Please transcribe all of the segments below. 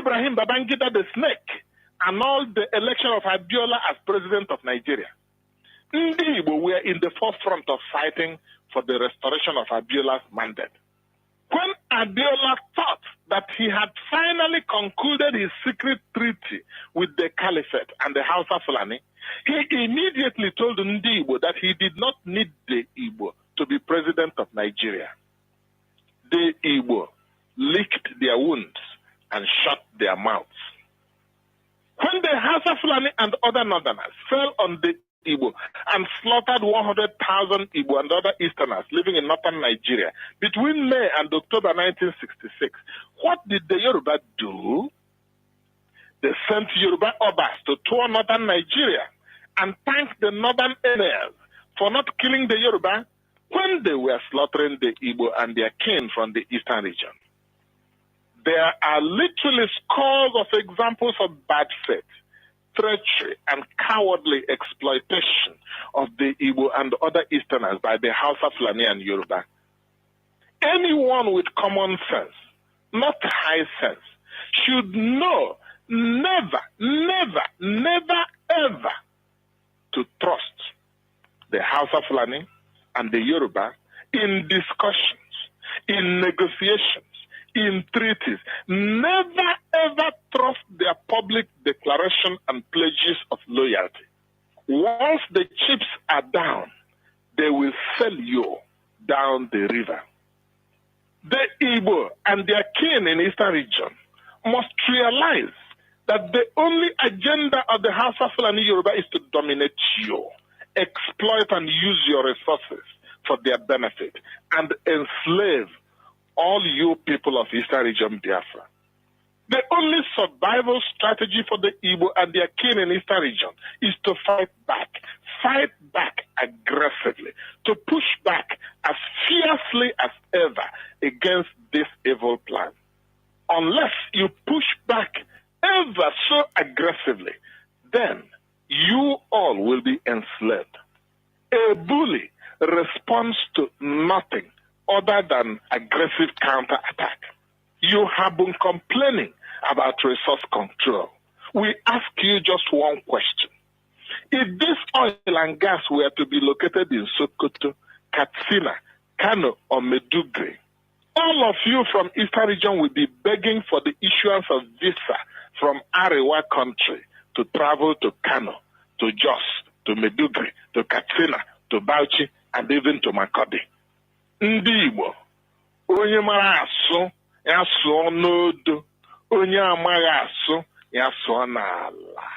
Ibrahim Babangida the snake annulled the election of Abiola as president of Nigeria. Ndi Igbo were in the forefront of fighting for the restoration of Abiola's mandate. When Abiola thought that he had finally concluded his secret treaty with the Caliphate and the House of Fulani, he immediately told Ndi Igbo that he did not need the Igbo to be president of Nigeria. The Igbo licked their wounds and shut their mouths. When the House of Fulani and other northerners fell on the Igbo and slaughtered 100,000 Igbo and other Easterners living in northern Nigeria between May and October 1966, what did the Yoruba do? They sent Yoruba Obas to tour northern Nigeria and thanked the northern emirs for not killing the Yoruba when they were slaughtering the Igbo and their kin from the eastern region. There are literally scores of examples of bad faith, treachery, and cowardly exploitation of the Igbo and other Easterners by the House of Fulani and Yoruba. Anyone with common sense, not high sense, should know never, ever to trust the House of Fulani and the Yoruba in discussions, in negotiations, in treaties. Never ever trust their public declaration and pledges of loyalty. Once the chips are down, they will sell you down the river. The Igbo and their kin in Eastern region must realize that the only agenda of the House of Fulani Yoruba is to dominate you, exploit and use your resources for their benefit, and enslave all you people of Eastern region Biafra. The only survival strategy for the Igbo and their kin in Eastern region is to fight back aggressively, to push back as fiercely as ever against this evil plan. Unless you push back ever so aggressively, then you all will be enslaved. A bully responds to nothing other than aggressive counterattack. You have been complaining about resource control. We ask you just one question. If this oil and gas were to be located in Sokoto, Katsina, Kanu, or Medugri, all of you from Eastern region will be begging for the issuance of visa from Arewa country to travel to Kanu, to Jos, to Medugri, to Katsina, to Bauchi, and even to Makodi. Ndị Igbo, onye mara asụ, ya sụọ n'odo, onye amaghị asụ, ya sụọ n'ala.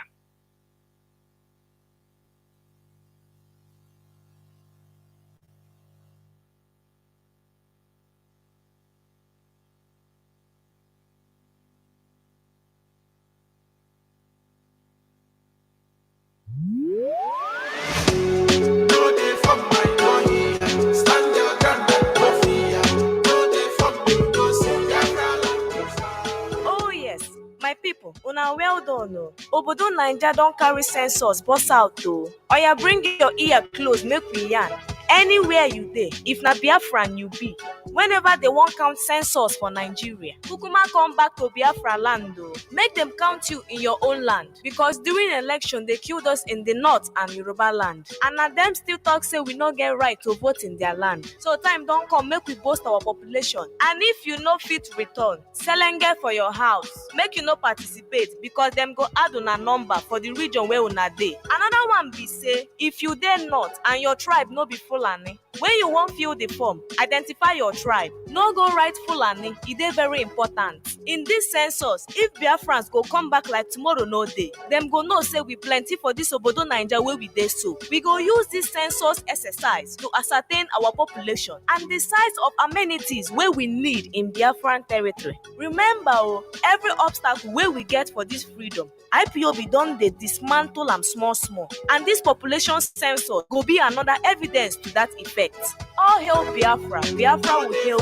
My people, una well done. Obodo Naija don carry census bust out o. Oya bring your ear close make we yarn. Anywhere you dey, if na Biafran you be, whenever they wan count census for Nigeria, kukuma come back to Biafra land o. Make them count you in your own land, because during election they killed us in the north and Yoruba land, and na them still talk say we no get right to vote in their land. So time don come make we boost our population, and if you no fit return, selenge for your house, make you no participate, because them go add una number for the region where una dey. Another one be say, if you dey north and your tribe no be Fulani, when you wan fill the form, identify your tribe. No go write Fulani, e dey very important. In this census, if Biafrans go come back like tomorrow no dey, them go know say we plenty for this obodo Naija wey we dey so. We go use this census exercise to ascertain our population and the size of amenities wey we need in Biafran territory. Remember every obstacle wey we get for this freedom, IPOB don dey dismantle am small small, and this population census go be another evidence to that effect. All hail Biafra, Biafra will hail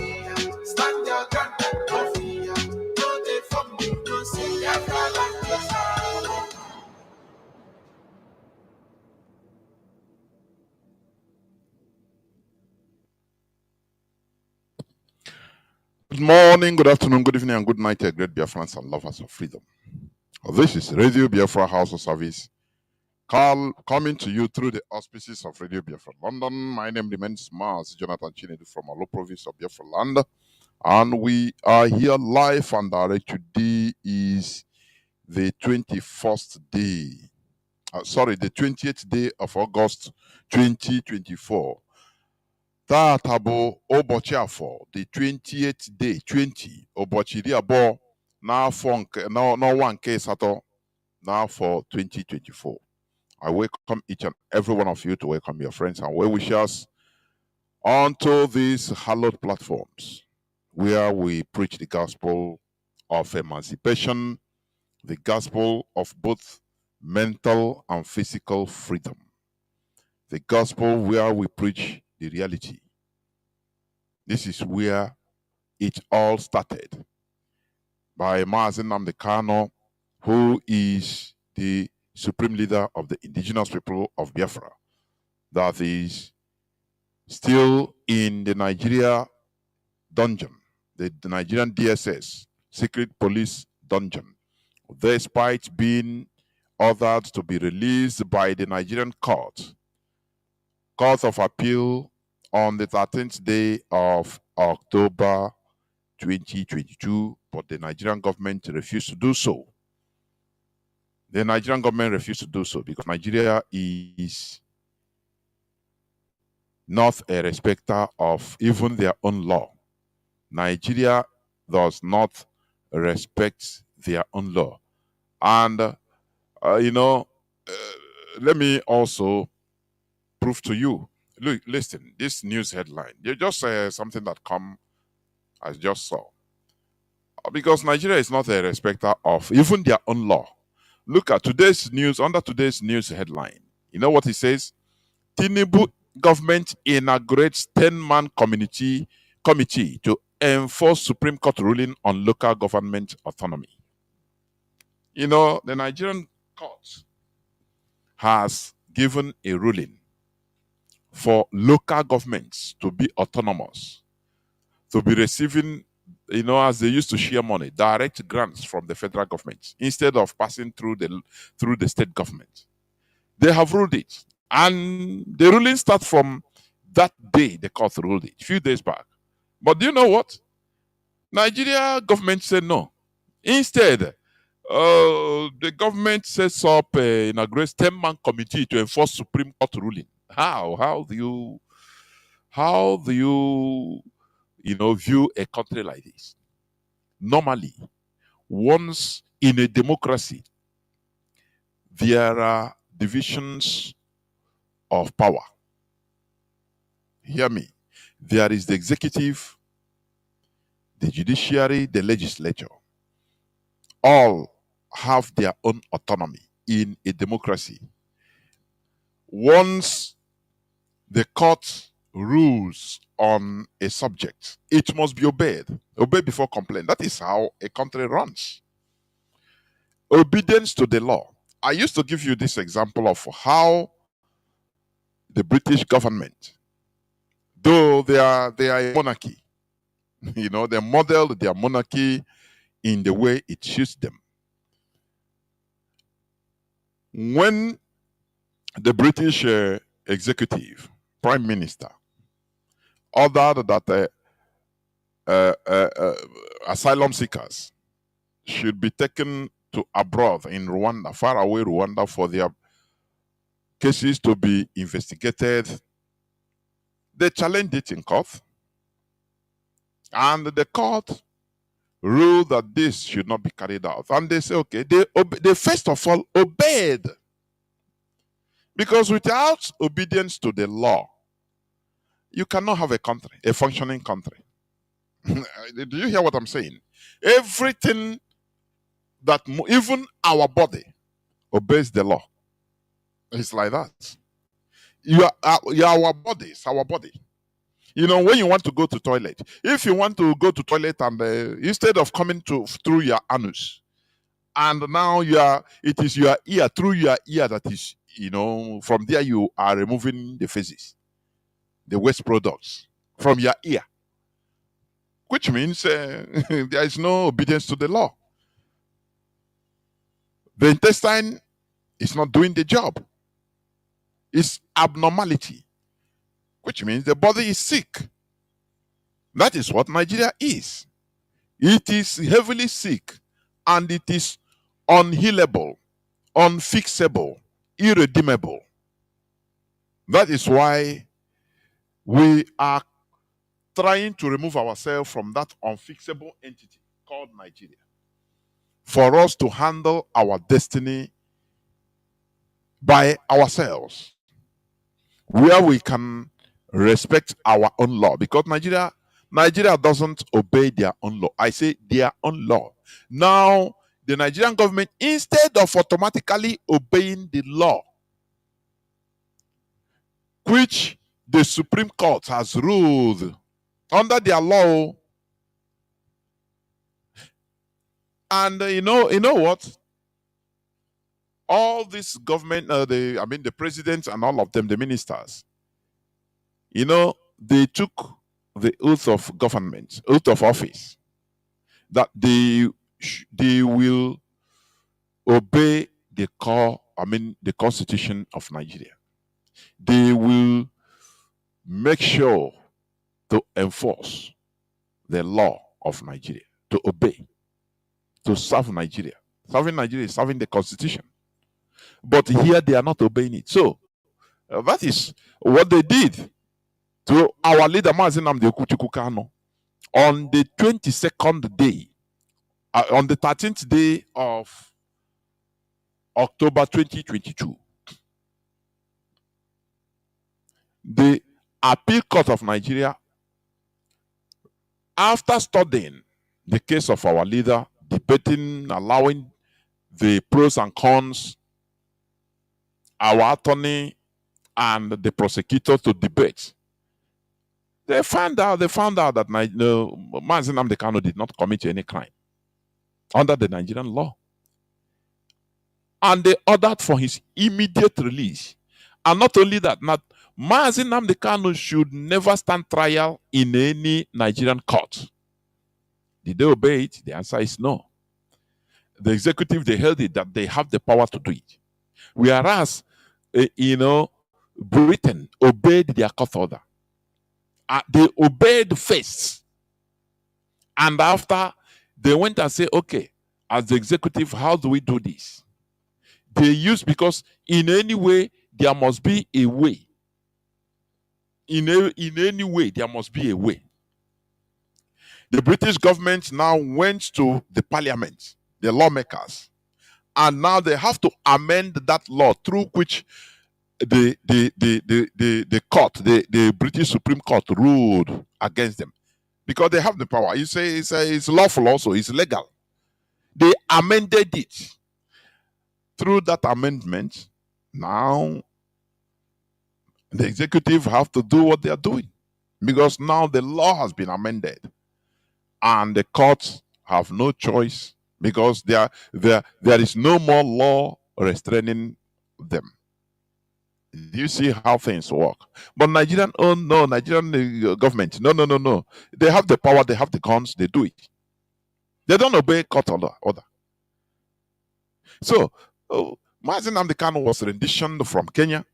you. Stand your ground and go fear. No dey from me, no see Biafra like this. Good morning, good afternoon, good evening, and good night, great Biafrans and lovers of freedom. This is Radio Biafra House of Service, coming to you through the auspices of Radio Biafra London. My name remains Mazi Chinedu from Alo province of Biafra land, and we are here live and direct. Today is the 21st day, the 20th day of August 2024. Tata bụ ụbọchị afọ, the 20th day, 20 ụbọchị iri abụọ n'ọnwa nke asatọ n'afọ 2024. I welcome each and every one of you to welcome your friends and well-wishers onto these hallowed platforms where we preach the gospel of emancipation, the gospel of both mental and physical freedom, the gospel where we preach the reality. This is where it all started by Mazi Nnamdi Kanu, who is the supreme leader of the indigenous people of Biafra, that is still in the Nigeria dungeon, the Nigerian DSS, secret police dungeon, despite being ordered to be released by the Nigerian Court of Appeal on the 13th day of October 2022, but the Nigerian government refused to do so. The Nigerian government refused to do so because Nigeria is not a respecter of even their own law. Nigeria does not respect their own law. And, let me also prove to you. Look, listen, this news headline, you just something that I just saw. Because Nigeria is not a respecter of even their own law. Look at today's news, under today's news headline. You know what it says? Tinubu government inaugurates 10-man committee to enforce Supreme Court ruling on local government autonomy. You know, the Nigerian court has given a ruling for local governments to be autonomous, to be receiving, as they used to share money, direct grants from the federal government instead of passing through the state government. They have ruled it. And the ruling starts from that day the court ruled it, a few days back. But do you know what? Nigeria government said no. Instead, the government sets up inaugurates 10-man committee to enforce Supreme Court ruling. How do you view a country like this? Normally, once in a democracy, there are divisions of power. Hear me. There is the executive, the judiciary, the legislature. All have their own autonomy in a democracy. Once the court rules on a subject, it must be obeyed. Obey before complaint. That is how a country runs. Obedience to the law. I used to give you this example of how the British government, though they are a monarchy, they modeled their monarchy in the way it suits them. When the British executive, prime minister, ordered that asylum seekers should be taken to abroad in Rwanda, far away Rwanda, for their cases to be investigated, they challenged it in court. And the court ruled that this should not be carried out. And they say, okay, they first of all obeyed. Because without obedience to the law, you cannot have a country, a functioning country. Do you hear what I'm saying? Everything that, even our body, obeys the law. It's like that. Our body, it's our body. When you want to go to toilet, if you want to go to toilet and instead of coming through your anus, and now it is your ear, through your ear that is, from there you are removing the feces, the waste products from your ear. which means there is no obedience to the law. The intestine is not doing the job. It's abnormality, which means the body is sick. That is what Nigeria is. It is heavily sick and it is unhealable, unfixable, irredeemable. That is why we are trying to remove ourselves from that unfixable entity called Nigeria, for us to handle our destiny by ourselves, where we can respect our own law, because Nigeria doesn't obey their own law. I say their own law. Now, the Nigerian government, instead of automatically obeying the law, which the Supreme Court has ruled under their law, and you know what? All this government, the president and all of them, the ministers, they took the oath of government, oath of office, that they will obey the constitution of Nigeria. They will make sure to enforce the law of Nigeria, to obey, to serve Nigeria. Serving Nigeria is serving the constitution. But here they are not obeying it. So that is what they did to our leader Mazi Nnamdi Kanu on the 22nd day, on the 13th day of October 2022. The Appeal Court of Nigeria, after studying the case of our leader, debating, allowing the pros and cons, our attorney and the prosecutor to debate, they found out that Mazi Nnamdi Kanu did not commit any crime under the Nigerian law. And they ordered for his immediate release. And not only that, Mazi Nnamdi Kanu should never stand trial in any Nigerian court. Did they obey it? The answer is no. The executive, they held it that they have the power to do it. Whereas, Britain obeyed their court order. They obeyed first. And after, they went and said, okay, as the executive, how do we do this? They use, because in any way, there must be a way. In any way, there must be a way. The British government now went to the parliament, the lawmakers, and now they have to amend that law through which the court, the British Supreme Court ruled against them, because they have the power. You say it's lawful also, it's legal. They amended it. Through that amendment, now the executive have to do what they are doing, because now the law has been amended and the courts have no choice, because there is no more law restraining them. Do you see how things work? But Nigerian government, no. They have the power, they have the guns, they do it. They don't obey court order. So, Mazi Nnamdi Kanu was renditioned from Kenya,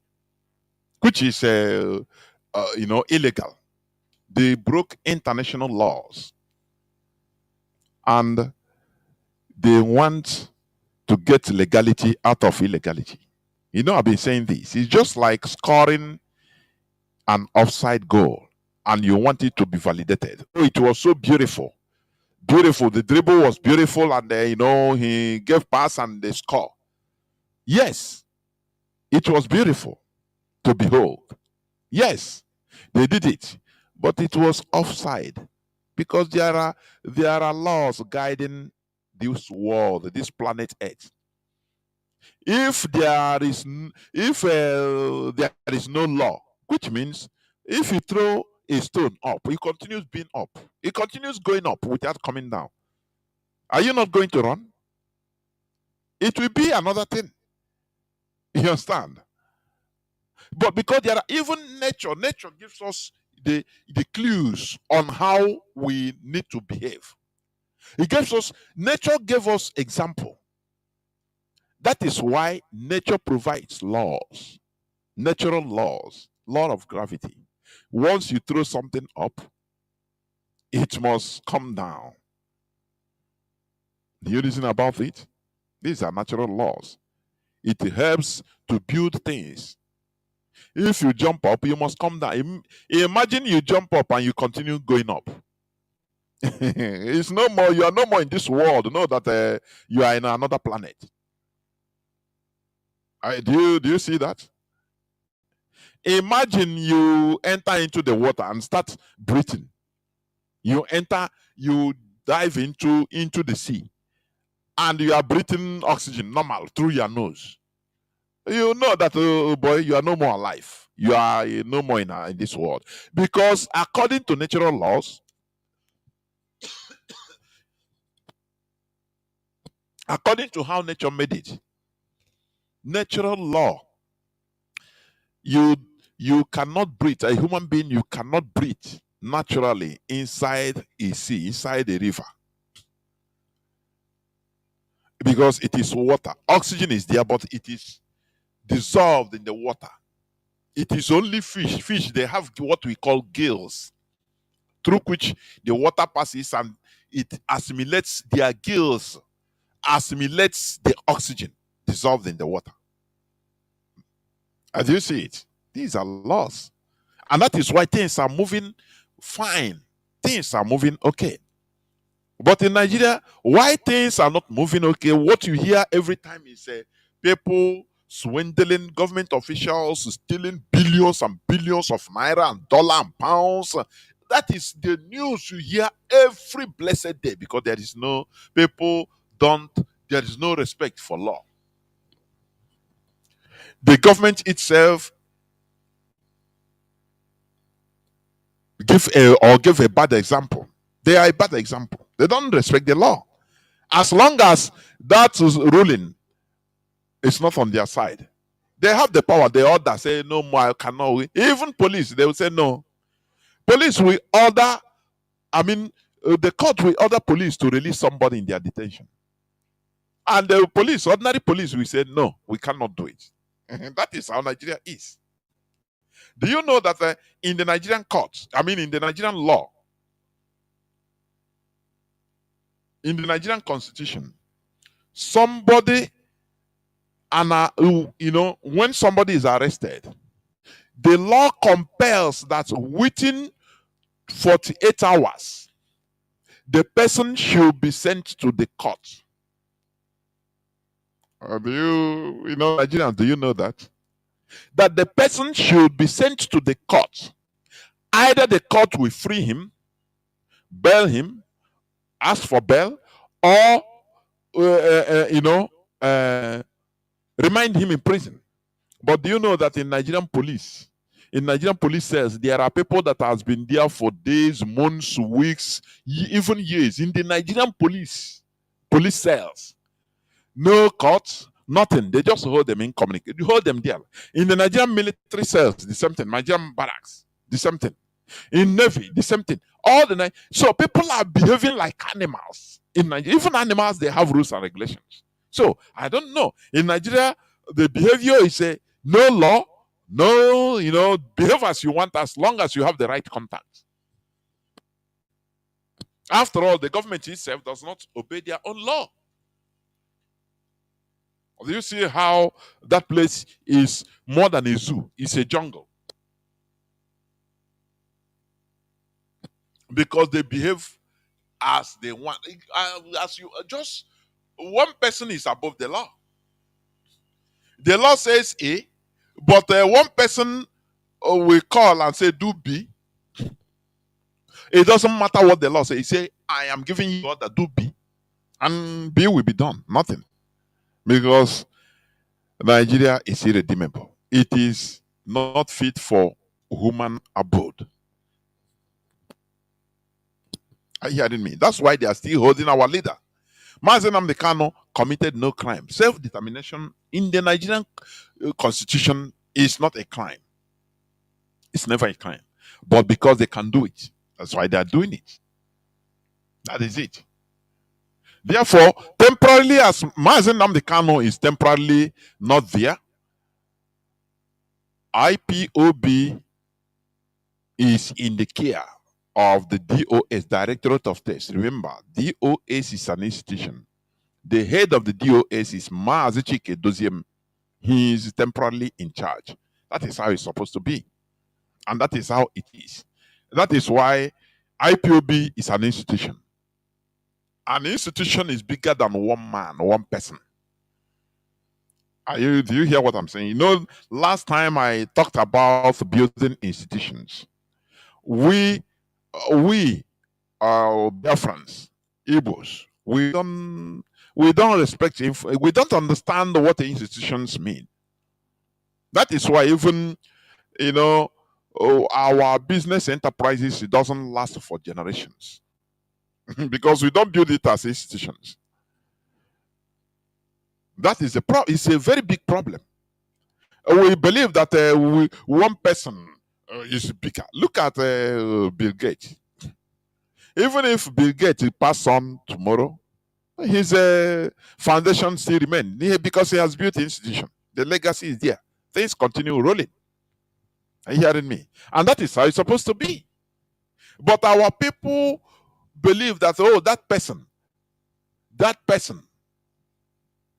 which is, illegal. They broke international laws. And they want to get legality out of illegality. I've been saying this. It's just like scoring an offside goal and you want it to be validated. Oh, it was so beautiful. Beautiful. The dribble was beautiful, and he gave pass and they score. Yes, it was beautiful to behold. Yes, they did it. But it was offside, because there are laws guiding this world, this planet Earth. If there is no law, which means if you throw a stone up, it continues being up. It continues going up without coming down. Are you not going to run? It will be another thing. You understand? But because there are even nature gives us the clues on how we need to behave. It gives us, nature gave us example. That is why nature provides laws, natural laws, law of gravity. Once you throw something up, it must come down. Do you reason about it? These are natural laws. It helps to build things. If you jump up, you must come down. Imagine you jump up and you continue going up. It's no more. You are no more in this world. Know that you are in another planet. Do you see that? Imagine you enter into the water and start breathing. You dive into the sea, and you are breathing oxygen normal through your nose. You know that, boy, you are no more alive. You are no more in this world. Because according to natural laws, according to how nature made it, natural law, you cannot breathe. A human being, you cannot breathe naturally inside a sea, inside a river. Because it is water. Oxygen is there, but it is dissolved in the water. It is only fish. Fish, they have what we call gills, through which the water passes and it assimilates, their gills assimilates the oxygen dissolved in the water. As you see it, these are laws. And that is why things are moving fine. Things are moving okay. But in Nigeria, why things are not moving okay, what you hear every time is people swindling, government officials stealing billions and billions of naira and dollar and pounds. That is the news you hear every blessed day, because there is no respect for law. The government itself give a bad example. They are a bad example. They don't respect the law. As long as that is ruling, it's not on their side. They have the power. They order, say no more, I cannot. Even police, they will say no. Police will order, the court will order police to release somebody in their detention. And the police, ordinary police, will say no, we cannot do it. That is how Nigeria is. Do you know that in the Nigerian courts, in the Nigerian law, in the Nigerian constitution, somebody, and when somebody is arrested, the law compels that within 48 hours, the person should be sent to the court. Nigerians, do you know that? That the person should be sent to the court. Either the court will free him, bail him, ask for bail, or remind him in prison. But do you know that in Nigerian police cells, there are people that has been there for days, months, weeks, even years. In the Nigerian police cells, no court, nothing. They just hold them in communication. You hold them there. In the Nigerian military cells, the same thing. Nigerian barracks, the same thing. In Navy, the same thing. All the night. So people are behaving like animals. In Nigeria, even animals, they have rules and regulations. So I don't know. In Nigeria, the behavior is no law, no, behave as you want as long as you have the right contact. After all, the government itself does not obey their own law. Do you see how that place is more than a zoo? It's a jungle. Because they behave as they want. Just one person is above the law. The law says A, but one person will call and say do B. It doesn't matter what the law says. He say, I am giving you order, do B. And B will be done. Nothing. Because Nigeria is irredeemable. It is not fit for human abode. Are you hearing me? That's why they are still holding our leader. Mazi Nnamdi Kanu committed no crime. Self-determination in the Nigerian constitution is not a crime. It's never a crime. but because they can do it. That's why they are doing it. That is it. Therefore, temporarily, as Mazi Nnamdi Kanu is temporarily not there, IPOB is in the care of the DOS, Directorate of Tests. Remember, DOS is an institution. The head of the DOS is Mazi Chike Doziem. He is temporarily in charge. That is how it's supposed to be. And that is how it is. That is why IPOB is an institution. An institution is bigger than one man, one person. Do you hear what I'm saying? You know, last time I talked about building institutions. We Biafrans, Igbos, we don't respect, we don't understand what the institutions mean. That is why even, you know, our business enterprises, it doesn't last for generations because we don't build it as institutions. That is it's a very big problem. We believe that one person is bigger. Look at Bill Gates. Even if Bill Gates pass on tomorrow, his foundation still remains because he has built institution. The legacy is there. Things continue rolling. Are you hearing me? And that is how it's supposed to be. But our people believe that, oh, that person,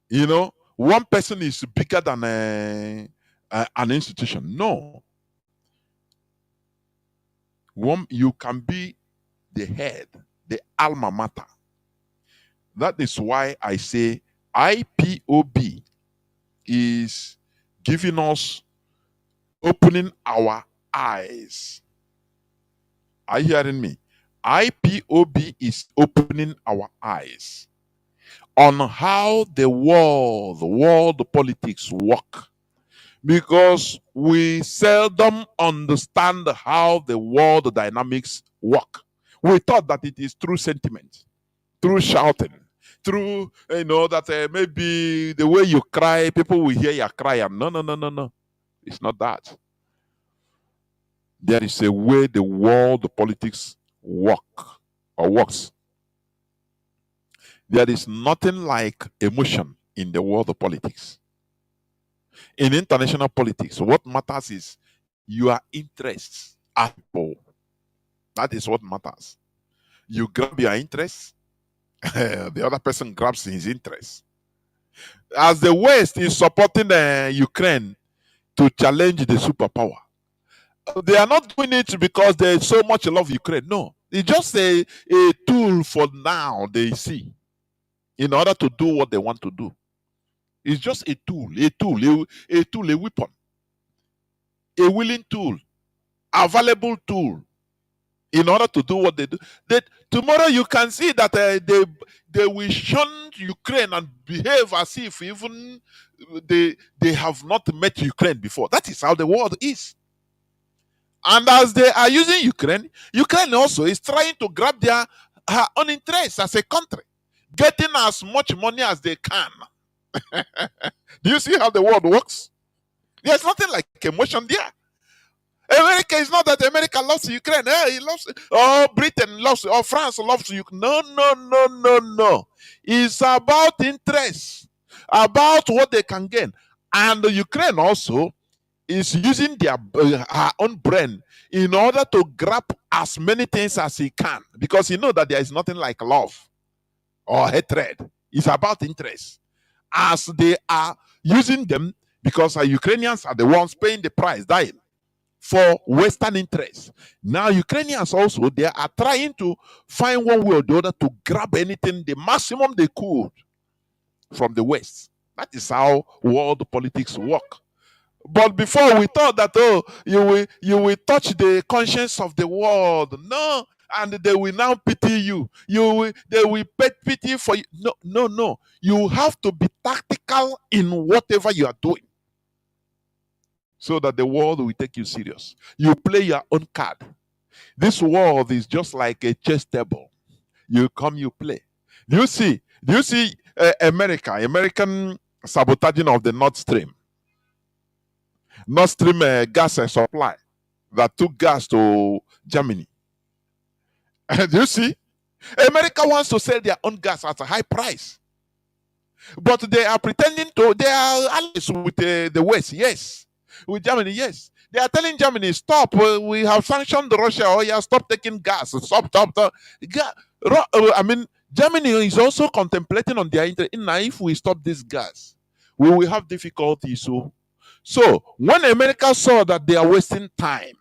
you know, one person is bigger than an institution. No. You can be the head, the alma mater. That is why I say IPOB is giving us, opening our eyes. Are you hearing me? IPOB is opening our eyes on how the world politics work, because we seldom understand how the world dynamics work. We thought that it is through sentiment, through shouting, through, you know, that maybe the way you cry, people will hear you cry. No. It's not that. There is a way the world politics works. There is nothing like emotion in the world of politics. In international politics, what matters is your interests as people. That is what matters. You grab your interests, the other person grabs his interests. As the West is supporting Ukraine to challenge the superpower, they are not doing it because they so much love Ukraine. No, it's just a tool for now they see in order to do what they want to do. It's just a tool, a weapon, a willing tool, a valuable tool in order to do what they do. That tomorrow you can see that they will shun Ukraine and behave as if even they have not met Ukraine before. That is how the world is. And as they are using Ukraine, Ukraine also is trying to grab her own interests as a country, getting as much money as they can. Do you see how the world works? There's nothing like emotion there. America is not that America loves Ukraine. He loves, or Britain loves, or France loves Ukraine. No. It's about interest, about what they can gain. And Ukraine also is using her own brain in order to grab as many things as he can, because he knows that there is nothing like love or hatred. It's about interest. As they are using them, because Ukrainians are the ones paying the price, dying for Western interests. Now Ukrainians also, they are trying to find one way or the other to grab anything, the maximum they could from the West. That is how world politics work. But before we thought that, oh, you will touch the conscience of the world. No, and they will now pity you. They will pity for you. No. You have to be tactical in whatever you are doing, so that the world will take you serious. You play your own card. This world is just like a chess table. You come, you play. Do you see American sabotaging of the Nord Stream gas supply? that took gas to Germany. Do you see? America wants to sell their own gas at a high price, but they are pretending to, they are allies with the West, yes. With Germany, yes. They are telling Germany, stop, we have sanctioned Russia, oh yeah, stop taking gas, stop. I mean, Germany is also contemplating on their interest. Now, if we stop this gas, we will have difficulties. So when America saw that they are wasting time,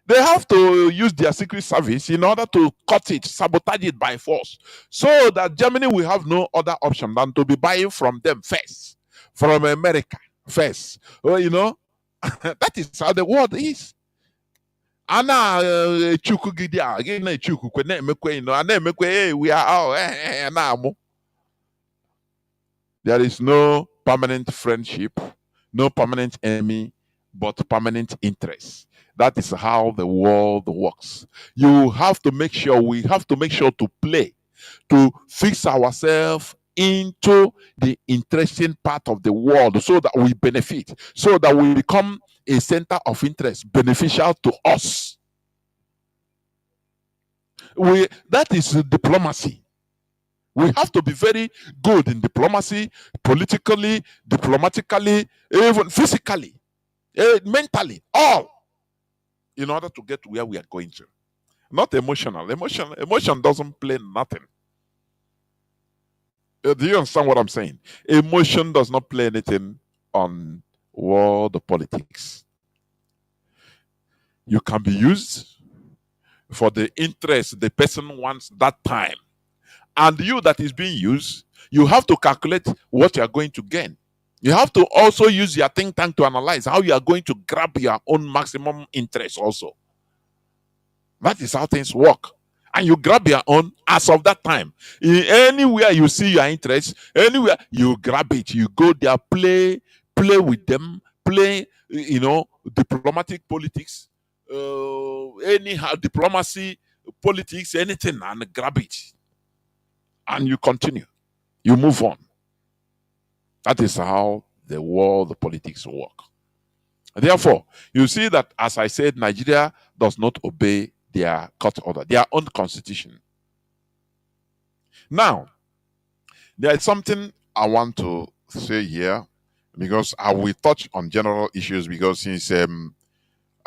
they have to use their secret service in order to cut it, sabotage it by force, so that Germany will have no other option than to be buying from them first, from America first. Well, that is how the world is. Ana chukugidi again na chukukwe na emekwe ana emekwe we are all na amu. There is no permanent friendship, no permanent enemy, but permanent interest. That is how the world works. You have to make sure, we have to make sure to play, to fix ourselves into the interesting part of the world so that we benefit, so that we become a center of interest, beneficial to us. That is diplomacy. We have to be very good in diplomacy, politically, diplomatically, even physically, mentally, all, in order to get where we are going to. Not emotional. Emotion doesn't play nothing. Do you understand what I'm saying? Emotion does not play anything on world politics. You can be used for the interest the person wants that time. And you that is being used, you have to calculate what you are going to gain. You have to also use your think tank to analyze how you are going to grab your own maximum interest also. That is how things work. And you grab your own as of that time. Anywhere you see your interest, anywhere you grab it, you go there, play with them, play, diplomatic politics, anyhow, diplomacy, politics, anything, and grab it. And you continue. You move on. That is how the world politics work. Therefore, you see that, as I said, Nigeria does not obey their court order, their own constitution. Now, there is something I want to say here, because I will touch on general issues, because since on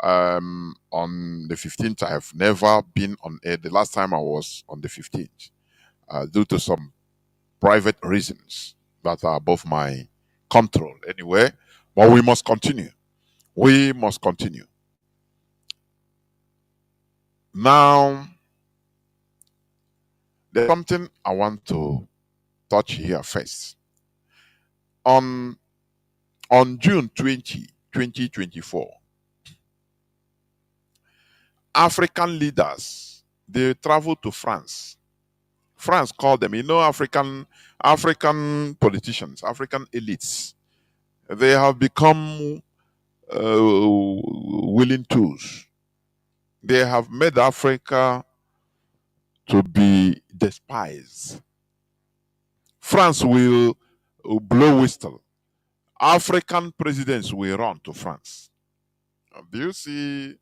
the 15th, I have never been on air. The last time I was on the 15th, due to some private reasons that are above my control anyway. But we must continue. We must continue. Now, there's something I want to touch here first. On June 20, 2024, African leaders, they traveled to France. France called them, African politicians, African elites. They have become willing tools. They have made Africa to be despised. France will blow whistle. African presidents will run to France. Do you see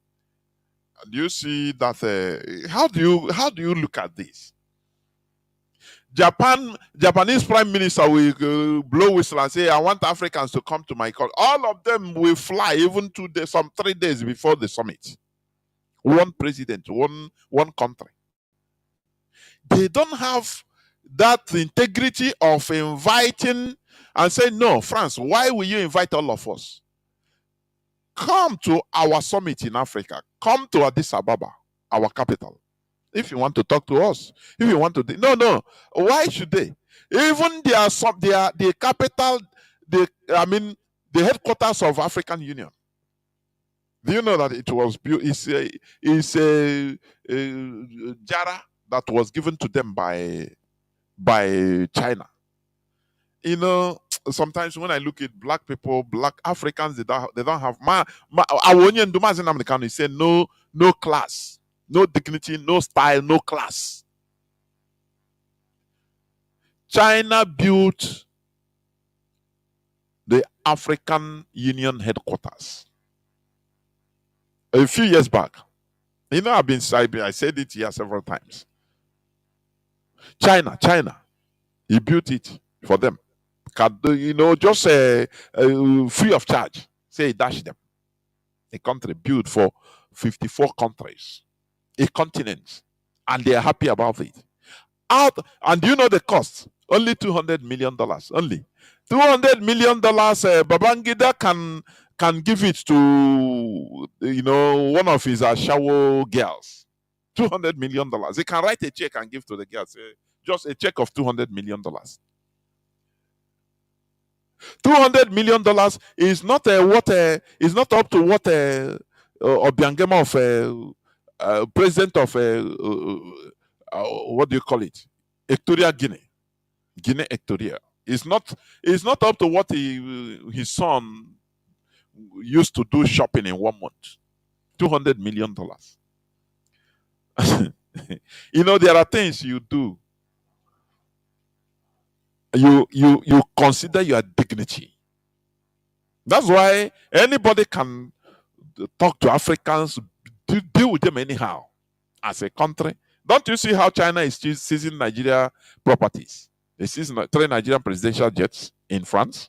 that? How do you look at this? Japanese prime minister will blow whistle and say, I want Africans to come to my country. All of them will fly, even to some 3 days before the summit. One president, one country. They don't have that integrity of inviting and say, no, France, why will you invite all of us? Come to our summit in Africa. Come to Addis Ababa, our capital. If you want to talk to us, if you want to, no. Why should they? Even the capital, the headquarters of African Union. Do you know that it was built? It's a Jara that was given to them by China. Sometimes when I look at black people, black Africans, they don't have Nnamdi Kanu said no class. No dignity, no style, no class. China built the African Union headquarters. a few years back. You know, I said it here several times. China, he built it for them. You know, just free of charge. Say he dash them. A country built for 54 countries, a continent, and they are happy about it. And you know the cost? Only $200 million. Only $200 million. Babangida can give it to one of his shower girls. $200 million. He can write a check and give to the girls. Just a check of $200 million. $200 million is not is not up to what Obiangema of president of what do you call it? Equatorial Guinea Equatorial. It's not up to what his son used to do shopping in 1 month. $200 million. You know, there are things you do. You consider your dignity. That's why anybody can talk to Africans, deal with them anyhow. As a country, don't you see how China is seizing Nigeria properties? They seize 3 Nigerian presidential jets in France,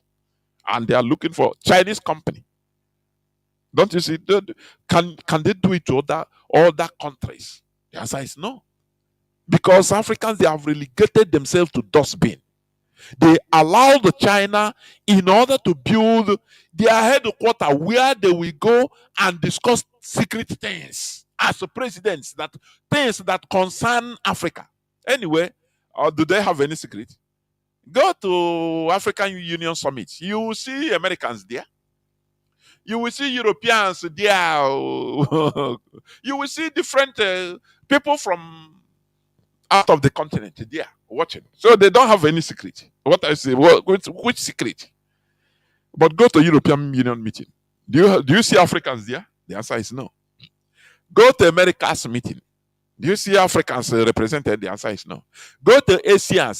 and they are looking for Chinese company. Don't you see? Can they do it to other countries? The answer is no. Because Africans, they have relegated themselves to dustbin. They allowed China in order to build their headquarters where they will go and discuss secret things as presidents, things that concern Africa. Anyway, do they have any secret? Go to African Union summits. You will see Americans there. You will see Europeans there. You will see different people from out of the continent there watching. So they don't have any secret. What I say, which secret? But go to European Union meeting. Do you see Africans there? The answer is no. Go to America's meeting. Do you see Africans represented? The answer is no. Go to Asia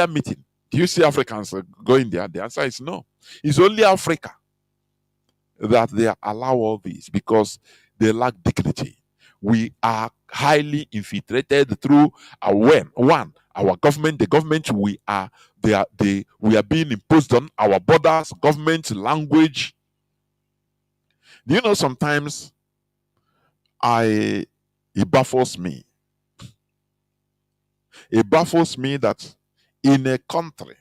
meeting. Do you see Africans going there? The answer is no. It's only Africa that they allow all this because they lack dignity. We are highly infiltrated through our government. The government we are being imposed on, our borders, government, language. Do you know sometimes it baffles me. It baffles me that in a country,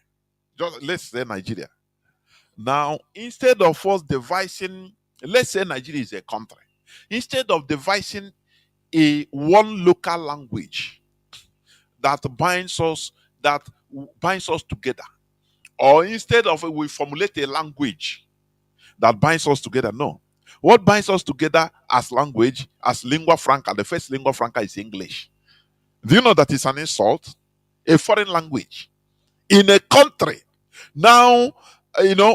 just let's say Nigeria. Now, instead of us devising, let's say Nigeria is a country. Instead of devising one local language that binds us together, or instead of we formulate a language that binds us together, no. What binds us together as language, as lingua franca, the first lingua franca is English. Do you know that it's an insult? A foreign language in a country. Now,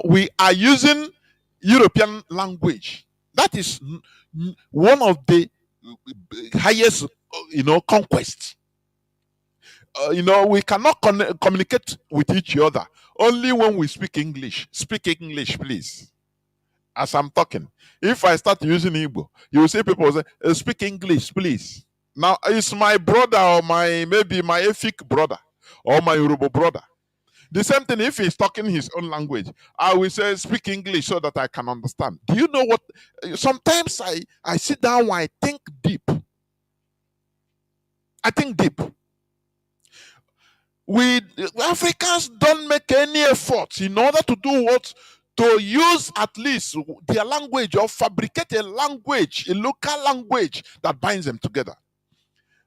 we are using European language. That is one of the highest, conquests. We cannot communicate with each other only when we speak English. Speak English, please. As I'm talking, if I start using Igbo, you will see people say, "Speak English, please." Now, it's my brother or maybe my Efik brother or my Yoruba brother. The same thing if he's talking his own language. I will say, "Speak English so that I can understand." Do you know what? Sometimes I sit down, I think deep. We Africans don't make any efforts in order to do what? To use at least their language or fabricate a language, a local language that binds them together.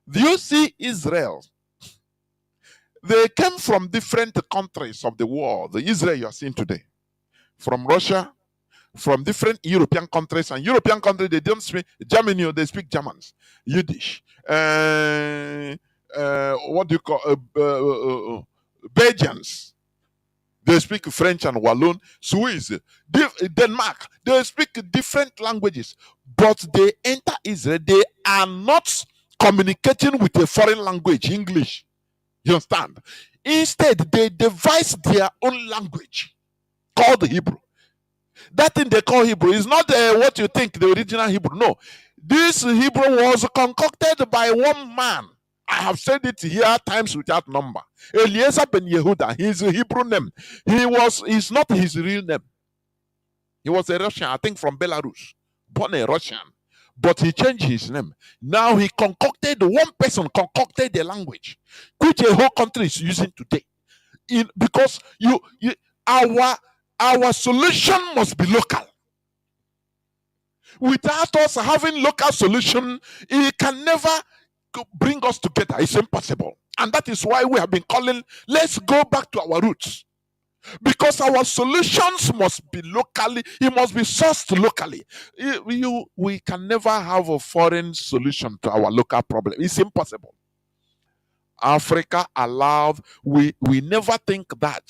Do you see Israel? They came from different countries of the world. The Israel you are seeing today, from Russia, from different European countries. And European countries, they don't speak Germany, they speak Germans, Yiddish. What do you call Belgians? They speak French and Walloon. Swiss, Denmark, they speak different languages. But they enter Israel, they are not communicating with a foreign language, English. You understand? Instead, they devise their own language called Hebrew. That thing they call Hebrew is not what you think, the original Hebrew. No. This Hebrew was concocted by one man. I have said it here times without number. Eliezer ben Yehuda, his Hebrew name. It's not his real name. He was a Russian, I think from Belarus, born a Russian. But he changed his name. Now one person concocted the language, which a whole country is using today. Because our solution must be local. Without us having local solution, it can never bring us together. It's impossible. And that is why we have been calling, let's go back to our roots. Because our solutions must be locally, it must be sourced locally. We can never have a foreign solution to our local problem. It's impossible. Africa allowed, we never think that.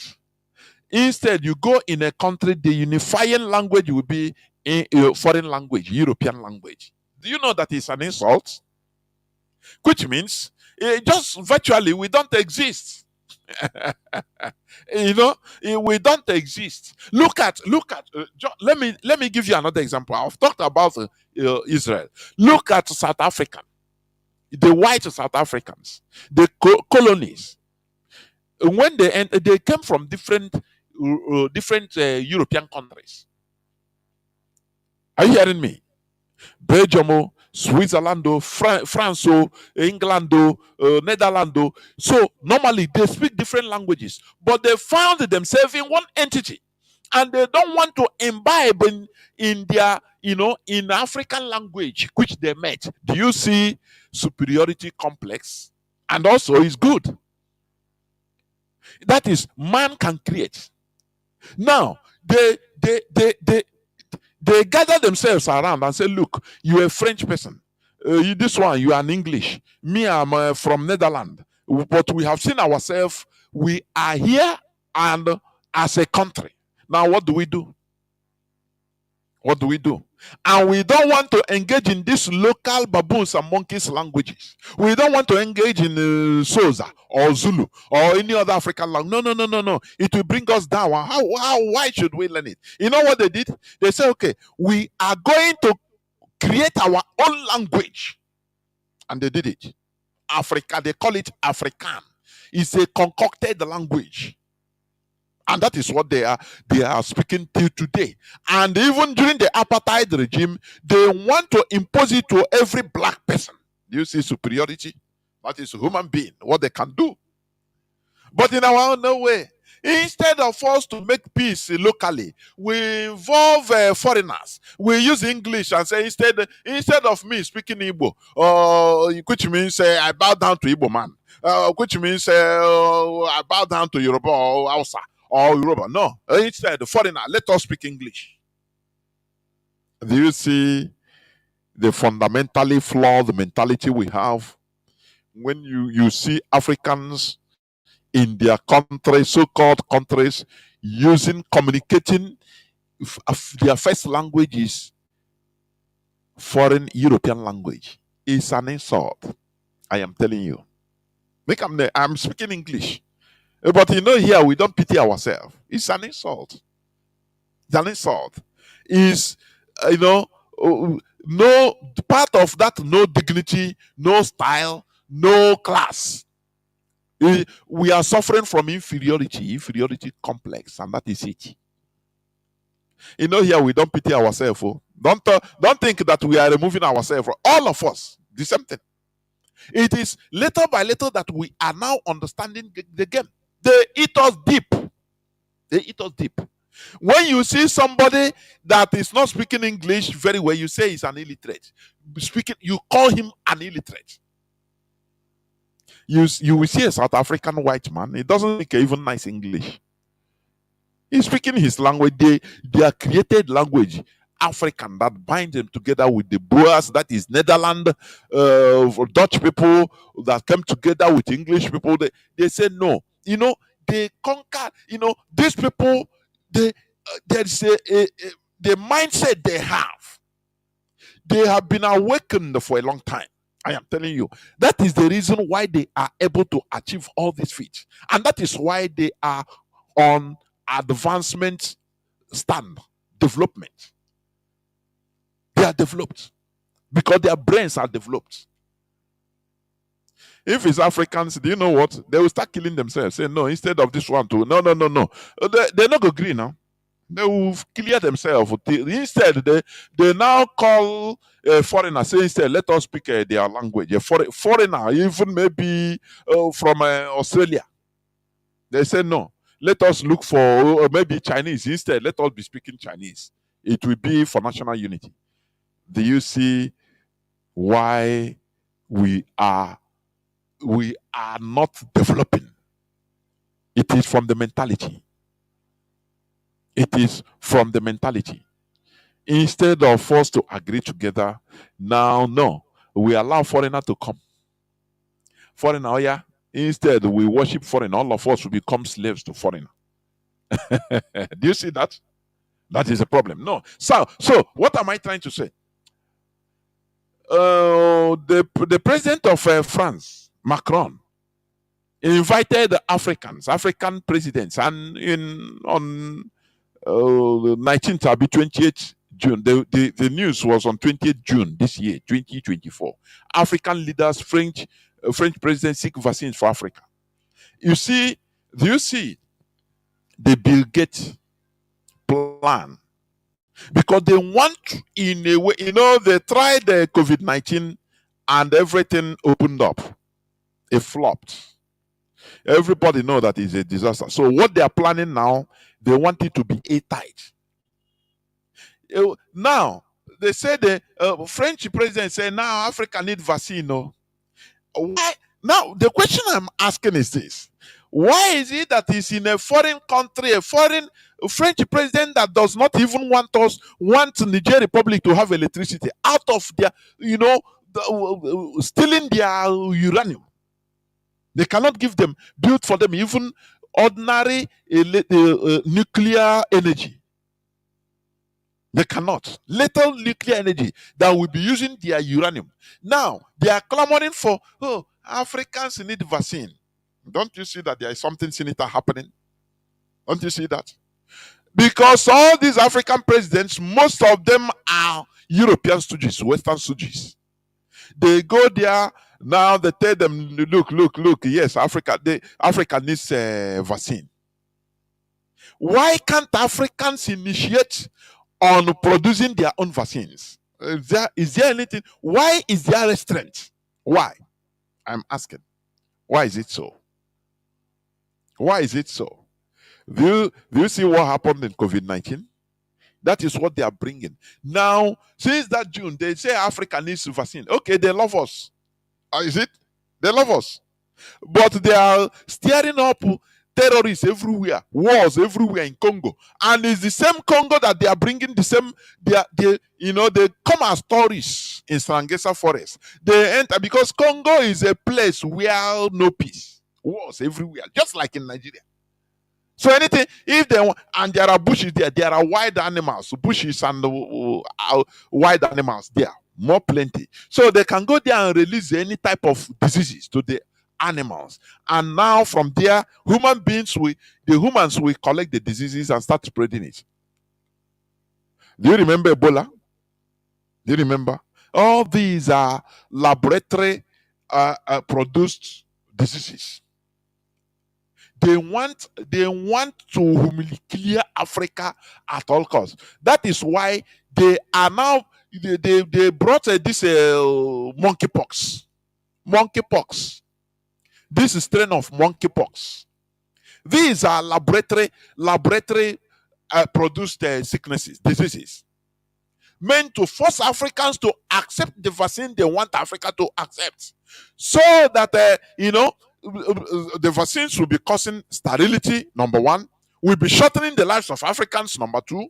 Instead, you go in a country, the unifying language will be a foreign language, European language. Do you know that is an insult? Which means just virtually we don't exist. We don't exist. Look at. Let me give you another example. I've talked about Israel. Look at South Africa, the white South Africans, the colonies. When they came from different European countries. Are you hearing me? Belgium, Switzerland, France, England, Netherlands. So normally they speak different languages, but they found themselves in one entity, and they don't want to imbibe in their, in African language which they met. Do you see superiority complex? And also is good. That is, man can create. Now they gather themselves around and say, look, you're a French person. This one, you are an English. Me, I'm from Netherlands. But we have seen ourselves, we are here and as a country. Now, what do we do? What do we do? And we don't want to engage in these local baboons and monkeys languages. We don't want to engage in Xhosa or Zulu or any other African language. No. It will bring us down. Why should we learn it? You know what they did? They said, okay, we are going to create our own language. And they did it. Africa, they call it Afrikaan. It's a concocted language. And that is what they are speaking till today. And even during the apartheid regime, they want to impose it to every black person. Do you see superiority? That is a human being, what they can do. But in our own way, instead of us to make peace locally, we involve foreigners. We use English and say, instead of me speaking Igbo, which means I bow down to Igbo man, which means I bow down to Yoruba or Hausa. Or Yoruba. No. Instead, the foreigner, let us speak English. Do you see the fundamentally flawed mentality we have? When you see Africans in their countries, so-called countries, communicating, their first language is foreign European language. It's an insult. I am telling you. I'm speaking English. But here we don't pity ourselves. It's an insult. It's an insult. Is no part of that, no dignity, no style, no class. We are suffering from inferiority complex, and that is it. Here we don't pity ourselves. Oh. Don't think that we are removing ourselves. All of us, the same thing. It is little by little that we are now understanding the game. They eat us deep. They eat us deep. When you see somebody that is not speaking English very well, you say he's an illiterate. You call him an illiterate. You will see a South African white man. He doesn't speak even nice English. He's speaking his language. Their created language, African, that binds them together with the Boers, that is Netherlands, Dutch people that come together with English people. They say no. They conquer, these people, there is the mindset they have. They have been awakened for a long time. I am telling you. That is the reason why they are able to achieve all these feats. And that is why they are on advancement stand. development. They are developed because their brains are developed. If it's Africans, do you know what? They will start killing themselves. Say, no, instead of this one, too. No. They're not going to agree now. They will clear themselves. Instead, they now call a foreigner, say, instead, let us speak their language. A foreigner, even maybe from Australia. They say, no, let us look for maybe Chinese. Instead, let us be speaking Chinese. It will be for national unity. Do you see why we are not developing? It is from the mentality. It is from the mentality. Instead of us to agree together, now, no, we allow foreigner to come. Foreigner, oh yeah, instead we worship foreigner. All of us will become slaves to foreigner. Do you see that? That is a problem. No. So what am I trying to say? The president of France, Macron, invited the African presidents, and on 19th, I'll be 28th June. The news was on 20th June this year, 2024. African leaders, French president seek vaccines for Africa. Do you see the Bill Gates plan? Because they want, in a way, they tried the COVID-19 and everything opened up. It flopped. Everybody knows that it's a disaster. So what they are planning now, they want it to be airtight. Now, they say the French president said, now Africa needs vaccine. No? Why? Now, the question I'm asking is this. Why is it that it's in a foreign country, a foreign French president that does not even want Niger Republic to have electricity out of their, stealing their uranium? They cannot give them, build for them even ordinary nuclear energy. They cannot. Little nuclear energy that will be using their uranium. Now, they are clamoring for, Africans need vaccine. Don't you see that there is something sinister happening? Don't you see that? Because all these African presidents, most of them are European stooges, Western stooges. They go there, now they tell them, look, yes, Africa needs vaccine. Why can't Africans initiate on producing their own vaccines? Is there anything? Why is there restraint? Why? I'm asking. Why is it so? Why is it so? Do you see what happened in COVID-19? That is what they are bringing. Now, since that June, they say Africa needs vaccine. Okay, they love us. Is it? They love us. But they are stirring up terrorists everywhere, wars everywhere in Congo. And it's the same Congo that they are bringing the same, they come as tourists in Sangesa forest. They enter because Congo is a place where no peace. Wars everywhere, just like in Nigeria. So anything, if they want, and there are bushes there are wild animals, bushes and wild animals there, more plenty. So they can go there and release any type of diseases to the animals. And now from there, humans will collect the diseases and start spreading it. Do you remember Ebola? Do you remember? All these are laboratory produced diseases. They want to clear Africa at all costs. That is why they are now they brought this monkeypox. Monkeypox. This strain of monkeypox. These are laboratory produced diseases meant to force Africans to accept the vaccine they want Africa to accept, so that the vaccines will be causing sterility, number one, will be shortening the lives of Africans, number two,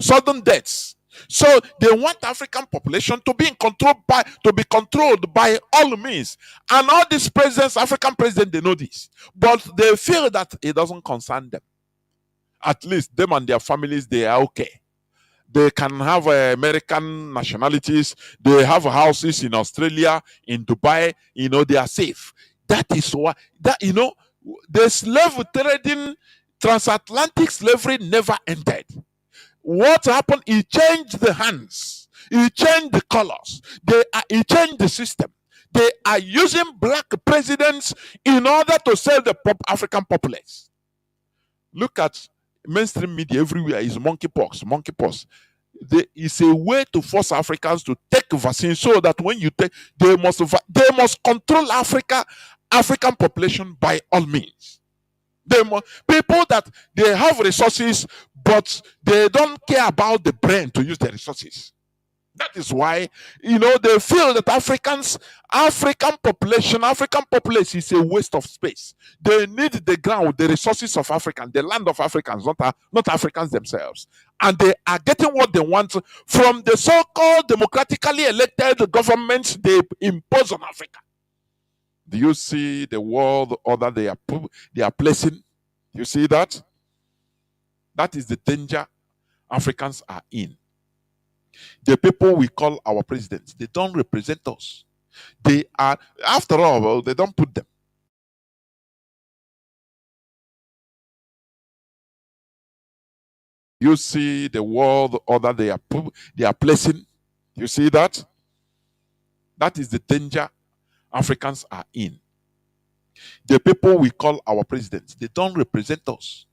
sudden deaths. So they want African population to be controlled by all means. And all these presidents, African presidents, they know this. But they feel that it doesn't concern them. At least them and their families, they are okay. They can have American nationalities. They have houses in Australia, in Dubai. They are safe. That is why the slave trading Transatlantic slavery never ended. What happened? He changed the hands. He changed the colors. He changed the system. They are using black presidents in order to save the African populace. Look at mainstream media everywhere. Is monkeypox, monkeypox. It's a way to force Africans to take vaccine so that when you take, they must control African population by all means. People that they have resources, but they don't care about the brain to use the resources. That is why, they feel that African population is a waste of space. They need the ground, the resources of Africans, the land of Africans, not Africans themselves. And they are getting what they want from the so-called democratically elected governments they impose on Africa. Do you see the world order they are placing? You see that? That is the danger Africans are in. The people we call our presidents, they don't represent us. They are, after all, well, they don't put them. You see the world order they are placing. You see that? That is the danger Africans are in. The people we call our presidents, they don't represent us.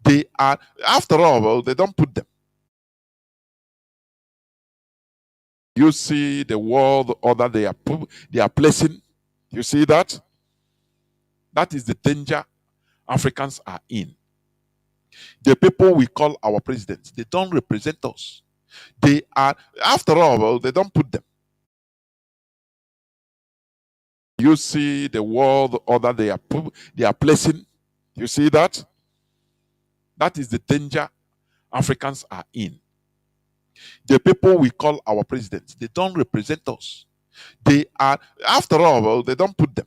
They are, after all, well, they don't put them. You see the world order they are placing. You see that? That is the danger Africans are in. The people we call our presidents, they don't represent us. They are, after all, well, they don't put them. You see the world order they are placing. You see that? That is the danger Africans are in. The people we call our presidents, they don't represent us. They are, after all, well, they don't put them.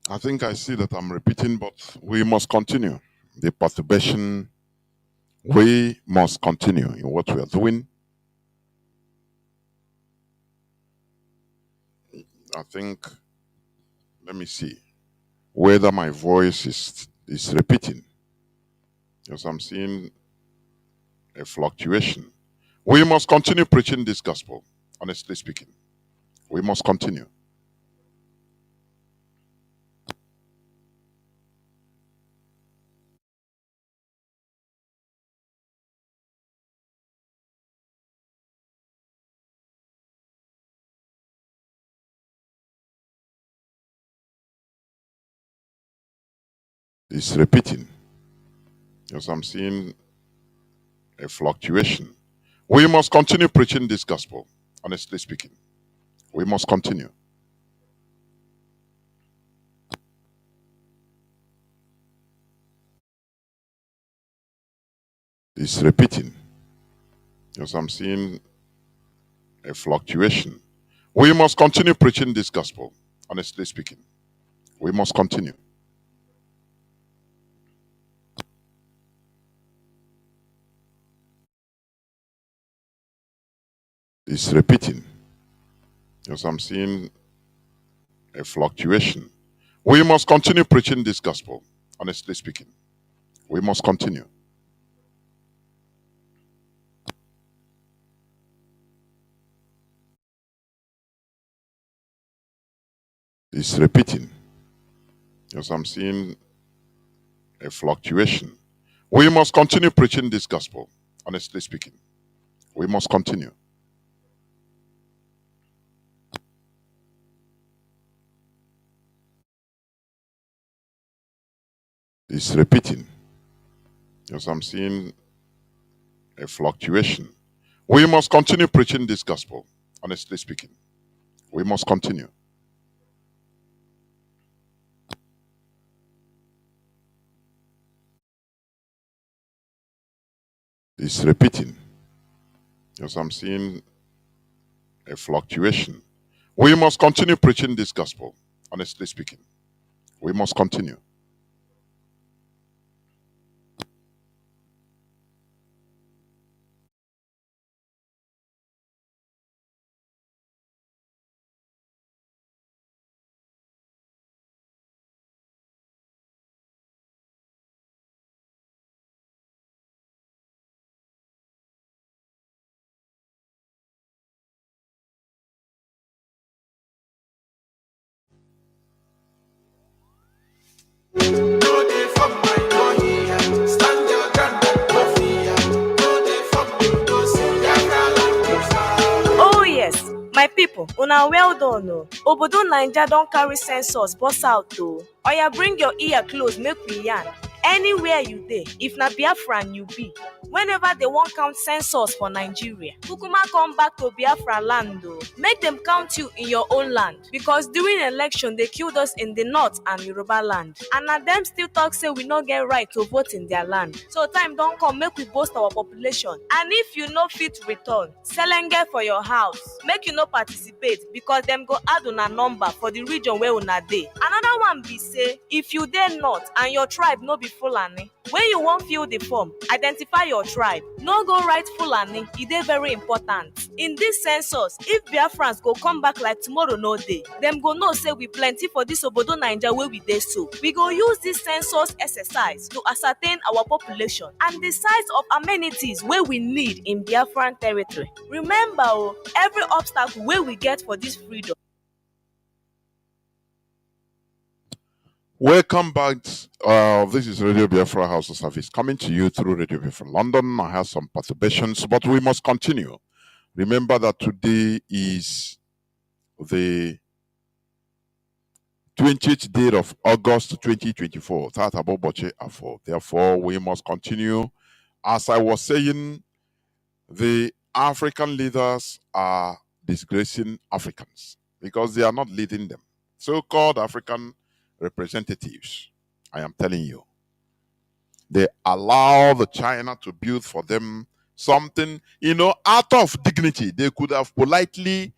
I think I see that I'm repeating, but we must continue. The perturbation, we must continue in what we are doing. I think, let me see whether my voice is repeating, because I'm seeing a fluctuation. We must continue preaching this gospel, honestly speaking. We must continue. It's repeating, because I'm seeing a fluctuation. We must continue preaching this gospel, honestly speaking. We must continue. It's repeating, because I'm seeing a fluctuation. We must continue preaching this gospel, honestly speaking. We must continue. It's repeating, because I'm seeing a fluctuation. We must continue preaching this gospel, honestly speaking. We must continue. It's repeating, Yes, I'm seeing a fluctuation. We must continue preaching this gospel, honestly speaking. We must continue. It's repeating. Yes, I'm seeing a fluctuation. We must continue preaching this gospel, honestly speaking. We must continue. It's repeating. Yes, I'm seeing a fluctuation. We must continue preaching this gospel, honestly speaking. We must continue. Oh yes, my people, una well done o. Obodo Naija don carry census burst out o. Oya bring your ear close make we yarn. Anywhere you dey, if na Biafran you be, whenever they wan count census for Nigeria, kukuma come back to Biafra land o. Make dem count you in your own land, because during election they killed us in the north and Yoruba land, and na dem still talk say we no get right to vote in their land. So time don come make we boost our population, and if you no fit return, selenge for your house, make you no participate, because dem go add una number for the region where una dey. Another one be say, if you dey north and your tribe no be Fulani, when you wan fill the form, identify your tribe. No go write Fulani, e dey very important. In this census, if Biafrans go come back like tomorrow no dey, dem go know say we plenty for this obodo Naija wey we dey so. We go use this census exercise to ascertain our population and the size of amenities wey we need in Biafran territory. Remember o, every obstacle wey we get for this freedom. Welcome back. This is Radio Biafra House of Service coming to you through Radio Biafra London. I have some perturbations, but we must continue. Remember that today is the 20th day of August 2024. Therefore, we must continue. As I was saying, the African leaders are disgracing Africans because they are not leading them. So-called African representatives, I am telling you, they allow the China to build for them something, out of dignity. They could have politely,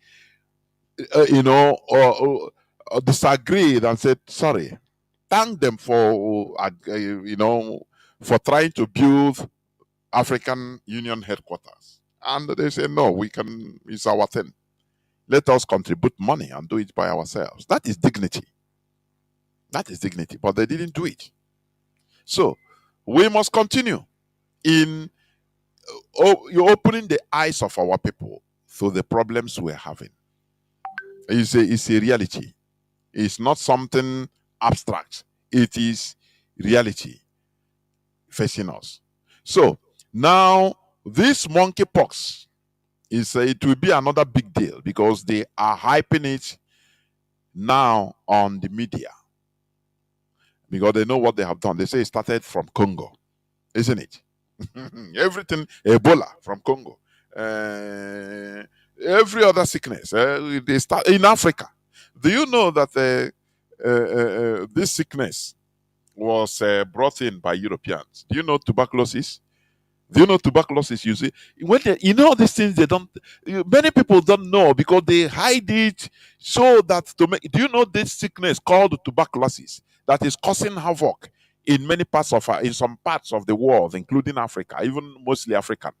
disagreed and said, sorry, thank them for, for trying to build African Union headquarters. And they say, no, we can, it's our thing. Let us contribute money and do it by ourselves. That is dignity. That is dignity, but they didn't do it. So we must continue in you're opening the eyes of our people to the problems we're having. It's a reality. It's not something abstract. It is reality facing us. So now this monkeypox it will be another big deal because they are hyping it now on the media. Because they know what they have done. They say it started from Congo, isn't it? Everything, Ebola from Congo. Every other sickness, they start in Africa. Do you know that this sickness was brought in by Europeans? Do you know tuberculosis? Do you know tuberculosis? You see, when these things they don't. Many people don't know because they hide it so that to make. Do you know this sickness called tuberculosis that is causing havoc in many parts of in some parts of the world, including Africa, even mostly African?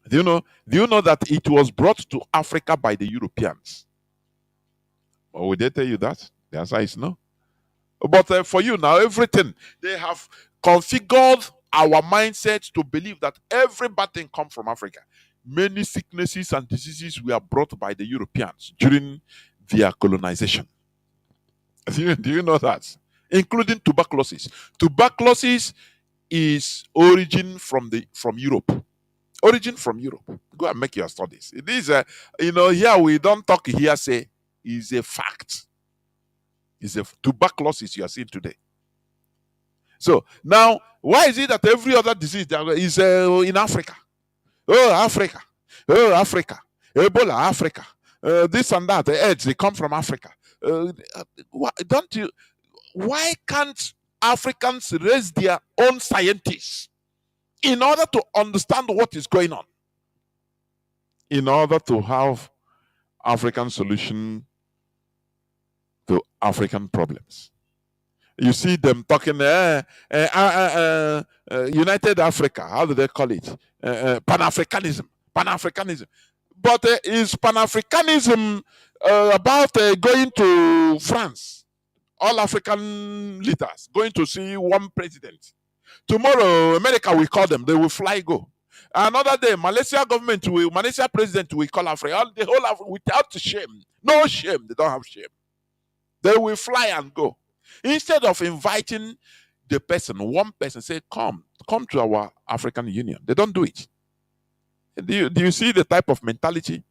Do you know? Do you know that it was brought to Africa by the Europeans? Or would they tell you that? The answer is no. But for you now, everything they have configured our mindset to believe that every bad thing comes from Africa. Many sicknesses and diseases were brought by the Europeans during their colonization. Do you know that? Including tuberculosis. Tuberculosis is from Europe. Origin from Europe. Go and make your studies. It is here we don't talk hearsay. Is a fact. It's a tuberculosis you are seeing today. So now, why is it that every other disease is in Africa? Oh, Africa. Oh, Africa. Ebola, Africa. This and that. The AIDS, they come from Africa. Don't you? Why can't Africans raise their own scientists in order to understand what is going on? In order to have African solution to African problems. You see them talking, United Africa, how do they call it? Pan-Africanism. Pan-Africanism. But is Pan-Africanism about going to France? All African leaders going to see one president. Tomorrow, America will call them. They will fly go. Another day, Malaysia president will call Africa. The whole Africa without shame. No shame. They don't have shame. They will fly and go. Instead of inviting the person, one person, say, come to our African Union. They don't do it. Do you see the type of mentality?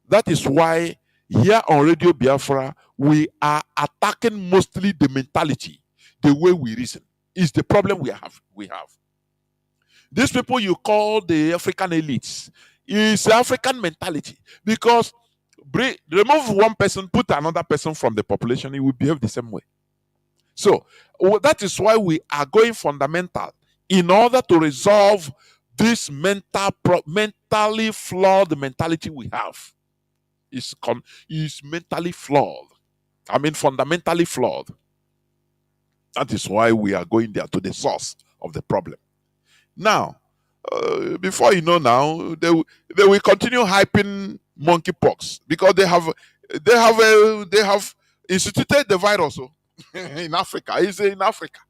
That is why here on Radio Biafra, we are attacking mostly the mentality, the way we reason. Is the problem we have. These people you call the African elites is African mentality, because remove one person, put another person from the population, it will behave the same way. So that is why we are going fundamental in order to resolve this mentally flawed mentality we have. Is mentally flawed. I mean, fundamentally flawed. That is why we are going there, to the source of the problem. Now, before you know, now they will continue hyping monkeypox, because they have instituted the virus in Africa. It's in Africa,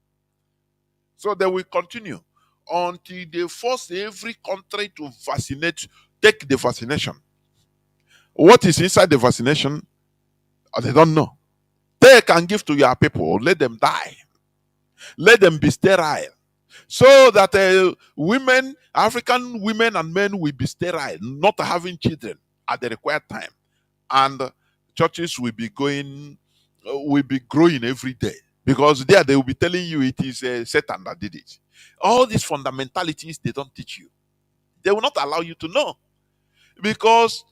so they will continue until they force every country to vaccinate, take the vaccination. What is inside the vaccination? They don't know. Take and give to your people. Let them die. Let them be sterile, so that African women and men will be sterile, not having children at the required time, and churches will be growing every day, because there they will be telling you it is Satan that did it. All these fundamentalities they don't teach you. They will not allow you to know, because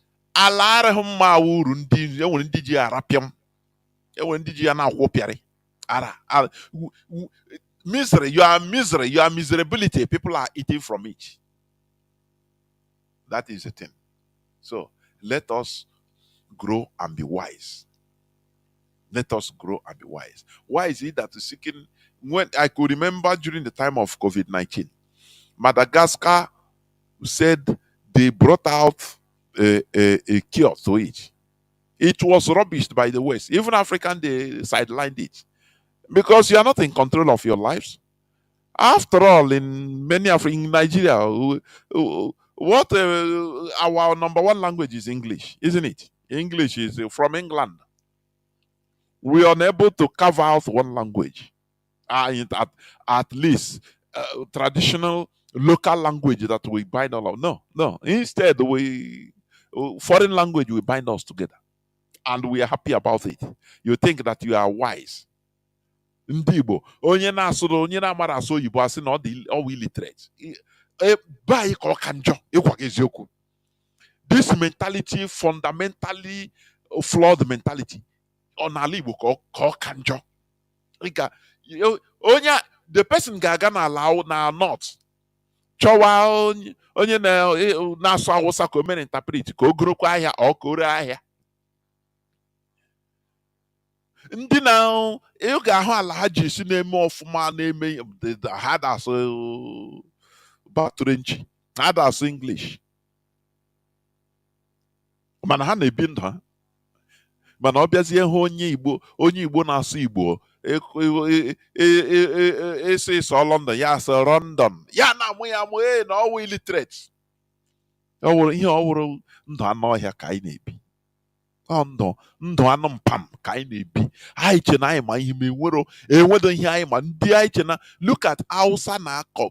misery, your miserability, people are eating from it. That is the thing. So let us grow and be wise. Let us grow and be wise. Why is it that seeking? When I could remember during the time of COVID-19, Madagascar said they brought out a cure to it. It was rubbished by the West. Even African, they sidelined it, because you are not in control of your lives. After all, in Nigeria, what our number one language is English, isn't it? English is from England. We are unable to carve out one language, at least traditional local language that we bind all of. No. Instead, foreign language will bind us together, and we are happy about it. You think that you are wise. Ndị Igbo, onye na-asụrụ onye na-amara asụ Igbo asị na ọ illiterate. Ba ka ọ ka njọ, ịgwa gị eziokwu. This mentality, fundamentally flawed mentality, n'ala Igbo ka ọ ka njọ. The person ga-aga na north, chọwa onye na-asụ Hausa ka o mere interpret, ka o gorokwa ahịa ọ ka o ree ahịa. Ndị na ị ga-ahụ ala ha ji esi na-eme ọfụma, na-eme ha da-asụ Batrenchi, ha da-asụ English, mana ha na-ebi ndụ ha. Mana ọ bịazie hụ onye Igbo na-asụ Igbo ese ịsọ London, ya asụ London, ya na-amụ ya amụ na ọwụ illiterate. Ihe ọ wụrụ ndụ anụ ọhịa ka anyị na-ebi. ndụ anụ mpam ka anyị na-ebi anyị che na anyị ma ihe ma enwedo ihe anyị ma ndị anyị che na look at Hausa na-akọ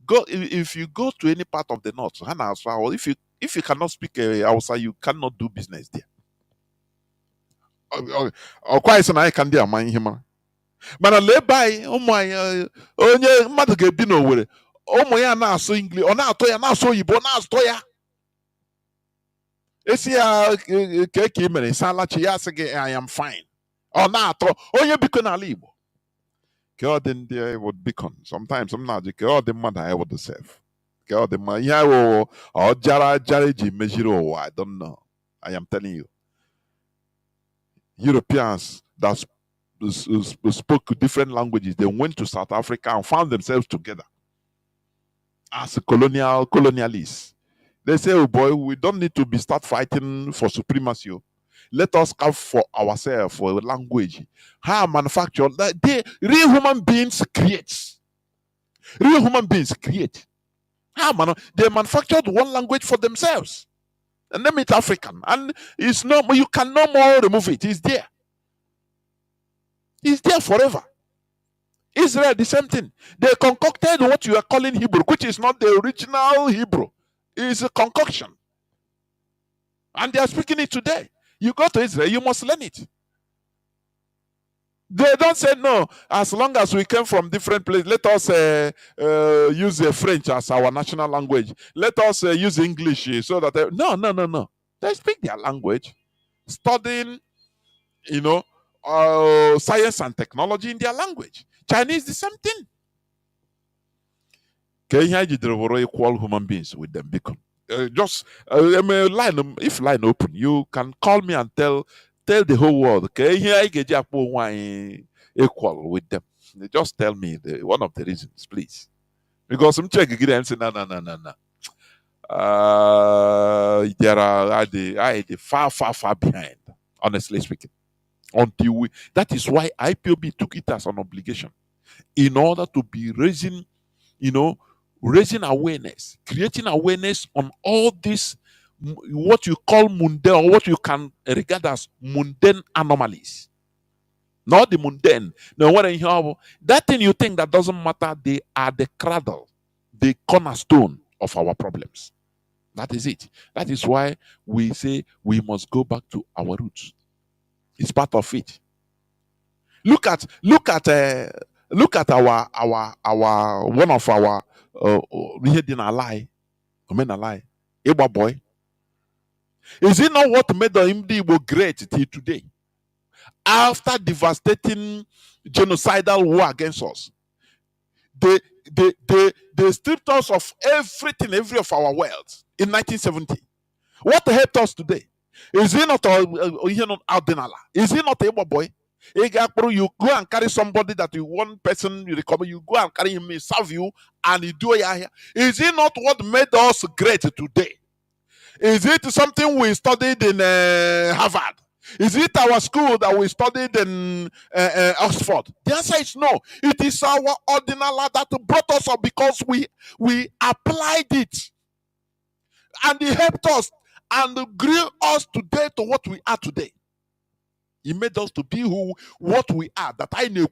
go if you go to any part of the north ha na-asụ Hausa if you cannot speak Hausa you cannot do business there ọkwa anyị sị na anyị ka ndị ama ihe mara mana lee ebe anyị ụmụ anyị onye mmadụ ga-ebi n'Owerri ụmụ ya na-asụ English ọ na-atọ ya na-asụ oyibo na-atọ ya esi ya ka ị mere salachi ya sị gị I am fine ọ na-atọ onye biko n'ala Igbo ka ọ dị ndị would beacon sometimes m na-ajụ ka ọ dị mmadụ anyị would serve ka ọ dị mma ihe ahụ ọ jara eji mejiri ụwa I don't know I am telling you Europeans that spoke different languages they went to South Africa and found themselves together as colonialists. They say, oh boy, we don't need to start fighting for supremacy. Let us carve for ourselves for a language. How manufacture real human beings create. Real human beings create. They manufactured one language for themselves. And name it African. And it's you can no more remove it. It's there. It's there forever. Israel, the same thing. They concocted what you are calling Hebrew, which is not the original Hebrew. It's a concoction. And they are speaking it today. You go to Israel, you must learn it. They don't say no, as long as we came from different places, let us use French as our national language. Let us use English so that... No. They speak their language. Studying, science and technology in their language. Chinese, the same thing. Equal human beings with them become if line open, you can call me and tell the whole world. Equal with them. They just tell me one of the reasons, please. Because some check again and say no. There are the far behind, honestly speaking. That is why IPOB took it as an obligation in order to be raising awareness, creating awareness on all this, what you call mundane, or what you can regard as mundane anomalies. Not the mundane. No, that thing you think that doesn't matter, they are the cradle, the cornerstone of our problems. That is it. That is why we say we must go back to our roots. It's part of it. Look at our one of our Igbo boy. Is it not what made the Igbo great till today? After devastating genocidal war against us, they stripped us of everything, every of our wealth in 1970. What helped us today? Is he not Aldinala? Is he not a Igbo boy? You go and carry somebody that you one person you recover, you go and carry him, serve you, and you do it. Is it not what made us great today? Is it something we studied in Harvard? Is it our school that we studied in Oxford? The answer is no. It is our ordinal that brought us up because we applied it. And it helped us and grew us today to what we are today. He made us to be what we are. That I know,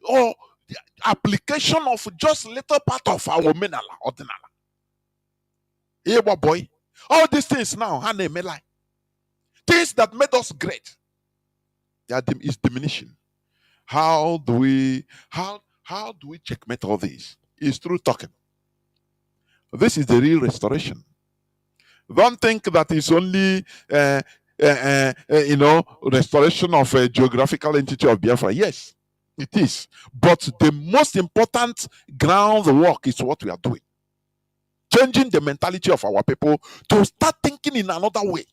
or the application of just little part of our menala, ordinal. Hey, boy, all these things now, things that made us great, is diminishing. How do we checkmate all this? It's through talking. This is the real restoration. Don't think that it's only restoration of a geographical entity of Biafra. Yes, it is. But the most important groundwork is what we are doing. Changing the mentality of our people to start thinking in another way.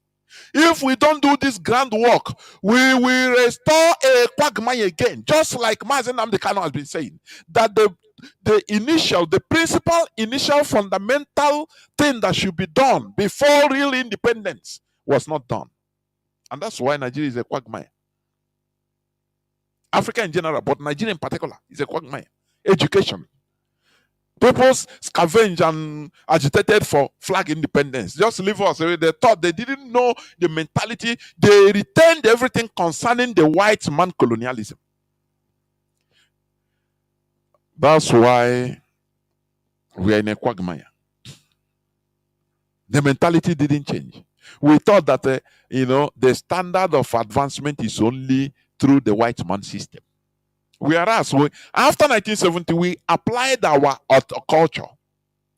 If we don't do this groundwork, we will restore a quagmire again. Just like Mazi Nnamdi Kanu has been saying, that the principal initial fundamental thing that should be done before real independence was not done. And that's why Nigeria is a quagmire. Africa in general, but Nigeria in particular is a quagmire. Education. People scavenged and agitated for flag independence. Just leave us. They thought they didn't know the mentality. They retained everything concerning the white man colonialism. That's why we are in a quagmire. The mentality didn't change. We thought that the standard of advancement is only through the white man system. Whereas after 1970, we applied our culture,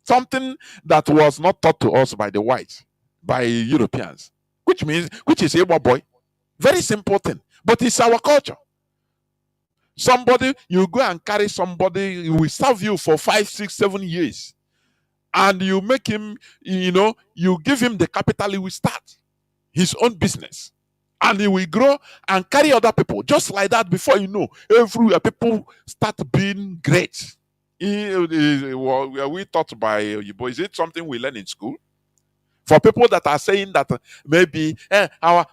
something that was not taught to us by the whites, by Europeans, which is a boy. Very simple thing, but it's our culture. Somebody, you go and carry somebody, he will serve you for 5, 6, 7 years, and you make him, you give him the capital, he will start his own business, and he will grow and carry other people just like that. Before you know, everywhere people start being great. We taught by Oyibo. Is it something we learn in school? For people that are saying that maybe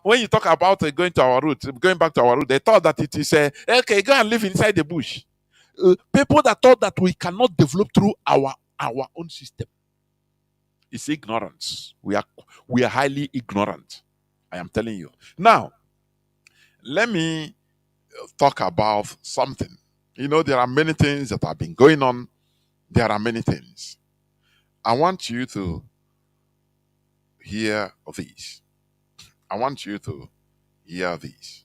when you talk about going back to our root, they thought that it is okay, go and live inside the bush. People that thought that we cannot develop through our own system. It's ignorance. We are highly ignorant. I am telling you. Now, let me talk about something. There are many things that have been going on. There are many things. I want you to hear this. I want you to hear this.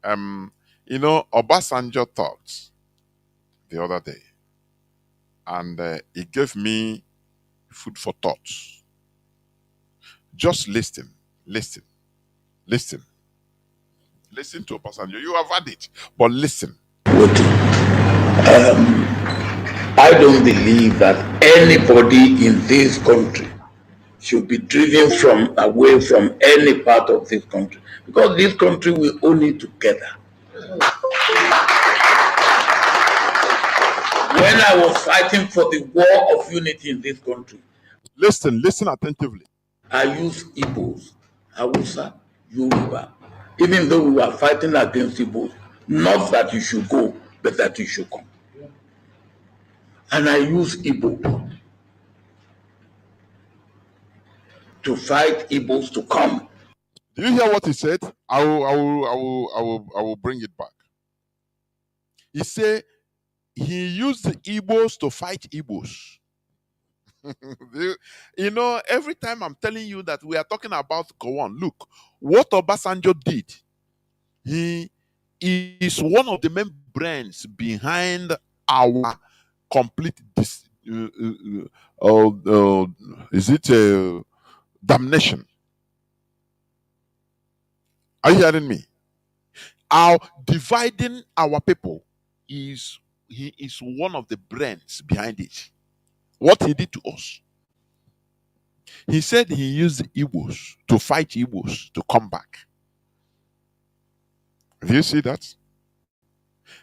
Obasanjo talked the other day, and it gave me food for thought. Just listen to Obasanjo. You have had it, but listen. I don't believe that anybody in this country should be driven away from any part of this country, because this country we own it together. When I was fighting for the war of unity in this country, listen attentively. I used Igbos, Hausa, Yoruba, even though we were fighting against Igbos. Not that you should go, but that you should come. And I used Igbo to fight Igbos to come. Do you hear what he said? I will bring it back. He said he used the Igbos to fight Igbos. Every time I'm telling you that we are talking about Gowon, look, what Obasanjo did, he is one of the main brains behind our complete damnation. Are you hearing me? Our dividing our people he is one of the brains behind it. What he did to us. He said he used Igbos to fight Igbos to come back. Do you see that?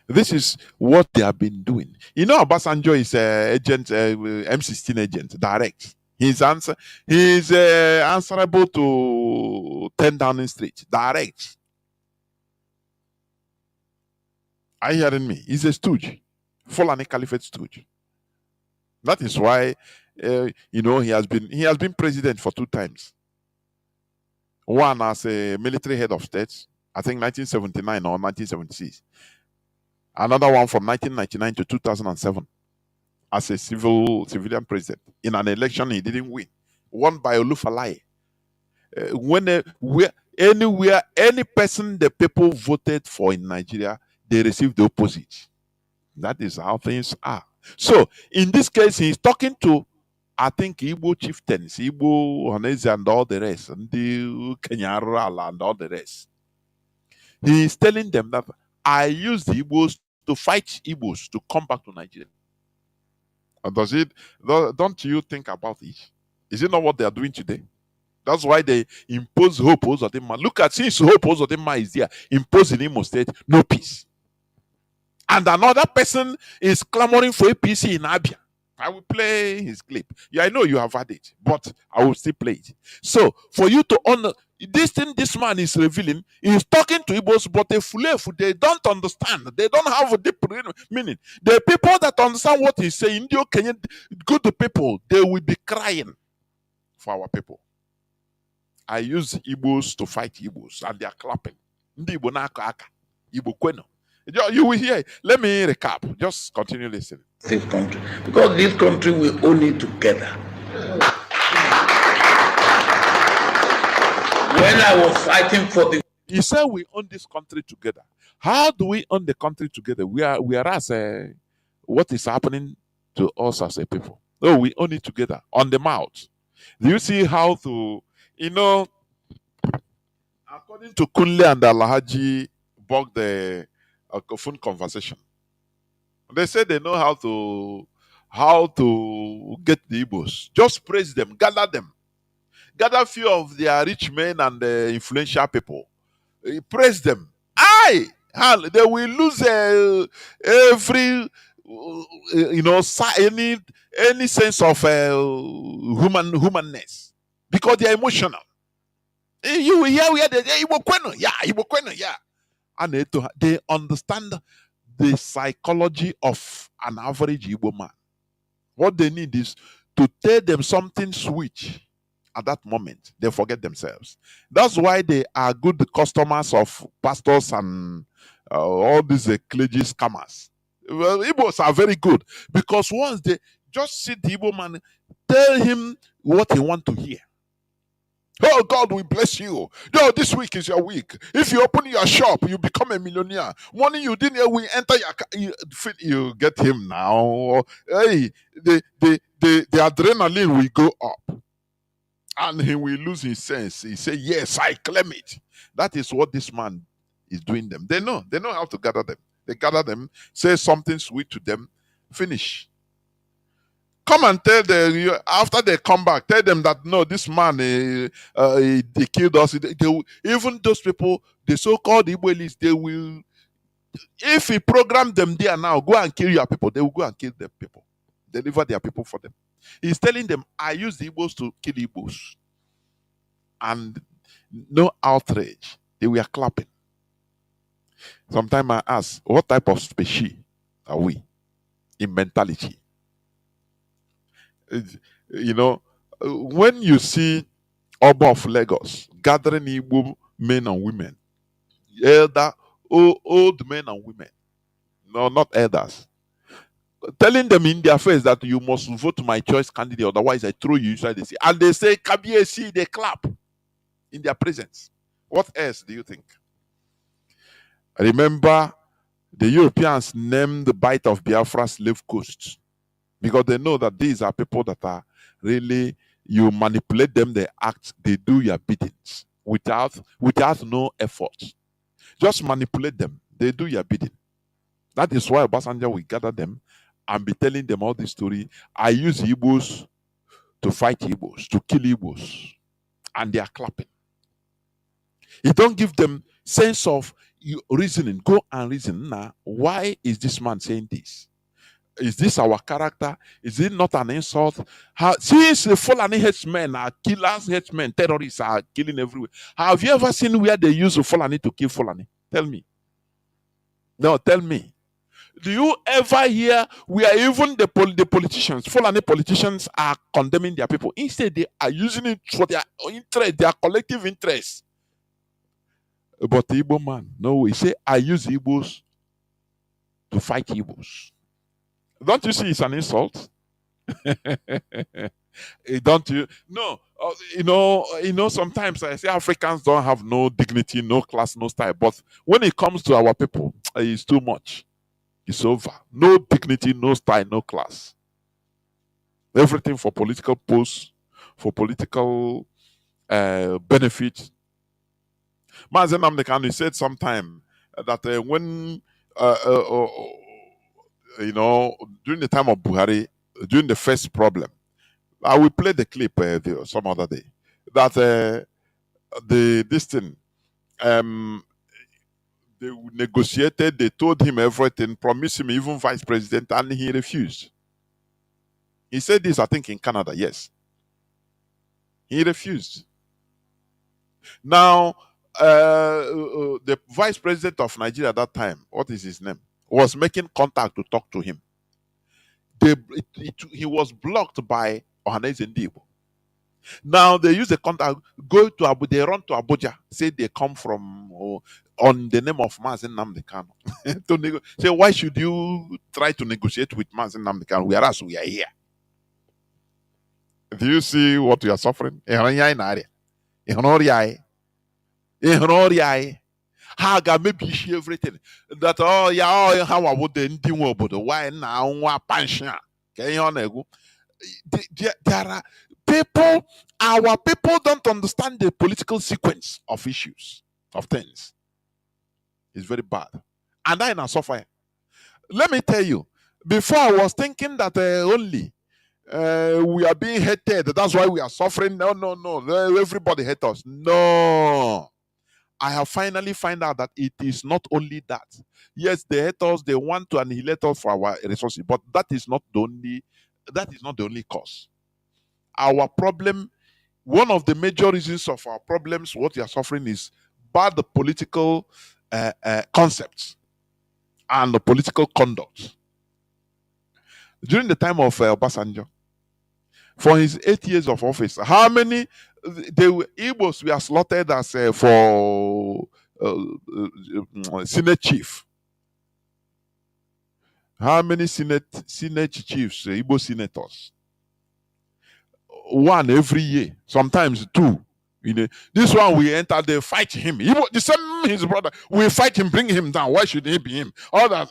This is what they have been doing. Obasanjo is agent, M16 agent, direct. He's answerable to 10 Downing Street, direct. Are you hearing me? He's a stooge, Fulani Caliphate stooge. That is why, he has been president for 2 times. One as a military head of state, I think 1979 or 1976. Another one from 1999 to 2007 as a civilian president. In an election he didn't win, won by Olufalaye. Anywhere, any person the people voted for in Nigeria, they received the opposite. That is how things are. So in this case, he's talking to, I think, Igbo chieftains, Igbo, Honese, and all the rest, and the Kenyarala and all the rest. He is telling them that I use the Igbos to fight Igbos to come back to Nigeria. Don't you think about it? Is it not what they are doing today? That's why they impose Hope Uzodinma. Look at, since Hope Uzodinma is there, imposing Imo State, no peace. And another person is clamoring for a peace in Abia. I will play his clip. Yeah, I know you have had it, but I will still play it. So, for you to this thing this man is revealing, he's talking to Igbos, but they don't understand. They don't have a deep meaning. The people that understand what he's saying, the Kenyan good people, they will be crying for our people. I use Igbos to fight Igbos, and they are clapping. Ndị Igbo na-akọ aka, Igbo kwenu. You will hear. Let me recap. Just continue listening. This country, because this country will own it together. When I was fighting for the, he said we own this country together. How do we own the country together? We are as what is happening to us as a people? No, we own it together on the mouth. Do you see how to, according to Kunle and Alhaji Bog the phone conversation, they say they know how to get the Igbos. Just praise them, gather few of their rich men and influential people. Praise them. They will lose every any sense of humanness because they are emotional. You will hear where they yeah. And they understand the psychology of an average Igbo man. What they need is to tell them something sweet. At that moment, they forget themselves. That's why they are good customers of pastors and all these clergy scammers. Well, Igbos are very good because once they just see the Igbo man, tell him what he wants to hear. Oh, God will bless you. Yo, this week is your week. If you open your shop, you become a millionaire. Money you didn't we enter you get him now. Hey, the adrenaline will go up. And he will lose his sense. He say, yes, I claim it. That is what this man is doing them. They know how to gather them. They gather them, say something sweet to them, finish. Come and tell them, after they come back, tell them that, no, this man, he killed us. Even those people, the so-called Igbo elites, they will, if he program them there now, go and kill your people, they will go and kill their people. Deliver their people for them. He's telling them, I use the Igbos to kill Igbos. And no outrage. They were clapping. Sometimes I ask, what type of species are we in mentality? When you see Oba of Lagos gathering Igbo men and women, old men and women, no, not elders, telling them in their face that you must vote my choice candidate, otherwise I throw you inside the sea. And they say, Kabiesi, they clap in their presence. What else do you think? Remember, the Europeans named the Bight of Biafra slave coast because they know that these are people that are really, you manipulate them, they act, they do your biddings without no effort. Just manipulate them, they do your bidding. That is why Obasanjo will gather them and be telling them all this story. I use Igbos to fight Igbos, to kill Igbos. And they are clapping. You don't give them sense of reasoning. Go and reason. Now, why is this man saying this? Is this our character? Is it not an insult? Since the Fulani headsmen are killers, headsmen, terrorists are killing everywhere. Have you ever seen where they use Fulani to kill Fulani? Tell me. No, tell me. Do you ever hear where even the politicians, Fulani politicians, are condemning their people? Instead, they are using it for their interest, their collective interest. But the Igbo man, no, he say, I use Igbos to fight Igbos. Don't you see it's an insult? Don't you? No, sometimes I say Africans don't have no dignity, no class, no style. But when it comes to our people, it's too much. It's over. No dignity, no style, no class. Everything for political posts, for political benefit. Mazi Nnamdi Kanu said sometime that when during the time of Buhari, during the first problem, I will play the clip some other day. That this thing, they negotiated, they told him everything, promised him even vice president, and he refused. He said this, I think, in Canada, yes. He refused. Now, the vice president of Nigeria at that time, what is his name, was making contact to talk to him. He was blocked by Ohaneze Ndibo. Now they use the contact, go to Abu, they run to Abuja, say they come from on the name of Mazi Nnamdi Kanu. Say, why should you try to negotiate with Mazi Nnamdi Kanu, whereas we are here? Do you see what you are suffering? Ha ga maybe everything. That how about the Ndiwo obodo? Why now nwa pansha? There are people, our people don't understand the political sequence of issues, of things. It's very bad. And I now suffer. Let me tell you, before I was thinking that only we are being hated, that's why we are suffering. No. Everybody hates us. No. I have finally found out that it is not only that. Yes, they hate us, they want to annihilate us for our resources, but that is not the only cause. Our problem, one of the major reasons of our problems, what we are suffering, is bad political concepts and the political conduct. During the time of Obasanjo, for his 8 years of office, how many Igbos were slaughtered as for Senate chief? How many Senate chiefs, Igbo senators? One every year, sometimes two. This one we enter, they fight him. The same his brother, we fight him, bring him down. Why should he be him? All that.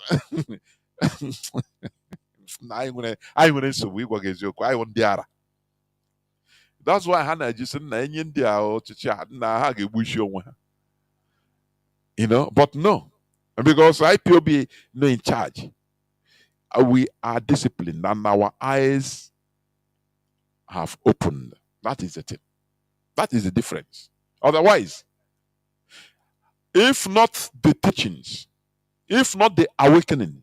I want the. That's why Hannah just said, but no, because IPOB no in charge. We are disciplined and our eyes have opened. That is the thing. That is the difference. Otherwise, if not the teachings, if not the awakening,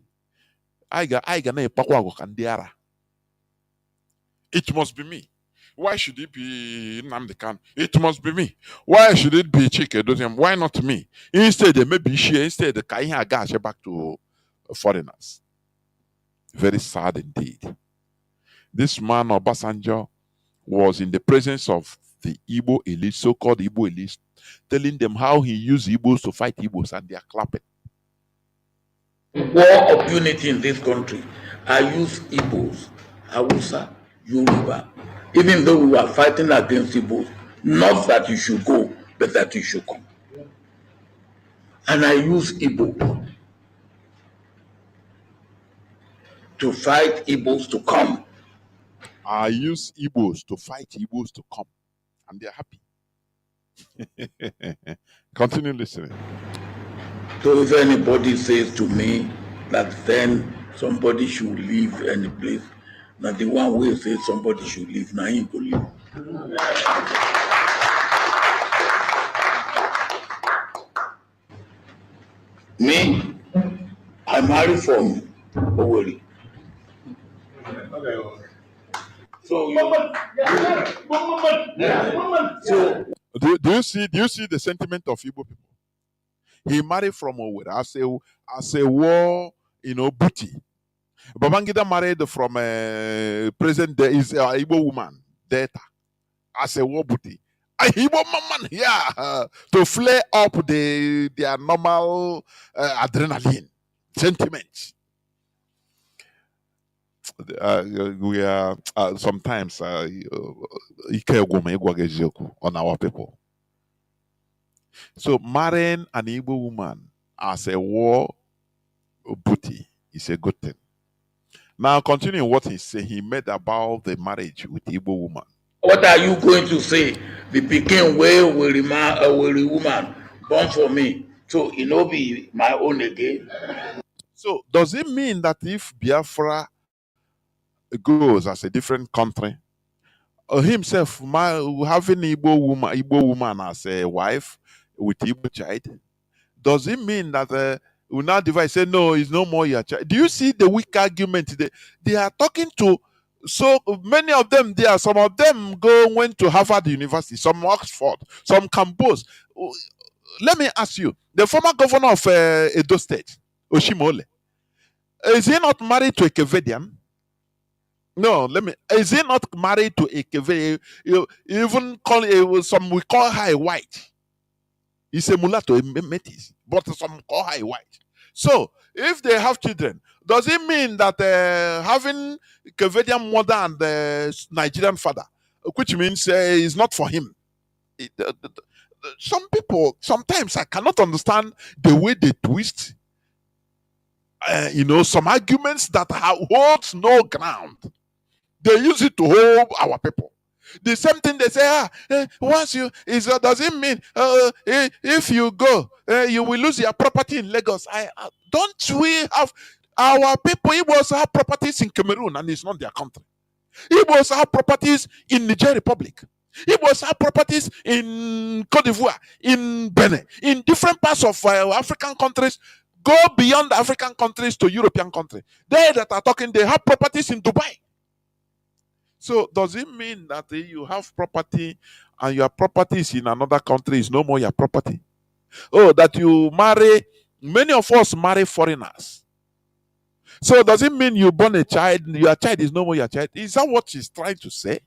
it must be me. Why should it be Nnamdi Kanu? It must be me. Why should it be Chinedu? Why not me? Instead, maybe she, instead, the back to foreigners. Very sad indeed. This man, Obasanjo, was in the presence of the Igbo elite, so-called Igbo elite, telling them how he used Igbos to fight Igbos, and they are clapping. War of unity in this country. I use Igbos, Hausa, Yoruba. Even though we were fighting against Igbos, not that you should go, but that you should come. And I use Igbo to fight Igbos to come. I use Igbos to fight Igbos to come. And they're happy. Continue listening. So if anybody says to me that then somebody should leave any place, now the one way say somebody should leave, now he go leave. Me, I married from Owerri. So do you see the sentiment of Igbo people? He married from Owerri as a war, booty. Babangida married from a present day is a Igbo woman, Data, as a war booty. A Igbo man, yeah, to flare up their normal adrenaline sentiments. We are sometimes on our people. So marrying an Igbo woman as a war booty is a good thing. Now, continuing what he said, he made about the marriage with Igbo woman. What are you going to say? The Peking way will a woman born for me, so it no be my own again. So does it mean that if Biafra goes as a different country, himself having Igbo woman as a wife with Igbo child, does it mean that we now divide, say no, it's no more your child? Do you see the weak argument? They are talking to So many of them there, some of them went to Harvard University, some Oxford, some Campus. Let me ask you, the former governor of Edo State, Oshimole, is he not married to a Kevedian? No, is he not married to a Kevedian? You even call some, we call her a white. He's a mulatto, a metis, but some call her a white. So, if they have children, does it mean that having Kevedian mother and Nigerian father, which means is not for him? Some people, sometimes I cannot understand the way they twist, some arguments that holds no ground. They use it to hold our people. The same thing they say, once you does it mean if you go, you will lose your property in Lagos? Don't we have our people? Igbos have properties in Cameroon and it's not their country. Igbos have properties in Niger Republic. Igbos have properties in Cote d'Ivoire, in Benin, in different parts of African countries. Go beyond African countries to European countries. They that are talking, they have properties in Dubai. So does it mean that you have property and your property is in another country is no more your property? Oh, that you marry, many of us marry foreigners. So does it mean you born a child, your child is no more your child? Is that what he's trying to say?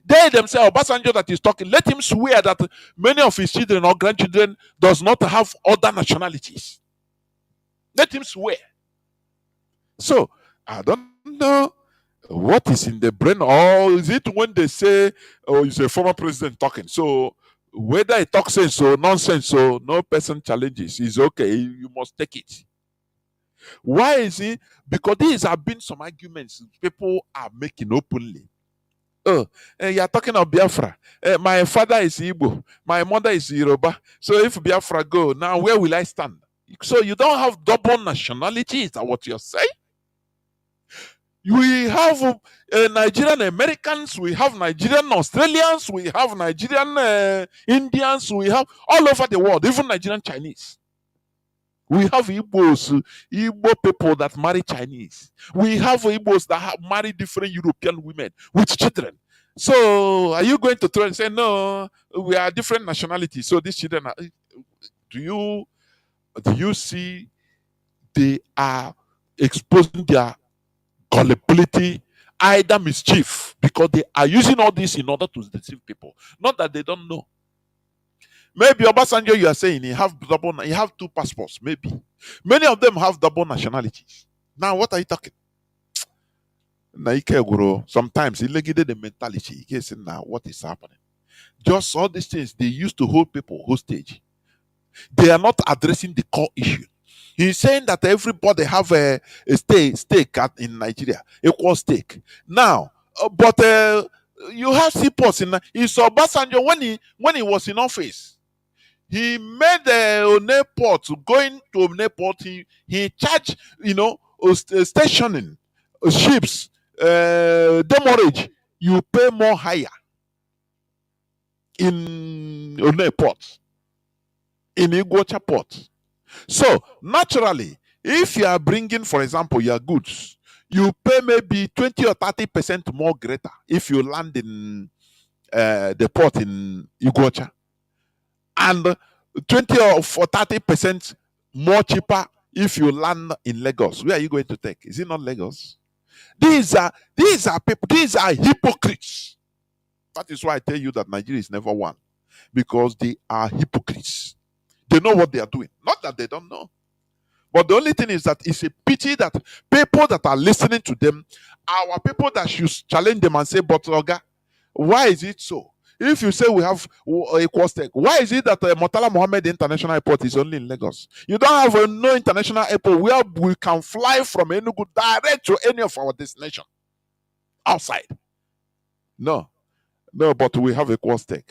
They themselves, Obasanjo that is talking, let him swear that many of his children or grandchildren does not have other nationalities. Let him swear. So, I don't know what is in the brain, or is it when they say, oh, it's a former president talking? So, whether he talks sense or nonsense, so no person challenges, is okay, you must take it. Why is it? Because these have been some arguments people are making openly. Oh, you're talking of Biafra. My father is Igbo, my mother is Yoruba. So if Biafra go, now where will I stand? So you don't have double nationality, is that what you're saying? We have Nigerian Americans, we have Nigerian Australians, we have Nigerian Indians, we have all over the world, even Nigerian Chinese. We have Igbos, Igbo people that marry Chinese. We have Igbos that have married different European women with children. So are you going to try and say, no, we are different nationalities, so these children are... Do you see they are exposing their gullibility, either mischief, because they are using all this in order to deceive people. Not that they don't know. Maybe Obasanjo, you are saying he have two passports, maybe. Many of them have double nationalities. Now, what are you talking? Sometimes he negated the mentality. He said, now what is happening? Just all these things they used to hold people hostage. They are not addressing the core issue. He's saying that everybody have a stake in Nigeria, equal stake. Now, but you have seaports in. He saw Obasanjo when he was in office. He made an airport. Going to an airport, he charged stationing ships, demurrage. You pay more higher in an airport, in Iguacha port. So naturally, if you are bringing, for example, your goods, you pay maybe 20 or 30% more greater if you land in the port in Iguacha, and 20 or 30% more cheaper if you land in Lagos. Where are you going to take? Is it not Lagos? These are people. These are hypocrites. That is why I tell you that Nigeria is never one, because they are hypocrites. They know what they are doing. Not that they don't know. But the only thing is that it's a pity that people that are listening to them, our people that should challenge them and say, but Oga, why is it so? If you say we have equal stake, why is it that Murtala Mohammed International Airport is only in Lagos? You don't have no international airport where we can fly from Enugu direct to any of our destination outside. No, but we have equal stake.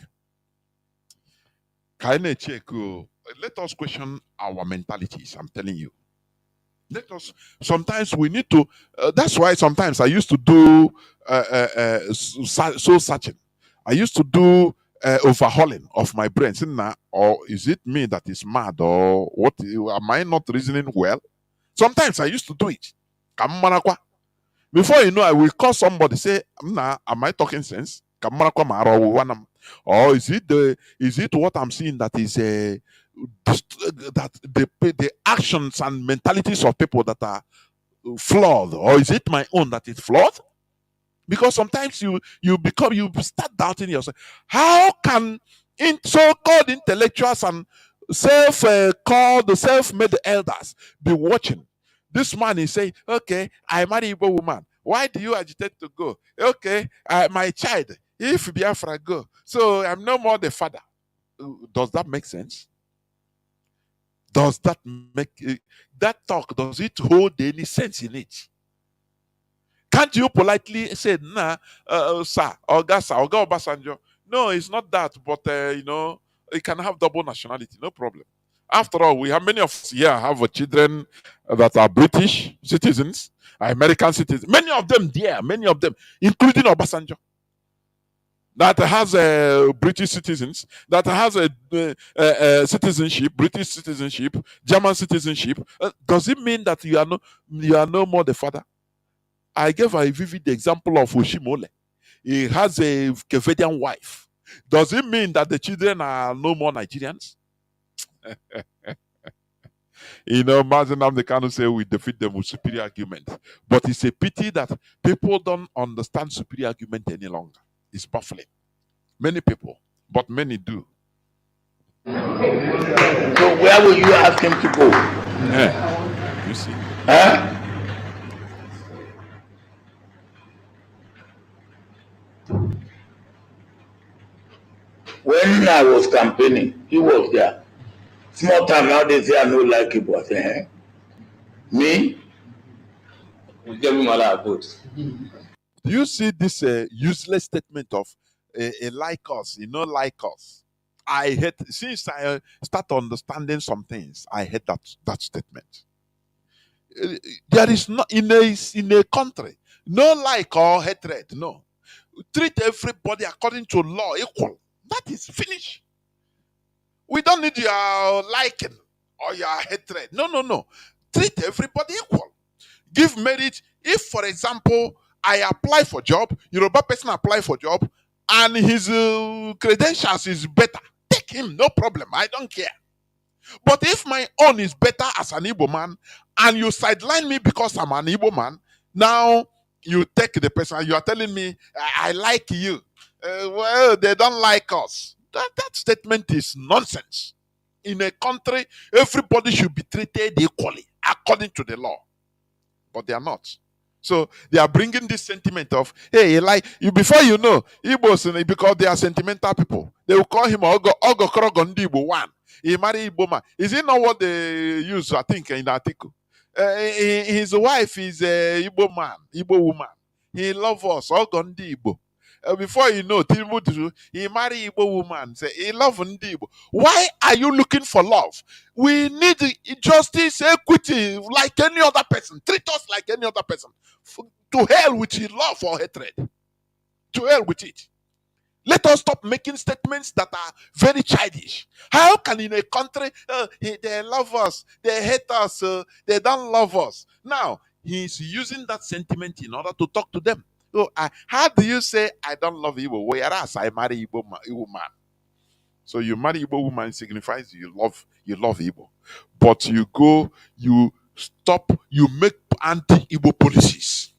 Let us question our mentalities. I'm telling you. Sometimes we need to. That's why sometimes I used to do soul searching. I used to do overhauling of my brain. Or is it me that is mad, or what? Am I not reasoning well? Sometimes I used to do it. Before you know, I will call somebody, say, nah, am I talking sense? Or is it what I'm seeing that is that the actions and mentalities of people that are flawed, or is it my own that is flawed? Because sometimes you start doubting yourself. How can so-called intellectuals and called self-made elders be watching? This man is saying, okay, I marry Igbo woman. Why do you agitate to go? Okay, my child, if Biafra go, so I'm no more the father. Does that make sense? Does that make that talk, does it hold any sense in it? Can't you politely say, nah, sir, Oga Obasanjo? No, it's not that, but you can have double nationality, no problem. After all, we have many of us here have children that are British citizens, American citizens. Many of them there, many of them, including Obasanjo, that has British citizens, that has a citizenship, British citizenship, German citizenship. Does it mean that you are no more the father? I gave a vivid example of Oshimole. He has a Kevedian wife. Does it mean that the children are no more Nigerians? Mazi Nnamdi Kanu say we defeat them with superior argument. But it's a pity that people don't understand superior argument any longer. It's baffling. Many people, but many do. So where will you ask him to go? Yeah. You see. Huh? When I was campaigning, he was there. Small time now they say I no like it, but me? We give him a lot of votes. Do you see this useless statement of like us, like us? I hate, since I start understanding some things, I hate that statement. There is no in a country no like or hatred. No, treat everybody according to law equal. That is finished. We don't need your liking or your hatred. No. Treat everybody equal. Give merit. If, for example, I apply for job, Yoruba person apply for job, and his credentials is better, take him, no problem. I don't care. But if my own is better as an Igbo man, and you sideline me because I'm an Igbo man, now you take the person, you are telling me, I like you. Well, they don't like us. That statement is nonsense. In a country, everybody should be treated equally, according to the law. But they are not. So they are bringing this sentiment of, hey, like you before you know, Igbos, because they are sentimental people, they will call him Ogo Krogondi Igbo one. He married Igbo man. Is it not what they use, I think, in the article? His wife is a Igbo man, Igbo woman. He loves us, Ogondi Igbo. Before you know, he married Igbo woman. Say he loves Ndi Igbo. Why are you looking for love? We need justice, equity, like any other person. Treat us like any other person. To hell with your love or hatred. To hell with it. Let us stop making statements that are very childish. How can in a country they love us, they hate us, they don't love us? Now he's using that sentiment in order to talk to them. So how do you say I don't love Igbo, whereas I marry Igbo man? So you marry Igbo woman signifies you love Igbo, but you make anti-Igbo policies.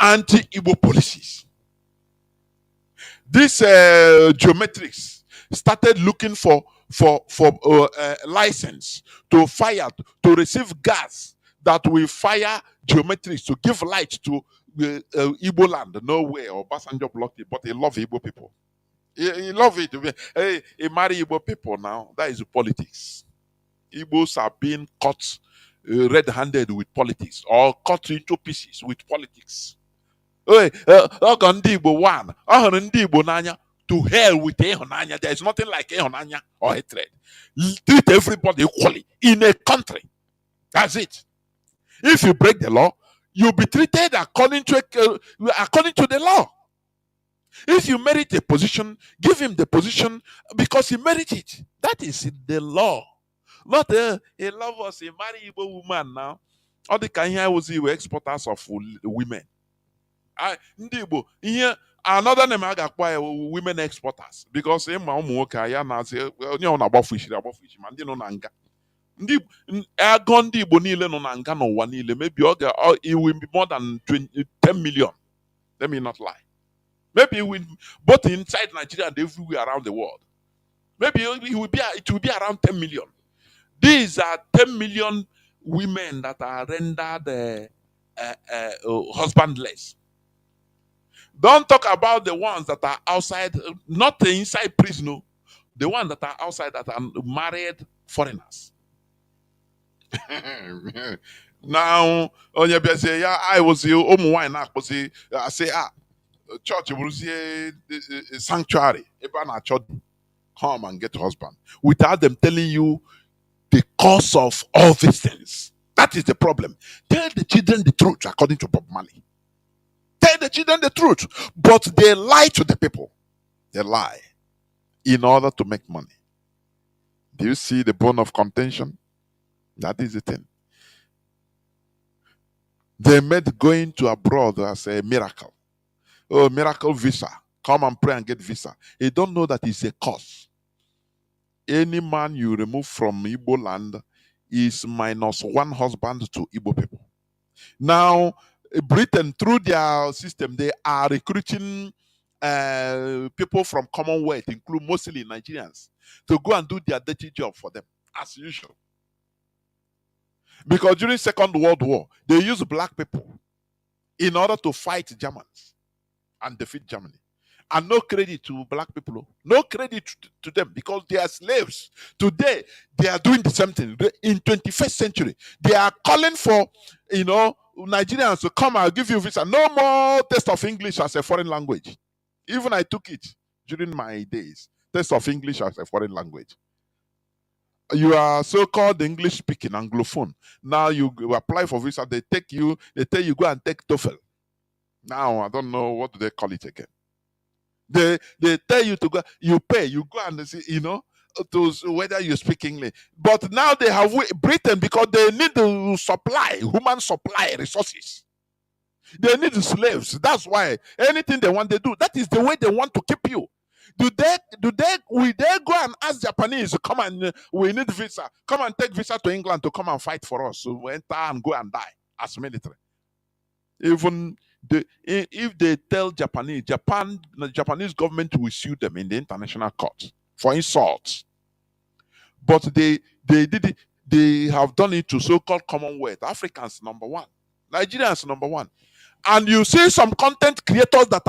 Anti-Igbo policies. This geometrics started looking for license to fire, to receive gas that will fire geometrics to give light to Igbo land. No way, or Basanjo blocked it, but he love Igbo people. He love it. Hey, he marry Igbo people now. That is politics. Igbos are being caught red-handed with politics, or cut into pieces with politics. Hey, Ndi Igbo one, Ndi Igbo nanya. To hell with Ehonanya. There is nothing like Ehonanya or hatred. Treat everybody equally in a country. That's it. If you break the law, you'll be treated according to the law. If you merit a position, give him the position because he merited it. That is the law. Not he love us, he marry Igbo woman now. All the kind here was you exporters of women. Ndị Igbo ihe another name I ga-akpọ women exporters because ịma ụmụ nwoke ya na-asị onye ọ na-agbafu ichiri ma ndị nọ na nga ndị ego ndị Igbo niile nọ na nga n'ụwa niile maybe it will be more than 10 million. Let me not lie. Maybe both inside Nigeria and everywhere around the world. Maybe it will be around 10 million. These are 10 million women that are rendered husbandless. Don't talk about the ones that are outside, not the inside prison, no. The ones that are outside that are married foreigners. Now, on your say, yeah, I was you, I say, church was a sanctuary. Church, come and get a husband. Without them telling you the cause of all these things. That is the problem. Tell the children the truth, according to Bob Marley. Tell the children the truth, but they lie to the people. They lie in order to make money. Do you see the bone of contention? That is the thing. They made going to abroad as a miracle. Oh, miracle visa. Come and pray and get visa. They don't know that it's a curse. Any man you remove from Igbo land is minus one husband to Igbo people. Now, Britain, through their system, they are recruiting people from Commonwealth, include mostly Nigerians, to go and do their dirty job for them, as usual. Because during Second World War, they used black people in order to fight Germans and defeat Germany. And no credit to black people. No credit to them because they are slaves. Today, they are doing the same thing. In 21st century, they are calling for, Nigerians to come and give you visa. No more test of English as a foreign language. Even I took it during my days. Test of English as a foreign language. You are so-called English-speaking Anglophone. Now you apply for visa. They tell you go and take TOEFL. Now I don't know what do they call it again. They tell you to go. You pay. You go and see. To whether you speak English. But now they have Britain because they need to supply human supply resources. They need slaves. That's why anything they want, they do. That is the way they want to keep you. Will they go and ask Japanese, come and we need visa, come and take visa to England to come and fight for us, so we enter and go and die as military? Even if they tell the Japanese government will sue them in the international court for insults. But they did it, they have done it to so-called Commonwealth. Africans number one, Nigerians number one. And you see some content creators that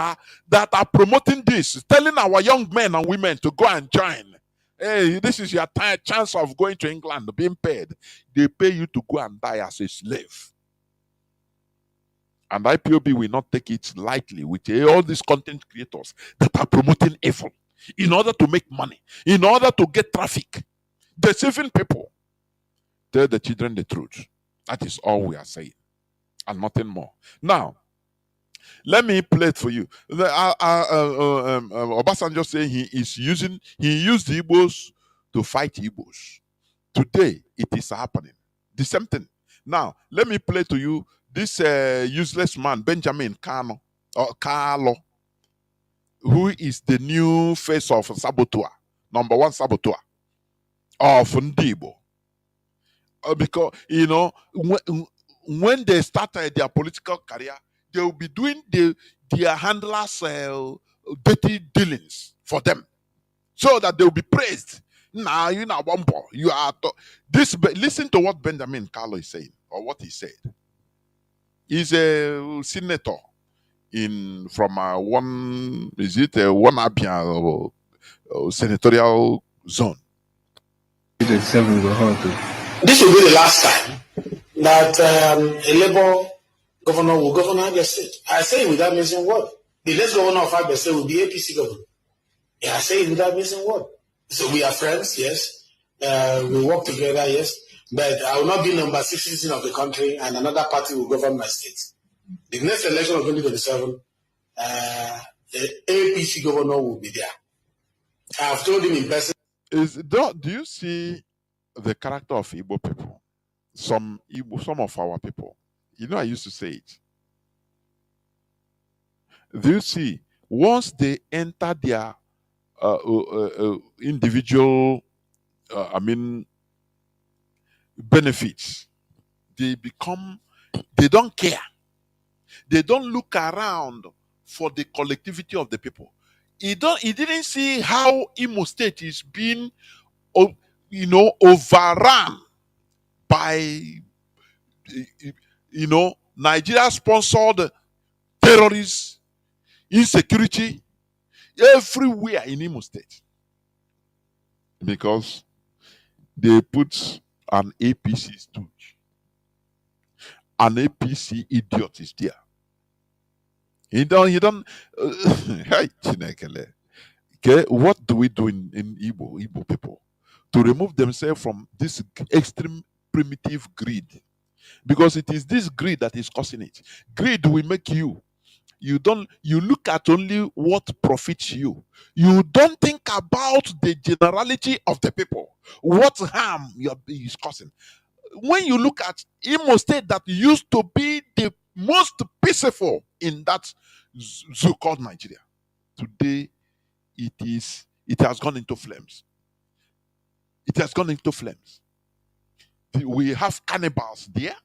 are promoting this, telling our young men and women to go and join. Hey, this is your chance of going to England, being paid. They pay you to go and die as a slave. And IPOB will not take it lightly with all these content creators that are promoting evil in order to make money, in order to get traffic, deceiving people. Tell the children the truth. That is all we are saying, and nothing more. Now, let me play it for you. Obasanjo saying he used the Igbos to fight Igbos. Today, it is happening. The same thing. Now, let me play to you this useless man, Benjamin Kanu, or Carlo, who is the new face of saboteur, number one saboteur of Ndibo. Because, when they started their political career, they will be doing their handlers' dirty dealings for them, so that they will be praised. Nah, you know, you are this. Listen to what Benjamin Carlo is saying, or what he said. He's a senator from one Abia senatorial zone. This will be the last time that a Labour governor will govern Abia State. I say it without missing word. The next governor of Abia State will be APC governor. Yeah, I say it without missing word. So we are friends, yes. We work together, yes. But I will not be number 6 citizen of the country and another party will govern my state. The next election of 2027, the APC governor will be there. I have told him in person. Do you see the character of Igbo people? some of our people. I used to say it. Do you see? Once they enter their individual, benefits, they don't care. They don't look around for the collectivity of the people. He didn't see how Imo State is being, overrun by, Nigeria-sponsored terrorists, insecurity everywhere in Imo State, because they put an APC stooge, an APC idiot is there. He don't. Hey, Chinekele. Okay, what do we do in Igbo people to remove themselves from this extreme primitive greed? Because it is this greed that is causing it. Greed will make you look at only what profits you. You don't think about the generality of the people, what harm is causing. When you look at Imo State that used to be the most peaceful in that so-called Nigeria, today it has gone into flames. It has gone into flames. We have cannibals there.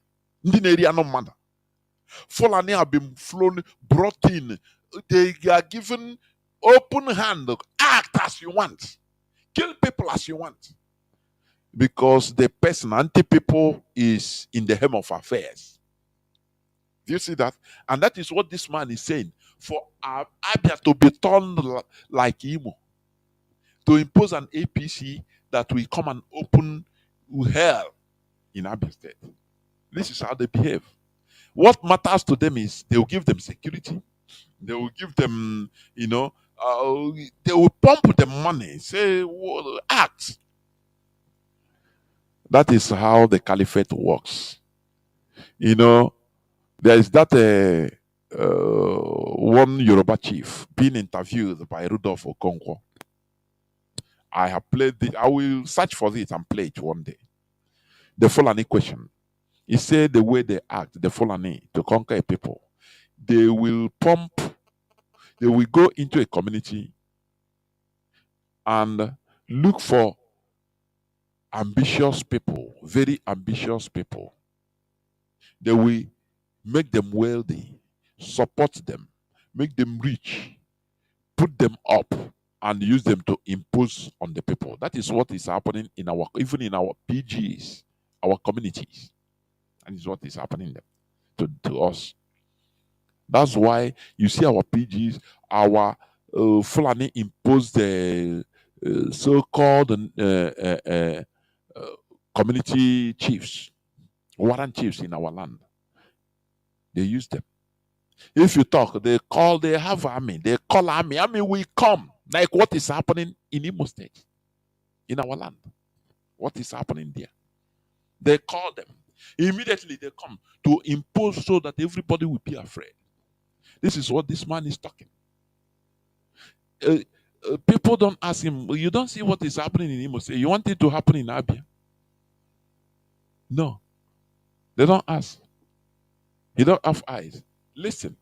No matter. Fulani have been brought in. They are given open hand. Act as you want. Kill people as you want. Because the person, anti-people, is in the helm of affairs. Do you see that? And that is what this man is saying. For Abia to be turned like Imo, to impose an APC that will come and open hell in Abia State. This is how they behave. What matters to them is they will give them security. They will give them, they will pump them money. Say, well, act. That is how the caliphate works. There is that one Yoruba chief being interviewed by Rudolph Okonkwo. I have played it. I will search for it and play it one day. The Fulani question. He said the way they act, the Fulani, to conquer a people, they will go into a community and look for ambitious people, very ambitious people. They will make them wealthy, support them, make them rich, put them up, and use them to impose on the people. That is what is happening even in our PGs, our communities. And is what is happening to us. That's why you see our PGs, our Fulani imposed the so-called community chiefs, warrant chiefs in our land. They use them. If you talk, they have army. They call army. Army will come. Like what is happening in Imo State, in our land. What is happening there? They call them. Immediately they come to impose so that everybody will be afraid. This is what this man is talking. People don't ask him, you don't see what is happening in Imo State. You want it to happen in Abia? No. They don't ask. He don't have eyes. Listen.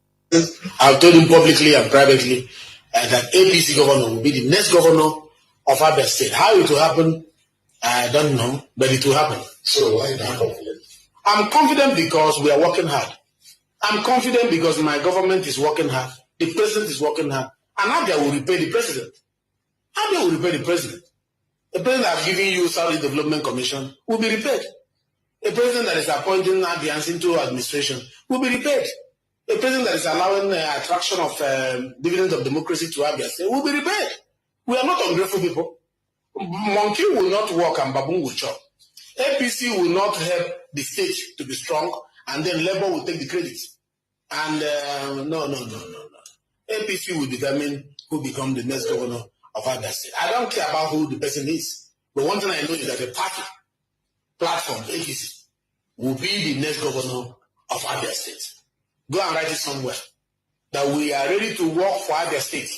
I've told him publicly and privately that APC governor will be the next governor of Abia State. How it will happen, I don't know, but it will happen. So why are you not confident? I'm confident because we are working hard. I'm confident because my government is working hard. The president is working hard. And Abia will repay the president. Abia will repay the president. The president that has given you Southeast Development Commission will be repaid. A president that is appointing Abians into administration will be repaid. A president that is allowing attraction of dividends of democracy to Abia State will be repaid. We are not ungrateful people. Monkey will not work and baboon will chop. APC will not help the state to be strong, and then Labour will take the credit. And no. APC will determine who becomes the next governor of Abia State. I don't care about who the person is, but one thing I know is that the party platform, APC, will be the next governor of Abia State. Go and write it somewhere. That we are ready to work for Abia State.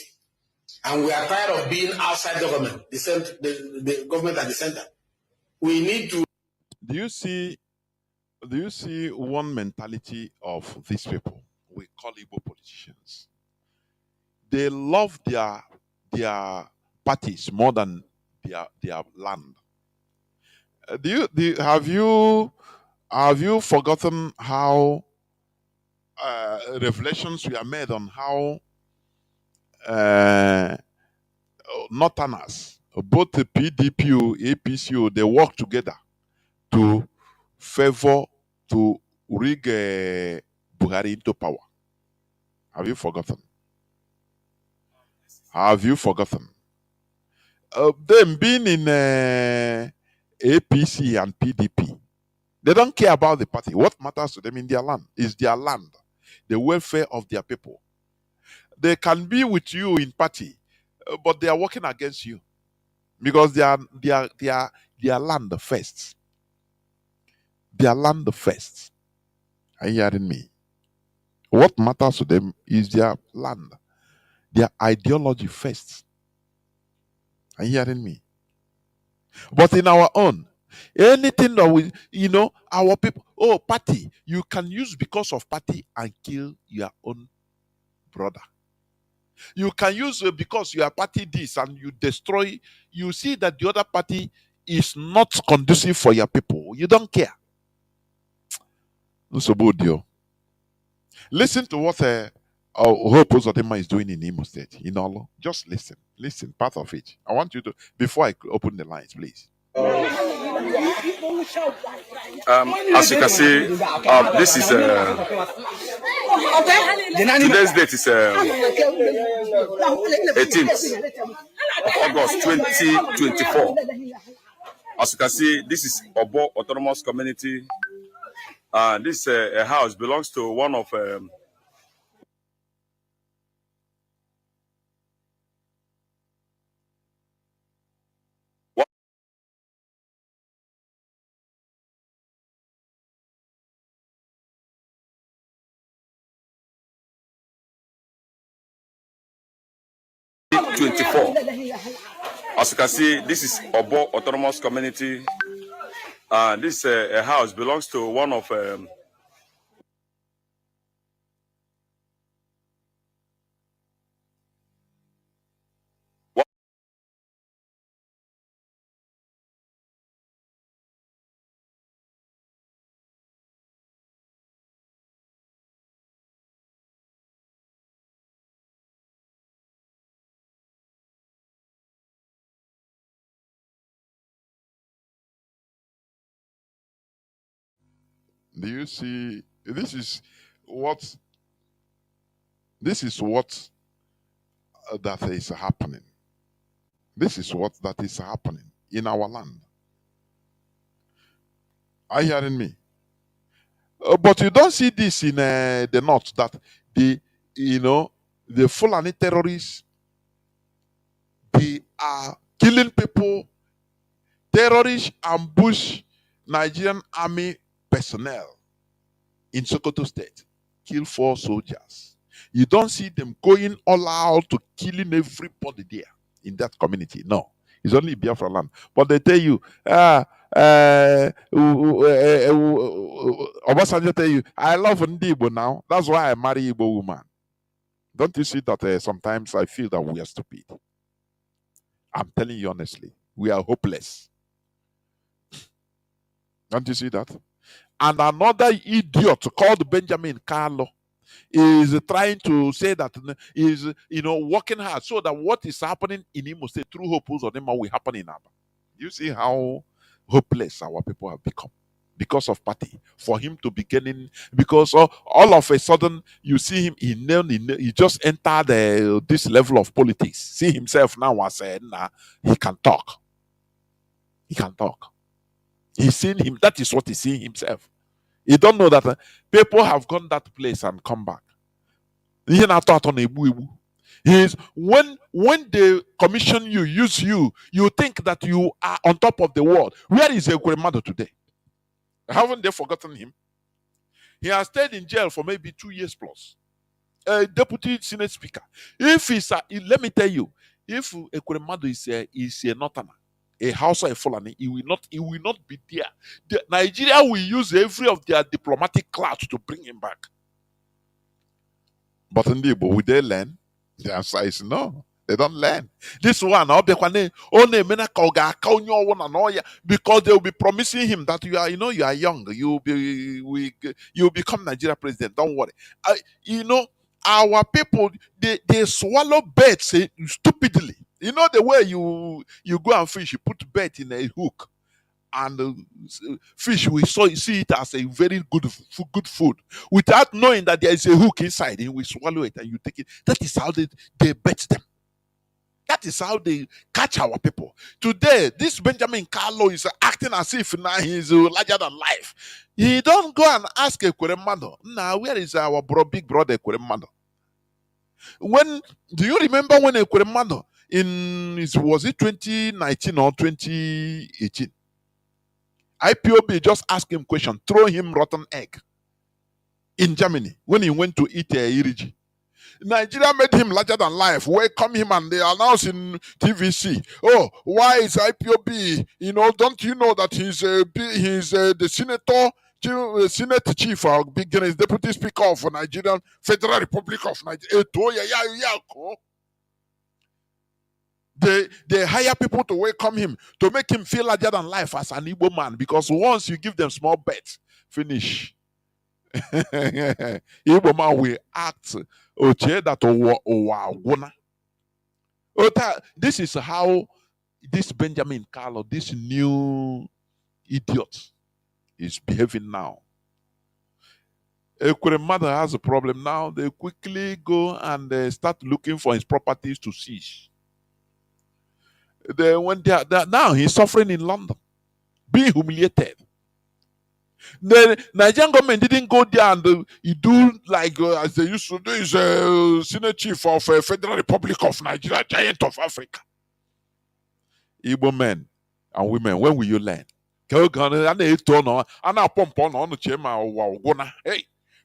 And we are tired of being outside government, the government at the center. We need to. Do you see Do you see one mentality of these people we call Igbo politicians? They love their parties more than their land. Have you forgotten how revelations were made on how uh, Northerners, both the PDP, APC, they work together to favor to rig Buhari into power? Have you forgotten? Have you forgotten? Them being in APC and PDP, they don't care about the party. What matters to them in their land is their land, the welfare of their people. They can be with you in party, but they are working against you because their land first. Their land first. Are you hearing me? What matters to them is their land, their ideology first. Are you hearing me? But in our own, anything that we, our people, oh, party, you can use because of party and kill your own brother. You can use because your party this and you destroy, you see that the other party is not conducive for your people. You don't care. Listen to what Hope Uzodinma is doing in Imo State, in Olo. Just listen, part of it. I want you to, before I open the lines, please. As you can see, this is today's date is 18th of August 2024. As you can see, this is Obo Autonomous Community. This a house belongs to one of 24. As you can see, this is Obo Autonomous Community. This a house belongs to one of Do you see? This is what that is happening. This is what that is happening in our land. Are you hearing me? But you don't see this in the north, that the Fulani terrorists, they are killing people. Terrorists ambush Nigerian army personnel in Sokoto State, kill 4 soldiers. You don't see them going all out to killing everybody there in that community. No, it's only Biafra land. But they tell you, Obasanjo tell you, I love Ndibo now. That's why I marry Igbo woman. Don't you see that sometimes I feel that we are stupid? I'm telling you honestly, we are hopeless. Don't you see that? And another idiot called Benjamin Carlo is trying to say that is working hard so that what is happening in Imo State through Hope Uzodinma will happen in Aba. You see how hopeless our people have become because of party. For him to be getting, because all of a sudden you see him, he just entered this level of politics. See himself now as he can talk. He can talk. He's seen him. That is what he's seeing himself. You don't know that people have gone that place and come back. Is when they commission you, use you, you think that you are on top of the world. Where is Ekwemado today? Haven't they forgotten him? He has stayed in jail for maybe 2 years plus. A deputy Senate Speaker. If he's let me tell you, if Ekwemado is a northerner, a Hausa, a Fulani, it will not be there. Nigeria will use every of their diplomatic clout to bring him back. But in the Igbo, will they learn? The answer is no. They don't learn. This one, because they will be promising him that you are young, you will become Nigeria president. Don't worry. Our people, they swallow bets stupidly. You know the way you go and fish, you put bait in a hook, and fish we see it as a very good food without knowing that there is a hook inside, and we swallow it and you take it. That is how they bet them. That is how they catch our people. Today, this Benjamin Carlo is acting as if now he's larger than life. He don't go and ask Ekweremadu. Now, where is our big brother Ekweremadu? Do you remember when Ekweremadu was it 2019 or 2018? IPOB just asked him question, throw him rotten egg in Germany when he went to eat Iriji. Nigeria made him larger than life, welcome him, and they announced in TVC, oh, why is IPOB, don't you know that he's the Senate chief of beginnings, deputy speaker of Nigerian Federal Republic of Nigeria. They hire people to welcome him, to make him feel larger than life as an Igbo man, because once you give them small bets, finish. Igbo man will act. This is how this Benjamin Carlo, this new idiot, is behaving now. Ekweremadu has a problem now. They quickly go and start looking for his properties to seize. Now he's suffering in London, being humiliated. The Nigerian government didn't go there and do like as they used to do. Is a senior chief of Federal Republic of Nigeria, giant of Africa. Igbo men and women, when will you learn? Hey,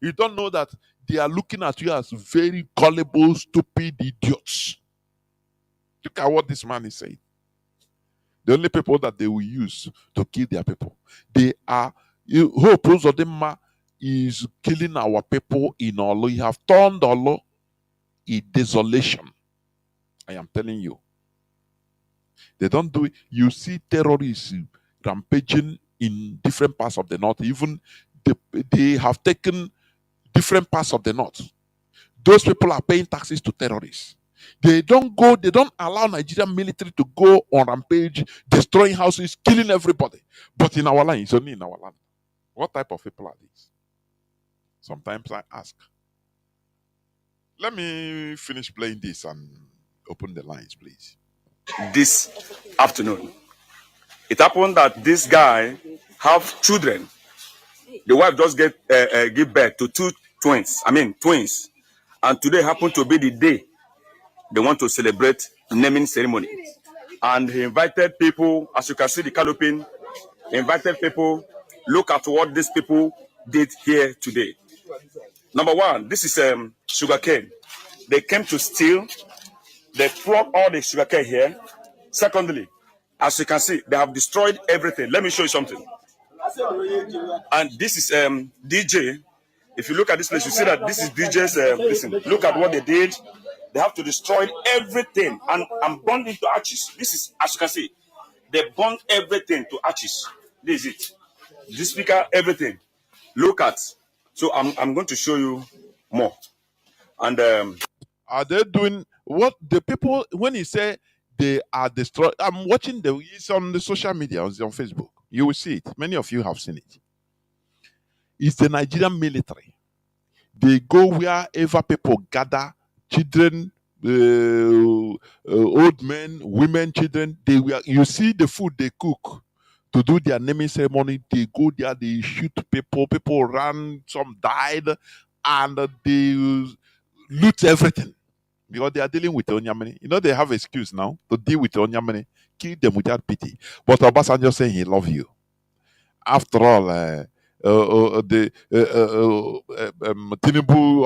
you don't know that they are looking at you as very gullible, stupid idiots. Look at what this man is saying. The only people that they will use to kill their people, they are. Hope Uzodinma is killing our people in Olo. You have turned Olo in desolation. I am telling you. They don't do it. You see terrorists rampaging in different parts of the north. Even they have taken different parts of the north. Those people are paying taxes to terrorists. They don't allow Nigerian military to go on rampage, destroying houses, killing everybody. But in our land, it's only in our land. What type of people are these? Sometimes I ask. Let me finish playing this and open the lines, please. This afternoon, it happened that this guy have children. The wife just give birth to two twins. Twins. And today happened to be the day they want to celebrate naming ceremony. And he invited people, as you can see the canopy, invited people. Look at what these people did here today. Number one, this is sugarcane. They came to steal. They plucked all the sugarcane here. Secondly, as you can see, they have destroyed everything. Let me show you something. And this is DJ. If you look at this place, you see that this is DJ's. Listen, look at what they did. They have to destroy everything and burn it to ashes. This is, as you can see, they burned everything to ashes. This is it. This speaker, everything. Look at. So I'm going to show you more. And are they doing what the people when he say they are destroyed? I'm watching it's on the social media, it's on Facebook. You will see it. Many of you have seen it. It's the Nigerian military. They go wherever people gather, children, old men, women, children. You see the food they cook. To do their naming ceremony, they go there, they shoot people, people ran, some died, and they loot everything. Because they are dealing with Onyamene. They have excuse now to deal with Onyamene. Kill them without pity. But Obasanjo saying he loves you. After all, Tinubu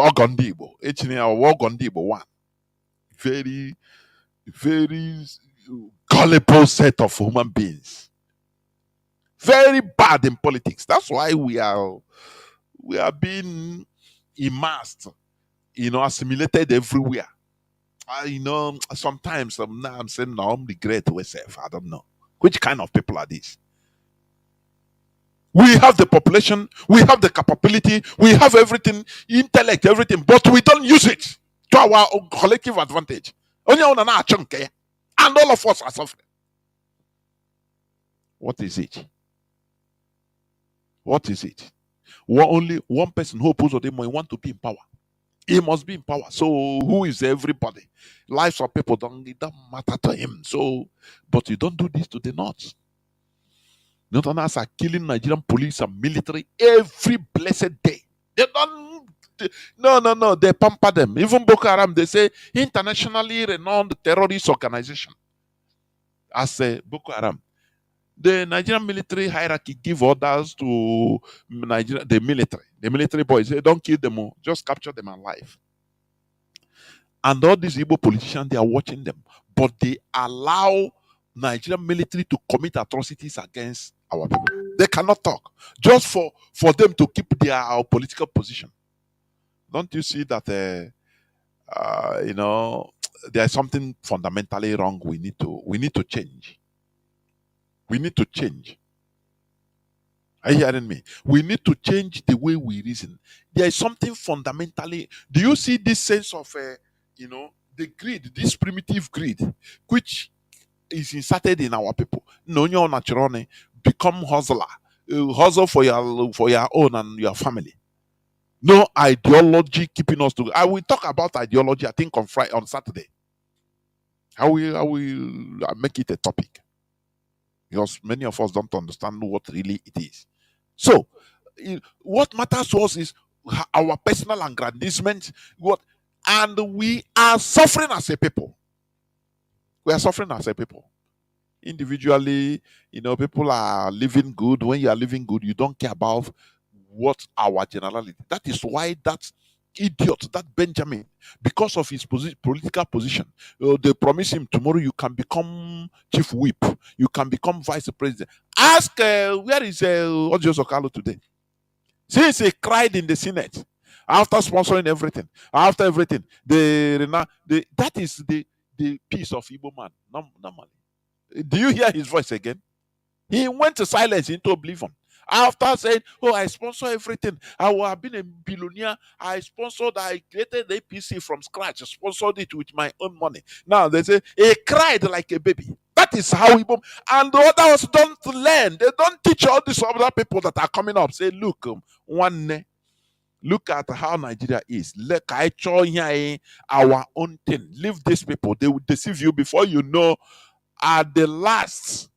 Ogondibo, Ogondibo one. Very, very gullible set of human beings. Very bad in politics. That's why we are being immersed, assimilated everywhere. Sometimes now I'm saying, no, I'm regret myself. I don't know. Which kind of people are these? We have the population, we have the capability, we have everything, intellect, everything, but we don't use it to our own collective advantage. And all of us are suffering. What is it? What is it? Only one person who opposes them want to be in power. He must be in power. So who is everybody? Lives of people it don't matter to him. So, but you don't do this to the North. Northerners are killing Nigerian police and military every blessed day. They don't. No. They pamper them. Even Boko Haram, they say internationally renowned terrorist organization. As Boko Haram, the Nigerian military hierarchy give orders to Nigeria, the military boys. They don't kill them all, just capture them alive. And all these Igbo politicians, they are watching them, but they allow Nigerian military to commit atrocities against our people. They cannot talk just for them to keep their political position. Don't you see that there's something fundamentally wrong? We need to change. We need to change. Are you hearing me? We need to change the way we reason. There is something fundamentally. Do you see this sense of the greed, this primitive greed, which is inserted in our people? No, you're naturally become hustler, hustle for your own and your family. No ideology keeping us together. I will talk about ideology, I think, on Saturday. I will make it a topic, because many of us don't understand what really it is. So, what matters to us is our personal aggrandizement. And we are suffering as a people. We are suffering as a people. Individually, people are living good. When you are living good, you don't care about what our generality. That is why that idiot, that Benjamin, because of his political position, they promise him tomorrow you can become chief whip, you can become vice president. Ask where is Ojo Sokalo today? Since he cried in the Senate after sponsoring everything, that is the piece of Igbo man. Normally, do you hear his voice again? He went to silence, into oblivion. After saying, "Oh, I sponsor everything. I have been a billionaire. I created the APC from scratch. I sponsored it with my own money." Now they say he cried like a baby. That is how he. And the others don't learn. They don't teach all these other people that are coming up. Say, look, look at how Nigeria is. Look, I show here our own thing. Leave these people. They will deceive you before you know. At the last,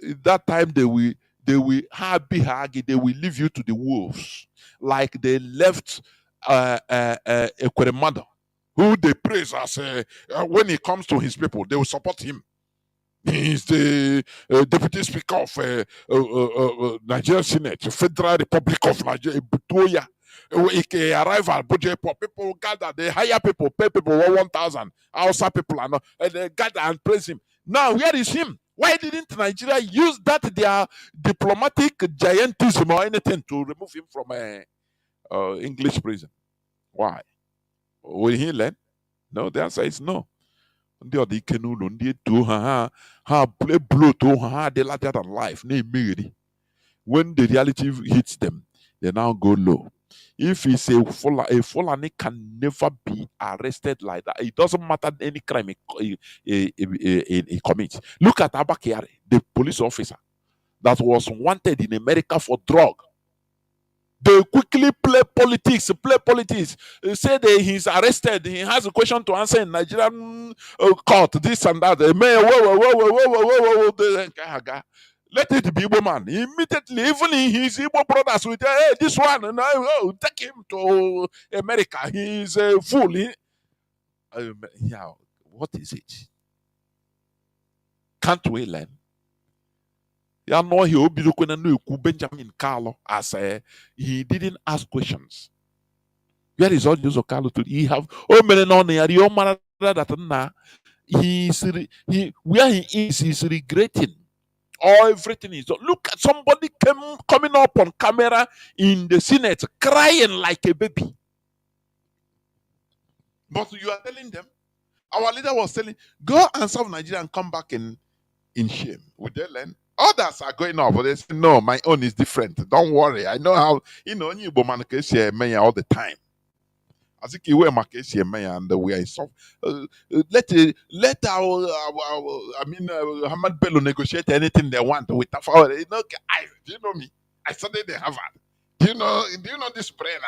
that time they will they will leave you to the wolves, like they left Ekweremadu, who they praise as when it comes to his people, they will support him. He's the deputy speaker of Nigerian Senate, Federal Republic of Nigeria, Butoya. He arrive at Abuja, people gather, they hire people, pay people 1,000. Outside people are not, and they gather and praise him. Now, where is him? Why didn't Nigeria use that their diplomatic giantism or anything to remove him from English prison? Why? Will he learn? No, the answer is no. Ndị Kanu ndị to ha play blow to ha they larger than life. When the reality hits them, they now go low. If he's a Fulani can never be arrested like that. It doesn't matter any crime he commits. Look at Abba Kyari, the police officer that was wanted in America for drug. They quickly play politics. They say that he's arrested. He has a question to answer in Nigerian court. This and that. Let it be Igbo man. Immediately, even his Igbo brothers will tell, hey, this one, take him to America. He's a fool. What is it? Can't we learn? You know, he will be looking at Benjamin Carlo as he didn't ask questions. Where is all those Carlo to he have many that where he is, he's regretting. Everything is done. Look at somebody coming up on camera in the Senate crying like a baby. But you are telling them, our leader was telling, go and serve Nigeria and come back in shame. Would they learn? Others are going off, but they say, no, my own is different. Don't worry. I know how, you man can say mayor all the time. I think you were my case here, mayor, and we are soft. Let our Hamad Bello negotiate anything they want with Tafawa. Do you know me? I studied in Harvard. Do you know this brain?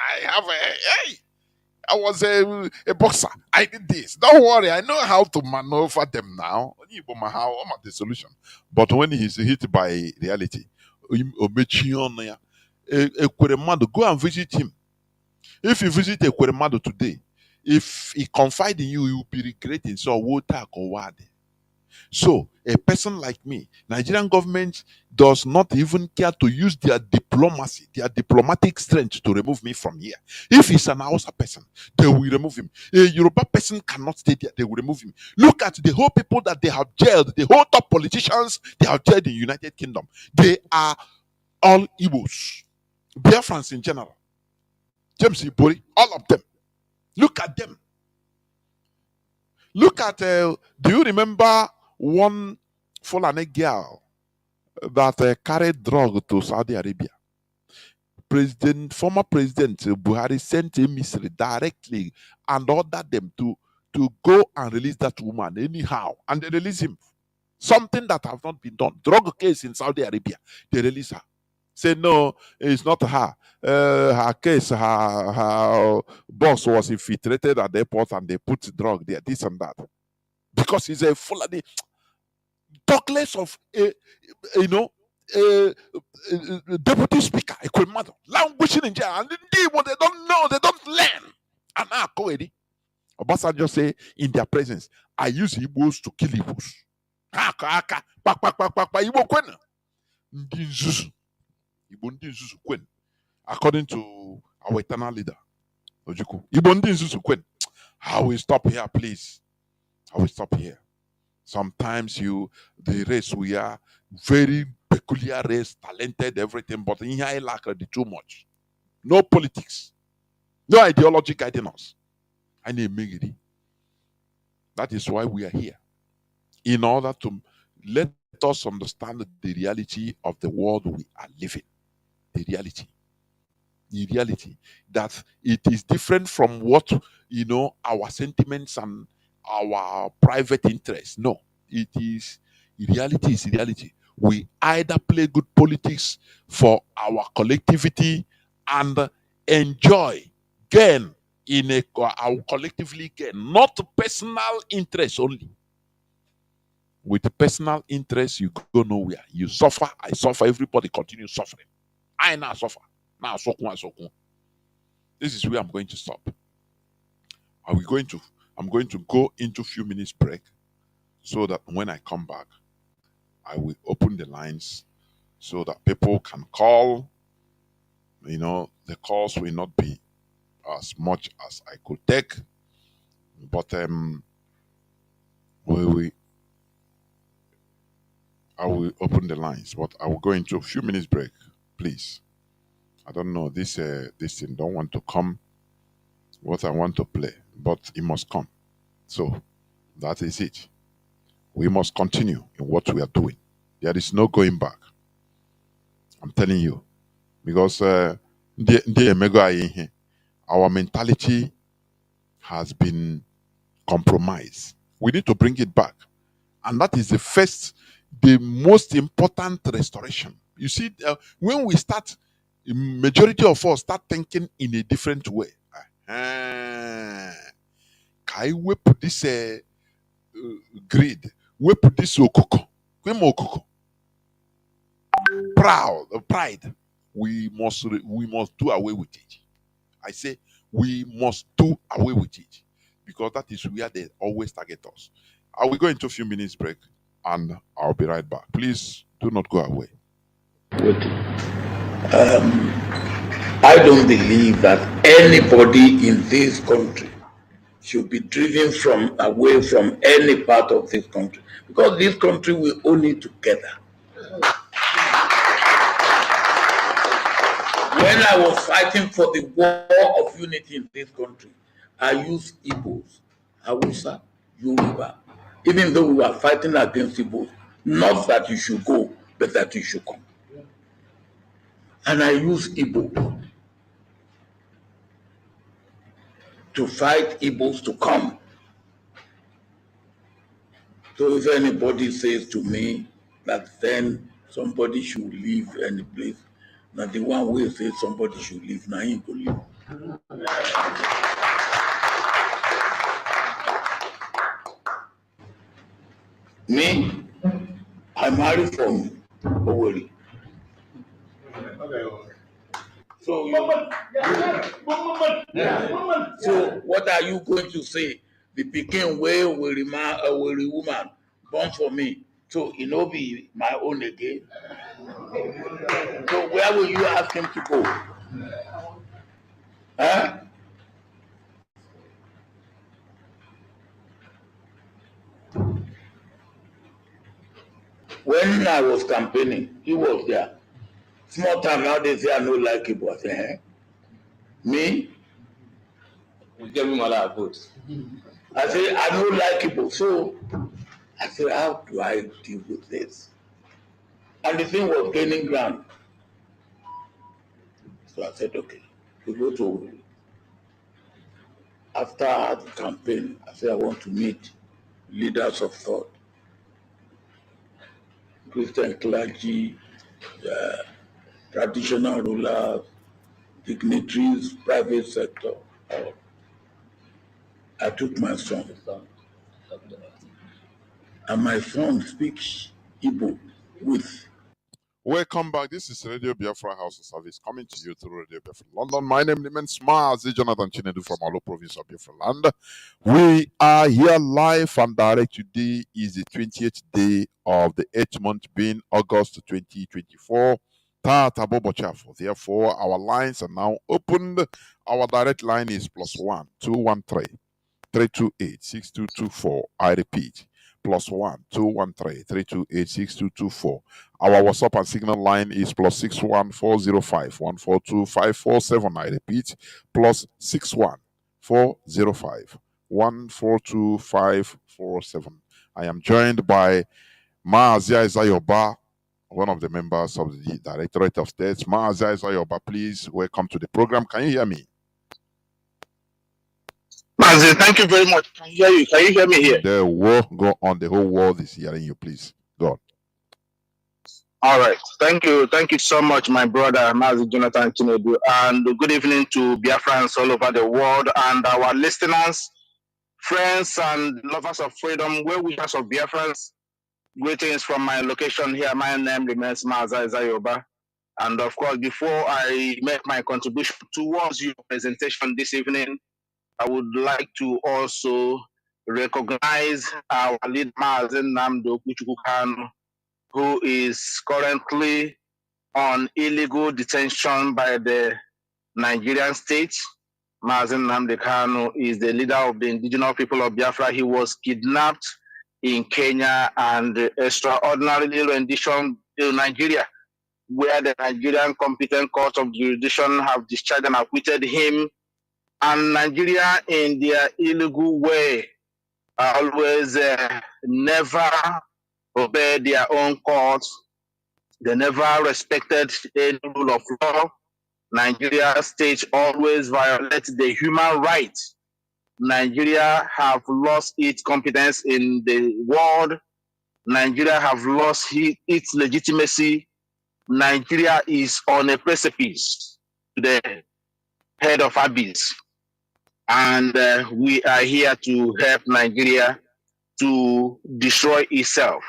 I was a boxer. I did this. Don't worry. I know how to maneuver them now. How am the solution? But when he's hit by reality, go and visit him. If you visit a Kweremado today, if he confide in you, he will be regretting. So, so a person like me, Nigerian government does not even care to use their diplomacy, their diplomatic strength to remove me from here. If he's an Hausa person, they will remove him. A Yoruba person cannot stay there, they will remove him. Look at the whole people that they have jailed, the whole top politicians they have jailed in the United Kingdom. They are all Igbos, Biafrans in general. James Ibori, all of them. Look at them. Look at, do you remember one Fulani girl that carried drug to Saudi Arabia? Former President Buhari sent a emissary directly and ordered them to go and release that woman anyhow. And they release him. Something that has not been done. Drug case in Saudi Arabia. They release her. Say no, it's not her. Her case, her boss was infiltrated at the airport and they put drug there, this and that. Because he's a Fulani. Talk less of deputy speaker, a Kweremado, languishing in jail, and indeed what they don't know, they don't learn. And now Koedi, Obasanjo say in their presence, I use Igbos to kill Igbos. Igbo kwen. According to our eternal leader, Ojukwu. I will stop here, please. I will stop here. Sometimes the race, we are very peculiar race, talented, everything, but in here I lack too much. No politics. No ideology guiding us. I need Megiri. That is why we are here. In order to let us understand the reality of the world we are living. The reality that it is different from what our sentiments and our private interests. No, reality is reality. We either play good politics for our collectivity and enjoy gain in our collectively gain, not personal interest only. With personal interest, you go nowhere. You suffer, I suffer, everybody continues suffering. I now suffer. Now, this is where I'm going to stop. I'm going to go into a few minutes break so that when I come back, I will open the lines so that people can call. The calls will not be as much as I could take, but I will open the lines, but I will go into a few minutes break, please. I don't know, this thing don't want to come what I want to play, but it must come. So that is it. We must continue in what we are doing. There is no going back. I'm telling you, because our mentality has been compromised. We need to bring it back, and that is the most important restoration. You see, when we start, the majority of us start thinking in a different way. Kai we put this greed, we put this okoko, pride. We must do away with it. I say we must do away with it, because that is where they always target us. I will go into a few minutes break and I'll be right back. Please do not go away. I don't believe that anybody in this country should be driven from away from any part of this country, because this country we own it together. When I was fighting for the war of unity in this country, I used Igbos, Hausa, Yoruba, even though we were fighting against Igbos, not that you should go, but that you should come. And I used Igbo to fight Igbos to come. So if anybody says to me that then somebody should leave any place, now the one will say somebody should leave, now he go leave. Me, I married from Oweri. So, so what are you going to say? The Peking way Oweri woman born for me, so it no be my own again. So where will you ask him to go? Huh? When I was campaigning, he was there. Small time now they say I don't like it, but me? We give him a lot of votes. I say I don't like it, so I said, how do I deal with this? And the thing was gaining ground. So I said, okay, we go to, after I had the campaign, I said, I want to meet leaders of thought, Christian clergy, traditional rulers, dignitaries, private sector. I took my son, and my son speaks Igbo with. Welcome back. This is Radio Biafra House of Service coming to you through Radio Biafra London. My name is Mazi, Jonathan Chinedu from Alo province of Biafra land. We are here live and direct. Today is the 20th day of the 8th month, being August 2024. Therefore, our lines are now opened. Our direct line is +1 213 328 6224. I repeat, +1 213 328 6224. Our WhatsApp and Signal line is +61 405 142 547. I repeat, +61 405 142 547. I am joined by Mazi Zayoba, one of the members of the Directorate of States. Mazi Zayoba, please welcome to the program. Can you hear me? Mazi, thank you very much. Can you hear you? Can you hear me here? The war go on. The whole world is hearing you. Please go on. All right. Thank you. Thank you so much, my brother, Mazi Jonathan Chinedu. And good evening to Biafrans all over the world and our listeners, friends, and lovers of freedom, well-wishers of Biafrans. Greetings from my location here. My name remains Mazi Zayoba. And of course, before I make my contribution towards your presentation this evening, I would like to also recognize our lead Mazi Nnamdi Kanu, who is currently on illegal detention by the Nigerian state. Mazi Nnamdi Kanu is the leader of the indigenous people of Biafra. He was kidnapped in Kenya and extraordinarily rendition to Nigeria, where the Nigerian competent court of jurisdiction have discharged and acquitted him. And Nigeria, in their illegal way, always never obey their own courts. They never respected any rule of law. Nigeria state always violates the human rights. Nigeria have lost its competence in the world. Nigeria have lost its legitimacy. Nigeria is on a precipice to the head of abyss. And we are here to help Nigeria to destroy itself.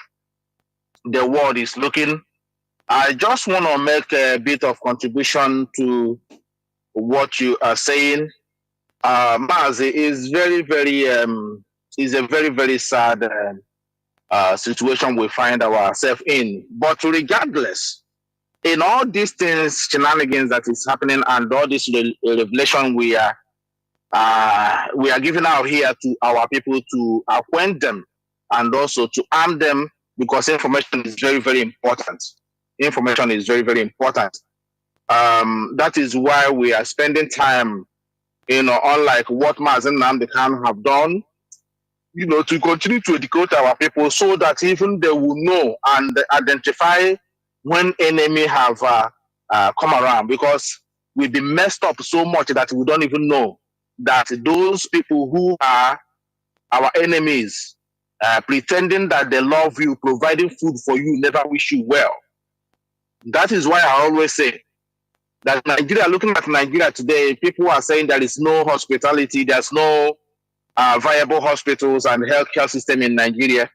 The world is looking. I just want to make a bit of contribution to what you are saying. Mazi is very, very, is a very, very sad situation we find ourselves in. But regardless, in all these things, shenanigans that is happening and all this revelation we are we are giving out here to our people to acquaint them and also to arm them, because information is very, very important. Information is very, very important. That is why we are spending time, unlike what Mazi and Nnamdi Kanu have done, to continue to educate our people so that even they will know and identify when enemy have come around, because we've been messed up so much that we don't even know that those people who are our enemies, pretending that they love you, providing food for you, never wish you well. That is why I always say that Nigeria, looking at Nigeria today, people are saying there is no hospitality, there's no viable hospitals and healthcare system in Nigeria.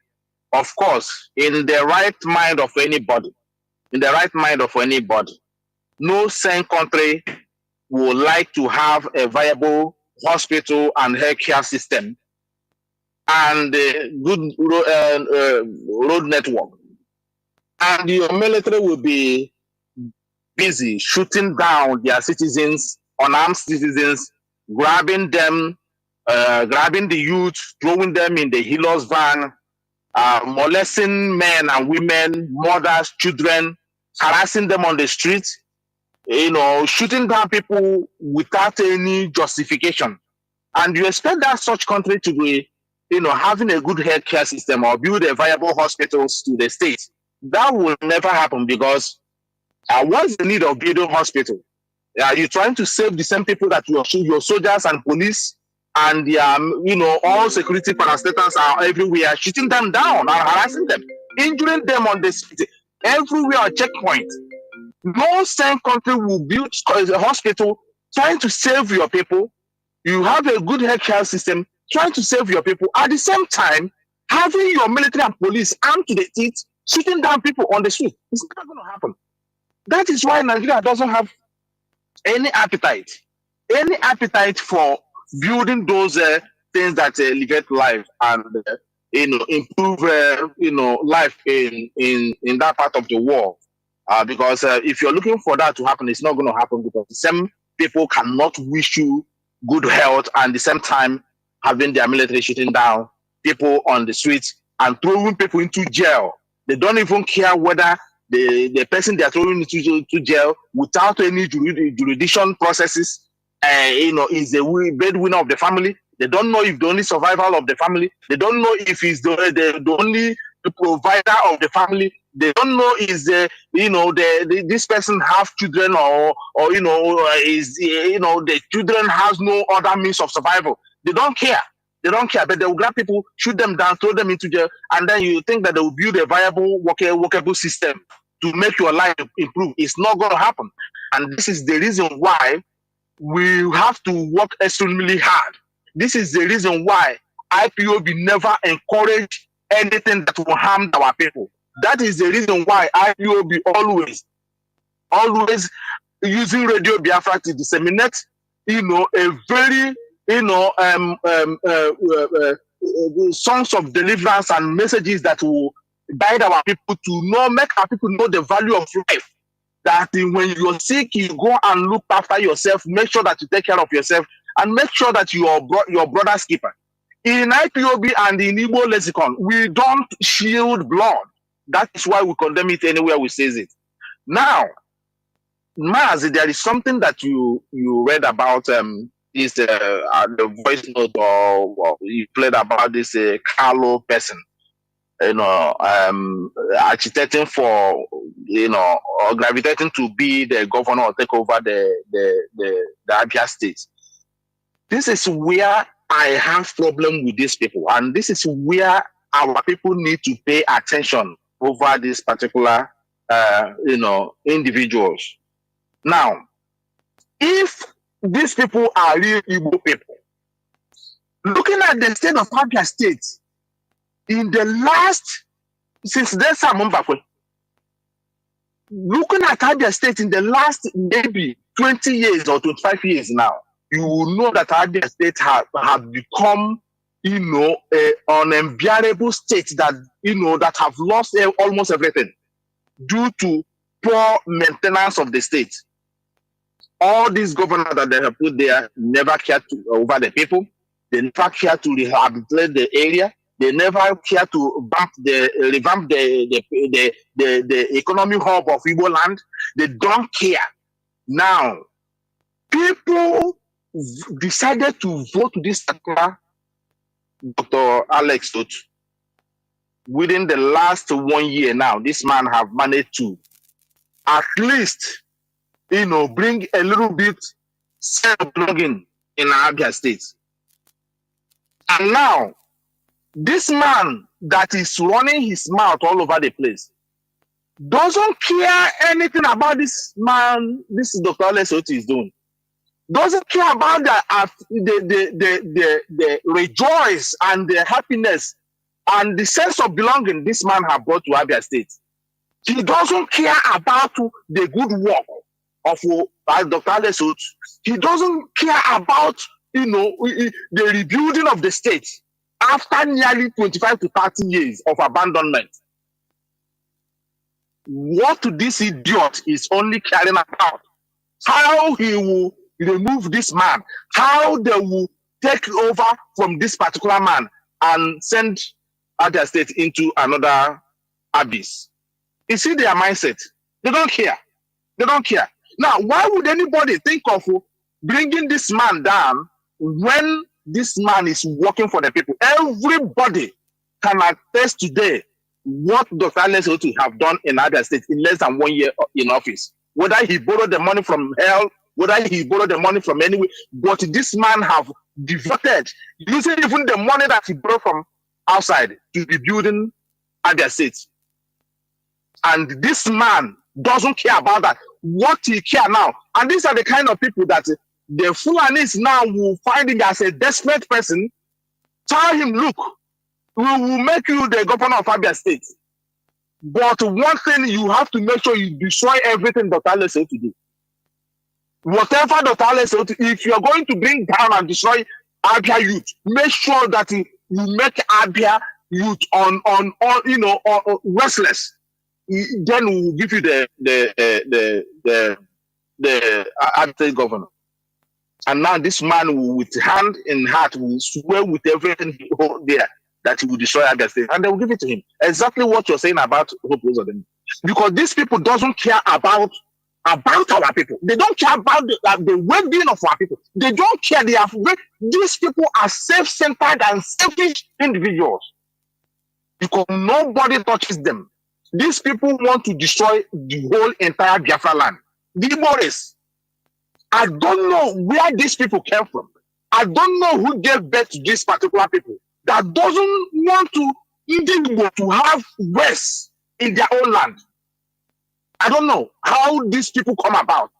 Of course, in the right mind of anybody, no sane country would like to have a viable hospital and healthcare system and good road network. And your military will be busy shooting down their citizens, unarmed citizens, grabbing them, grabbing the youth, throwing them in the healers van, molesting men and women, mothers, children, harassing them on the streets, shooting down people without any justification. And you expect that such country to be, having a good healthcare system or build a viable hospitals to the state. That will never happen, because what's the need of building hospital? Are you trying to save the same people that your soldiers and police and all security parastatals are everywhere, shooting them down and harassing them, injuring them on the street, everywhere a checkpoint? No sane country will build a hospital trying to save your people. You have a good healthcare system trying to save your people. At the same time, having your military and police armed to the teeth, shooting down people on the street. It's not going to happen. That is why Nigeria doesn't have any appetite for building those things that elevate life and improve life in that part of the world. Because if you're looking for that to happen, it's not going to happen, because the same people cannot wish you good health and at the same time having their military shooting down people on the streets and throwing people into jail. They don't even care whether the person they are throwing into jail without any jurisdiction processes, is the breadwinner of the family. They don't know if the only survival of the family. They don't know if he's the only provider of the family. They don't know is this person have children or is the children has no other means of survival. They don't care. But they will grab people, shoot them down, throw them into jail, and then you think that they will build a viable, workable system to make your life improve. It's not going to happen. And this is the reason why we have to work extremely hard. This is the reason why IPOB never encourage anything that will harm our people. That is the reason why IPOB always using Radio Biafra to disseminate, a very, songs of deliverance and messages that will guide our people to make our people know the value of life. That when you're sick, you go and look after yourself, make sure that you take care of yourself, and make sure that you are your brother's keeper. In IPOB and in Igbo lexicon, we don't shield blood. That is why we condemn it anywhere we say it. Now, Mazi, there is something that you read about is the voice note or you played about this Carlo person, agitating for, or gravitating to be the governor or take over the Abia state. This is where I have problem with these people, and this is where our people need to pay attention over these particular, individuals. Now, if these people are real Igbo people, looking at the state of Abia State, in the last, since there's some looking at Abia State in the last maybe 20 years or 25 years now, you will know that Abia State have become, an unbearable state that, that have lost almost everything due to poor maintenance of the state. All these governors that they have put there never cared over the people. They never care to rehabilitate the area. They never care to revamp the economic hub of Igbo land. They don't care. Now, people decided to vote this Dr. Alex Otu. Within the last 1 year now, this man have managed to at least, bring a little bit self-belonging in Abia State. And now, this man that is running his mouth all over the place doesn't care anything about this man, this Dr. Alex Otu is doing. Doesn't care about the rejoice and the happiness and the sense of belonging this man has brought to Abia State. He doesn't care about the good work of Dr. Alex Otu. He doesn't care about the rebuilding of the state after nearly 25 to 30 years of abandonment. What this idiot is only caring about, how he will remove this man, how they will take over from this particular man and send Abia State into another abyss. You see their mindset. They don't care. They don't care. Now, why would anybody think of bringing this man down when this man is working for the people? Everybody can attest today what Dr. Alex Otu have done in Abia State in less than 1 year in office. Whether he borrowed the money from hell, whether he borrowed the money from anywhere, but this man have devoted, using even the money that he borrowed from outside to be building Abia State. And this man doesn't care about that. What he care now, and these are the kind of people that the Fulanis now will find him as a desperate person. Tell him, look, we will make you the governor of Abia State. But one thing you have to make sure you destroy everything Dr. Alex Otu do. Whatever Dr. Alex Otu, if you are going to bring down and destroy Abia youth, make sure that you make Abia youth on restless. Then we will give you the Abia governor. And now this man will, with hand in heart, will swear with everything he hold there that he will destroy Abia State, and they will give it to him. Exactly what you're saying about Hope Uzodinma. Because these people doesn't care about our people. They don't care about the well-being of our people. They don't care. These people are self-centered and selfish individuals. Because nobody touches them. These people want to destroy the whole entire Biafra land. The Igbo. I don't know where these people came from. I don't know who gave birth to these particular people that doesn't want to have rest in their own land. I don't know how these people come about.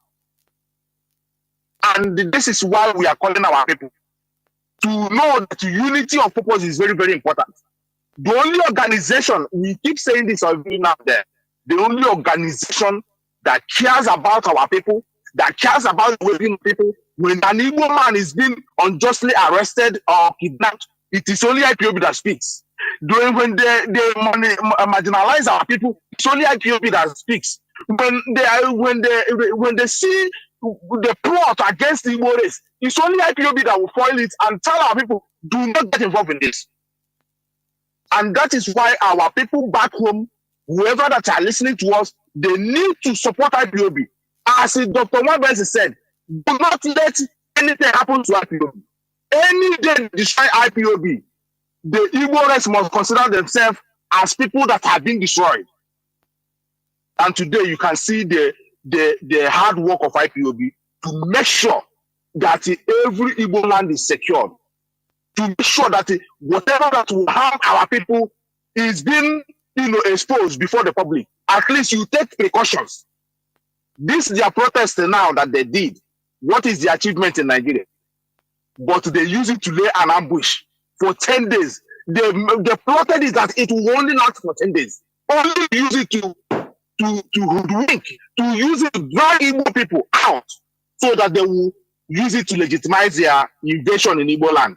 And this is why we are calling our people to know that unity of purpose is very, very important. The only organization, we keep saying this every now and then, the only organization that cares about our people, that cares about the well-being of people, when an Igbo man is being unjustly arrested or kidnapped, it is only IPOB that speaks. When they marginalize our people, it's only IPOB that speaks. When they see the plot against the Igbo race, it's only IPOB that will foil it and tell our people, do not get involved in this. And that is why our people back home, whoever that are listening to us, they need to support IPOB. As Dr. Wabesi said, do not let anything happen to IPOB. Any day destroy IPOB, the Igbo race must consider themselves as people that have been destroyed. And today you can see the hard work of IPOB to make sure that every Igbo land is secured. To make sure that whatever that will harm our people is being exposed before the public. At least you take precautions. This is their protest now that they did. What is the achievement in Nigeria? But they use it to lay an ambush for 10 days. They plotted is that it will only last for 10 days. Only use it to hoodwink, to use it to drag Igbo people out so that they will use it to legitimize their invasion in Igbo land.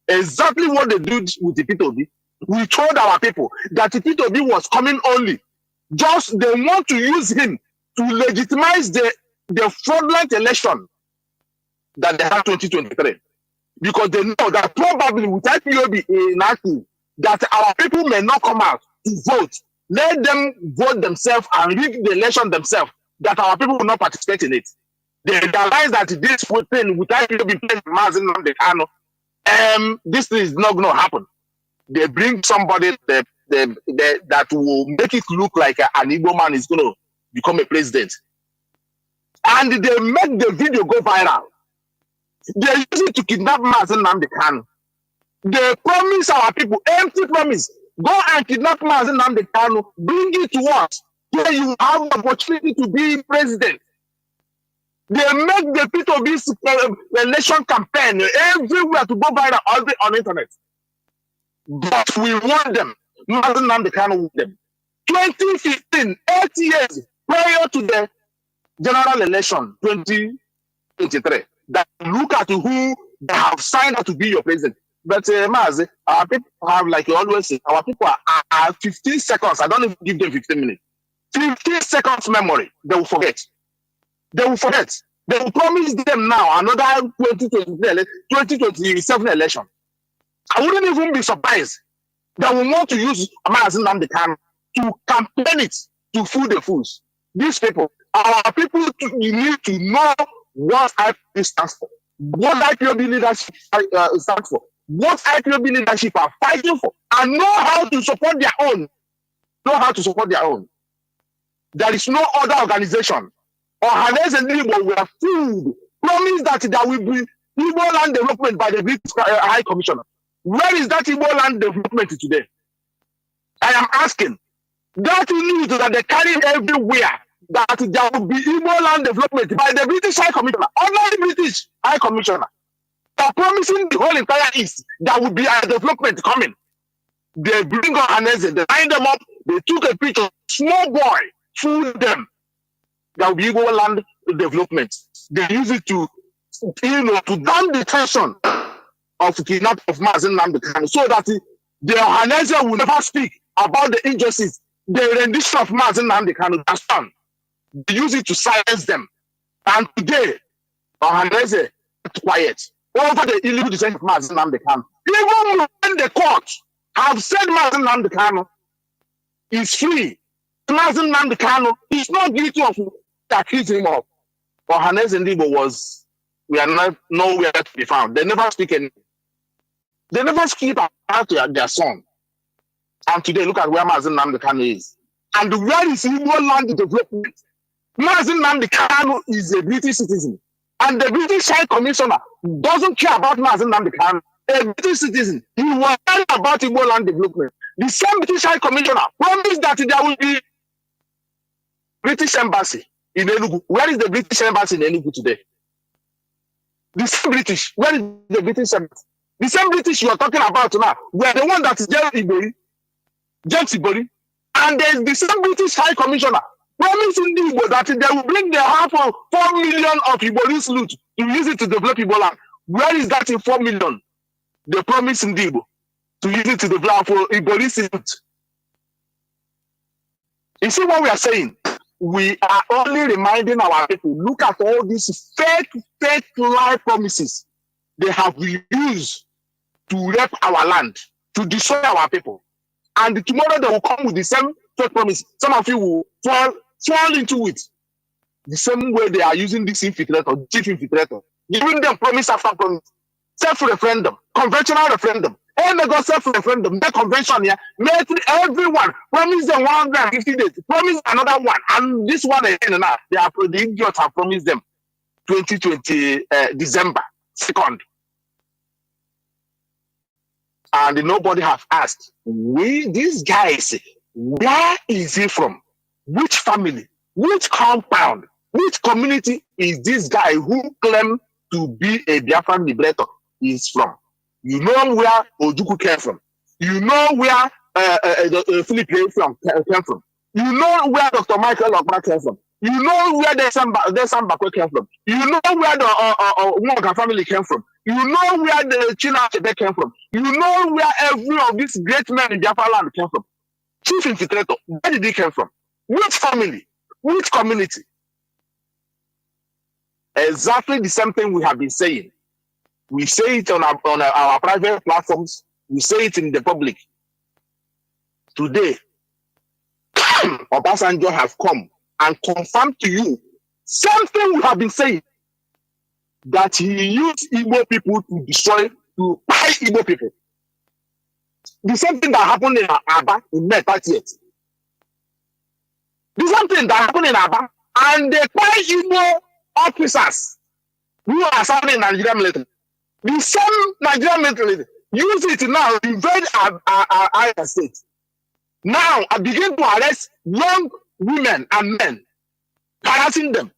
Exactly what they did with the P2B. We told our people that the P2B was coming only. Just they want to use him to legitimize the fraudulent election that they have 2023. Because they know that probably with IPOB inactive, that our people may not come out to vote. Let them vote themselves and rig the election themselves, that our people will not participate in it. They realize that this thing with IPOB playing Mazi Nnamdi Kanu, this thing is not going to happen. They bring somebody that will make it look like an Igbo man is going to become a president. And they make the video go viral. They use it to kidnap Mazi Nnamdi Kanu. They promise our people, empty promise, go and kidnap Mazi Nnamdi Kanu, bring it to us, where you have the opportunity to be president. They make the P2B election campaign everywhere to go viral on the internet. But we want them. Mazi Nnamdi Kanu want them. 2015, 8 years prior to the general election, 2023. That look at who they have signed up to be your president. But Mazi, our people have, like you always say, our people are 15 seconds. I don't even give them 15 minutes. 15 seconds memory. They will forget. They will forget. They will promise them now another 2027 election. I wouldn't even be surprised. They will want to use Mazi Nnamdi Kanu to campaign it to fool the fools. These people, our people, you need to know what IPOB stands for, what IPOB leadership stands for, what IPOB leadership are fighting for, and know how to support their own. Know how to support their own. There is no other organization. Or Hannes and Igbo were fooled. Promise that there will be Igbo land development by the British High Commissioner. Where is that Igbo land development today? I am asking. That news that they carry everywhere, that there will be Igbo land development by the British High Commissioner, only British High Commissioner, they are promising the whole entire East that will be a development coming. They bring on Hannes, they line them up, they took a picture, small boy, fooled them. There will be Igbo land development. They use it to, to down the tension of kidnapping of Mazi Nnamdi Kanu, so that the Hannes will never speak about the injustice, the rendition of Mazi Nnamdi Kanu has done. They use it to silence them. And today, Hannes is quiet over the illegal detention of Mazi Nnamdi Kanu. Even when the court have said Mazi Nnamdi Kanu is free, Mazi Nnamdi Kanu is not guilty of accusing him of. But Hannes and Igbo we are not nowhere to be found. They never speak anything. They never speak about their son. And today, look at where Mazi Nnamdi Kanu is. And where is Igbo land development? Mazi Nnamdi Kanu is a British citizen. And the British High Commissioner doesn't care about Mazi Nnamdi Kanu. A British citizen, he was worried about Igbo land development. The same British High Commissioner promised that there will be British Embassy in Enugu. Where is the British Embassy in Enugu today? The same British. Where is the British Embassy? The same British you are talking about now, we are the one that is James Ibori, and there is the same British High Commissioner promising the Igbo that they will bring the half of 4 million of Ibori's loot to use it to develop Igbo land. Where is that in 4 million? They promise in the Igbo to use it to develop Ibori's loot. You see what we are saying? We are only reminding our people, look at all these fake lie promises they have used to rape our land, to destroy our people. And tomorrow they will come with the same fake promise. Some of you will fall into it. The same way they are using this infiltrator, chief infiltrator, giving them promise after promise. Self-referendum, conventional referendum. And they got self-referendum, the convention here, made everyone, promise them 150 days, promise another one. And this one again, the idiots have promised them 2020 December 2nd. And nobody have asked, these guys, where is he from? Which family? Which compound? Which community is this guy who claimed to be a Biafran liberator is from? You know where Ojukwu came from. You know where Philip came from. You know where Dr. Michael Ogba came from. You know where the Sambakwe came from. You know where the Mwaka family came from. You know where the Chinedu came from. You know where every of these great men in Biafra land came from. Chief infiltrator, where did he come from? Which family? Which community? Exactly the same thing we have been saying. We say it on our private platforms. We say it in the public. Today, Obasanjo have come and confirmed to you something we have been saying, that he used Igbo people to destroy, to buy Igbo people. The same thing that happened in Aba in May 30th. The same thing that happened in Aba, and they buy Igbo officers who are serving in Nigerian military. The same Nigerian military use it now to invade our state. Now I begin to arrest young women and men, harassing them.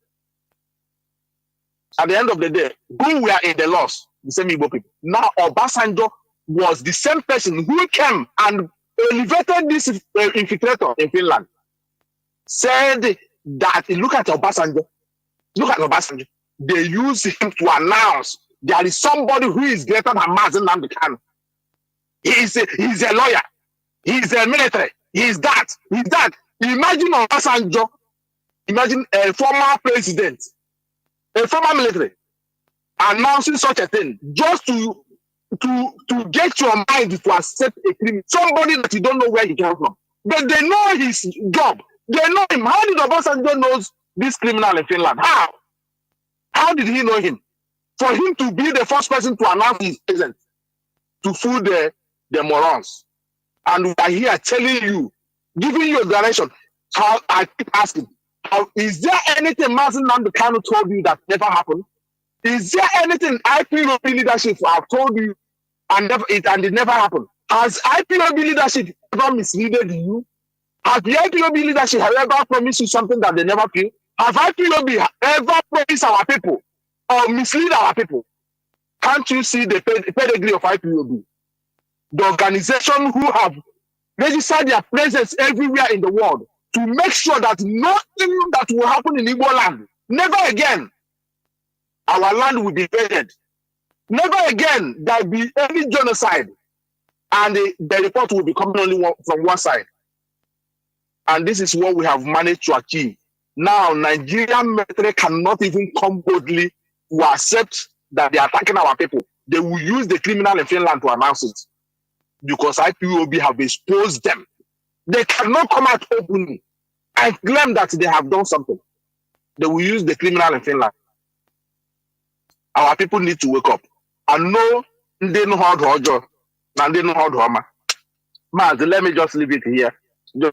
At the end of the day, who were in the loss? The same Igbo people. Now Obasanjo was the same person who came and elevated this infiltrator in Finland. Said that, look at Obasanjo. They use him to announce there is somebody who is greater than Mazi Nnamdi Kanu. He's a lawyer. He's a military. He's that. Imagine Obasanjo. Imagine a former president, a former military, announcing such a thing just to get your mind to accept a criminal, somebody that you don't know where he came from. But they know his job. They know him. How did Obasanjo know this criminal in Finland? How did he know him? For him to be the first person to announce his presence, to fool the morons. And we are here telling you, giving you a direction. How I keep asking, is there anything Mazi Nnamdi Kanu told you that never happened? Is there anything IPOB leadership have told you and it never happened? Has IPOB leadership ever misleaded you? Has the IPOB leadership ever promised you something that they never feel? Have IPOB ever promised our people or mislead our people? Can't you see the pedigree of IPOB? The organization who have registered their presence everywhere in the world to make sure that nothing that will happen in Igbo land, never again, our land will be invaded. Never again there will be any genocide, and the report will be coming only from one side. And this is what we have managed to achieve. Now, Nigerian military cannot even come boldly to accept that they are attacking our people. They will use the criminal in Finland to announce it, because IPOB have exposed them. They cannot come out openly and claim that they have done something. They will use the criminal in Finland. Our people need to wake up and know they know how to hold and they know how to hammer. Mazi, let me just leave it here.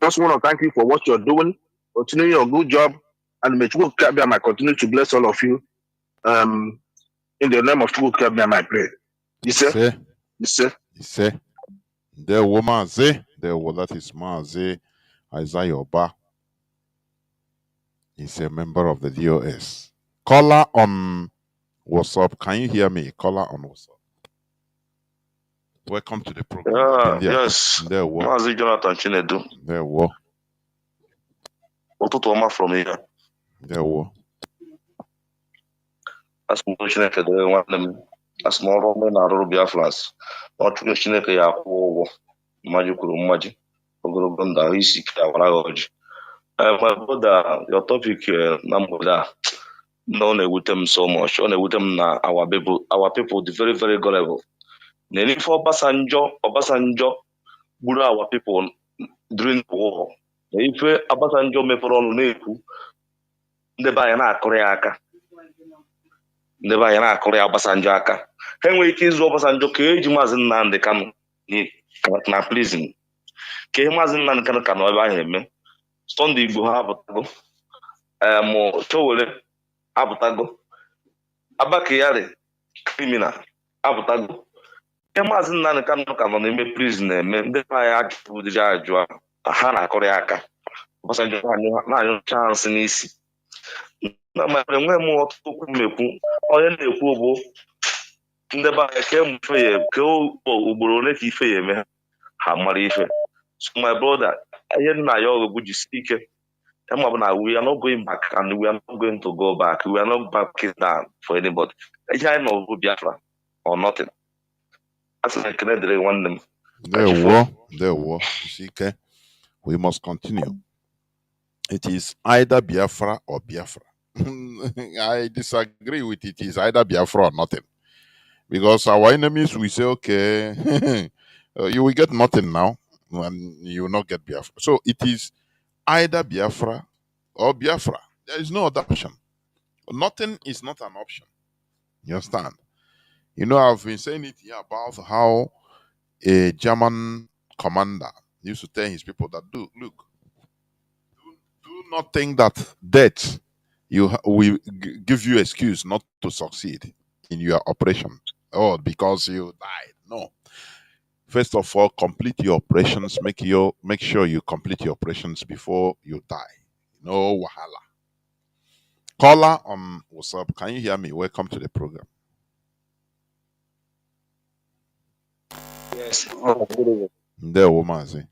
Just want to thank you for what you're doing. Continue your good job, and may Chukwu Kabiyama continue to bless all of you. In the name of Chukwu Kabiyama, I pray. You say? There was Mazi. That is Mazi Isaiah Oba. He's a member of the DOS. Caller on WhatsApp. Can you hear me? Caller on WhatsApp. Welcome to the program. Yes. There was Mazi Jonathan Chinedu. There was Otutoma from here. There was As Chineke dere nwanne m. As m ọrụ ọma na-arụrụ Biafrans. Ọchụkwụ Chineke ya akwụ ụgwọ. Mmaji kwuru mmaji. Ogologo ndụ ahụ isi ike awara gị ọjị. My brother, your topic na mgbede a, no na-ewute m so much. Ọ na-ewute m na our people dị very, very gullible. N'ife Obasanjo gburu our people during the war. N'ife Obasanjo mepere ọnụ na-ekwu, ndị be anyị na-akụrụ ya aka. Ndị be anyị na-akụrụ ya Obasanjo aka. Ha enweghị ike ịzụ Obasanjo ka eji Mazi Nnamdi Kanu na prison. Ka ihe Mazi Nnamdi Kanu ka nọ ebe ahụ eme. Sunday Igbo ha apụtago. Chowere apụtago. Abakari criminal apụtago. Ihe Mazi Nnamdi Kanu ka nọ n'ime prison eme, ndị be anyị ajụjụ ajụ ha na-akụrụ ya aka. Obasanjo na-anyụ chance n'isi. Na ma enwe m ọtụtụ okwu mmekwu, onye na-ekwu bụ ndị be anyị ka emufe ya, ka ugboro ole ka ife ya eme ha mara ife. So my brother, ihe nna ya ọgụ jisi ike. We are not going back, and we are not going to go back. We are not backing down for anybody. I know Biafra or nothing. That's like one them. There were. We must continue. It is either Biafra or Biafra. I disagree with it. It's either Biafra or nothing. Because our enemies will say, okay, you will get nothing now, and you will not get Biafra. So it is either Biafra or Biafra. There is no other option. Nothing is not an option. You understand? You know, I've been saying it here about how a German commander used to tell his people that, look, do not think that death will give you excuse not to succeed in your operation. Oh, because you died. No. First of all, complete your operations. Make sure you complete your operations before you die. No wahala. Caller on WhatsApp. Can you hear me? Welcome to the program. Yes. Oh, good evening. There, Mazi.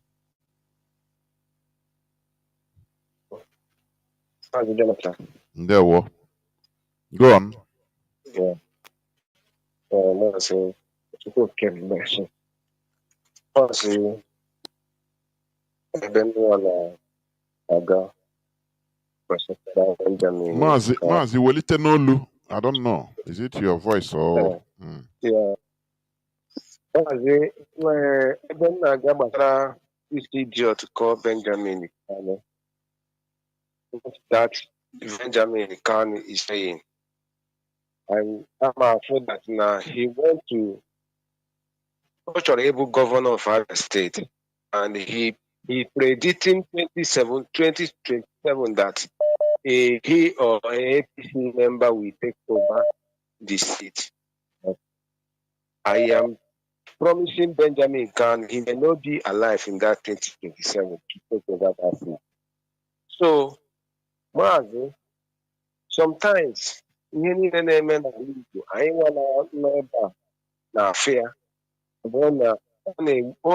Mazi Jonathan. There, go on. Yeah. Mazi. Okay, Mazi. Mazi. Ebe ndị nwa na-aga kwesịrị Benjamin. Mazi, welite n'olu. I don't know. Is it your voice or? Yeah. Mazi, ebe m na-aga gbasara isi idiot called Benjamin Kanu. That Benjamin Kanu is saying. I'm afraid that now he went to able governor of our state, and he predicting 2027 that he or a APC member will take over the seat. I am promising Benjamin Khan he may not be alive in that 2027 to take over that seat. So, Mazi, sometimes ihe niile na-eme n'ala Igbo anyị nwa n'ebe a na-afịa ọ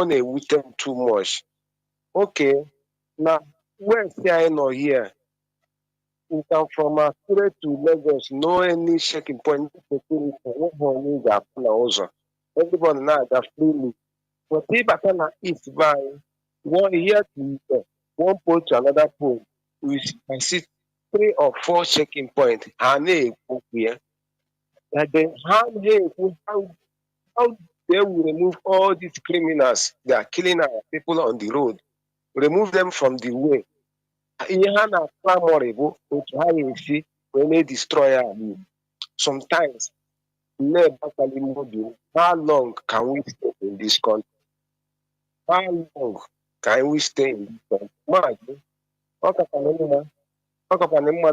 na-ewute m too much. Okay, now west I know here. You come from Akure to Lagos, no any checking point. Everybody now got freely. But if I can eat by one year to one pole to another pole, I see 3 or 4 checking points. And then how they will remove all these criminals that are killing our people on the road, remove them from the way. Ihe ha na-aklamori bụ otu ha ga-esi wee na-destroy anyị. Sometimes, how long can we stay in this country? How long can we stay in this country? Maazị, ọ kakwana mma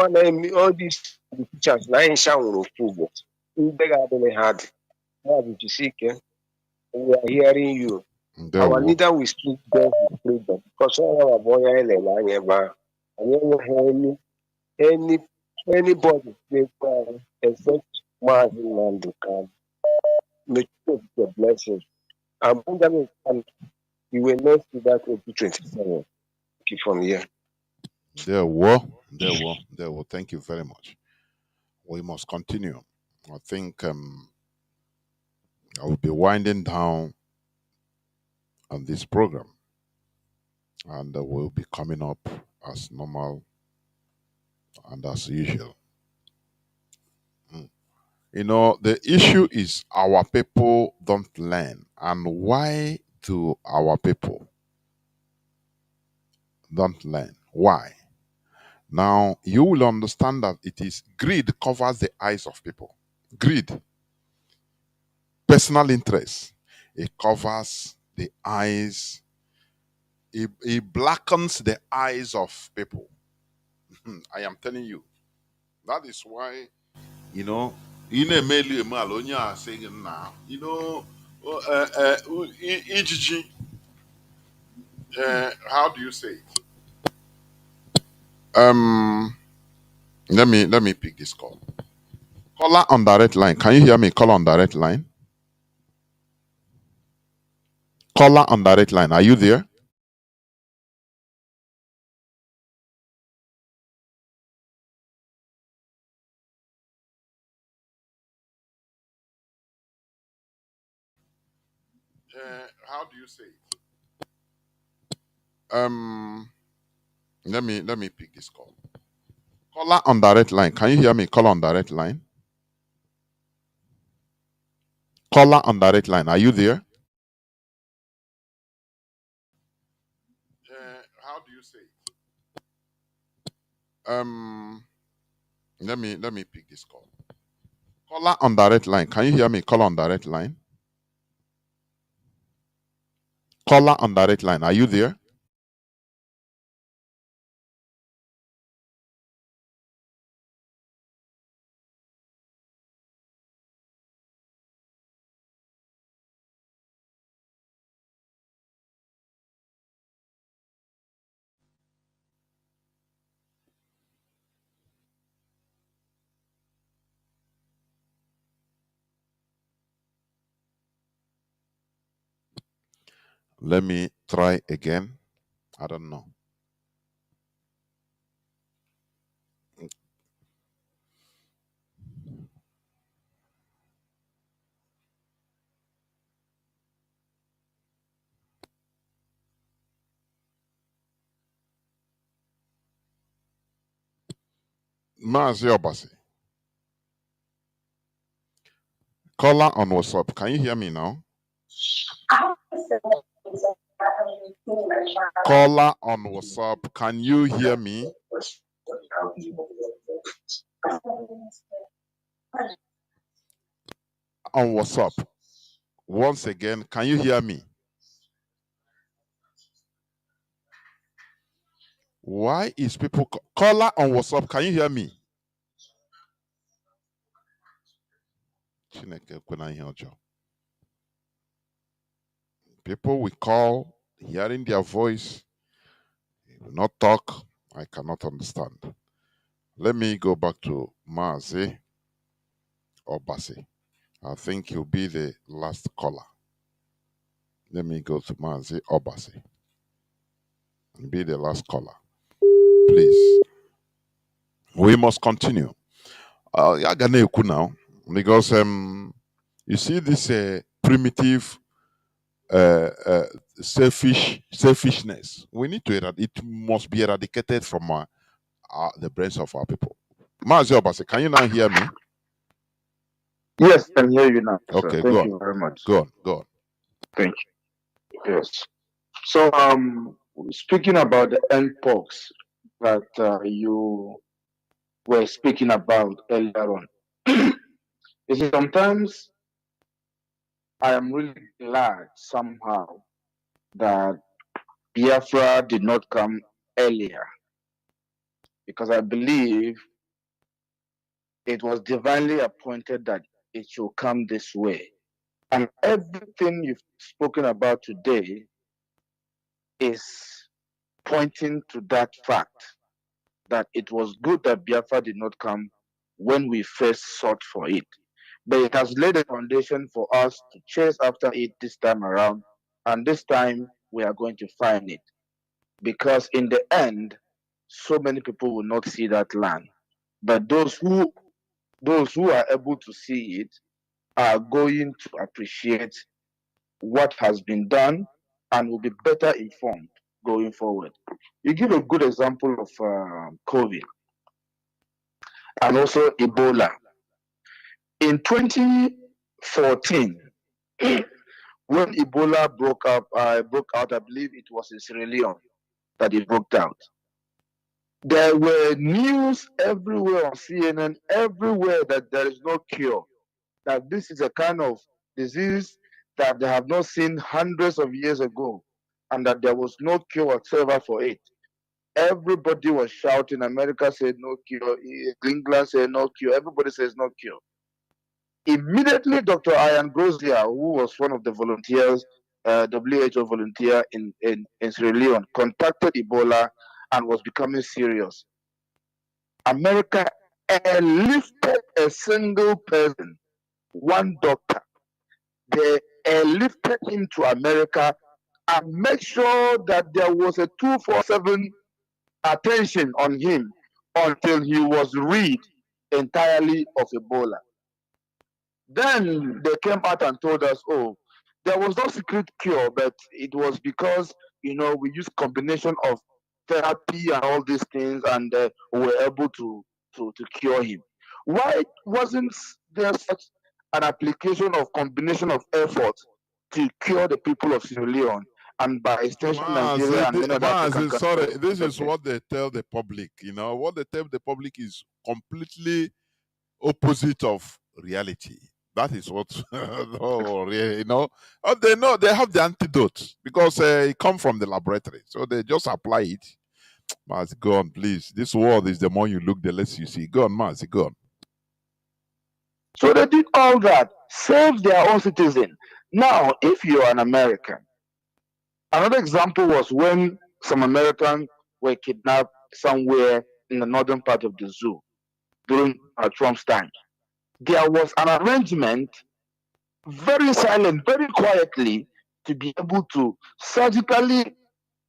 na all these teachers na anyị ncha nwere ofu ụbọchị ndị ga-adịghị ha dị. Maazị jisie ike, we are hearing you. Our leader will speak there with freedom because all our boy anybody except Mazi Nnamdi can make the blessing. And Benjamin can you will not see that 2027. Keep from here. There were. Thank you very much. We must continue. I think I will be winding down on this program, and we'll be coming up as normal and as usual. You know, the issue is our people don't learn. And why do our people don't learn? Why? Now, you will understand that it is greed covers the eyes of people. Greed. Personal interest. It covers the eyes. It blackens the eyes of people. I am telling you. That is why, you know, in a mail, saying now, you know, Ijiji, how do you say it? Let me pick this call. Caller on direct line. Can you hear me? Caller on direct line. Caller on direct line. Are you there? How do you say it? Let me pick this call. Caller on direct line. Can you hear me? Caller on direct line. Caller on direct line. Are you there? How do you say it? Let me pick this call. Caller on direct line. Can you hear me? Caller on direct line. Caller on direct line. Are you there? Let me try again. I don't know. Mazi Obasi. Caller on WhatsApp. Can you hear me now? Caller on WhatsApp. Can you hear me? On WhatsApp. Once again, can you hear me? Why is people caller on WhatsApp? Can you hear me? People we call, hearing their voice, they will not talk. I cannot understand. Let me go back to Mazi Obasi. I think he'll be the last caller. Let me go to Mazi Obasi. Be the last caller. Please. We must continue. Now, because you see this primitive selfishness. We need to it must be eradicated from the brains of our people. Mazi Obasi, can you now hear me? Yes, I can hear you now. Okay, sir. Thank you very much. Go on. Thank you. Yes. So, speaking about the NPOX that you were speaking about earlier on, you see, sometimes I am really glad somehow that Biafra did not come earlier, because I believe it was divinely appointed that it should come this way. And everything you've spoken about today is pointing to that fact, that it was good that Biafra did not come when we first sought for it. But it has laid a foundation for us to chase after it this time around. And this time we are going to find it. Because in the end, so many people will not see that land. But those who are able to see it are going to appreciate what has been done and will be better informed going forward. You give a good example of COVID and also Ebola. In 2014, when Ebola broke out, I believe it was in Sierra Leone that it broke out. There were news everywhere on CNN, everywhere, that there is no cure, that this is a kind of disease that they have not seen hundreds of years ago, and that there was no cure whatsoever for it. Everybody was shouting. America said no cure. England said no cure. Everybody says no cure. Immediately, Dr. Ian Grosier, who was one of the volunteers, WHO volunteer in Sierra Leone, contacted Ebola and was becoming serious. America airlifted a single person, one doctor. They airlifted him to America and make sure that there was a 247 attention on him until he was rid entirely of Ebola. Then they came out and told us, oh, there was no secret cure, but it was because, we used combination of therapy and all these things, and were able to cure him. Why wasn't there such an application of combination of effort to cure the people of Sierra Leone and by extension Nigeria and many other African countries? Sorry, this is what they tell the public. What they tell the public is completely opposite of reality. That is what they know they have the antidote because it come from the laboratory, so they just apply it. Mazi, go on, please. This world is the more you look, the less you see. Go on, Mazi, go on. So they did all that, saved their own citizen. Now, if you're an American, another example was when some Americans were kidnapped somewhere in the northern part of the zoo during Trump's time. There was an arrangement, very silent, very quietly, to be able to surgically,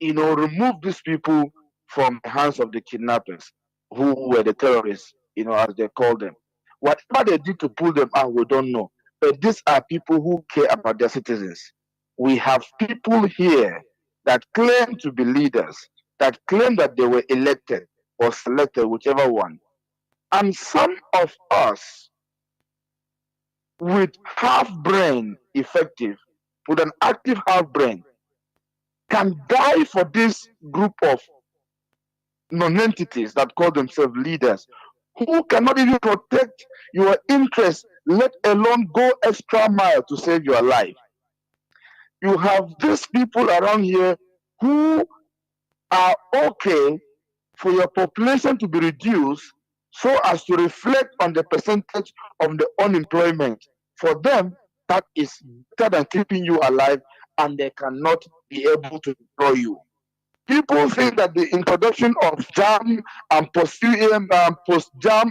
remove these people from the hands of the kidnappers, who were the terrorists, as they call them. Whatever they did to pull them out, we don't know. But these are people who care about their citizens. We have people here that claim to be leaders, that claim that they were elected or selected, whichever one. And some of us with half brain effective, with an active half brain, can die for this group of non-entities that call themselves leaders, who cannot even protect your interests, let alone go extra mile to save your life. You have these people around here who are okay for your population to be reduced so as to reflect on the percentage of the unemployment. For them, that is better than keeping you alive, and they cannot be able to destroy you. People think that the introduction of JAM and post-JAM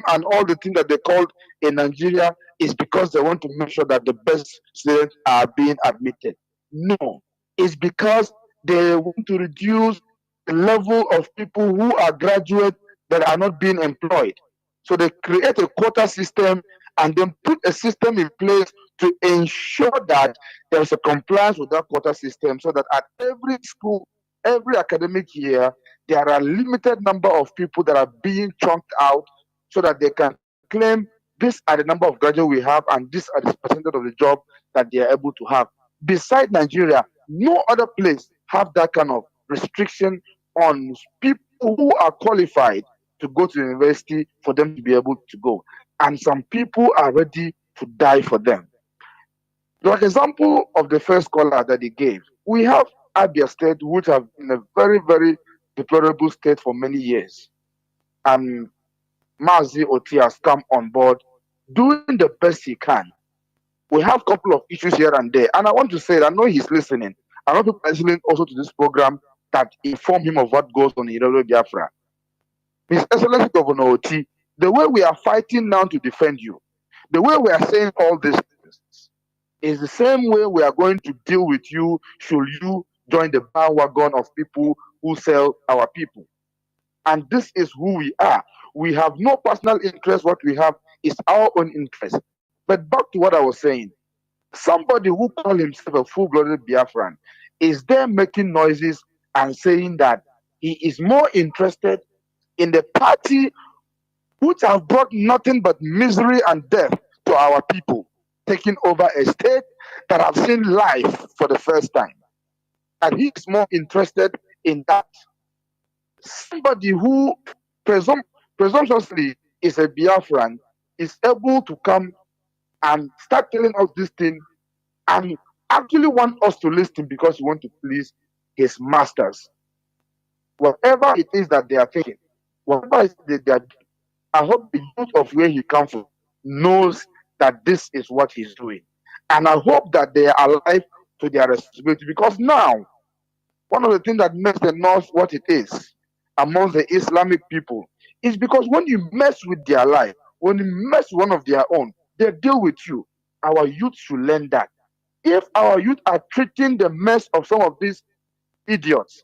and all the things that they called in Nigeria is because they want to make sure that the best students are being admitted. No, it's because they want to reduce the level of people who are graduates that are not being employed. So they create a quota system and then put a system in place to ensure that there's a compliance with that quota system, so that at every school, every academic year, there are a limited number of people that are being chunked out so that they can claim this are the number of graduates we have and this are the percentage of the job that they are able to have. Beside Nigeria, no other place have that kind of restriction on people who are qualified to go to the university for them to be able to go. And some people are ready to die for them. Like example of the first caller that he gave, we have RBL state, which have been a very, very deplorable state for many years. And Mazi Oti has come on board doing the best he can. We have a couple of issues here and there. And I want to say that I know he's listening. I know people are listening also to this program that inform him of what goes on in Biafra. His Excellency Governor Oti, the way we are fighting now to defend you, the way we are saying all these things, is the same way we are going to deal with you should you join the bandwagon of people who sell our people. And this is who we are. We have no personal interest. What we have is our own interest. But back to what I was saying, somebody who calls himself a full-blooded Biafran is there making noises and saying that he is more interested in the party which have brought nothing but misery and death to our people, taking over a state that have seen life for the first time. And he is more interested in that. Somebody who presumptuously is a Biafran is able to come and start telling us this thing and actually want us to listen because he wants to please his masters. Whatever it is that they are thinking, whatever it is that they are doing, I hope the youth of where he comes from knows that this is what he's doing. And I hope that they are alive to their responsibility, because now, one of the things that makes the North what it is among the Islamic people is because when you mess with their life, when you mess with one of their own, they deal with you. Our youth should learn that. If our youth are treating the mess of some of these idiots,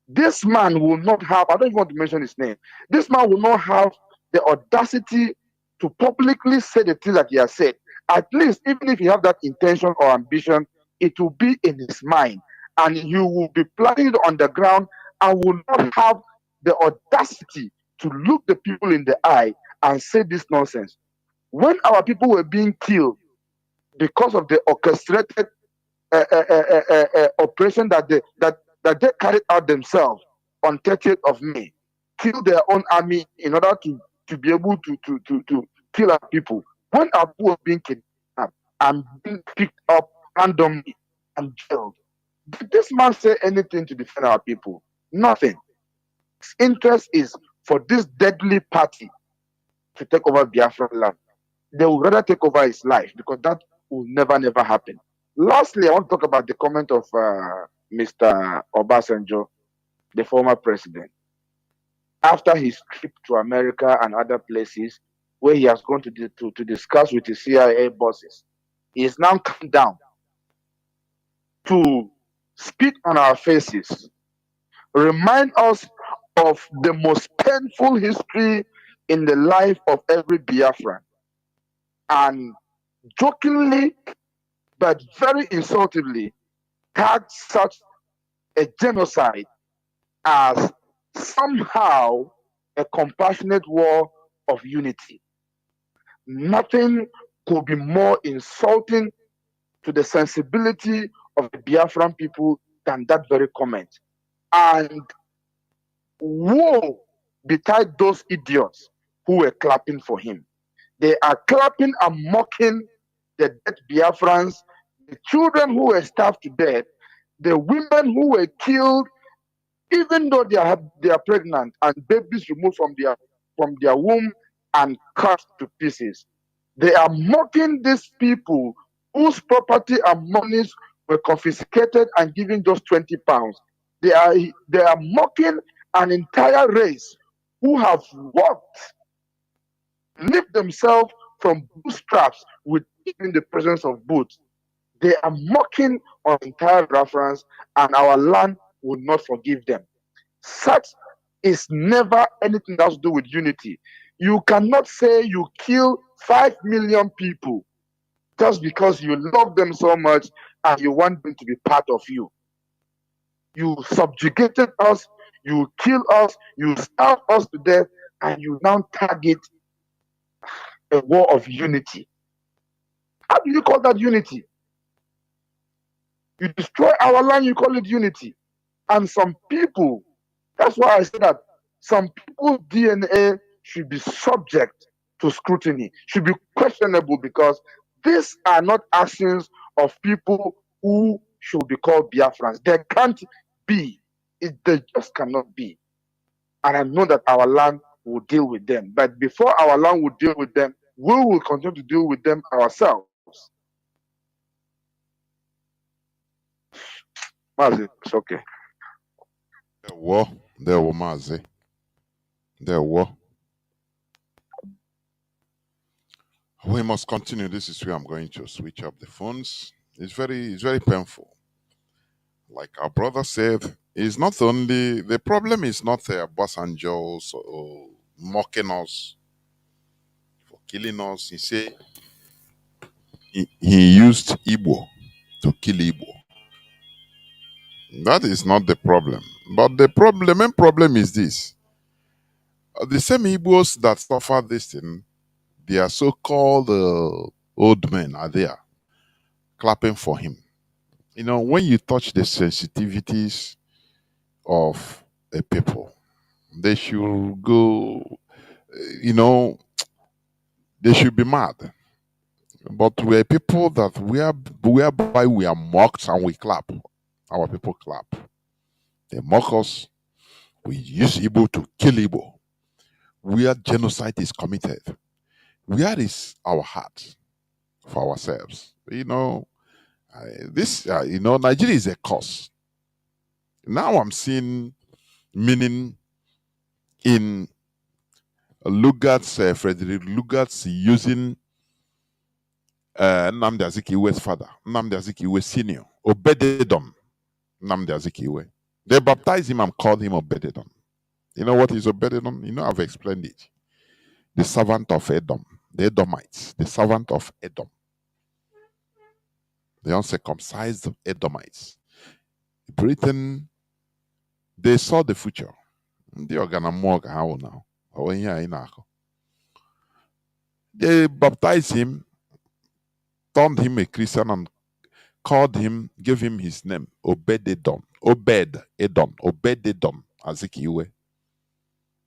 this man will not have, I don't even want to mention his name, this man will not have the audacity to publicly say the things that he has said. At least, even if you have that intention or ambition, it will be in his mind, and he will be planning it on the ground and will not have the audacity to look the people in the eye and say this nonsense. When our people were being killed because of the orchestrated operation that they carried out themselves on 30th of May, kill their own army in order to be able to kill our people. When our people were being kidnapped and being picked up randomly and jailed, did this man say anything to defend our people? Nothing. His interest is for this deadly party to take over Biafra land. They will rather take over his life because that will never happen. Lastly, I want to talk about the comment of Mr. Obasanjo, the former president. After his trip to America and other places where he has gone to discuss with the CIA bosses, he is now come down to spit on our faces, remind us of the most painful history in the life of every Biafran, and jokingly but very insultingly tag such a genocide as somehow a compassionate war of unity. Nothing could be more insulting to the sensibility of the Biafran people than that very comment. And woe betide those idiots who were clapping for him. They are clapping and mocking the dead Biafrans, the children who were starved to death, the women who were killed, even though they are pregnant, and babies removed from their womb and cut to pieces. They are mocking these people whose property and monies were confiscated and given just 20 pounds. They are mocking an entire race who have worked, lift themselves from bootstraps within the presence of boots. They are mocking our entire Biafrans, and our land will not forgive them. Such is never anything that has to do with unity. You cannot say you kill 5 million people just because you love them so much and you want them to be part of you. You subjugated us, you kill us, you starve us to death, and you now target a war of unity. How do you call that unity? You destroy our land, you call it unity. And some people, that's why I say that some people's DNA should be subject to scrutiny, should be questionable, because these are not actions of people who should be called Biafrans. They can't be. They just cannot be. And I know that our land will deal with them. But before our land will deal with them, we will continue to deal with them ourselves. Mazi, it's okay. There were Mazi. There were. We must continue. This is where I'm going to switch up the phones. It's very painful. Like our brother said, it's not only the problem is not Obasanjo or mocking us for killing us. He said he used Igbo to kill Igbo. That is not the problem. But the main problem is this. The same Igbos that suffer this thing, their so-called old men are there clapping for him. You know, when you touch the sensitivities of a people, they should go, they should be mad. But we're people that whereby we are mocked and we clap. Our people clap. They mock us. We use Igbo to kill Igbo. Where genocide is committed. Where is our heart for ourselves? Nigeria is a curse. Now I'm seeing meaning in Frederick Lugart's using Nnamdi Azikiwe's father, Nnamdi Azikiwe Senior, Obededom, Nnamdi Azikiwe. They baptized him and called him Obededom. You know what is Obededom? I've explained it. The servant of Edom, the Edomites, the servant of Edom. The uncircumcised Edomites. Britain, they saw the future. Ndị ọganamụọ ka ha wụ now. Ọ ihe anyị na-akọ. They baptized him, turned him a Christian, and called him, gave him his name, Obed-Edom. Obed-Edom. Obed-Edom, Azikiwe.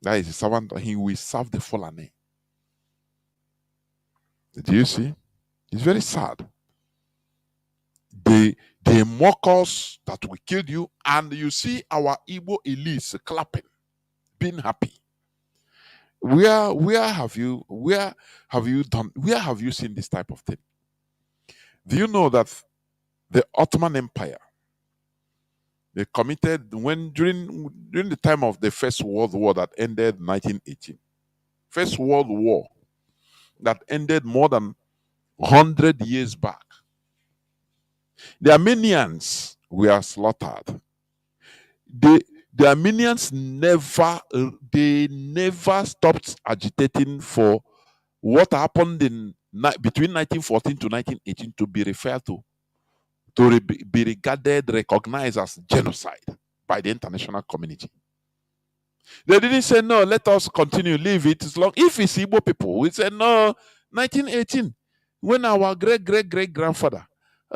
That is a servant. He will serve the Fulani. Do you see? It's very sad. They mock us that we killed you, and you see our Igbo elites clapping, being happy. Where have you seen this type of thing? Do you know that the Ottoman Empire, they committed during the time of the First World War that ended 1918, First World War that ended more than 100 years back, the Armenians were slaughtered. The Armenians never stopped agitating for what happened in between 1914 to 1918 to be referred to be regarded, recognized as genocide by the international community. They didn't say, no, let us continue, leave it as long. If it's Igbo people, we said, no, 1918, when our great-great-great-grandfather,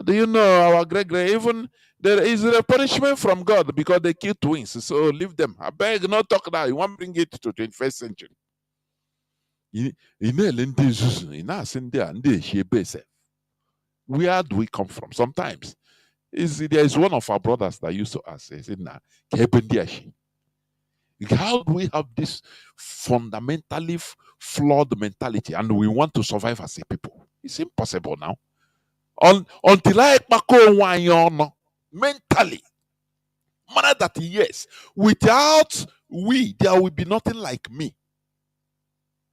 do you know our great-great, even there is a punishment from God because they killed twins, so leave them. I beg, not talk now. You want to bring it to 21st century. Where do we come from? Sometimes there is one of our brothers that used to ask, he said, how do we have this fundamentally flawed mentality and we want to survive as a people? It's impossible now. Until I mentally, manner that yes, without we, there will be nothing like me.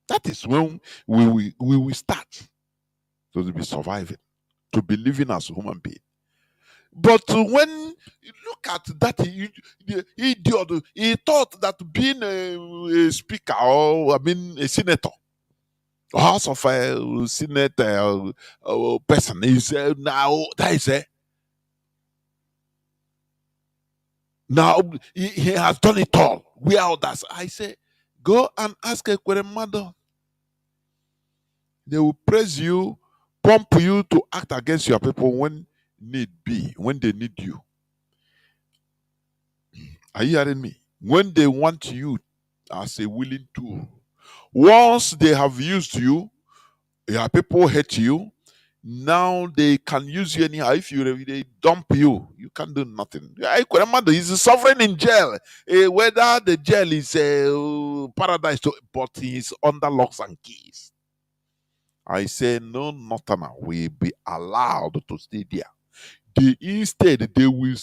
That is when we will start to be surviving, to be living as a human being. But when you look at that idiot, he thought that being a speaker or a senator, House of a Senate person is now that is now he has done it all. We are others. I say, go and ask a mother. They will praise you, pump you to act against your people when need be, when they need you. Are you hearing me? When they want you as a willing tool. Once they have used you, your people hate you. Now they can use you anyhow. If they dump you, you can't do nothing. He's a sovereign in jail. Whether the jail is paradise, but he's under locks and keys. I say no northerner will be allowed to stay there. Instead, they will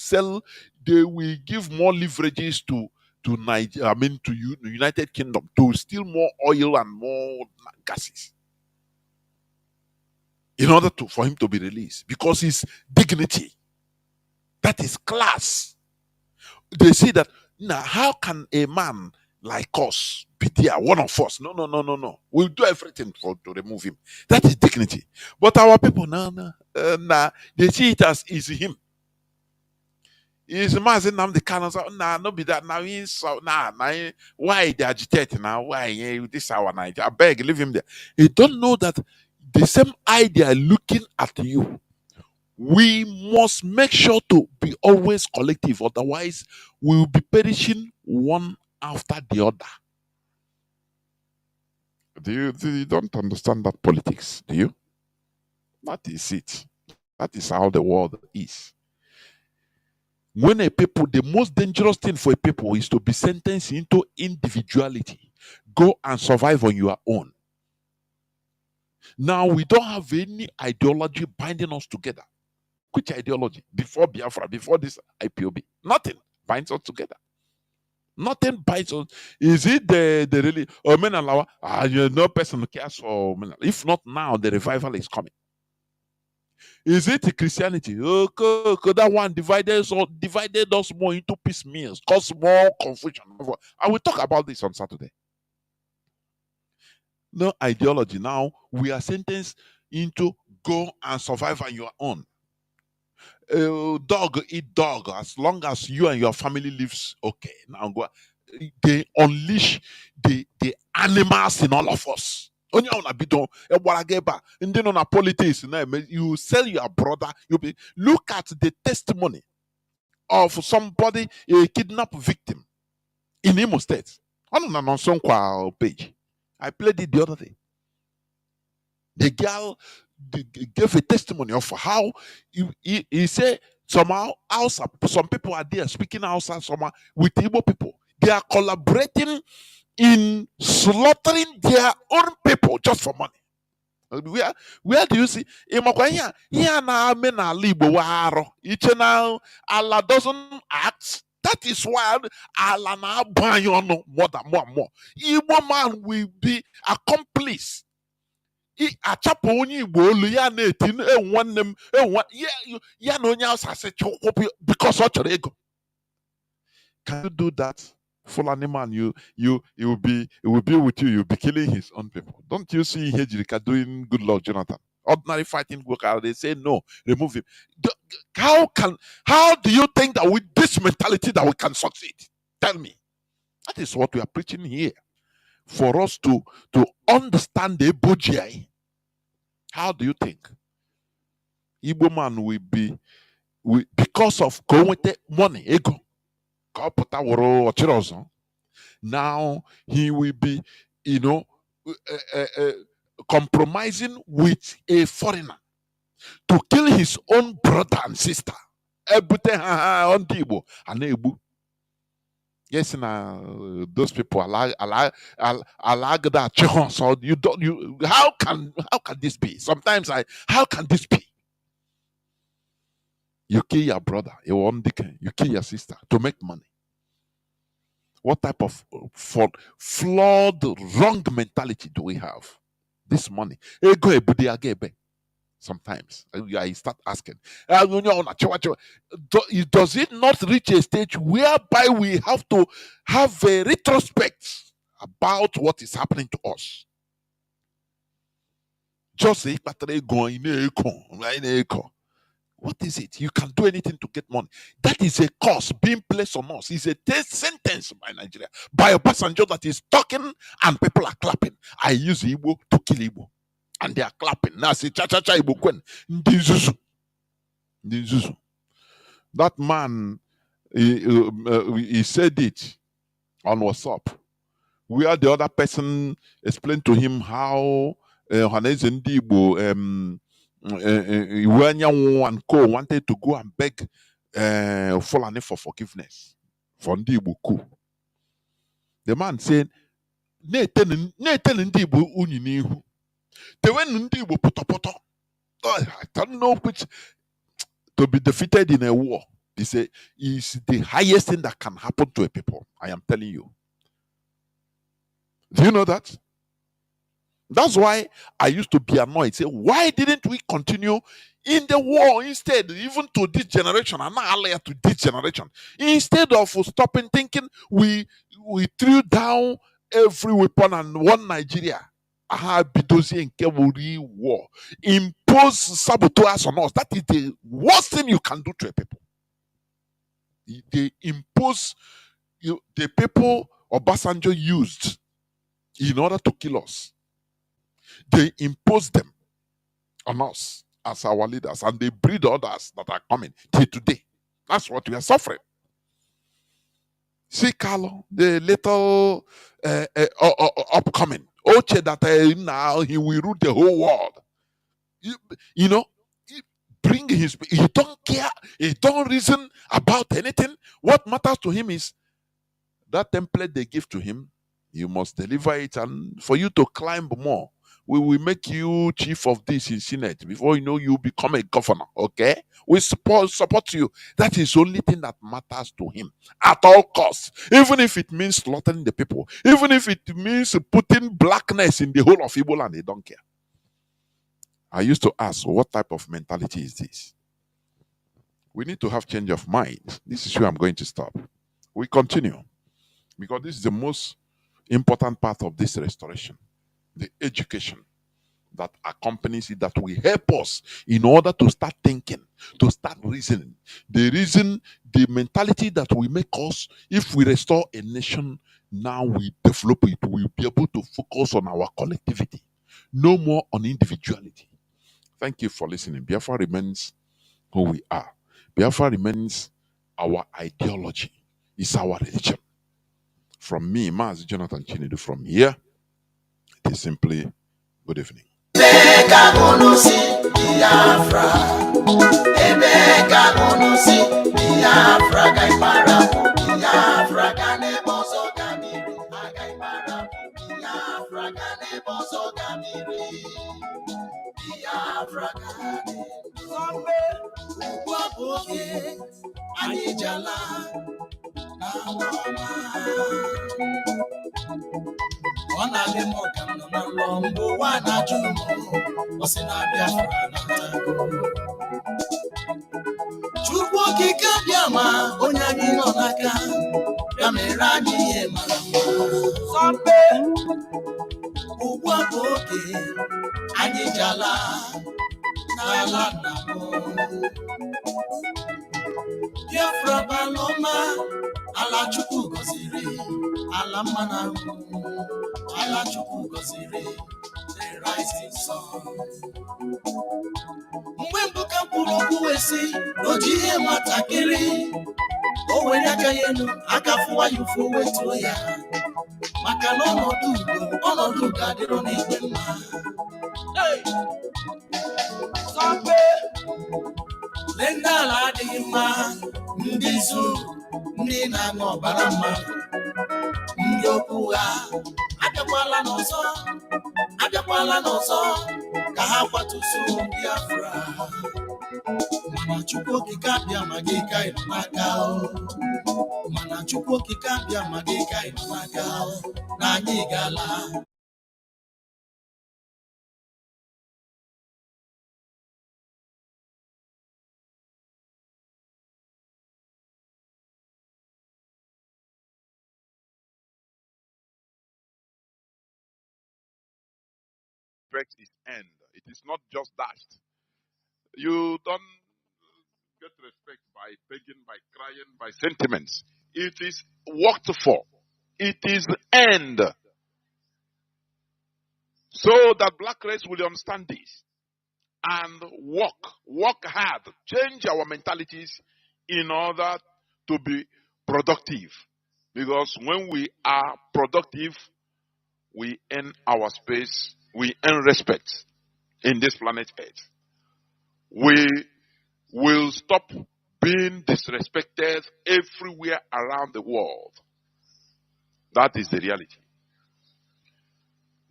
give more leverages to Nigeria, to the United Kingdom to steal more oil and more gases in order for him to be released, because his dignity, that is class. They see that now, how can a man like us be there, one of us? No. We'll do everything to remove him. That is dignity. But our people, they see it as is him. Is Mazi Nnamdi Kanu? No be that now. Why they agitate now? Why this our night? I beg, leave him there. You don't know that the same idea looking at you. We must make sure to be always collective, otherwise we will be perishing one after the other. You don't understand that politics, do you? That is it. That is how the world is. When a people, the most dangerous thing for a people is to be sentenced into individuality. Go and survive on your own. Now we don't have any ideology binding us together. Which ideology? Before Biafra, before this IPOB, nothing binds us together. Nothing binds us. Is it the really Menalawa? No person cares for Menalawa. If not now, the revival is coming. Is it Christianity? That one divided us more into piecemeals, cause more confusion. I will talk about this on Saturday. No ideology. Now we are sentenced into go and survive on your own. Dog eat dog as long as you and your family lives okay. Now go. they unleash the animals in all of us. Onye ọ na-bido ịgbara gị ebe a, ndị nọ na politics na-eme, you sell your brother. Look at the testimony of somebody, a kidnap victim in Imo State. On an Nonsonkwa page. I played it the other day. The girl gave a testimony of how he said somehow some people are there speaking outside somehow with Igbo people. They are collaborating in slaughtering their own people just for money. Where do you see? Allah doesn't act. That is why Allah now buy on more and more. Igbo man will be accomplice. Achapụ onye Igbo olu ya na-eti nwanne m ya na onye else asị chukwu because ọ chọrọ ego. Can you do that? Fulani man, it will be with you. You'll be killing his own people. Don't you see Hejirika doing good Lord Jonathan? Ordinary fighting worker, they say no, remove him. How do you think that with this mentality that we can succeed? Tell me. That is what we are preaching here. For us to understand the Eboji. How do you think Igbo man will be because of going with money, ego? Now he will be, compromising with a foreigner to kill his own brother and sister. Everything on Igbo and Igbo. Yes, now those people allow that. So how can this be? Sometimes how can this be? You kill your brother, you kill your sister to make money. What type of flawed, wrong mentality do we have? This money. Sometimes I start asking, does it not reach a stage whereby we have to have a retrospect about what is happening to us? Just say, what is it? You can do anything to get money. That is a curse being placed on us. It's a death sentence by Nigeria, by a passenger that is talking and people are clapping. I use Igbo to kill Igbo. And they are clapping. Now say cha-cha-cha Igbo kwen. Ndizuzu. That man, he said it on WhatsApp. Where the other person explained to him how Haneze Igbo and Co wanted to go and beg Fulani for forgiveness for Ndi Igbo coup. The man said, "Neten Ndi Igbo unyi n'ihu. They went Ndi Igbo poto. I don't know which to be defeated in a war. He said is the highest thing that can happen to a people. I am telling you. Do you know that? That's why I used to be annoyed. Say, why didn't we continue in the war instead, even to this generation, and not earlier to this generation? Instead of stopping thinking, we threw down every weapon and won Nigeria. Bidozi and Keburi war. Impose saboteurs on us. That is the worst thing you can do to a people. They impose the people Obasanjo used in order to kill us. They impose them on us as our leaders, and they breed others that are coming till today. That's what we are suffering. See, Carlo, the little upcoming Oche that now he will rule the whole world. Bring he don't care, he don't reason about anything. What matters to him is that template they give to him. You must deliver it, and for you to climb more, we will make you chief of this in Senate. Before you know, you become a governor. Okay? We support you. That is the only thing that matters to him at all costs. Even if it means slaughtering the people. Even if it means putting blackness in the whole of Igbo land, they don't care. I used to ask, what type of mentality is this? We need to have change of mind. This is where I'm going to stop. We continue. Because this is the most important part of this restoration. The education. that accompanies it that will help us in order to start thinking, to start reasoning. The reason, the mentality that will make us, if we restore a nation, now we develop it, we'll be able to focus on our collectivity, no more on individuality. Thank you for listening. Biafra remains who we are. Biafra remains our ideology. It's our religion. From me, Mazi Jonathan Chinedu, from here, it is simply good evening. Emeka Onosi Biafra, Emeka Onosi Biafra, Gaimara Biafra, Gane Bozo Gamiri, Gaimara Biafra, Gane Bozo Gamiri, Biafra Gane, Sombe, Waboke, Anijala, Namama. Ona le mo kan na lombo wa na jumo o si na Biafra na tago Chukwu okike Biama onye anyị nọ n'aka ya mere anyị ihe mara mma Sọmpe ugbu a bụ oge anyị jala n'ala nna m Biafra baloma ala Chukwu gọziri ala mma na ala Chukwu gọziri the rising sun. Mgbe mbụ ka mkpụrụ okwu wesi n'oji ihe nwatakịrị o were aka ya elu aka fụwa ya ụfụ wetuo ya maka na ọnọdụ ugo adịrọ n'igwe mma. Sọmpe lee ndị ala adịghị mma, ndị izu, ndị na-aṅụ ọbara mmadụ, ndị okwu ha abịakwala n'ọzọ ka ha kwatusu Biafra. Mana Chukwu okike abịa ma gị ka ịnọ n'aka mana Chukwu okike abịa ma gị ka ịnọ n'aka na anyị gala. Its end. It is not just dashed. You don't get respect by begging, by crying, by sentiments. It is worked for. It is end. So that black race will understand this and work hard, change our mentalities in order to be productive. Because when we are productive, we earn our space, we earn respect in this planet Earth. We will stop being disrespected everywhere around the world. That is the reality.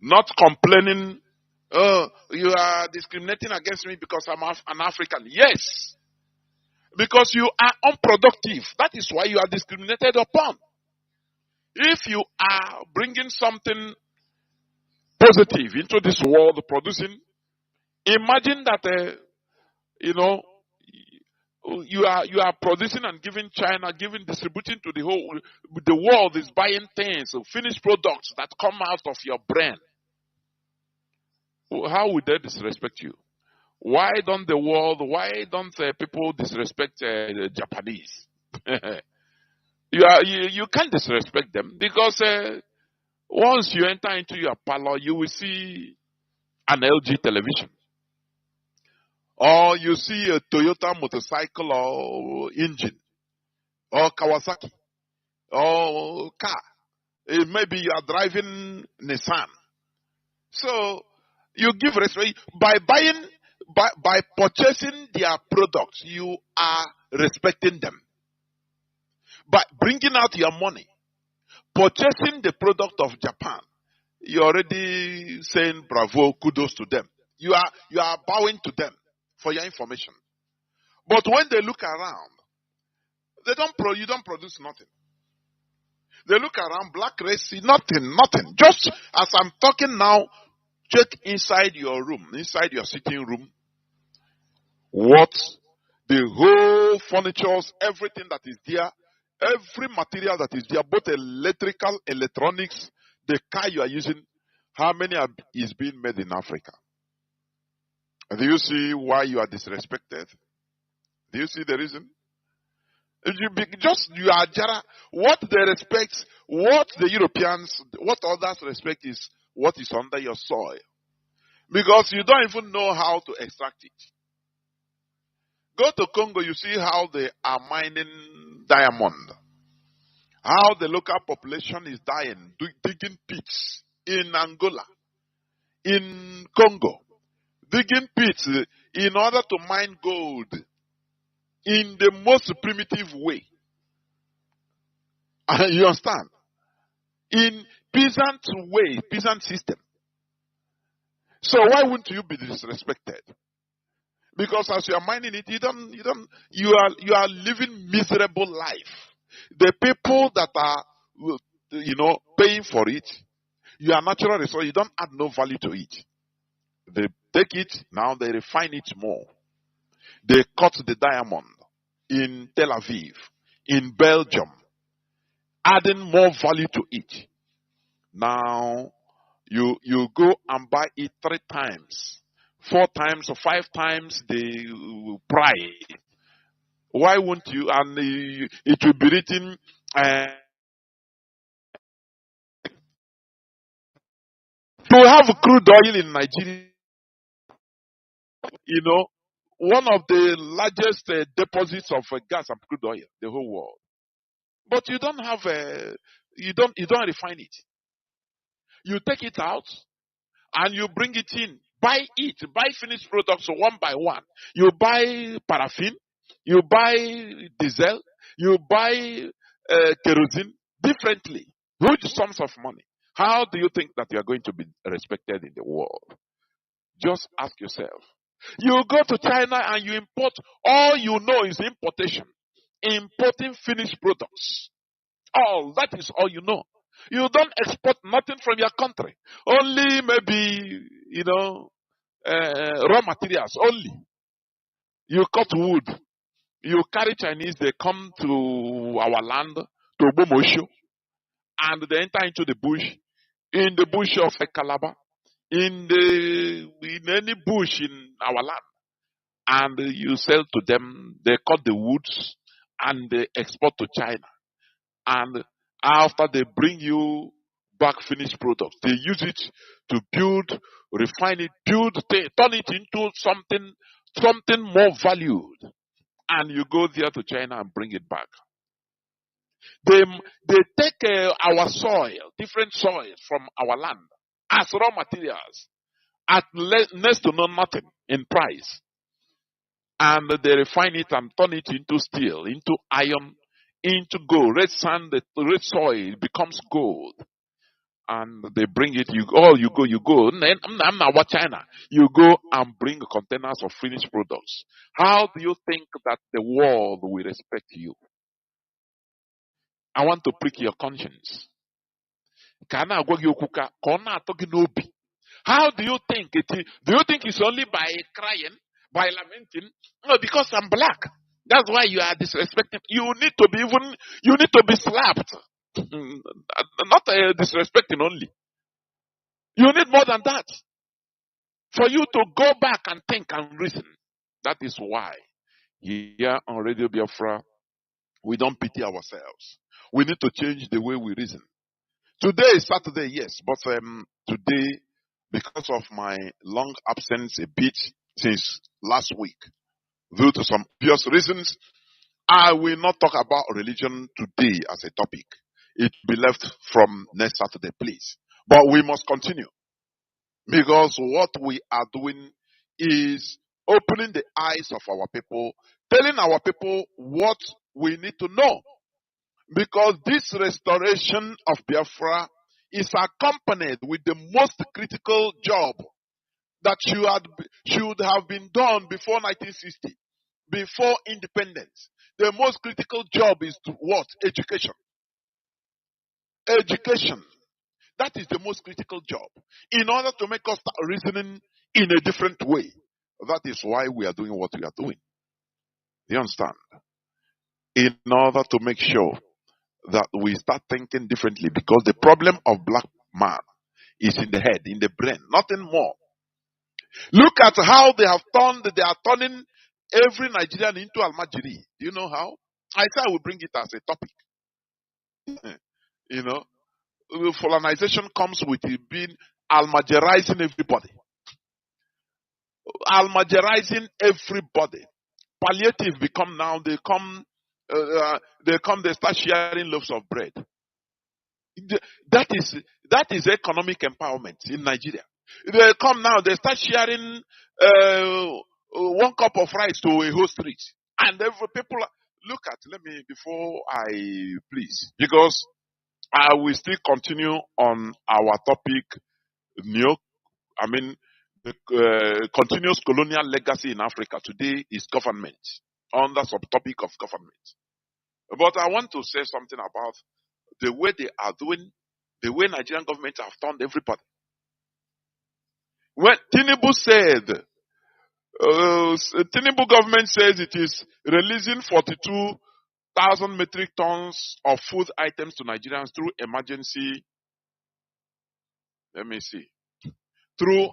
Not complaining, oh, you are discriminating against me because I'm an African. Yes, because you are unproductive. That is why you are discriminated upon. If you are bringing something positive into this world, producing, imagine that you are producing and giving China, distributing to the world is buying things, finished products that come out of your brain. How would they disrespect you? Why don't people disrespect the Japanese? You can't disrespect them because once you enter into your parlor, you will see an LG television. Or you see a Toyota motorcycle or engine, or Kawasaki, or car. Maybe you are driving Nissan. So you give respect by purchasing their products. You are respecting them. By bringing out your money, purchasing the product of Japan, you're already saying bravo, kudos to them. You are bowing to them. For your information. But when they look around, you don't produce nothing. They look around, black race, nothing. Just as I'm talking now, check inside your room, inside your sitting room, what the whole furniture, everything that is there, every material that is there, both electrical, electronics, the car you are using, how many is being made in Africa? Do you see why you are disrespected? Do you see the reason? You are Jara. What they respect, what the Europeans, what others respect is what is under your soil. Because you don't even know how to extract it. Go to Congo, you see how they are mining diamond. How the local population is dying, digging pits in Angola, in Congo, digging pits in order to mine gold in the most primitive way. You understand? In peasant way, peasant system. So why wouldn't you be disrespected? Because as you are mining it, you are living miserable life. The people that are, paying for it, you are natural resource, you don't add no value to it. They take it, now they refine it more. They cut the diamond in Tel Aviv, in Belgium, adding more value to it. Now, you go and buy it 3 times, 4 times, or 5 times the price. Why won't you? And it will be written, to have crude oil in Nigeria, one of the largest deposits of gas and crude oil, the whole world. But you don't have you don't refine it. You take it out and you bring it in. Buy finished products one by one. You buy paraffin, you buy diesel, you buy kerosene differently. Huge sums of money. How do you think that you are going to be respected in the world? Just ask yourself. You go to China and you import, all you know is importation. Importing finished products. That is all you know. You don't export nothing from your country. Only maybe, raw materials only. You cut wood. You carry Chinese, they come to our land, to Bomosho, and they enter into the bush, in the bush of Calabar, in any bush in our land. And you sell to them, they cut the woods, and they export to China. And after they bring you back finished products, they use it to build, refine it, turn it into something more valued. And you go there to China and bring it back. They take our soil, different soils from our land, as raw materials, at next to nothing in price. And they refine it and turn it into steel, into iron, into gold. Red sand, the red soil becomes gold. And they bring it, you go. I'm not what China. You go and bring containers of finished products. How do you think that the world will respect you? I want to prick your conscience. How do you think it is? Do you think it's only by crying, by lamenting? No, because I'm black. That's why you are disrespecting. You need to be slapped. Not disrespecting only. You need more than that. For you to go back and think and reason. That is why here on Radio Biafra, we don't pity ourselves. We need to change the way we reason. Today is Saturday, yes, but today, because of my long absence a bit since last week, due to some obvious reasons, I will not talk about religion today as a topic. It will be left from next Saturday, please. But we must continue. Because what we are doing is opening the eyes of our people, telling our people what we need to know. Because this restoration of Biafra is accompanied with the most critical job that should have been done before 1960, before independence. The most critical job is to what? Education. Education. That is the most critical job. In order to make us start reasoning in a different way. That is why we are doing what we are doing. You understand? In order to make sure that we start thinking differently, because the problem of black man is in the head, in the brain, nothing more. Look at how they are turning every Nigerian into Almajiri. Do you know how? I said I will bring it as a topic. You know, colonization comes with it being Almajirizing everybody. Almajirizing everybody. Palliative become now, they start sharing loaves of bread. That is economic empowerment in Nigeria. They come now, they start sharing 1 cup of rice to a whole street. And every people, look at, let me, before I, please, because I will still continue on our topic, the continuous colonial legacy in Africa today is government, on the subtopic of government. But I want to say something about the way they are doing, the way Nigerian government have turned everybody. When Tinubu said, Tinubu government says it is releasing 42,000 metric tons of food items to Nigerians through emergency, through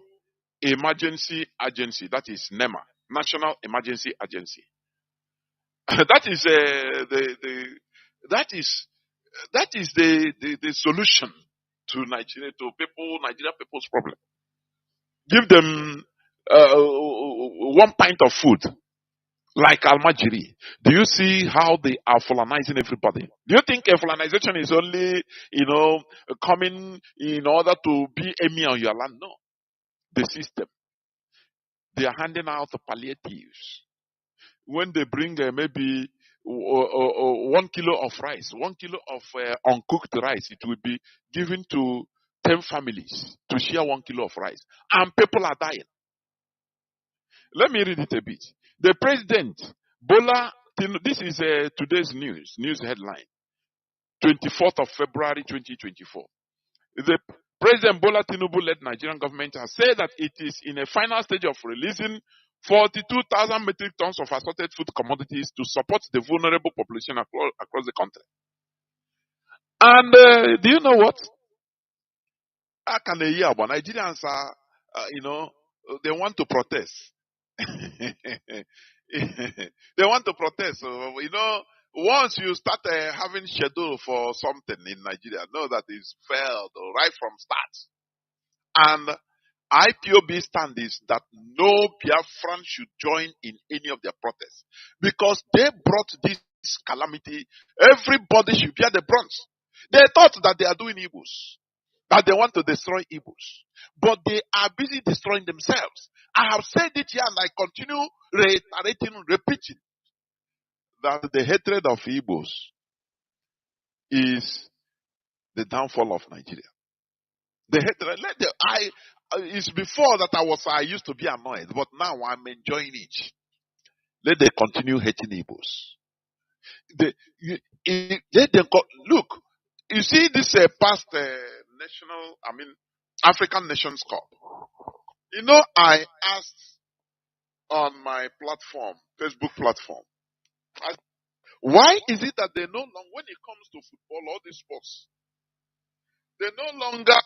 emergency agency, that is NEMA, National Emergency Agency. That is the solution to Nigeria people's problem. Give them 1 pint of food, like Almajiri. Do you see how they are colonizing everybody? Do you think colonization is only, coming in order to be emir on your land? No. The system. They are handing out palliatives. When they bring maybe 1 kilo of rice, 1 kilo of uncooked rice, it will be given to 10 families to share 1 kilo of rice. And people are dying. Let me read it a bit. The president, Bola, this is today's news headline, 24th of February 2024. The President Bola Tinubu-led Nigerian government has said that it is in a final stage of releasing 42,000 metric tons of assorted food commodities to support the vulnerable population across the country. And do you know what? How can they hear about Nigerians are, they want to protest. They want to protest. So, once you start having schedule for something in Nigeria, know that it's failed right from start. And IPOB stand is that no Biafran should join in any of their protests because they brought this calamity. Everybody should bear the brunt. They thought that they are doing evils, that they want to destroy evils, but they are busy destroying themselves. I have said it here and I continue repeating that the hatred of Igbos is the downfall of Nigeria. The hatred, it's before that I used to be annoyed, but now I'm enjoying it. Let them continue hating Igbos. Look, you see this past African Nations Cup. I asked on my platform, Facebook platform, why is it that they no longer, when it comes to football or these sports, they no longer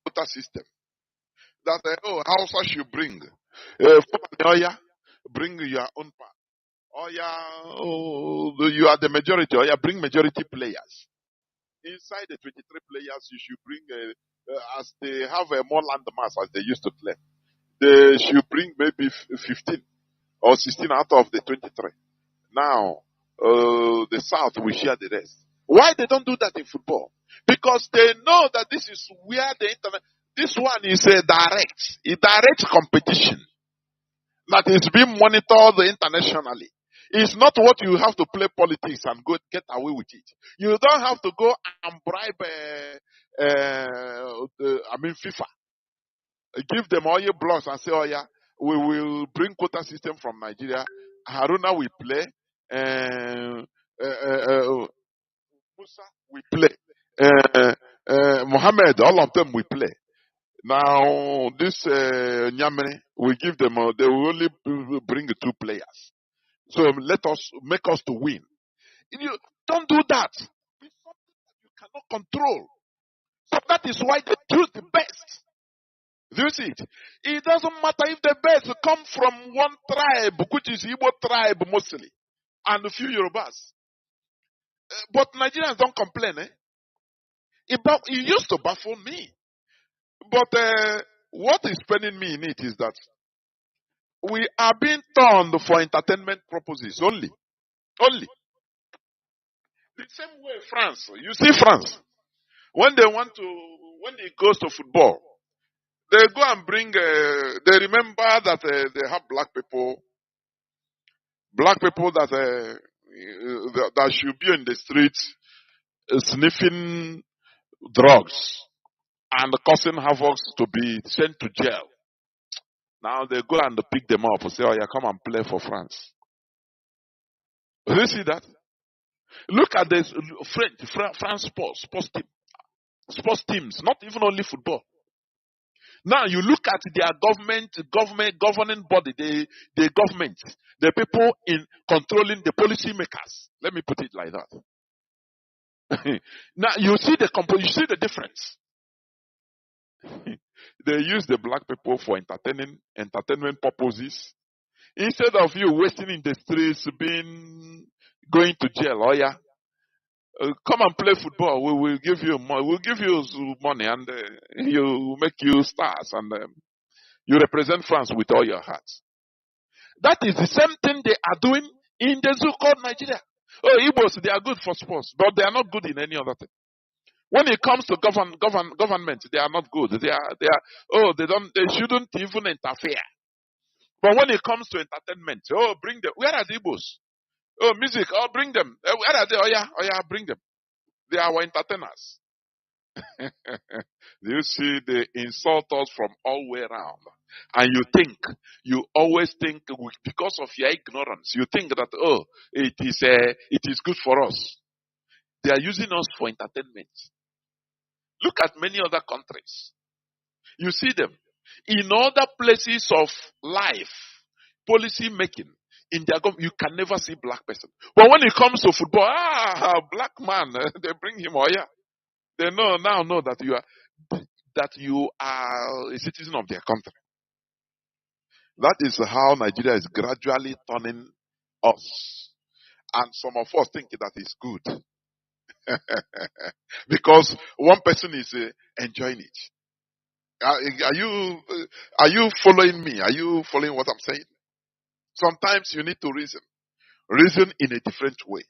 quota system that Hausa should bring bring your own part. You are the majority. Bring majority players. Inside the 23 players, you should bring as they have more land mass as they used to claim. They should bring maybe 15 or 16 out of the 23. Now, the South will share the rest. Why they don't do that in football? Because they know that this is where this one is a direct competition that is being monitored internationally. It's not what you have to play politics and get away with it. You don't have to go and bribe FIFA. Give them all your blocks and say, we will bring quota system from Nigeria. Haruna will play. Musa will play. Mohammed, all of them will play. Now, this Nyamene, we give them, they will only bring 2 players. So make us to win. You don't do that. It's something that you cannot control. So that is why they choose the best. Do you see it? It doesn't matter if the birds come from one tribe, which is Igbo tribe mostly, and a few Yorubas. But Nigerians don't complain. It used to baffle me. But what is paining me in it is that we are being turned for entertainment purposes only. Only. The same way France. You see France. When it goes to football, they go and bring, they remember that they have black people that should be in the streets sniffing drugs and causing havoc to be sent to jail. Now they go and pick them up and say, oh yeah, come and play for France. Do you see that? Look at this France sports teams, not even only football. Now you look at their governing body, the government, the people in controlling the policy makers. Let me put it like that. Now you see the difference. They use the black people for entertainment purposes. Instead of you wasting in the streets, going to jail, oh yeah, come and play football. We will give you money. We'll give you money, and you make you stars, and you represent France with all your heart. That is the same thing they are doing in the zoo called Nigeria. Oh, Igbos, they are good for sports, but they are not good in any other thing. When it comes to government, they are not good. They shouldn't even interfere. But when it comes to entertainment, oh, bring them. Where are the Igbos? Oh, music, oh, bring them. Where are they? Oh yeah, bring them. They are our entertainers. Do you see, they insult us from all way around. And you always think, because of your ignorance, you think that, oh, it is good for us. They are using us for entertainment. Look at many other countries. You see them. In other places of life, policy making, in their government, you can never see black person. But when it comes to football, black man, they bring him, oh yeah. They know that you are a citizen of their country. That is how Nigeria is gradually turning us. And some of us think that is good. Because one person is enjoying it. Are you following me? Are you following what I'm saying? Sometimes you need to reason in a different way.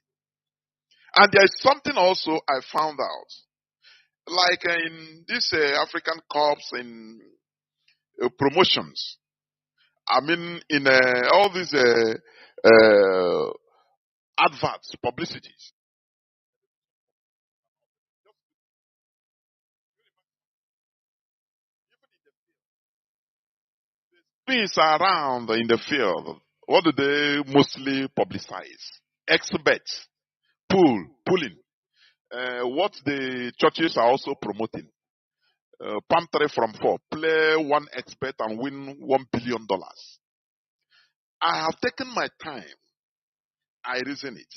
And there is something also I found out, like in this African Cups, in promotions. I mean, in all these adverts, publicities. Things around in the field, what do they mostly publicize? Experts, pulling. What the churches are also promoting. Palm 3 from 4. Play one expert and win $1 billion. I have taken my time. I reason it.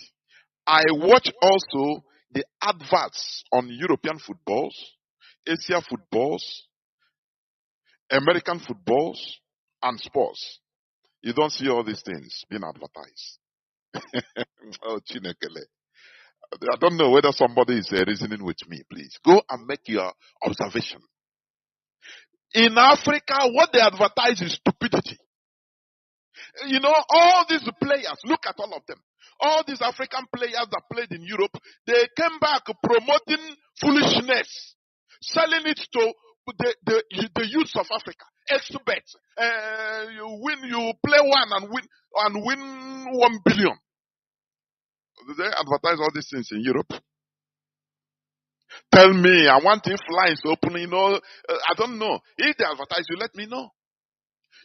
I watch also the adverts on European footballs, Asia footballs, American footballs, and sports. You don't see all these things being advertised. Oh, Chinekele. I don't know whether somebody is reasoning with me. Please go and make your observation. In Africa, what they advertise is stupidity. You know, all these players, look at all of them. All these African players that played in Europe, they came back promoting foolishness, selling it to the youth of Africa. Experts, you play one and win 1 billion. Do they advertise all these things in Europe? Tell me, I want if lines open, I don't know. If they advertise, you let me know.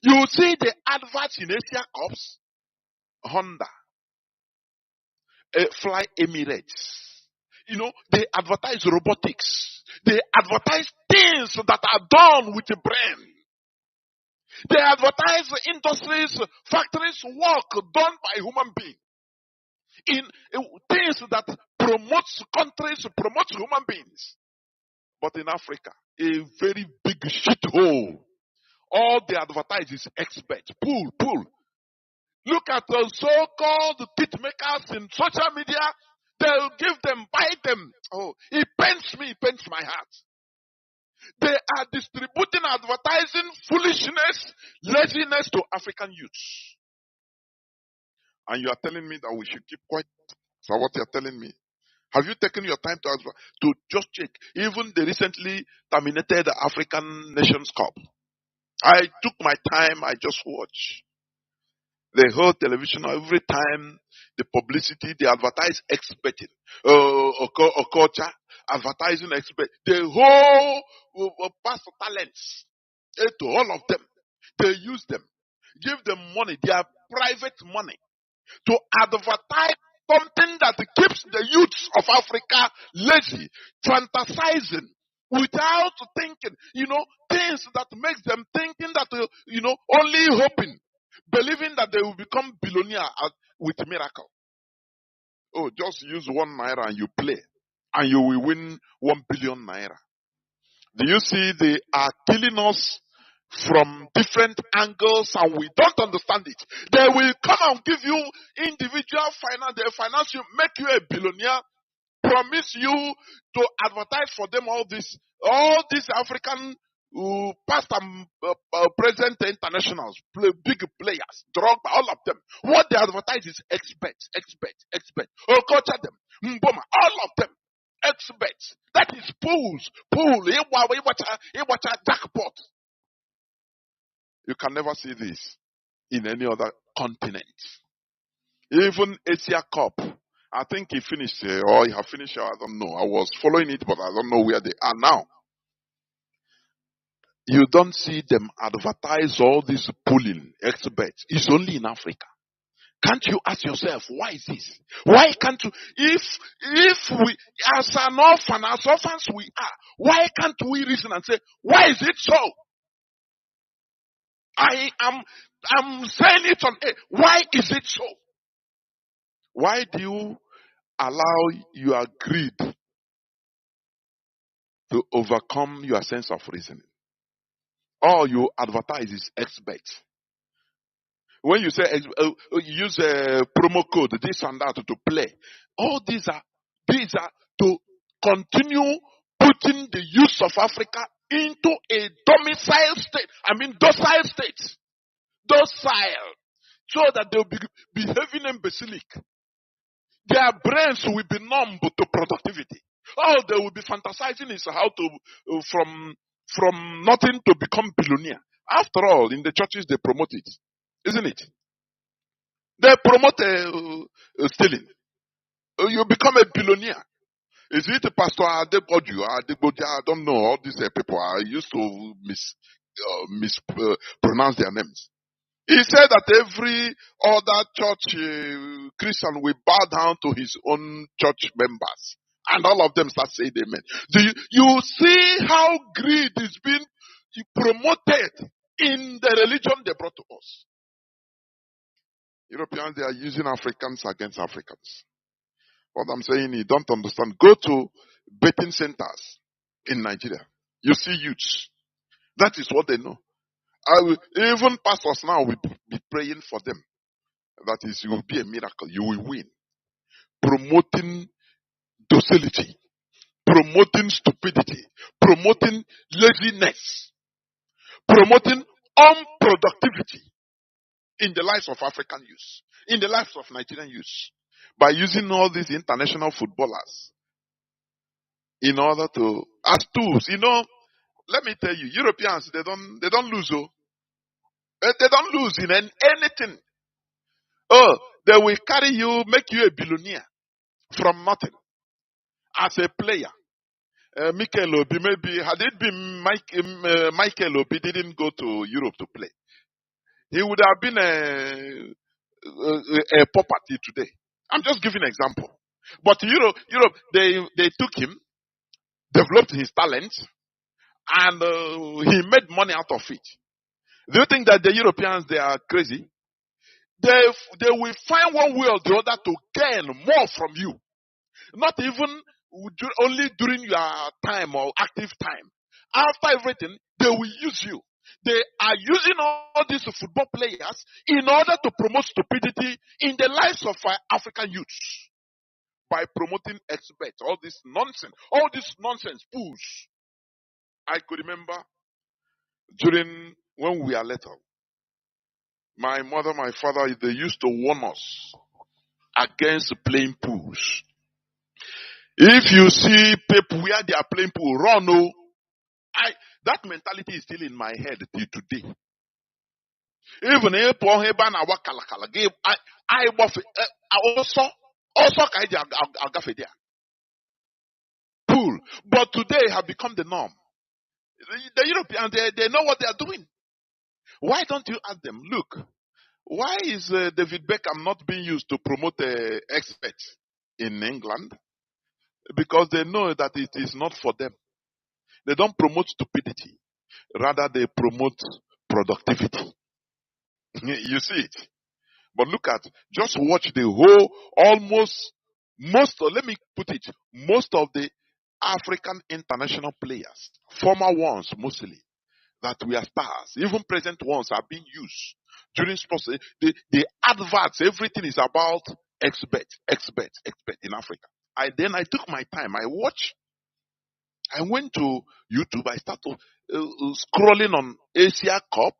You see the adverts in Asia Cups, Honda, Fly Emirates. They advertise robotics. They advertise things that are done with the brain. They advertise industries, factories, work done by human beings. In things that promotes countries, promotes human beings. But in Africa, a very big shithole. All they advertise is expert. Pull. Look at the so-called tit makers in social media. They'll give them, buy them. Oh, it pains me, it pains my heart. They are distributing advertising foolishness, laziness to African youths. And you are telling me that we should keep quiet. So what you are telling me? Have you taken your time to just check? Even the recently terminated African Nations Cup. I took my time, I just watched. The whole television, every time, the publicity, they advertise experting. Culture, advertising expert. The whole past talents. To all of them. They use them. Give them money, their private money, to advertise something that keeps the youths of Africa lazy, fantasizing, without thinking, things that makes them thinking that, only hoping, believing that they will become billionaire with miracle. Oh, just use 1 naira and you play, and you will win 1 billion naira. Do you see they are killing us from different angles and we don't understand it? They will come and give you individual finance, they finance you, make you a billionaire, promise you to advertise for them all these African past and present internationals, big players, drug, all of them. What they advertise is experts. Oh, culture them, Mboma, all of them. Experts. That is pools. Jackpot. You can never see this in any other continent. Even Asia Cup. I think he finished or he have finished. I don't know. I was following it, but I don't know where they are now. You don't see them advertise all these pooling experts. It's only in Africa. Can't you ask yourself, why is this? Why can't you, if we, as an orphan, as orphans we are, why can't we reason and say, why is it so? I'm saying it on air. Why is it so? Why do you allow your greed to overcome your sense of reasoning? All you advertise is expert. When you say use a promo code, this and that to play, all these are to continue putting the youth of Africa into a docile state, docile, so that they'll be behaving imbecilic. Their brains will be numb to productivity. All they will be fantasizing is how to from nothing to become billionaire. After all, in the churches they promote it, isn't it? They promote stealing. You become a billionaire. Is it Pastor Adebodu? I don't know. All these people, I used to mispronounce their names. He said that every other church Christian will bow down to his own church members. And all of them start saying amen. Do you see how greed is being promoted in the religion they brought to us? Europeans, they are using Africans against Africans. What I'm saying, you don't understand. Go to betting centers in Nigeria. You see youths. That is what they know. Even pastors now will be praying for them. That is, you will be a miracle. You will win. Promoting docility. Promoting stupidity. Promoting laziness. Promoting unproductivity in the lives of African youth. In the lives of Nigerian youth. By using all these international footballers in order to, as tools. Let me tell you, Europeans, they don't lose. They don't lose in anything. Oh, they will carry you, make you a billionaire from nothing. As a player. Michael Obi, maybe, had it been Michael Obi didn't go to Europe to play, he would have been a property today. I'm just giving an example. But Europe, they took him, developed his talent, and he made money out of it. Do you think that the Europeans, they are crazy? They will find one way or the other to gain more from you. Not even only during your time or active time. After everything, they will use you. They are using all these football players in order to promote stupidity in the lives of African youths by promoting experts, all this nonsense fools. I could remember during when we are little, my mother, my father, they used to warn us against playing pools. If you see people where they are playing pool, run. Oh, that mentality is still in my head till today. Even if I also pool, but today have become the norm. The Europeans, they know what they are doing. Why don't you ask them? Look, why is David Beckham not being used to promote experts in England? Because they know that it is not for them. They don't promote stupidity. Rather, they promote productivity. You see it. But look at, just watch the whole, let me put it, most of the African international players, former ones mostly, that we are stars, even present ones are being used during sports. The adverts, everything is about expert in Africa. I took my time, I went to YouTube, I started scrolling on Asia Cup.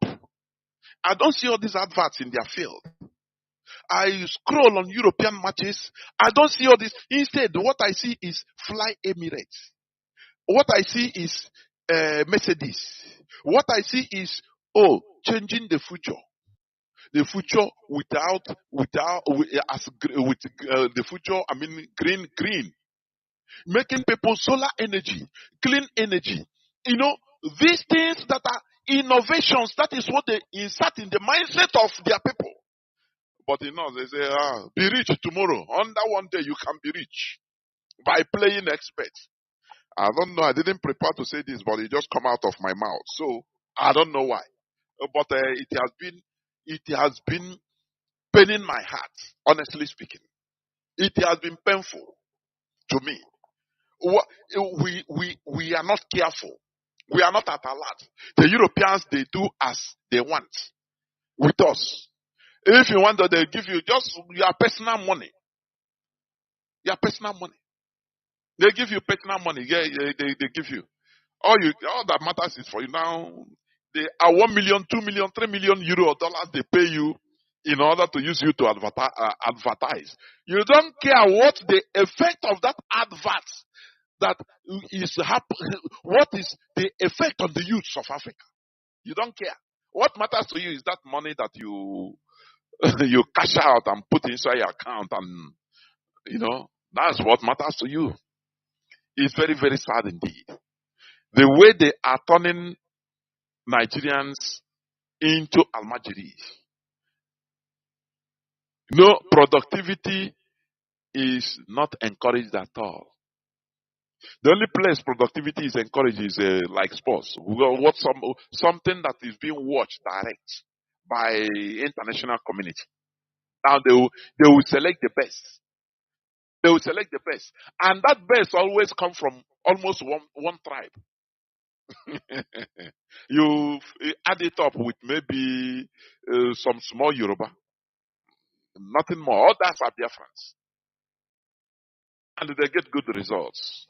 I don't see all these adverts in their field. I scroll on European matches. I don't see all this. Instead, what I see is Fly Emirates. What I see is Mercedes. What I see is, changing the future. The future with the future, I mean, green. Making people solar energy, clean energy. You know, these things that are innovations, that is what they insert in the mindset of their people. But they say, be rich tomorrow. Under one day, you can be rich by playing expert. I don't know. I didn't prepare to say this, but it just come out of my mouth. So I don't know why. But it has been paining my heart, honestly speaking. It has been painful to me. We are not careful. We are not at alert. The Europeans, they do as they want with us. If you want that, they give you just your personal money. Your personal money. They give you personal money. Yeah, they give you. All that matters is for you now. They are 1 million, 2 million, 3 million euro or dollars they pay you in order to use you to advertise. You don't care what the effect of that advert that is happening. What is the effect on the youths of Africa? You don't care. What matters to you is that money that you you cash out and put inside your account, and that's what matters to you. It's very, very sad indeed. The way they are turning Nigerians into Almajiris. Productivity is not encouraged at all. The only place productivity is encouraged is like sports. Something that is being watched direct by international community. Now they will select the best. They will select the best. And that best always come from almost one tribe. You add it up with maybe some small Yoruba. Nothing more. All that's are Biafrans. And they get good results.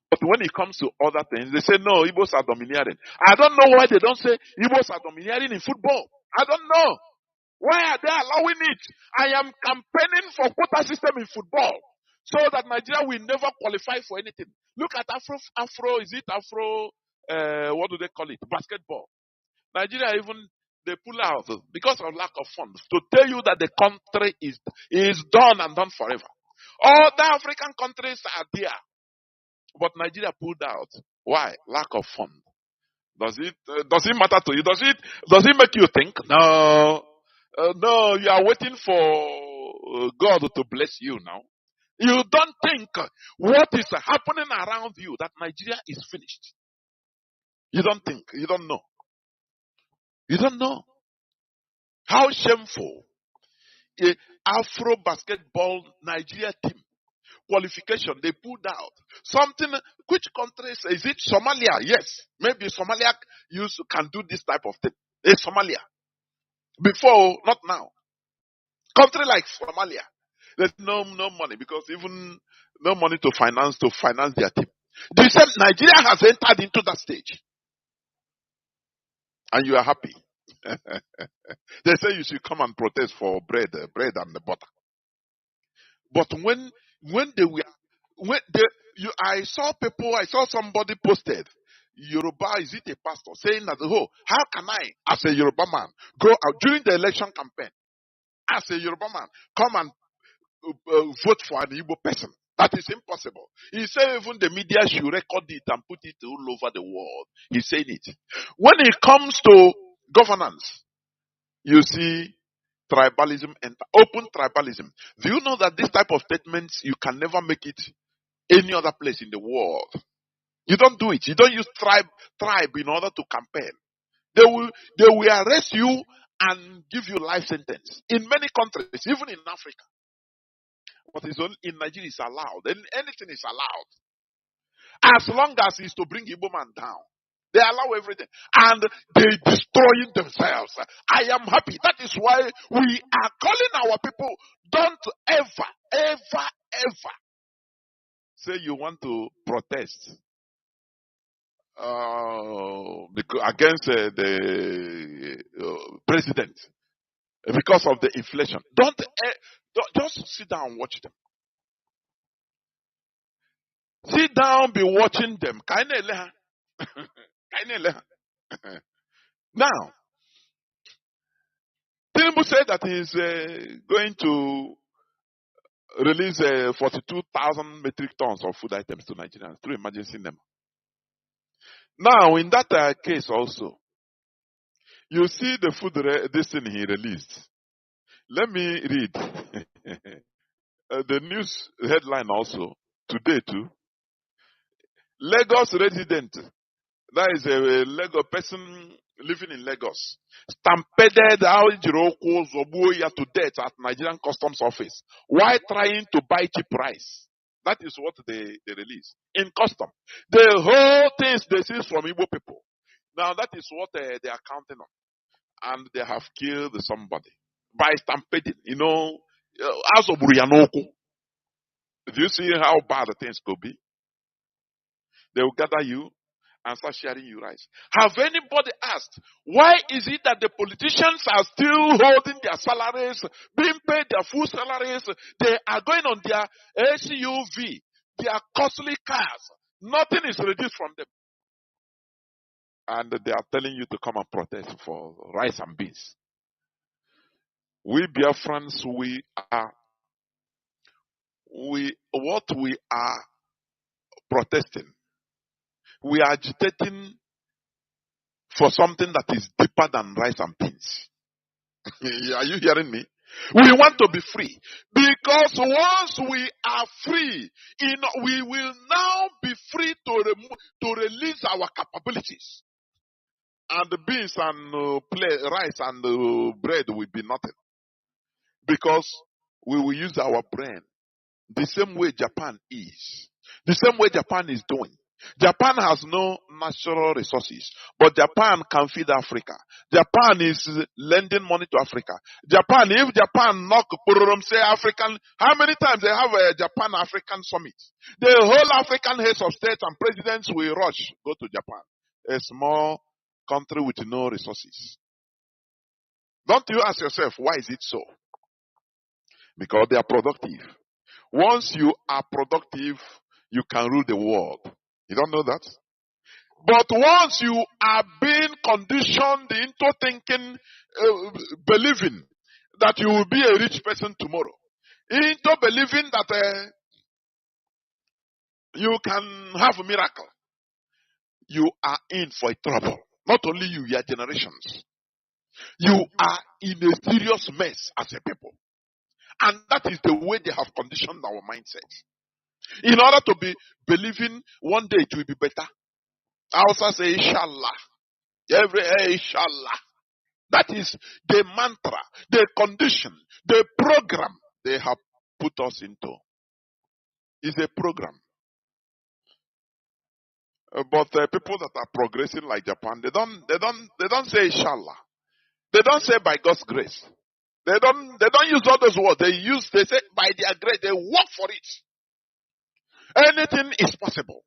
But when it comes to other things, they say, no, Igbos are domineering. I don't know why they don't say Igbos are domineering in football. I don't know. Why are they allowing it? I am campaigning for quota system in football so that Nigeria will never qualify for anything. Look at Afro, what do they call it? Basketball. Nigeria even, they pull out because of lack of funds to tell you that the country is done and done forever. All the African countries are there. But Nigeria pulled out. Why? Lack of fund. Does it matter to you? Does it make you think? No. No, you are waiting for God to bless you now. You don't think what is happening around you, that Nigeria is finished. You don't think. You don't know. You don't know. How shameful. A Afro basketball Nigeria team qualification, they pulled out. Something, which countries, is it Somalia? Yes. Maybe Somalia can do this type of thing. It's Somalia. Before, not now. Country like Somalia, there's no money because even no money to finance their team. The same Nigeria has entered into that stage. And you are happy. They say you should come and protest for bread and the butter. But I saw somebody posted, Yoruba, is it a pastor, saying that, oh, how can I, as a Yoruba man, go out during the election campaign, as a Yoruba man, come and vote for an Igbo person? That is impossible. He said even the media should record it and put it all over the world. He's saying it. When it comes to governance, you see tribalism and open tribalism. Do you know that this type of statements, you can never make it any other place in the world? You don't do it. You don't use tribe in order to campaign. They will arrest you and give you life sentence. In many countries, even in Africa. But it's only in Nigeria is allowed. And anything is allowed. As long as it's to bring Igbo man down. They allow everything. And they destroying themselves. I am happy. That is why we are calling our people, don't ever say you want to protest against the president because of the inflation. Don't just sit down and watch them. Sit down, be watching them. Now, Tinubu said that he's going to release 42,000 metric tons of food items to Nigerians through emergency NEMA. Now, in that case also, you see the food this thing he released. Let me read the news headline also today too. Lagos resident, that is a Lagos person living in Lagos, stampeded to death at Nigerian Customs Office while trying to buy cheap rice. That is what they release in custom. The whole thing they see from Igbo people. Now that is what they are counting on. And they have killed somebody by stampeding. You know, as of Burianoko. Do you see how bad the things could be? They will gather you and start sharing you rice. Have anybody asked, why is it that the politicians are still holding their salaries, being paid their full salaries? They are going on their SUV, their costly cars. Nothing is reduced from them. And they are telling you to come and protest for rice and beans. We Biafrans, what we are protesting, we are agitating for something that is deeper than rice and beans. Are you hearing me? We want to be free. Because once we are free, we will now be free to release our capabilities. And the beans and rice and bread will be nothing. Because we will use our brain. The same way Japan is. The same way Japan is doing. Japan has no natural resources, but Japan can feed Africa. Japan is lending money to Africa. Japan, if Japan knock say African, how many times they have a Japan-African summit? The whole African heads of state and presidents will rush, go to Japan. A small country with no resources. Don't you ask yourself, why is it so? Because they are productive. Once you are productive, you can rule the world. You don't know that? But once you are being conditioned into thinking, believing that you will be a rich person tomorrow, into believing that you can have a miracle, you are in for a trouble. Not only you, your generations. You are in a serious mess as a people. And that is the way they have conditioned our mindsets. In order to be believing one day it will be better. I also say, Inshallah. Inshallah. That is the mantra, the condition, the program they have put us into. It's a program. But people that are progressing like Japan, they don't say inshallah. They don't say by God's grace. They don't use all those words. They say by their grace. They work for it. Anything is possible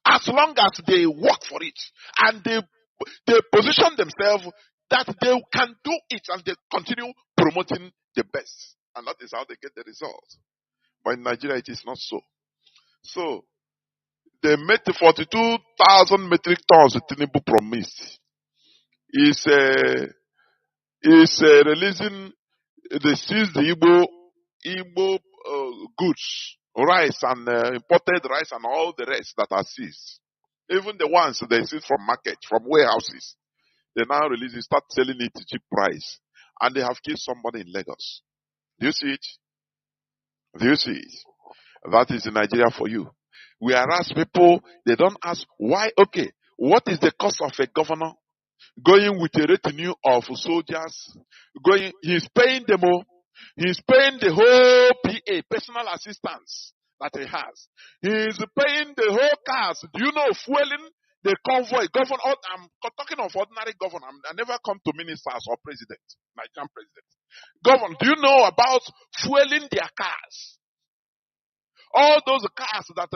as long as they work for it and they position themselves that they can do it and they continue promoting the best, and that is how they get the results. But in Nigeria, it is not so. So they made the 42,000 metric tons Tinubu promised. Is releasing the seized Igbo goods, rice and imported rice and all the rest that are seized. Even the ones they seize from market, from warehouses, they now release it, start selling it at cheap price, and they have killed somebody in Lagos. Do you see it? Do you see it? That is in Nigeria for you. Whereas people, they don't ask why. Okay, what is the cost of a governor going with a retinue of soldiers? He's paying them all. He's paying the whole PA, personal assistance that he has. He's paying the whole cars. Do you know fueling the convoy? Governor, I'm talking of ordinary governor. I never come to ministers or president, Nigerian president. Governor, do you know about fueling their cars? All those cars that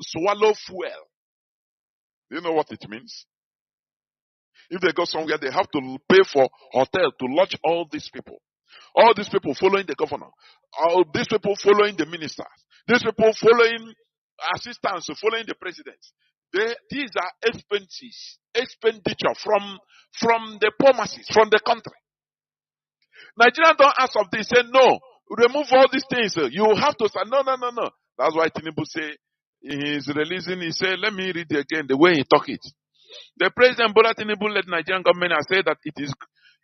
swallow fuel. Do you know what it means? If they go somewhere, they have to pay for hotel to lodge all these people. All these people following the governor. All these people following the ministers. These people following assistants, following the president. These are expenditure from the poor masses, from the country. Nigerians don't ask of this. Say, no, remove all these things. You have to say, no. That's why Tinubu say, he's releasing, he said, let me read it again, the way he talk it. The President Bola Tinubu led Nigerian government has said that it is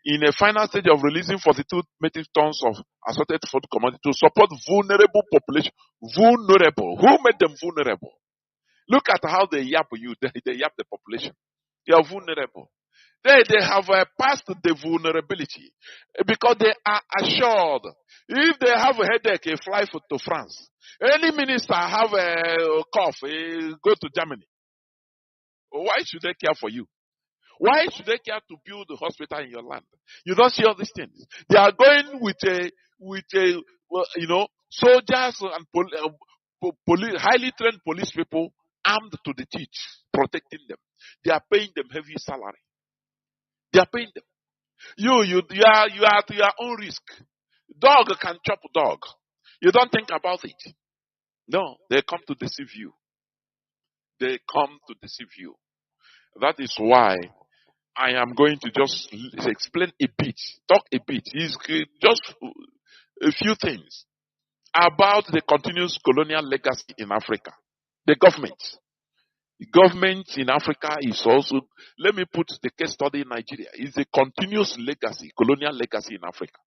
in a final stage of releasing 42 metric tons of assorted food commodity to support vulnerable population. Vulnerable. Who made them vulnerable? Look at how they yap you. They yap the population. They are vulnerable. They have passed the vulnerability because they are assured. If they have a headache, they fly to France. Any minister have a cough, go to Germany. Why should they care for you? Why should they care to build a hospital in your land? You don't see all these things. They are going with soldiers and highly trained police people armed to the teeth, protecting them. They are paying them heavy salary. They are paying them. You are to your own risk. Dog can chop dog. You don't think about it. No, they come to deceive you. They come to deceive you. That is why I am going to just explain a bit, talk a bit. It's just a few things about the continuous colonial legacy in Africa. The government in Africa is also, let me put the case study in Nigeria, is a continuous legacy, colonial legacy in Africa.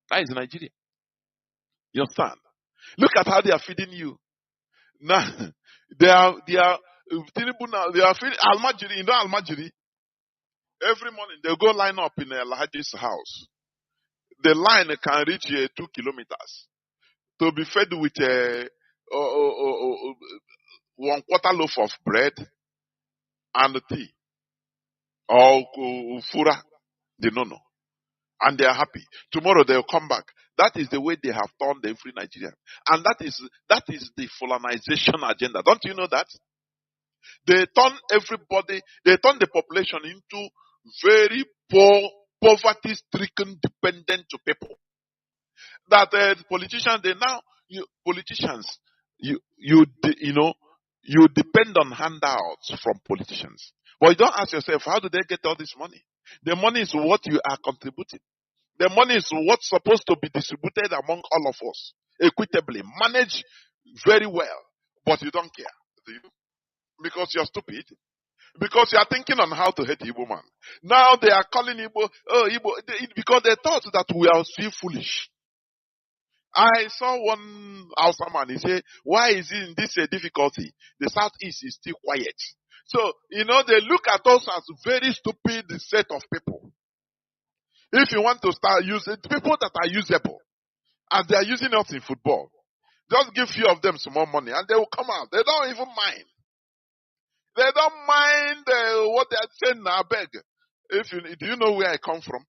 That is Nigeria. You understand? Look at how they are feeding you. Now, they are feeding Almajiri, you know Almajiri? Every morning they go line up in Alhaji's house. The line can reach 2 kilometers to be fed with 1/4 loaf of bread and tea or fura, they don't know, and they are happy. Tomorrow they will come back. That is the way they have turned every Nigerian, and that is the colonization agenda. Don't you know that? They turn everybody. They turn the population into very poor, poverty-stricken, dependent people. That politicians, you depend on handouts from politicians. But you don't ask yourself, how do they get all this money? The money is what you are contributing. The money is what's supposed to be distributed among all of us, equitably, managed very well. But you don't care, do you? Because you're stupid. Because you are thinking on how to hate Igbo man. Now they are calling Igbo, because they thought that we are still foolish. I saw one Hausa man, he said, why is it in this difficulty? The Southeast is still quiet. So, they look at us as very stupid set of people. If you want to start using, people that are usable, and they are using us in football, Just give few of them some more money and they will come out. They don't even mind. They don't mind what they are saying now. I beg. Do you know where I come from?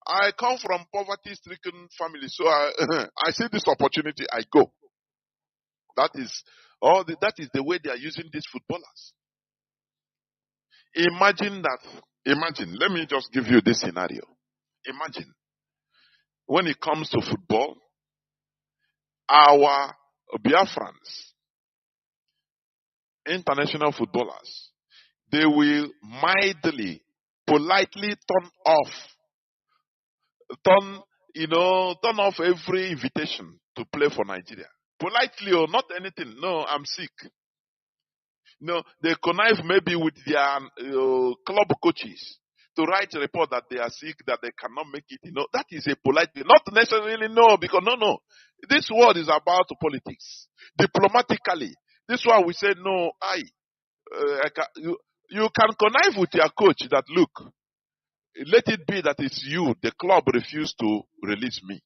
I come from poverty-stricken family, so I see this opportunity, I go. That is the way they are using these footballers. Imagine, let me just give you this scenario. Imagine, when it comes to football, our Biafrans, international footballers, they will mildly, politely turn off every invitation to play for Nigeria. Politely or not anything. No, I'm sick. No, they connive maybe with their club coaches to write a report that they are sick, that they cannot make it. That is a polite way. Not necessarily no, because no. This world is about politics. Diplomatically, this one we say no. You can connive with your coach that look, let it be that it's you. The club refused to release me.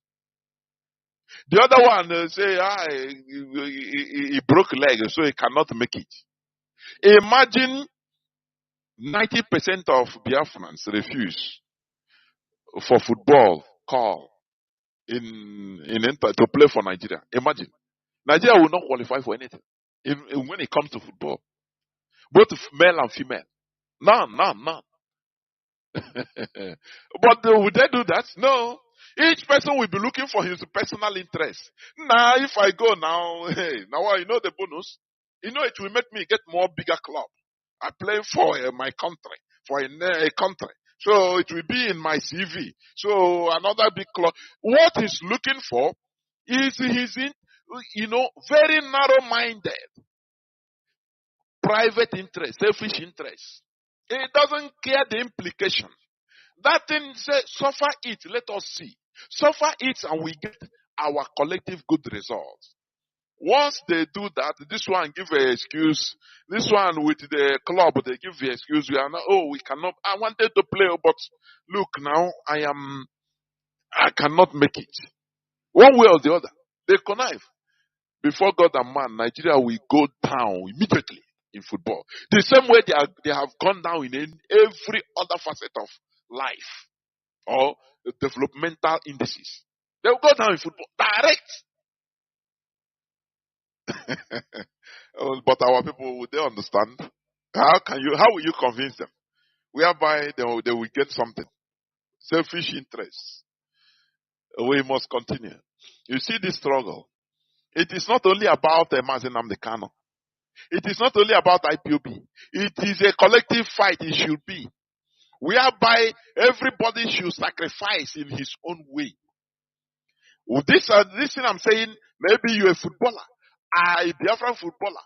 The other one say he broke leg, so he cannot make it. Imagine 90% of Biafrans refuse for football call to play for Nigeria. Imagine. Nigeria will not qualify for anything when it comes to football. Both male and female. None. But would they do that? No. Each person will be looking for his personal interest. Now, if I go now, you know the bonus? It will make me get more bigger club. I play for my country, for a country. So it will be in my CV. So another big club. What he's looking for is very narrow-minded, private interest, selfish interest. It doesn't care the implication. That thing says, suffer it, let us see. Suffer it and we get our collective good results. Once they do that, this one give an excuse. This one with the club, they give the excuse. We cannot. I wanted to play, but look now, I cannot make it. One way or the other, they connive. Before God and man, Nigeria will go down immediately in football. The same way they have gone down in every other facet of life or developmental indices. They will go down in football direct. But our people, would they understand? How will you convince them? Whereby they will get something. Selfish interests. We must continue. You see this struggle. It is not only about Mazi Nnamdi Kanu. It is not only about IPOB. It is a collective fight. It should be. Whereby everybody should sacrifice in his own way. This thing I'm saying, maybe you're a footballer, a Biafran footballer,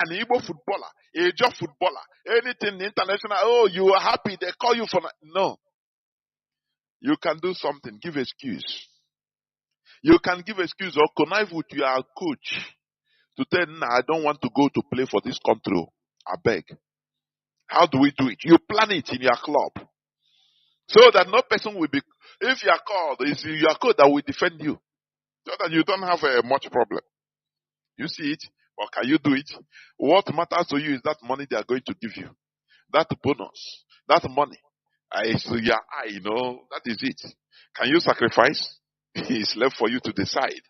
an Igbo footballer, a Job footballer, anything international. You are happy, they call you for. No. You can do something, give excuse. You can give excuse or connive with your coach to tell, I don't want to go to play for this country. I beg. How do we do it? You plan it in your club. So that no person will be, if you are called, it's your coach that will defend you. So that you don't have much problem. You see it, or can you do it? What matters to you is that money they are going to give you. That bonus, that money. That is it. Can you sacrifice? It's left for you to decide.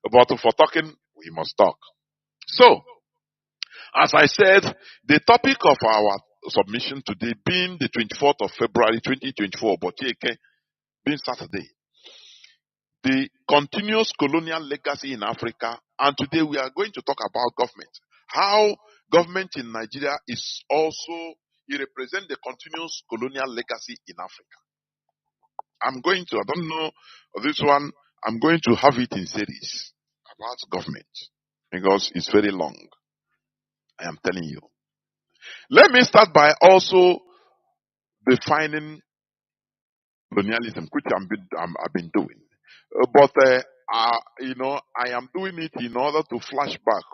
But for talking, we must talk. So, as I said, the topic of our submission today being the 24th of February 2024, but being Saturday, the continuous colonial legacy in Africa, and today we are going to talk about government. How government in Nigeria is also, it represents the continuous colonial legacy in Africa. I don't know this one, I'm going to have it in series about government because it's very long. I am telling you. Let me start by also defining colonialism, which I've been doing. But I am doing it in order to flash back,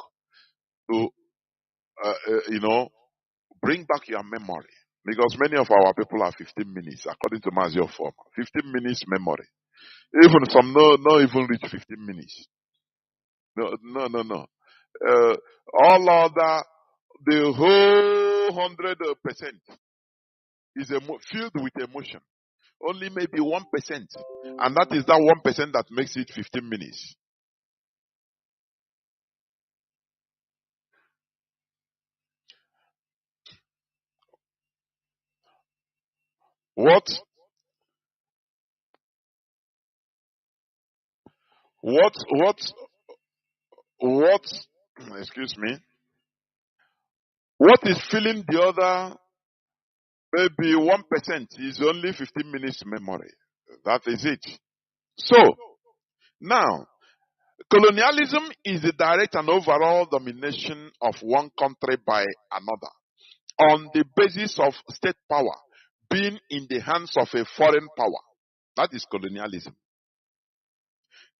to bring back your memory. Because many of our people are 15 minutes, according to Mazi form. 15 minutes memory. Even some not even reach 15 minutes. No. All other, the whole 100% is filled with emotion. Only maybe 1%. And that is that 1% that makes it 15 minutes. What, excuse me, what is filling the other maybe 1% is only 15 minutes memory. That is it. So, now, colonialism is the direct and overall domination of one country by another on the basis of state power being in the hands of a foreign power. That is colonialism.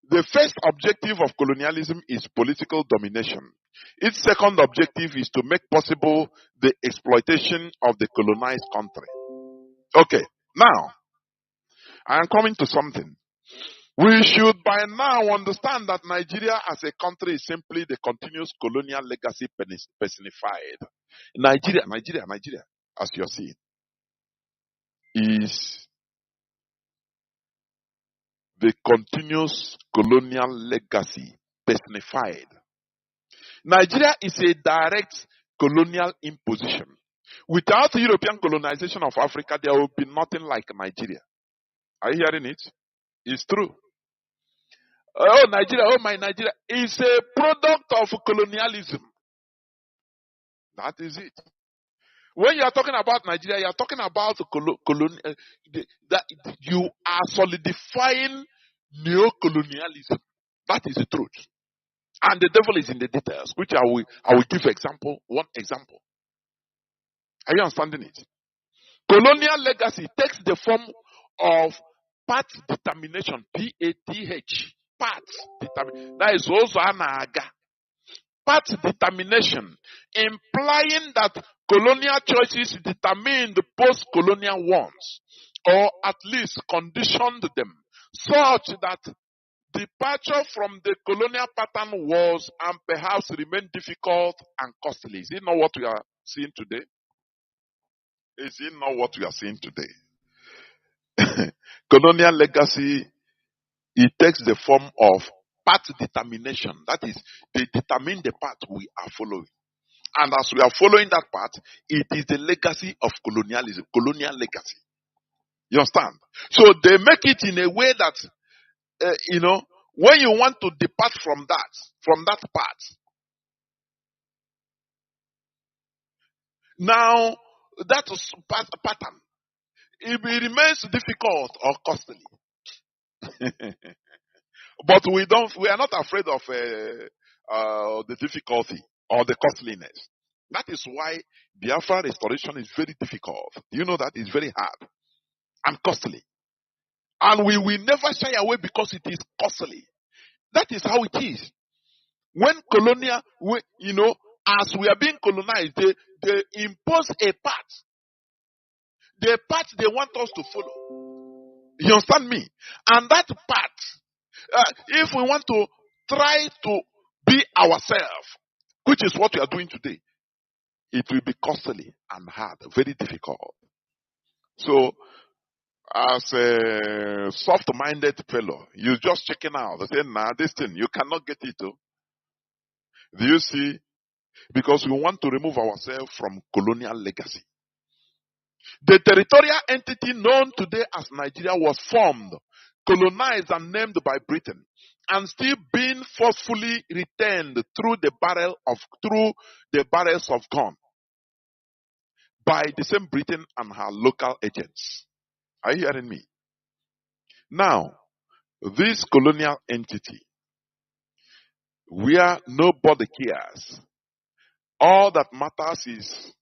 The first objective of colonialism is political domination. Its second objective is to make possible the exploitation of the colonized country. Okay, now, I am coming to something. We should by now understand that Nigeria as a country is simply the continuous colonial legacy personified. Nigeria, as you're seeing, is the continuous colonial legacy personified. Nigeria is a direct colonial imposition. Without European colonization of Africa, there will be nothing like Nigeria. Are you hearing it? It's true. Oh, Nigeria, oh my Nigeria, is a product of colonialism. That is it. When you are talking about Nigeria, you are talking about that you are solidifying neo-colonialism. That is the truth. And the devil is in the details, which I will give one example. Are you understanding it? Colonial legacy takes the form of path determination, P-A-T-H. Path determination. That is also anaga. Path determination, implying that colonial choices determined post-colonial ones, or at least conditioned them, such that departure from the colonial pattern was and perhaps remained difficult and costly. Is it not what we are seeing today? Is it not what we are seeing today? Colonial legacy, it takes the form of path determination. That is, they determine the path we are following. And as we are following that path, it is the legacy of colonialism, colonial legacy. You understand? So they make it in a way that, when you want to depart from that path, now that pattern, it remains difficult or costly. But we are not afraid of the difficulty or the costliness. That is why Biafra restoration is very difficult. You know that it's very hard and costly. And we will never shy away because it is costly. That is how it is. When colonial, as we are being colonized, they impose a path. The path they want us to follow. You understand me? And that path, if we want to try to be ourselves, which is what we are doing today, it will be costly and hard, very difficult. So, as a soft-minded fellow, you just checking out. They say, nah, this thing, you cannot get it. Do you see? Because we want to remove ourselves from colonial legacy. The territorial entity known today as Nigeria was formed, colonized and named by Britain, and still being forcefully retained through the barrels of gun by the same Britain and her local agents. Are you hearing me? Now, this colonial entity, where nobody cares, all that matters is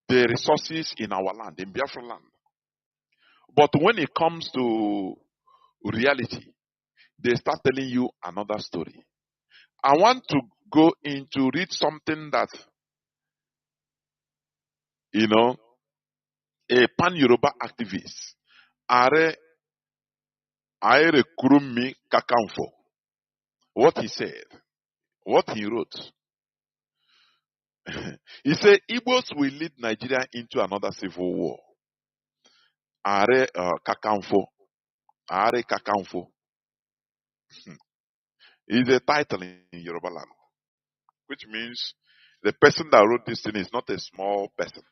the resources in our land, in Biafra land. But when it comes to reality, they start telling you another story. I want to go into read something that, a pan-Yoruba activist, Are Kurumi Kakamfo, what he said. what he wrote. He said, Igbos will lead Nigeria into another civil war. Are Kakamfo. Are Kakamfo. Is a title in Yoruba land, which means the person that wrote this thing is not a small person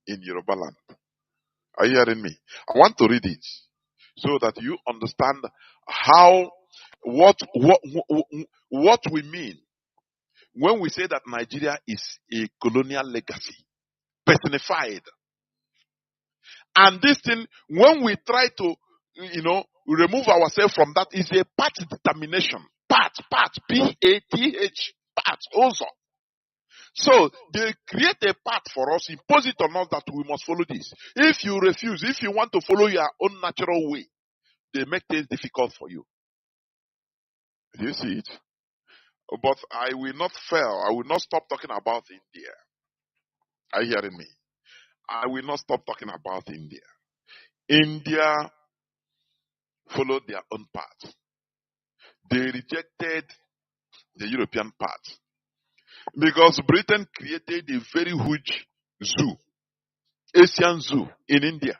in Yoruba land. Are you hearing me? I want to read it so that you understand how what we mean when we say that Nigeria is a colonial legacy personified. And this thing, when we try to, remove ourselves from that, is a part determination. Part, P-A-T-H, part also. So they create a path for us, impose it on us that we must follow this. If you refuse, if you want to follow your own natural way, they make things difficult for you. Do you see it? But I will not fail. I will not stop talking about India. Are you hearing me? I will not stop talking about India. India followed their own path. They rejected the European path because Britain created a very huge zoo, Asian zoo in India.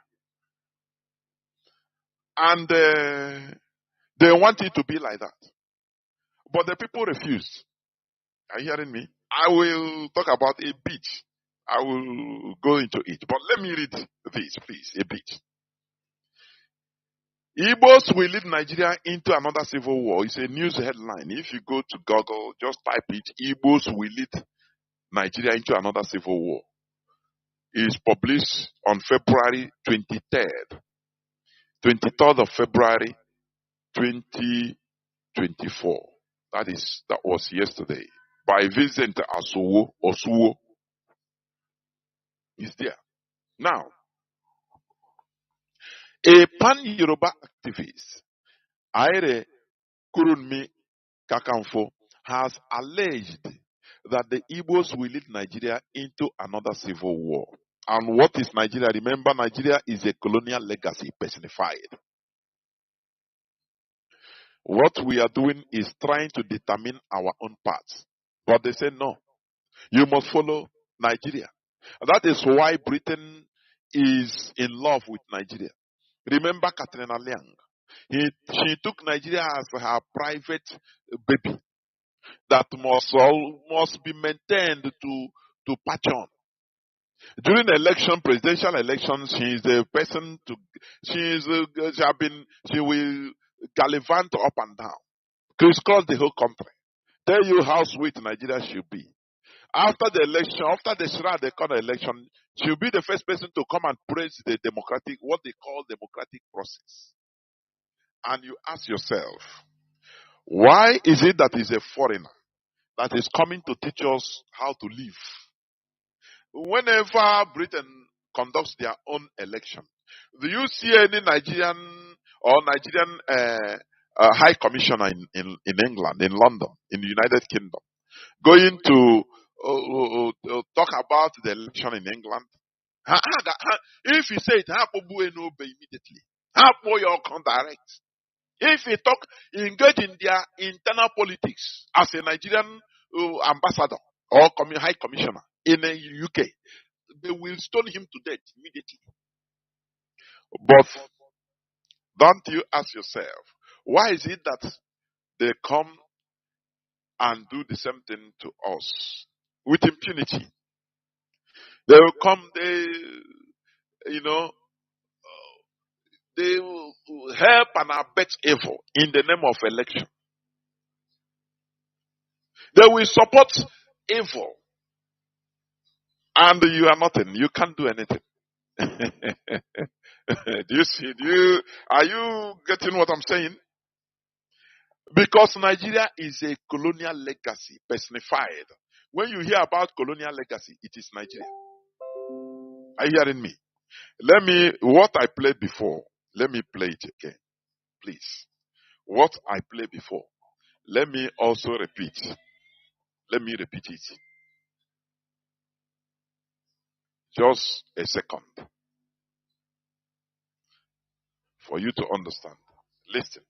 And they want it to be like that. But the people refused. Are you hearing me? I will talk about a bit. I will go into it. But let me read this, please, a bit. Igbos will lead Nigeria into another civil war. It's a news headline. If you go to Google, just type it. Igbos will lead Nigeria into another civil war. It's published on February 23rd. 23rd of February 2024. That was yesterday. By Vincent Osuwo. Is there. Now, a pan-Yoruba activist, Aire Kurunmi Kakamfo, has alleged that the Igbos will lead Nigeria into another civil war. And what is Nigeria? Remember, Nigeria is a colonial legacy personified. What we are doing is trying to determine our own path. But they say, no, you must follow Nigeria. That is why Britain is in love with Nigeria. Remember Katrina Liang? She took Nigeria as her private baby that must be maintained to patch on. During presidential elections, she is the person she will gallivant up and down, crisscross the whole country, tell you how sweet Nigeria should be. After the election, after the Shira Dekona election, she'll be the first person to come and praise the what they call democratic process. And you ask yourself, why is it that is a foreigner that is coming to teach us how to live? Whenever Britain conducts their own election, do you see any Nigerian high commissioner in England, in London, in the United Kingdom, going to talk about the election in England? If he say it, immediately. Direct. If he engage in their internal politics as a Nigerian ambassador or high commissioner in the UK, they will stone him to death immediately. But don't you ask yourself, why is it that they come and do the same thing to us with impunity? They will come, they will help and abet evil in the name of election. They will support evil. And you are nothing. You can't do anything. Do you see? Are you getting what I'm saying? Because Nigeria is a colonial legacy personified. When you hear about colonial legacy, it is Nigeria. Are you hearing me? What I played before, let me play it again, please. What I played before, let me also repeat. Let me repeat it. Just a second. For you to understand. Listen.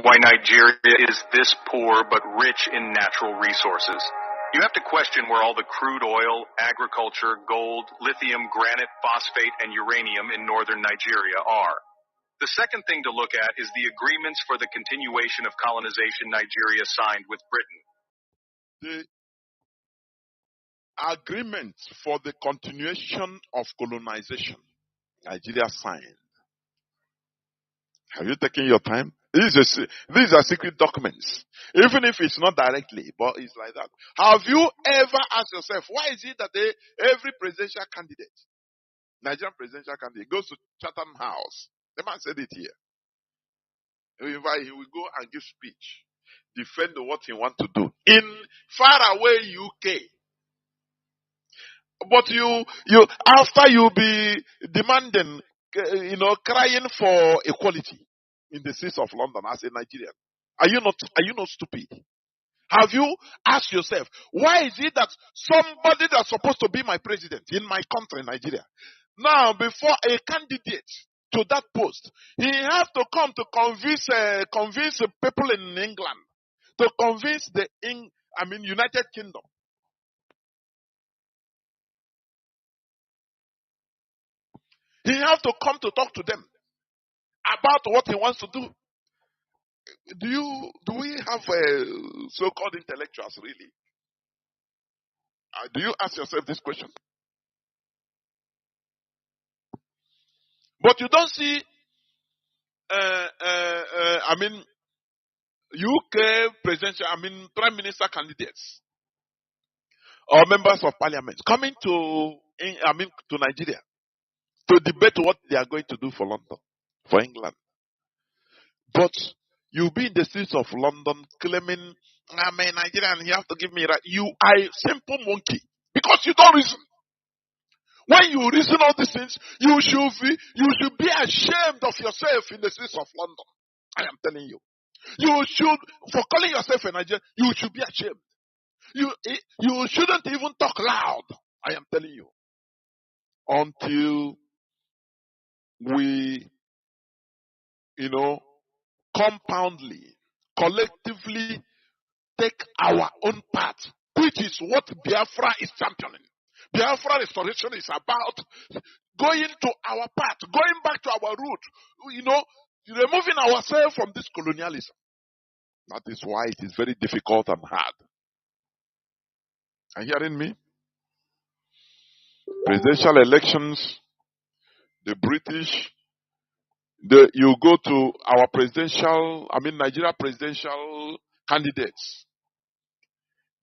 Why Nigeria is this poor but rich in natural resources. You have to question where all the crude oil, agriculture, gold, lithium, granite, phosphate, and uranium in northern Nigeria are. The second thing to look at is the agreements for the continuation of colonization Nigeria signed with Britain. The agreement for the continuation of colonization Nigeria signed. Have you taken your time? These are secret documents. Even if it's not directly, but it's like that. Have you ever asked yourself, why is it that every presidential candidate, Nigerian presidential candidate, goes to Chatham House? The man said it here. He will go and give speech, defend what he wants to do in faraway UK. But you after you be demanding, crying for equality in the streets of London as a Nigerian. Are you not stupid? Have you asked yourself, why is it that somebody that's supposed to be my president in my country, Nigeria, now before a candidate to that post, he has to come to convince people in England, to convince the United Kingdom. He has to come to talk to them about what he wants to do. Do we have so-called intellectuals really? Do you ask yourself this question? But you don't see, UK presidential, prime minister candidates or members of parliament coming to Nigeria to debate what they are going to do for London, for England. But you'll be in the streets of London claiming, I'm a Nigerian, you have to give me right. You are a simple monkey because you don't reason. When you reason all these things, you should be ashamed of yourself in the streets of London. I am telling you. You should, for calling yourself a Nigerian, you should be ashamed. You shouldn't even talk loud. I am telling you. Until we, compoundly, collectively take our own part, which is what Biafra is championing. Biafra restoration is about going to our path, going back to our root, removing ourselves from this colonialism. That is why it is very difficult and hard. Are you hearing me? Presidential elections, the British, you go to our Nigeria presidential candidates.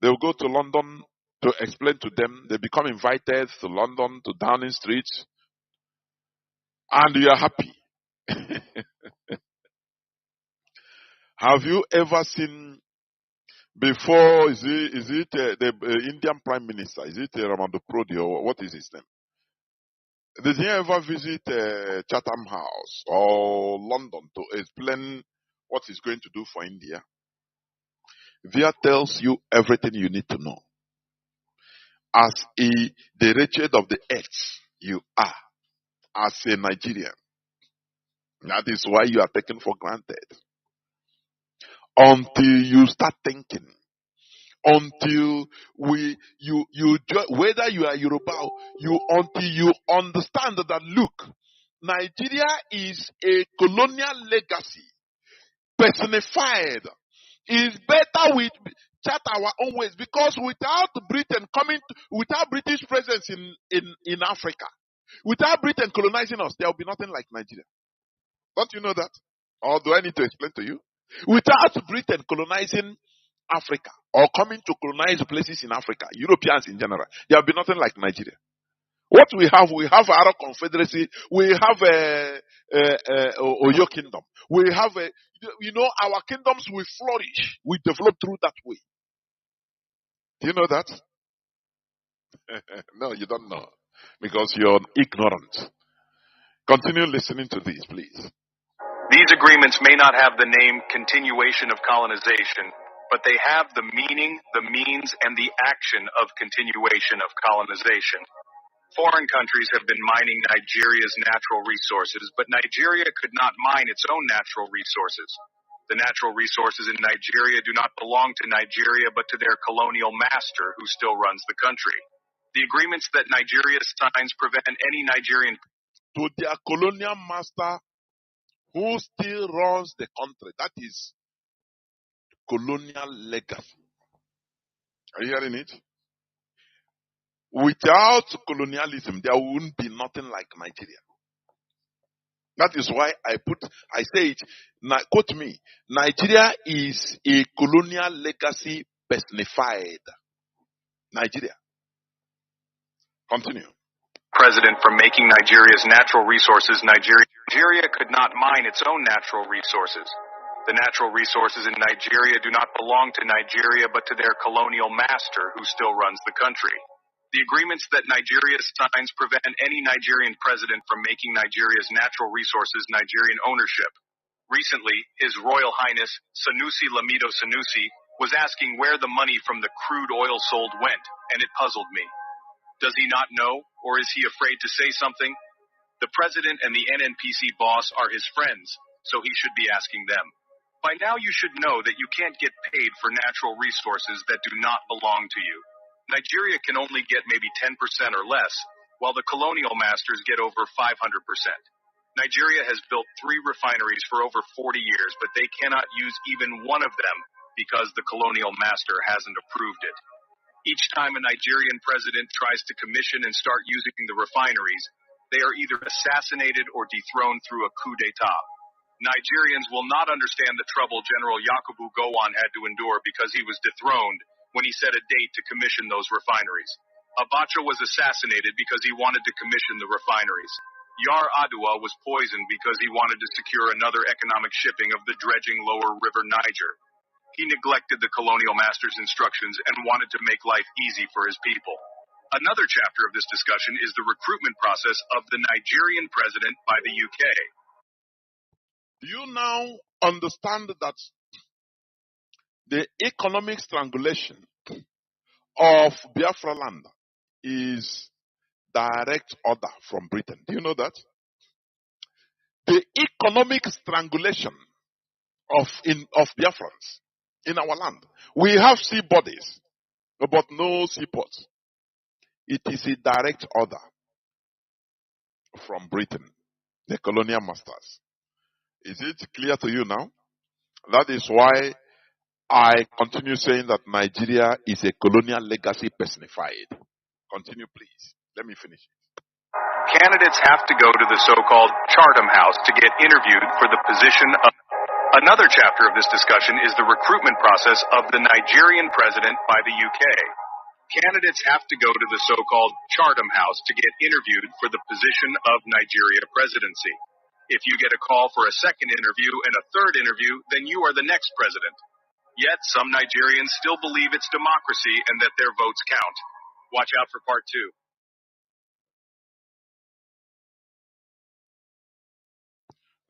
They'll go to London to explain to them. They become invited to London, to Downing Street, and you are happy. Have you ever seen before, is it the Indian Prime Minister? Is it Ramando Prodi or what is his name? Did he ever visit Chatham House or London to explain what he's going to do for India? Via tells you everything you need to know. As the wretched of the earth you are, as a Nigerian. That is why you are taken for granted. Until you start thinking. Until whether you are Yoruba, until you understand that look, Nigeria is a colonial legacy personified. Is better with chart our own ways, because without Britain without British presence in Africa, without Britain colonizing us, there will be nothing like Nigeria. Don't you know that? Or do I need to explain to you? Without Britain colonizing Africa or coming to colonize places in Africa, Europeans in general, there will be nothing like Nigeria. What we have Arab Confederacy, we have Oyo Kingdom, we have our kingdoms will flourish, we develop through that way. Do you know that? No, you don't know, because you're ignorant. Continue listening to these, please. These agreements may not have the name continuation of colonization, but they have the meaning, the means, and the action of continuation of colonization. Foreign countries have been mining Nigeria's natural resources, but Nigeria could not mine its own natural resources. The natural resources in Nigeria do not belong to Nigeria, but to their colonial master, who still runs the country. The agreements that Nigeria signs prevent any Nigerian To their colonial master who still runs the country. That is colonial legacy. Are you hearing it? Without colonialism, there wouldn't be nothing like Nigeria. That is why I say it, quote me, Nigeria is a colonial legacy personified. Nigeria. Continue. president from making Nigeria's natural resources. Nigeria could not mine its own natural resources. The natural resources in Nigeria do not belong to Nigeria, but to their colonial master, who still runs the country. The agreements that Nigeria signs prevent any Nigerian president from making Nigeria's natural resources Nigerian ownership. Recently, His Royal Highness Sanusi Lamido Sanusi was asking where the money from the crude oil sold went, and it puzzled me. Does he not know, or is he afraid to say something? The president and the NNPC boss are his friends, so he should be asking them. By now you should know that you can't get paid for natural resources that do not belong to you. Nigeria can only get maybe 10% or less, while the colonial masters get over 500%. Nigeria has built 3 refineries for over 40 years, but they cannot use even one of them because the colonial master hasn't approved it. Each time a Nigerian president tries to commission and start using the refineries, they are either assassinated or dethroned through a coup d'etat. Nigerians will not understand the trouble General Yakubu Gowon had to endure because he was dethroned when he set a date to commission those refineries. Abacha was assassinated because he wanted to commission the refineries. Yar Adua was poisoned because he wanted to secure another economic shipping of the dredging lower river Niger. He neglected the colonial master's instructions and wanted to make life easy for his people. Another chapter of this discussion is the recruitment process of the Nigerian president by the UK. Do you now understand that the economic strangulation of Biafra land is direct order from Britain? Do you know that? The economic strangulation of Biafrans in our land. We have sea bodies, but no seaports. It is a direct order from Britain, the colonial masters. Is it clear to you now? That is why I continue saying that Nigeria is a colonial legacy personified. Continue, please. Let me finish. Candidates have to go to the so-called Chatham House to get interviewed for the position of... Another chapter of this discussion is the recruitment process of the Nigerian president by the UK. Candidates have to go to the so-called Chatham House to get interviewed for the position of Nigeria presidency. If you get a call for a second interview and a third interview, then you are the next president. Yet, some Nigerians still believe it's democracy and that their votes count. Watch out for part 2.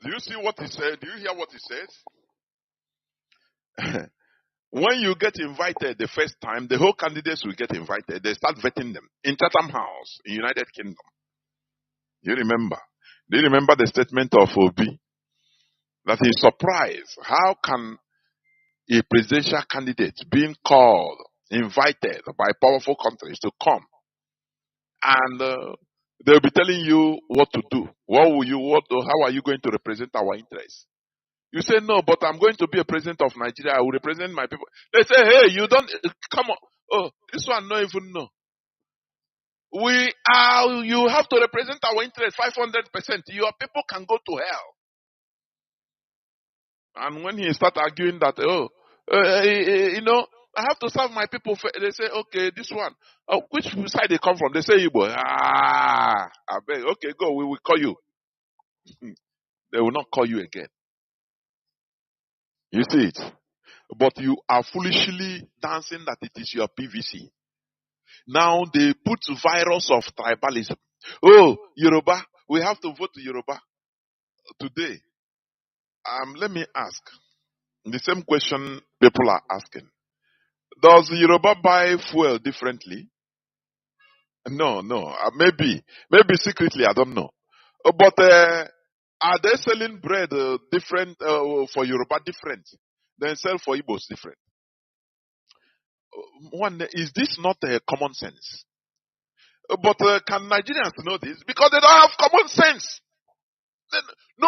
Do you see what he said? Do you hear what he says? When you get invited the first time, the whole candidates will get invited. They start vetting them in Chatham House, in United Kingdom. Do you remember? Do you remember the statement of Obi? That he's surprised. How can a presidential candidate being called, invited by powerful countries to come, and they'll be telling you what to do? How are you going to represent our interests? You say, no, but I'm going to be a president of Nigeria. I will represent my people. They say, hey, you don't, come on. Oh, this one, not even know. You have to represent our interest 500%. Your people can go to hell. And when he start arguing that, I have to serve my people. They say, okay, this one. Which side they come from? They say, Igbo. I beg. Okay, go. We will call you. They will not call you again. You see it? But you are foolishly dancing that it is your PVC. Now they put virus of tribalism. Oh, Yoruba, we have to vote to Yoruba today. Let me ask the same question people are asking. Does Yoruba buy fuel differently? No. Maybe secretly, I don't know. But Are they selling bread different for Yoruba different? Then sell for Igbos different. One, is this not common sense? But can Nigerians know this? Because they don't have common sense. No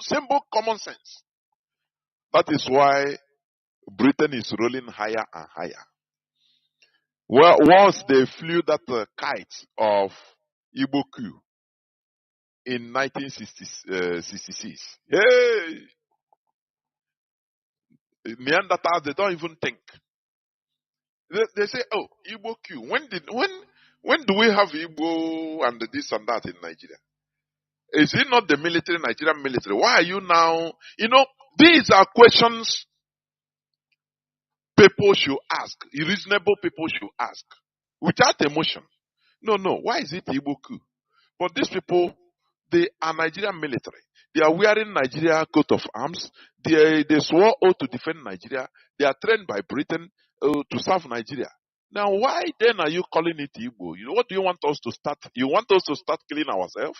simple common sense. That is why Britain is rolling higher and higher. Well, once they flew that kite of Igbo Q in 1966, hey, Neanderthals, they don't even think. They say, oh, Igbo Q. When do we have Igbo and this and that in Nigeria? Is it not the military, Nigerian military? Why are you now? These are questions people should ask. Reasonable people should ask. Without emotion. No. Why is it Igbo coup? But these people, they are Nigerian military. They are wearing Nigeria coat of arms. They swore oath to defend Nigeria. They are trained by Britain to serve Nigeria. Now, why then are you calling it Igbo? What do you want us to start? You want us to start killing ourselves?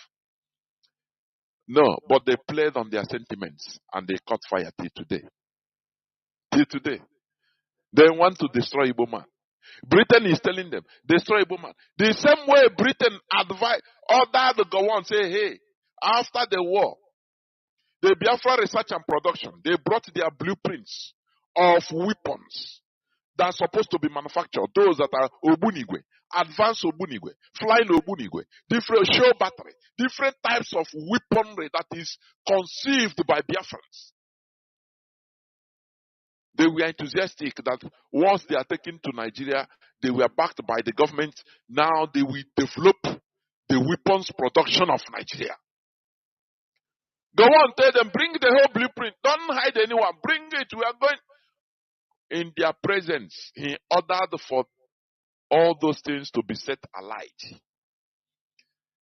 No, but they played on their sentiments and they caught fire till today. Till today. They want to destroy Igbo man. Britain is telling them, destroy Igbo man. The same way Britain ordered the Gowon, say, hey, after the war, the Biafra Research and Production, they brought their blueprints of weapons that are supposed to be manufactured. Those that are Obunigwe, advanced Obunigwe, flying Obunigwe, different show battery, different types of weaponry that is conceived by Biafrans. They were enthusiastic that once they are taken to Nigeria, they were backed by the government. Now they will develop the weapons production of Nigeria. Go on, tell them, bring the whole blueprint. Don't hide anyone. Bring it. We are going. In their presence, he ordered for all those things to be set alight.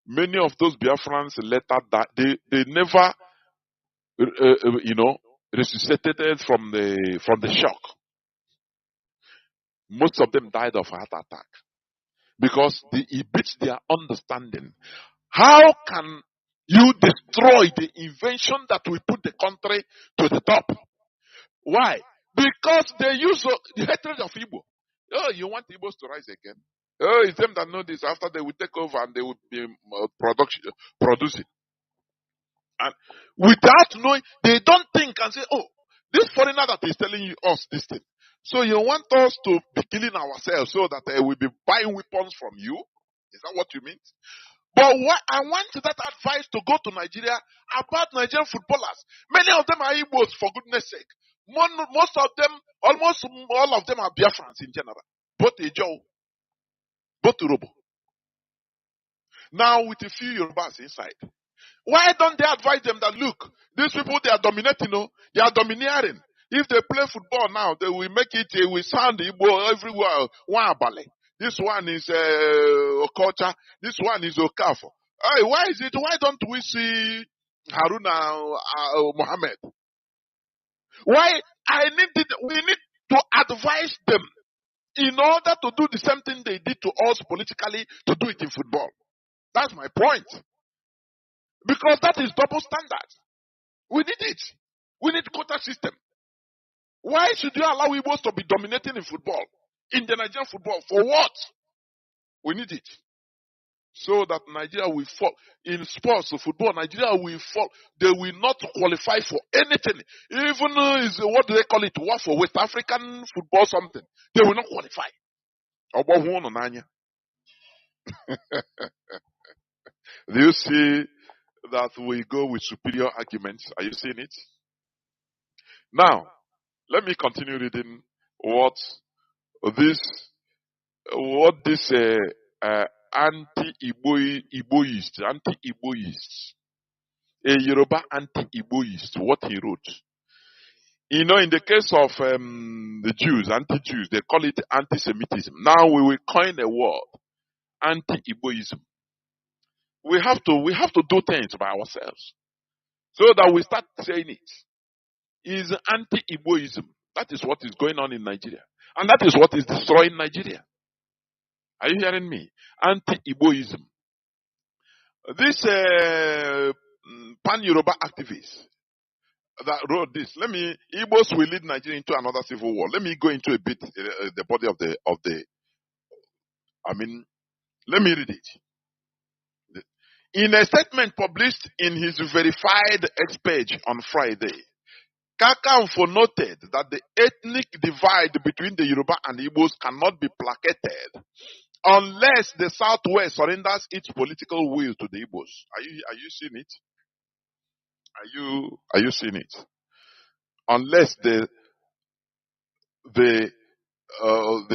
Many of those Biafrans later that they never, resuscitated from the shock. Most of them died of heart attack because it beats their understanding. How can you destroy the invention that will put the country to the top? Why? Because they use the hatred of Igbo. Oh, you want Igbos to rise again? Oh, it's them that know this. After they will take over and they will be producing. And without knowing, they don't think and say, oh, this foreigner that is telling us this thing. So you want us to be killing ourselves so that we'll be buying weapons from you? Is that what you mean? But I want that advice to go to Nigeria about Nigerian footballers. Many of them are Igbos, for goodness sake. Most of them, almost all of them are Biafrans in general. Both Ejo, both Urobo. Now with a few Yorubas inside. Why don't they advise them that, look, these people, they are dominating, they are domineering. If they play football now, they will make it, they will sound Igbo everywhere. One Abale. This one is Okocha. This one is Okafo. Hey, why is it? Why don't we see Haruna Mohammed? Why? We need to advise them in order to do the same thing they did to us politically, to do it in football. That's my point. Because that is double standard. We need it. We need quota system. Why should you allow Igbos to be dominating in football? In the Nigerian football? For what? We need it. So that Nigeria will fall. In sports, football, Nigeria will fall. They will not qualify for anything. Even what do they call it? What for West African football something. They will not qualify. Do you see that we go with superior arguments? Are you seeing it? Now, let me continue reading what this anti-Igboist, a Yoruba anti-Igboist, what he wrote. In the case of the Jews, anti-Jews, they call it anti-Semitism. Now we will coin a word, anti-Igboism. We have to do things by ourselves, so that we start saying it. Is anti-Igboism. That is what is going on in Nigeria, and that is what is destroying Nigeria. Are you hearing me? Anti-Igboism. This pan-Yoruba activist that wrote this. Igbos will lead Nigeria into another civil war. Let me go into a bit the body of the. Let me read it. In a statement published in his verified X page on Friday, Kakanfo noted that the ethnic divide between the Yoruba and Igbos cannot be placated unless the Southwest surrenders its political will to the Igbos. Are you seeing it? Are you seeing it? Unless the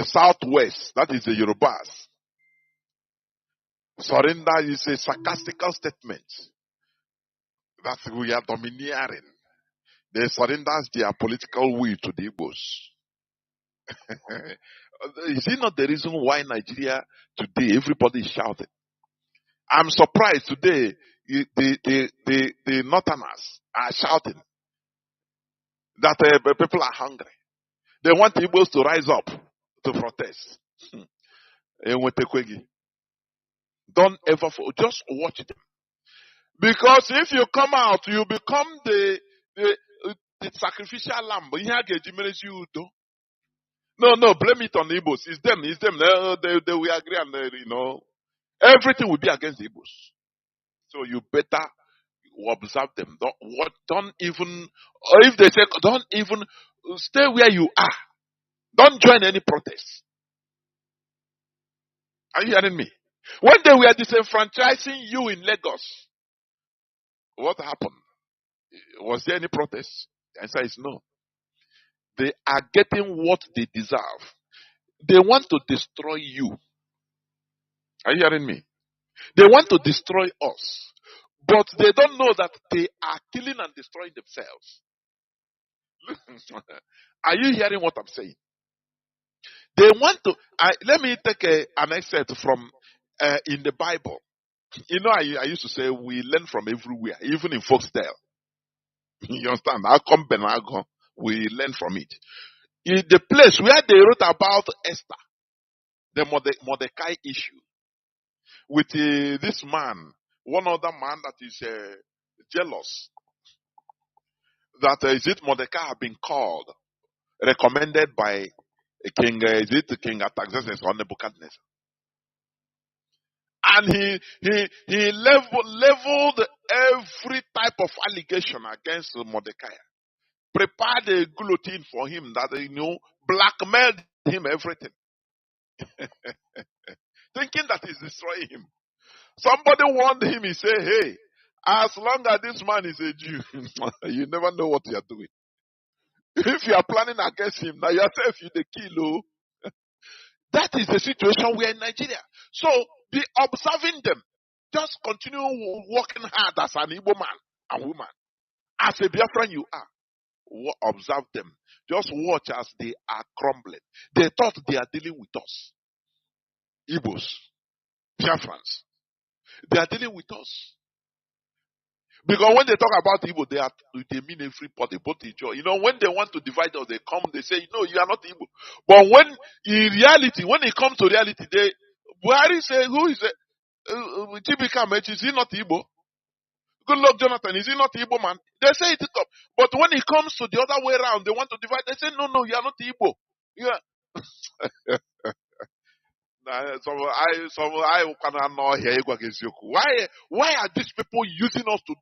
Southwest, that is the Yorubas, surrender is a sarcastical statement that we are domineering. They surrender their political will to the Igbos. Is it not the reason why Nigeria today everybody is shouting? I'm surprised today the Northerners are shouting that people are hungry. They want Igbos to rise up to protest. Don't ever just watch them. Because if you come out, you become the sacrificial lamb. No, blame it on the Igbos. It's them. They will agree and everything will be against the Igbos. So you better observe them. Don't even, or if they say, don't even stay where you are. Don't join any protest. Are you hearing me? When they were disenfranchising you in Lagos, what happened? Was there any protest? The answer is no. They are getting what they deserve. They want to destroy you. Are you hearing me? They want to destroy us. But they don't know that they are killing and destroying themselves. Are you hearing what I'm saying? They want to. Let me take an excerpt from in the Bible. You know, I used to say we learn from everywhere, even in Folktale. You understand? I come Benago, we learn from it. In the place where they wrote about Esther, the Mordecai issue, with this man, one other man that is jealous, that is it Mordecai have been called, recommended by King, is it King Artaxerxes or Nebuchadnezzar? And he leveled every type of allegation against Mordecai. Prepared a guillotine for him that, blackmailed him everything. Thinking that he's destroying him. Somebody warned him, he said, hey, as long as this man is a Jew, you never know what you are doing. If you are planning against him, now yourself you the kill. That is the situation we are in Nigeria. So be observing them. Just continue working hard as an Igbo man and woman. As a Biafran you are. Observe them. Just watch as they are crumbling. They thought they are dealing with us. Igbos, Biafrans. They are dealing with us. Because when they talk about Igbo, they mean everybody, both each other. When they want to divide us, they come, they say, no, you are not Igbo. But when it comes to reality, Buhari say, who is it? Chibika Mechi, is he not Igbo? Good luck, Jonathan, is he not Igbo man? They say it up. But when it comes to the other way around, they want to divide, they say, no, you are not Igbo. Yeah. Why are these people using us to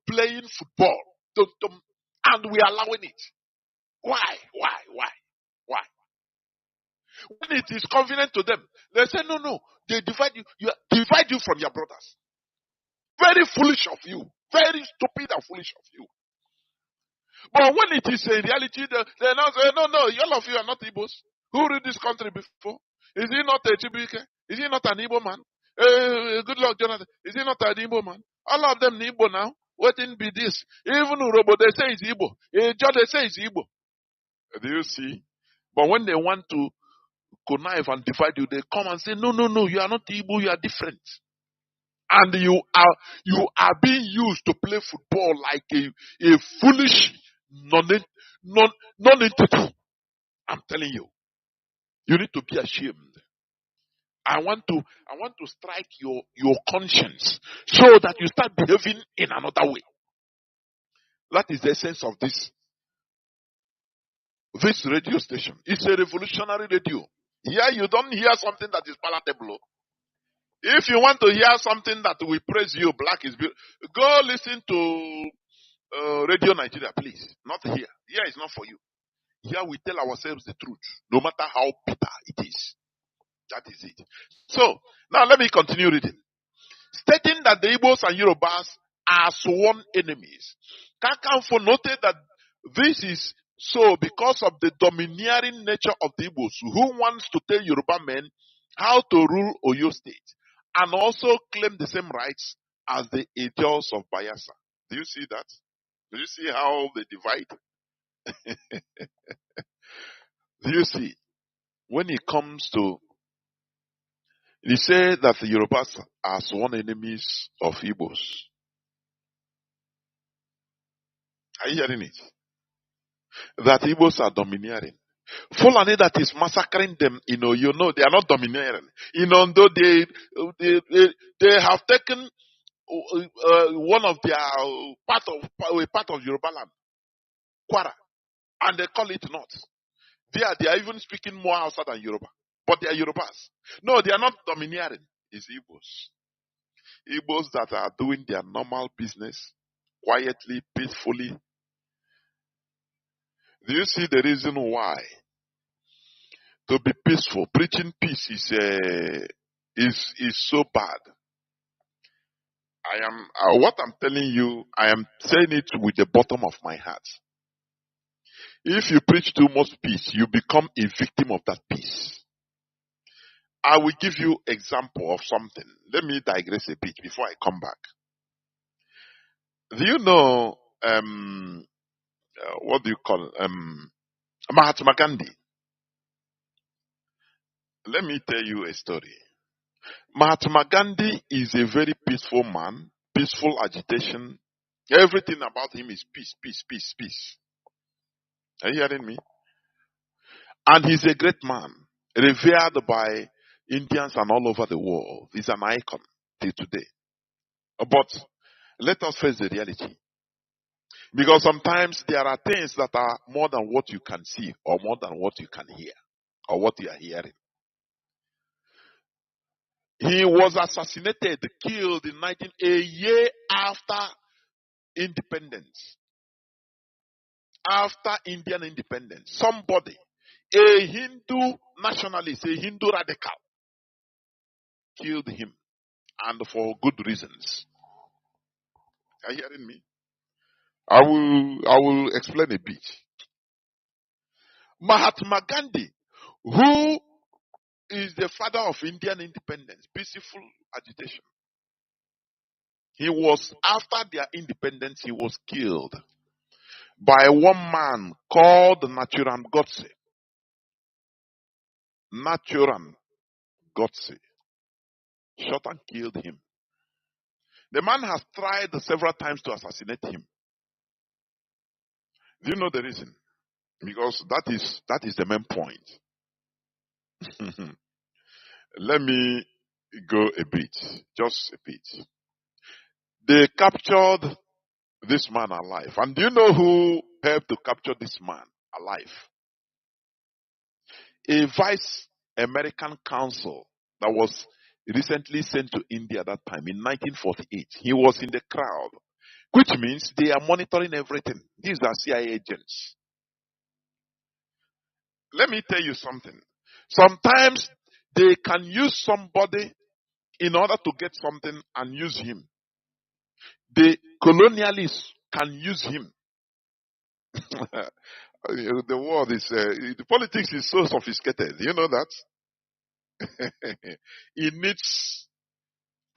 playing football? And we are allowing it? Why? When it is convenient to them, they say, no, they divide you from your brothers. Very foolish of you. Very stupid and foolish of you. But when it is a reality, they now say, no, all of you are not Igbos. Who ruled this country before? Is he not a Chibike? Is he not an Igbo man? Good luck, Jonathan. Is he not an Igbo man? All of them Igbo now. Waiting be this. Even Urobo, they say it's Igbo. John, they say it's Igbo. Do you see? But when they want to connive and divide you, they come and say, no, you are not Igbo, you are different. And you are being used to play football like a foolish non-entity. I'm telling you. You need to be ashamed. I want to strike your conscience so that you start behaving in another way. That is the essence of this radio station. It's a revolutionary radio. Here you don't hear something that is palatable. If you want to hear something that will praise you, black is beautiful, go listen to Radio Nigeria, please. Not here. Here is not for you. Here we tell ourselves the truth, no matter how bitter it is. That is it. So, now let me continue reading. Stating that the Igbos and Yorubas are sworn enemies. Kakanfo noted that this is so because of the domineering nature of the Igbos, who wants to tell Yoruba men how to rule Oyo State, and also claim the same rights as the Ejos of Bayelsa. Do you see that? Do you see how they divide? Do you see? When it comes to, they say that the Yorubas are sworn enemies of Igbos. Are you hearing it? That Igbos are domineering. Fulani that is massacring them, they are not domineering. Though they have taken one of their part of Yoruba land, Kwara, and they call it North. They are even speaking more Hausa than Yoruba, but they are Yorubas. No, they are not domineering. It's Igbos. Igbos that are doing their normal business quietly, peacefully. Do you see the reason why? To be peaceful, preaching peace is so bad. What I'm telling you, I am saying it with the bottom of my heart. If you preach too much peace, you become a victim of that peace. I will give you example of something. Let me digress a bit before I come back. Do you know what do you call Mahatma Gandhi? Let me tell you a story. Mahatma Gandhi is a very peaceful man, peaceful agitation. Everything about him is peace, peace, peace, peace. Are you hearing me? And he's a great man, revered by Indians and all over the world. He's an icon till today. But let us face the reality. Because sometimes there are things that are more than what you can see or more than what you can hear or what you are hearing. He was assassinated, killed in a year after independence. After Indian independence. Somebody, a Hindu nationalist, a Hindu radical, killed him. And for good reasons. Are you hearing me? I will explain a bit. Mahatma Gandhi, who is the father of Indian independence, peaceful agitation. He was, after their independence, he was killed by one man called Naturam Godse. Naturam Godse shot and killed him. The man has tried several times to assassinate him. Do you know the reason? Because that is the main point. Let me go a bit, just a bit. They captured this man alive. And do you know who helped to capture this man alive? A vice American consul that was recently sent to India at that time in 1948. He was in the crowd, which means they are monitoring everything. These are CIA agents. Let me tell you something. Sometimes they can use somebody in order to get something and use him. The colonialists can use him. The world is, the politics is so sophisticated. You know that? It needs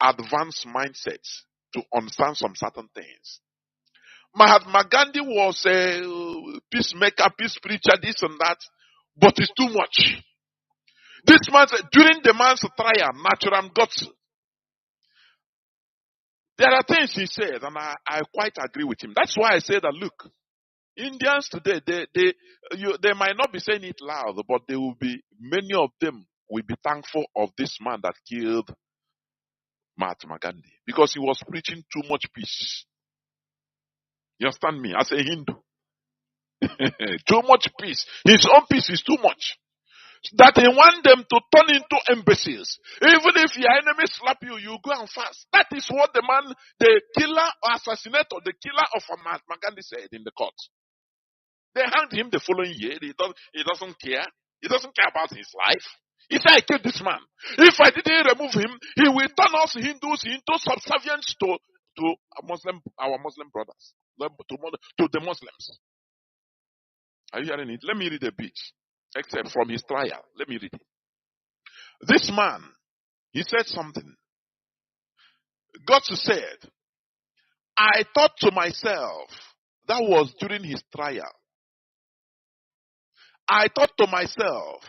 advanced mindsets to understand some certain things. Mahatma Gandhi was a peacemaker, peace preacher, this and that, but it's too much. This man, during the man's trial, Naturam Godse, there are things he said, and I quite agree with him. That's why I say that, look, Indians today, they might not be saying it loud, but there will be many of them will be thankful of this man that killed Mahatma Gandhi because he was preaching too much peace. You understand me? As a Hindu. Too much peace. His own peace is too much. That he want them to turn into imbeciles. Even if your enemy slap you, you go and fast. That is what the man, the killer or assassinator, the killer of Mahatma Gandhi said in the court. They hanged him the following year. He doesn't care. He doesn't care about his life. He said, I killed this man. If I didn't remove him, he will turn us Hindus into subservience to our Muslim brothers, to the Muslims. Are you hearing it? Let me read a bit, except from his trial. Let me read it. This man, he said something. God said, I thought to myself, that was during his trial. I thought to myself,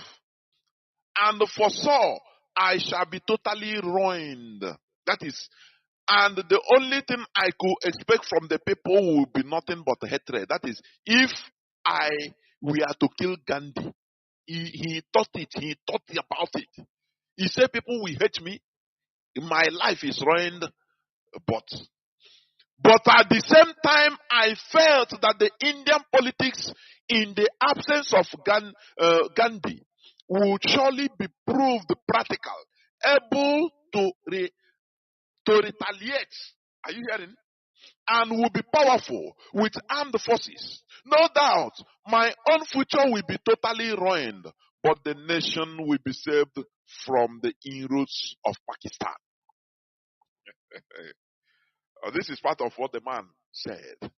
and foresaw I shall be totally ruined. That is, and the only thing I could expect from the people would be nothing but hatred. That is, if we are to kill Gandhi, he thought it, he thought about it. He said, people will hate me. My life is ruined, but at the same time, I felt that the Indian politics, in the absence of Gandhi, would surely be proved practical, able to retaliate. Are you hearing? And will be powerful with armed forces. No doubt, my own future will be totally ruined, but the nation will be saved from the inroads of Pakistan. This is part of what the man said.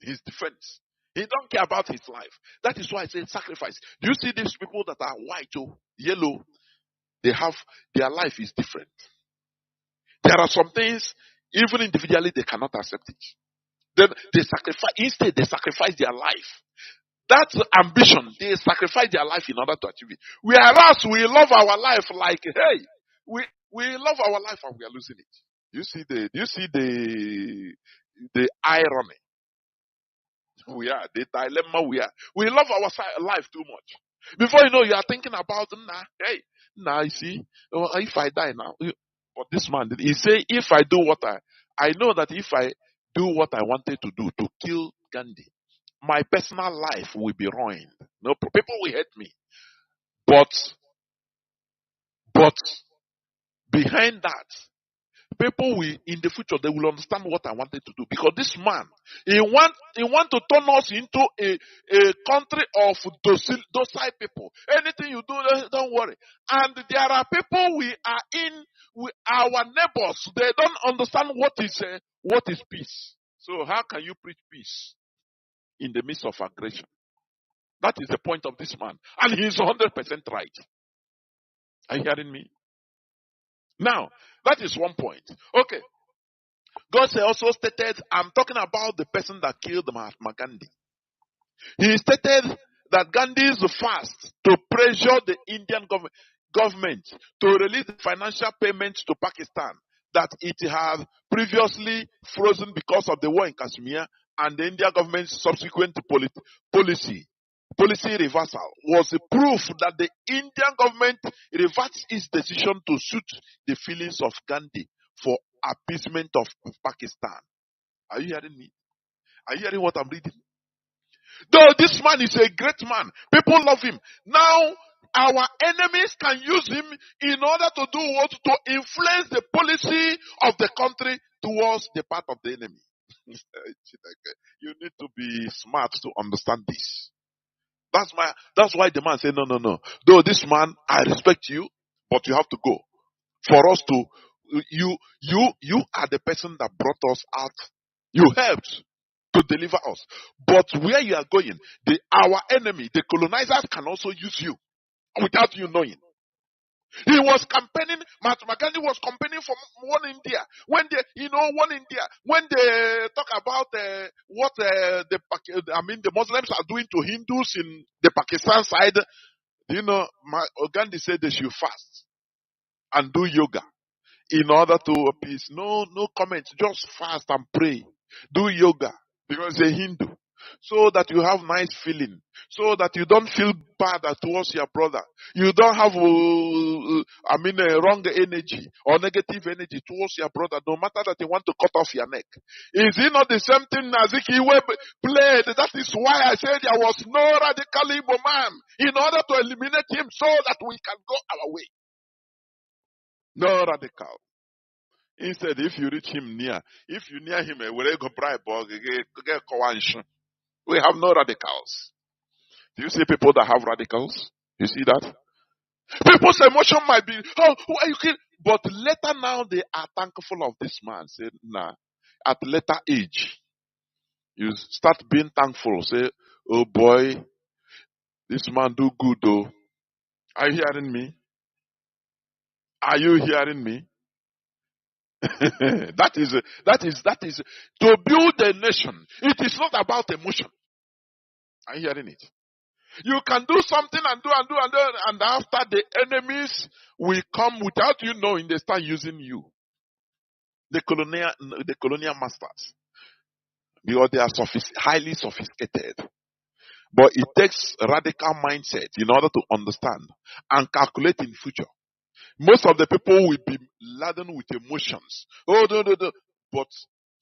His defense. He don't care about his life. That is why I say sacrifice. Do you see these people that are white or yellow? Their life is different. There are some things, even individually, they cannot accept it. Then they sacrifice their life. That's ambition. They sacrifice their life in order to achieve it. Whereas we love our life like, hey, we love our life and we are losing it. You see the irony. We are the dilemma we are. We love our life too much. Before you know, you are thinking about, you see, if I die now. But this man, he say, if I do what I know that if I do what I wanted to do, to kill Gandhi, my personal life will be ruined. No, people will hate me. But behind that, people will, in the future, they will understand what I wanted to do. Because this man, he want to turn us into a country of docile people. Anything you do, don't worry. And there are people our neighbors, they don't understand what is peace. So how can you preach peace in the midst of aggression? That is the point of this man. And he's 100% right. Are you hearing me? Now, that is one point. Okay. God also stated, I'm talking about the person that killed Mahatma Gandhi. He stated that Gandhi's fast to pressure the Indian government to release the financial payments to Pakistan that it had previously frozen because of the war in Kashmir and the Indian government's subsequent policy reversal was a proof that the Indian government reversed its decision to suit the feelings of Gandhi for appeasement of Pakistan. Are you hearing me? Are you hearing what I'm reading? Though this man is a great man, people love him. Now, our enemies can use him in order to do what? To influence the policy of the country towards the part of the enemy. You need to be smart to understand this. That's why the man said, no. Though this man, I respect you, but you have to go. For us to, you are the person that brought us out. You helped to deliver us. But where you are going, our enemy, the colonizers, can also use you without you knowing. He was campaigning, Mahatma Gandhi was campaigning for One India. When they talk about what the Muslims are doing to Hindus in the Pakistan side, Gandhi said they should fast and do yoga in order to appease. No comments, just fast and pray. Do yoga because they're Hindu. so that you have nice feeling, so that you don't feel bad towards your brother. You don't have, wrong energy or negative energy towards your brother, no matter that you want to cut off your neck. Is it not the same thing Azikiwe played? That is why I said there was no radical Igbo man in order to eliminate him so that we can go our way. No radical. Instead, if you reach him near, if you near him, we have no radicals. Do you see people that have radicals? You see that? People's emotion might be, oh, who are you kidding? But later now they are thankful of this man. Say, nah. At later age, you start being thankful. Say, oh boy, this man do good though. Are you hearing me? Are you hearing me? that is to build a nation. It is not about emotion. Are you hearing it? You can do something and do, and after the enemies will come without you knowing, they start using you. The colonial masters. Because they are highly sophisticated. But it takes radical mindset in order to understand and calculate in future. Most of the people will be laden with emotions. Oh, no. But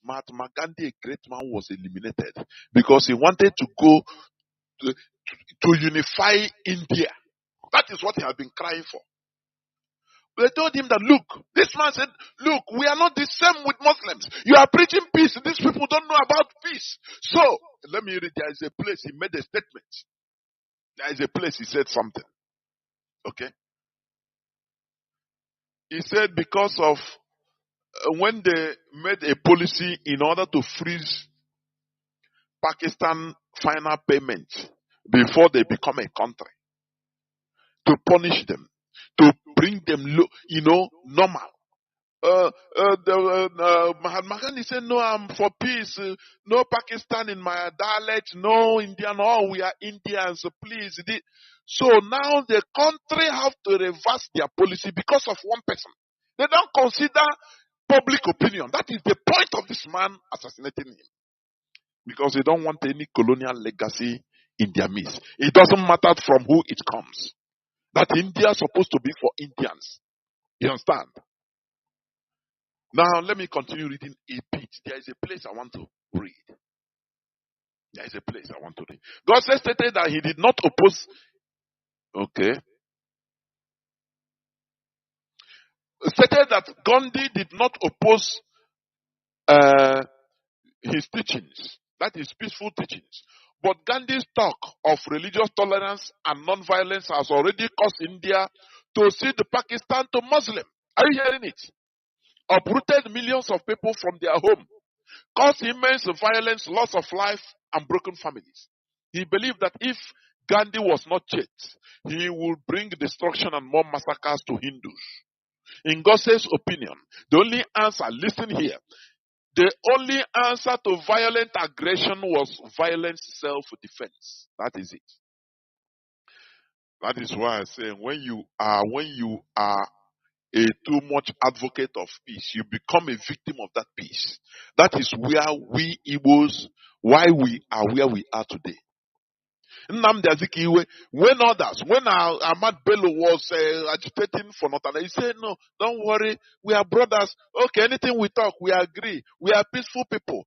Mahatma Gandhi, a great man, was eliminated because he wanted to go to unify India. That is what he has been crying for. They told him that, look, this man said, look, we are not the same with Muslims. You are preaching peace. These people don't know about peace. So, let me read. There is a place he made a statement. There is a place he said something. Okay? He said because of when they made a policy in order to freeze Pakistan final payment before they become a country, to punish them, to bring them normal. Mahatma Gandhi said, no, I'm for peace. No Pakistan in my dialect, no Indian. Oh, we are Indians, please. So now the country have to reverse their policy because of one person. They don't consider public opinion. That is the point of this man assassinating him. Because they don't want any colonial legacy in their midst. It doesn't matter from who it comes. That India is supposed to be for Indians. You understand? Now, let me continue reading a bit. There is a place I want to read. There is a place I want to read. God stated that he did not oppose. Okay. Stated that Gandhi did not oppose his teachings. That is peaceful teachings. But Gandhi's talk of religious tolerance and non-violence has already caused India to cede Pakistan to Muslim. Are you hearing it? Uprooted millions of people from their home, caused immense violence, loss of life, and broken families. He believed that if Gandhi was not checked, he would bring destruction and more massacres to Hindus. In God's opinion, the only answer, listen here, the only answer to violent aggression was violent self-defense. That is it. That is why I say when you are a too much advocate of peace, you become a victim of that peace. That is where we Igbos, why we are where we are today. Nnamdi Azikiwe, when Ahmad Bello was agitating for Northern, he said, no, don't worry, we are brothers. Okay, anything we talk, we agree. We are peaceful people.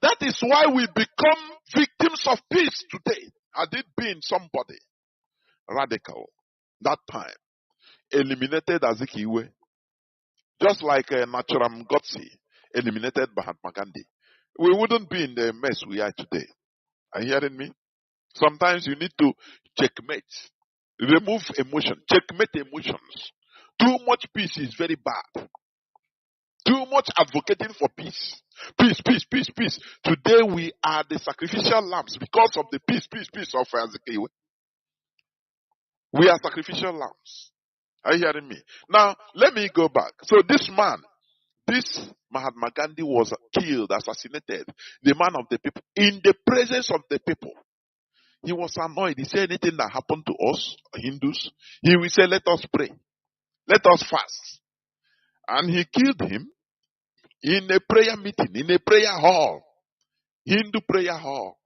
That is why we become victims of peace today. Had it been somebody radical that time, eliminated Azikiwe, just like Naturam Gotsi eliminated Mahatma Gandhi, we wouldn't be in the mess we are today. Are you hearing me? Sometimes you need to checkmate. Remove emotion. Checkmate emotions. Too much peace is very bad. Too much advocating for peace. Peace, peace, peace, peace. Today we are the sacrificial lambs because of the peace, peace, peace of Ezekiel. We are sacrificial lambs. Are you hearing me? Now, let me go back. So this man, this Mahatma Gandhi was killed, assassinated, the man of the people, in the presence of the people. He was annoyed. He said anything that happened to us, Hindus, he will say, let us pray. Let us fast. And he killed him in a prayer meeting, in a prayer hall. Hindu prayer hall.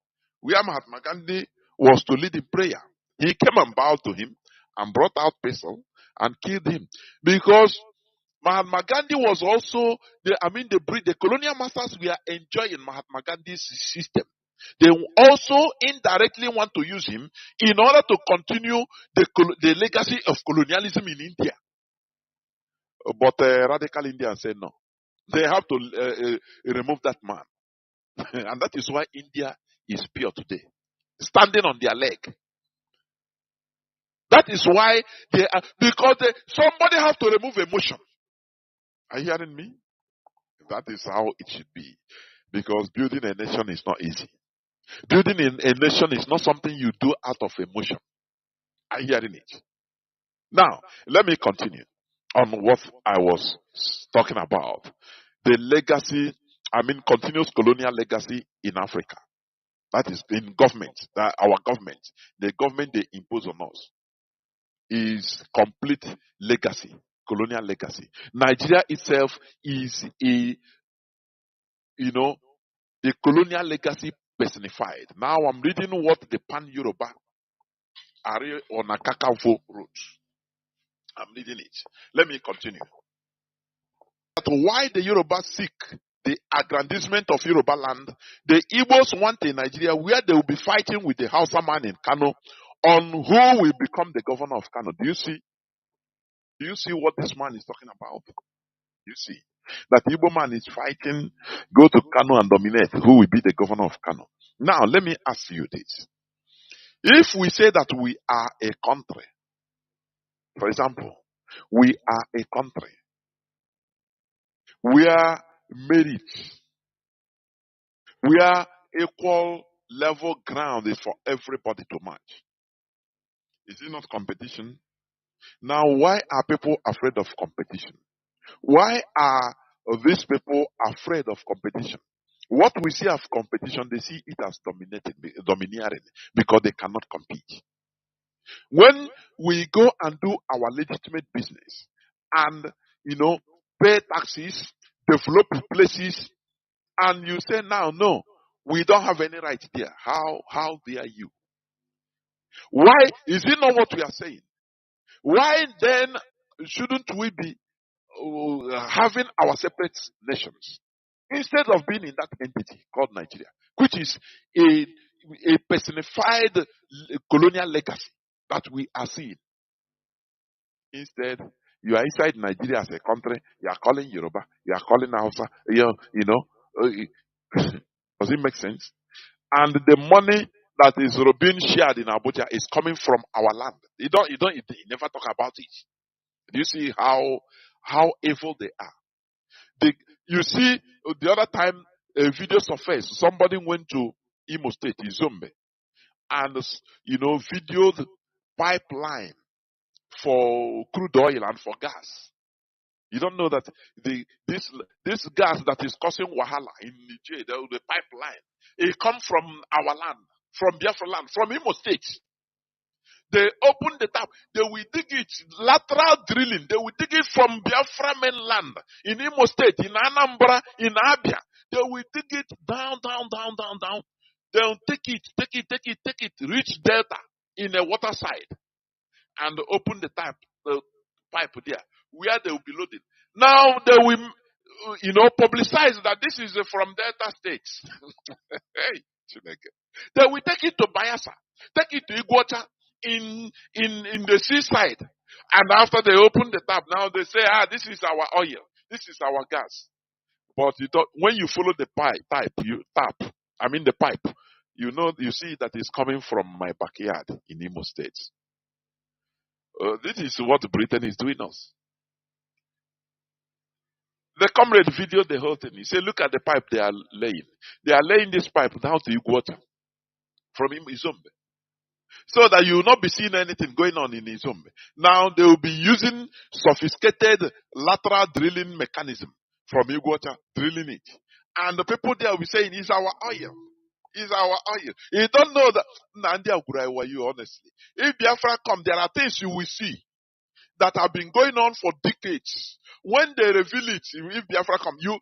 where Mahatma Gandhi was to lead in prayer. He came and bowed to him and brought out pistol and killed him. Because Mahatma Gandhi was also, the colonial masters were enjoying Mahatma Gandhi's system. They also indirectly want to use him in order to continue the legacy of colonialism in India. But radical Indians say no. They have to remove that man. And that is why India is pure today, standing on their leg. That is why they are, because somebody have to remove emotion. Are you hearing me? That is how it should be. Because building a nation is not easy. Building a nation is not something you do out of emotion. Are you hearing it? Now, let me continue on what I was talking about. The legacy, continuous colonial legacy in Africa. That is in government, our government. The government they impose on us is complete legacy, colonial legacy. Nigeria itself is a colonial legacy personified. Now I'm reading what the Pan-Yoruba Are on a Kakavo wrote. I'm reading it. Let me continue. But why the Yoruba seek the aggrandizement of Yoruba land, the Igbos want a Nigeria where they will be fighting with the Hausa man in Kanu on who will become the governor of Kanu. Do you see? Do you see what this man is talking about? You see that Igbo man is fighting, go to Kanu and dominate. Who will be the governor of Kanu? Now, let me ask you this. If we say that we are a country, for example, we are a country where merit, where equal level ground is for everybody to match. Is it not competition? Now, why are people afraid of competition? Why are these people afraid of competition? What we see as competition, they see it as domineering because they cannot compete. When we go and do our legitimate business and, pay taxes, develop places, and you say now, no, we don't have any right there. How dare you? Why is it not what we are saying? Why then shouldn't we be having our separate nations instead of being in that entity called Nigeria, which is a personified colonial legacy that we are seeing? Instead, you are inside Nigeria as a country, you are calling Yoruba, you are calling Hausa, does it make sense? And the money that is being shared in Abuja is coming from our land. You never talk about it. Do you see how evil they are? You see, the other time, a video surfaced. Somebody went to Imo State, Izombe, and videoed pipeline for crude oil and for gas. You don't know that this gas that is causing wahala in Niger, the pipeline, it comes from our land, from Biafra land, from Imo State. They open the tap, they will dig it, lateral drilling, they will dig it from Biafra mainland, in Imo State, in Anambra, in Abia. They will dig it down. They'll take it, reach Delta in a water side, and open the pipe there, where they will be loaded. Now they will, publicize that this is from Delta states. Hey, they will take it to Bayelsa, take it to Iguacha in the seaside, and after they open the tap, now they say, this is our oil, this is our gas. But when you follow the pipe, you see that it's coming from my backyard in Imo State. This is what Britain is doing us. The comrade videoed the whole thing. He said, look at the pipe they are laying. They are laying this pipe down to Iguacha from Izombe, so that you will not be seeing anything going on in Izombe. Now they will be using sophisticated lateral drilling mechanism from Iguacha, drilling it. And the people there will be saying, it's our oil. It's our oil. You don't know that. Nnamdi, you honestly. If Biafra come, there are things you will see that have been going on for decades. When they reveal it, if Biafra come, you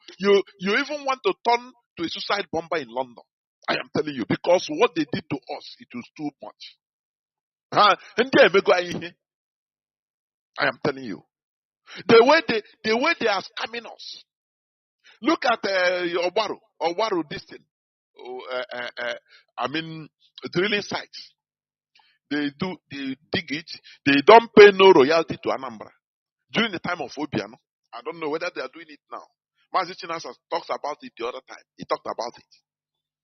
even want to turn to a suicide bomber in London. I am telling you, because what they did to us, it was too much. Huh? And I am telling you, the way they are scamming us. Look at Owaru, this thing. I mean, drilling sites. They dig it. They don't pay no royalty to Anambra during the time of Obiano. I don't know whether they are doing it now. Mazi talks about it the other time. He talked about it.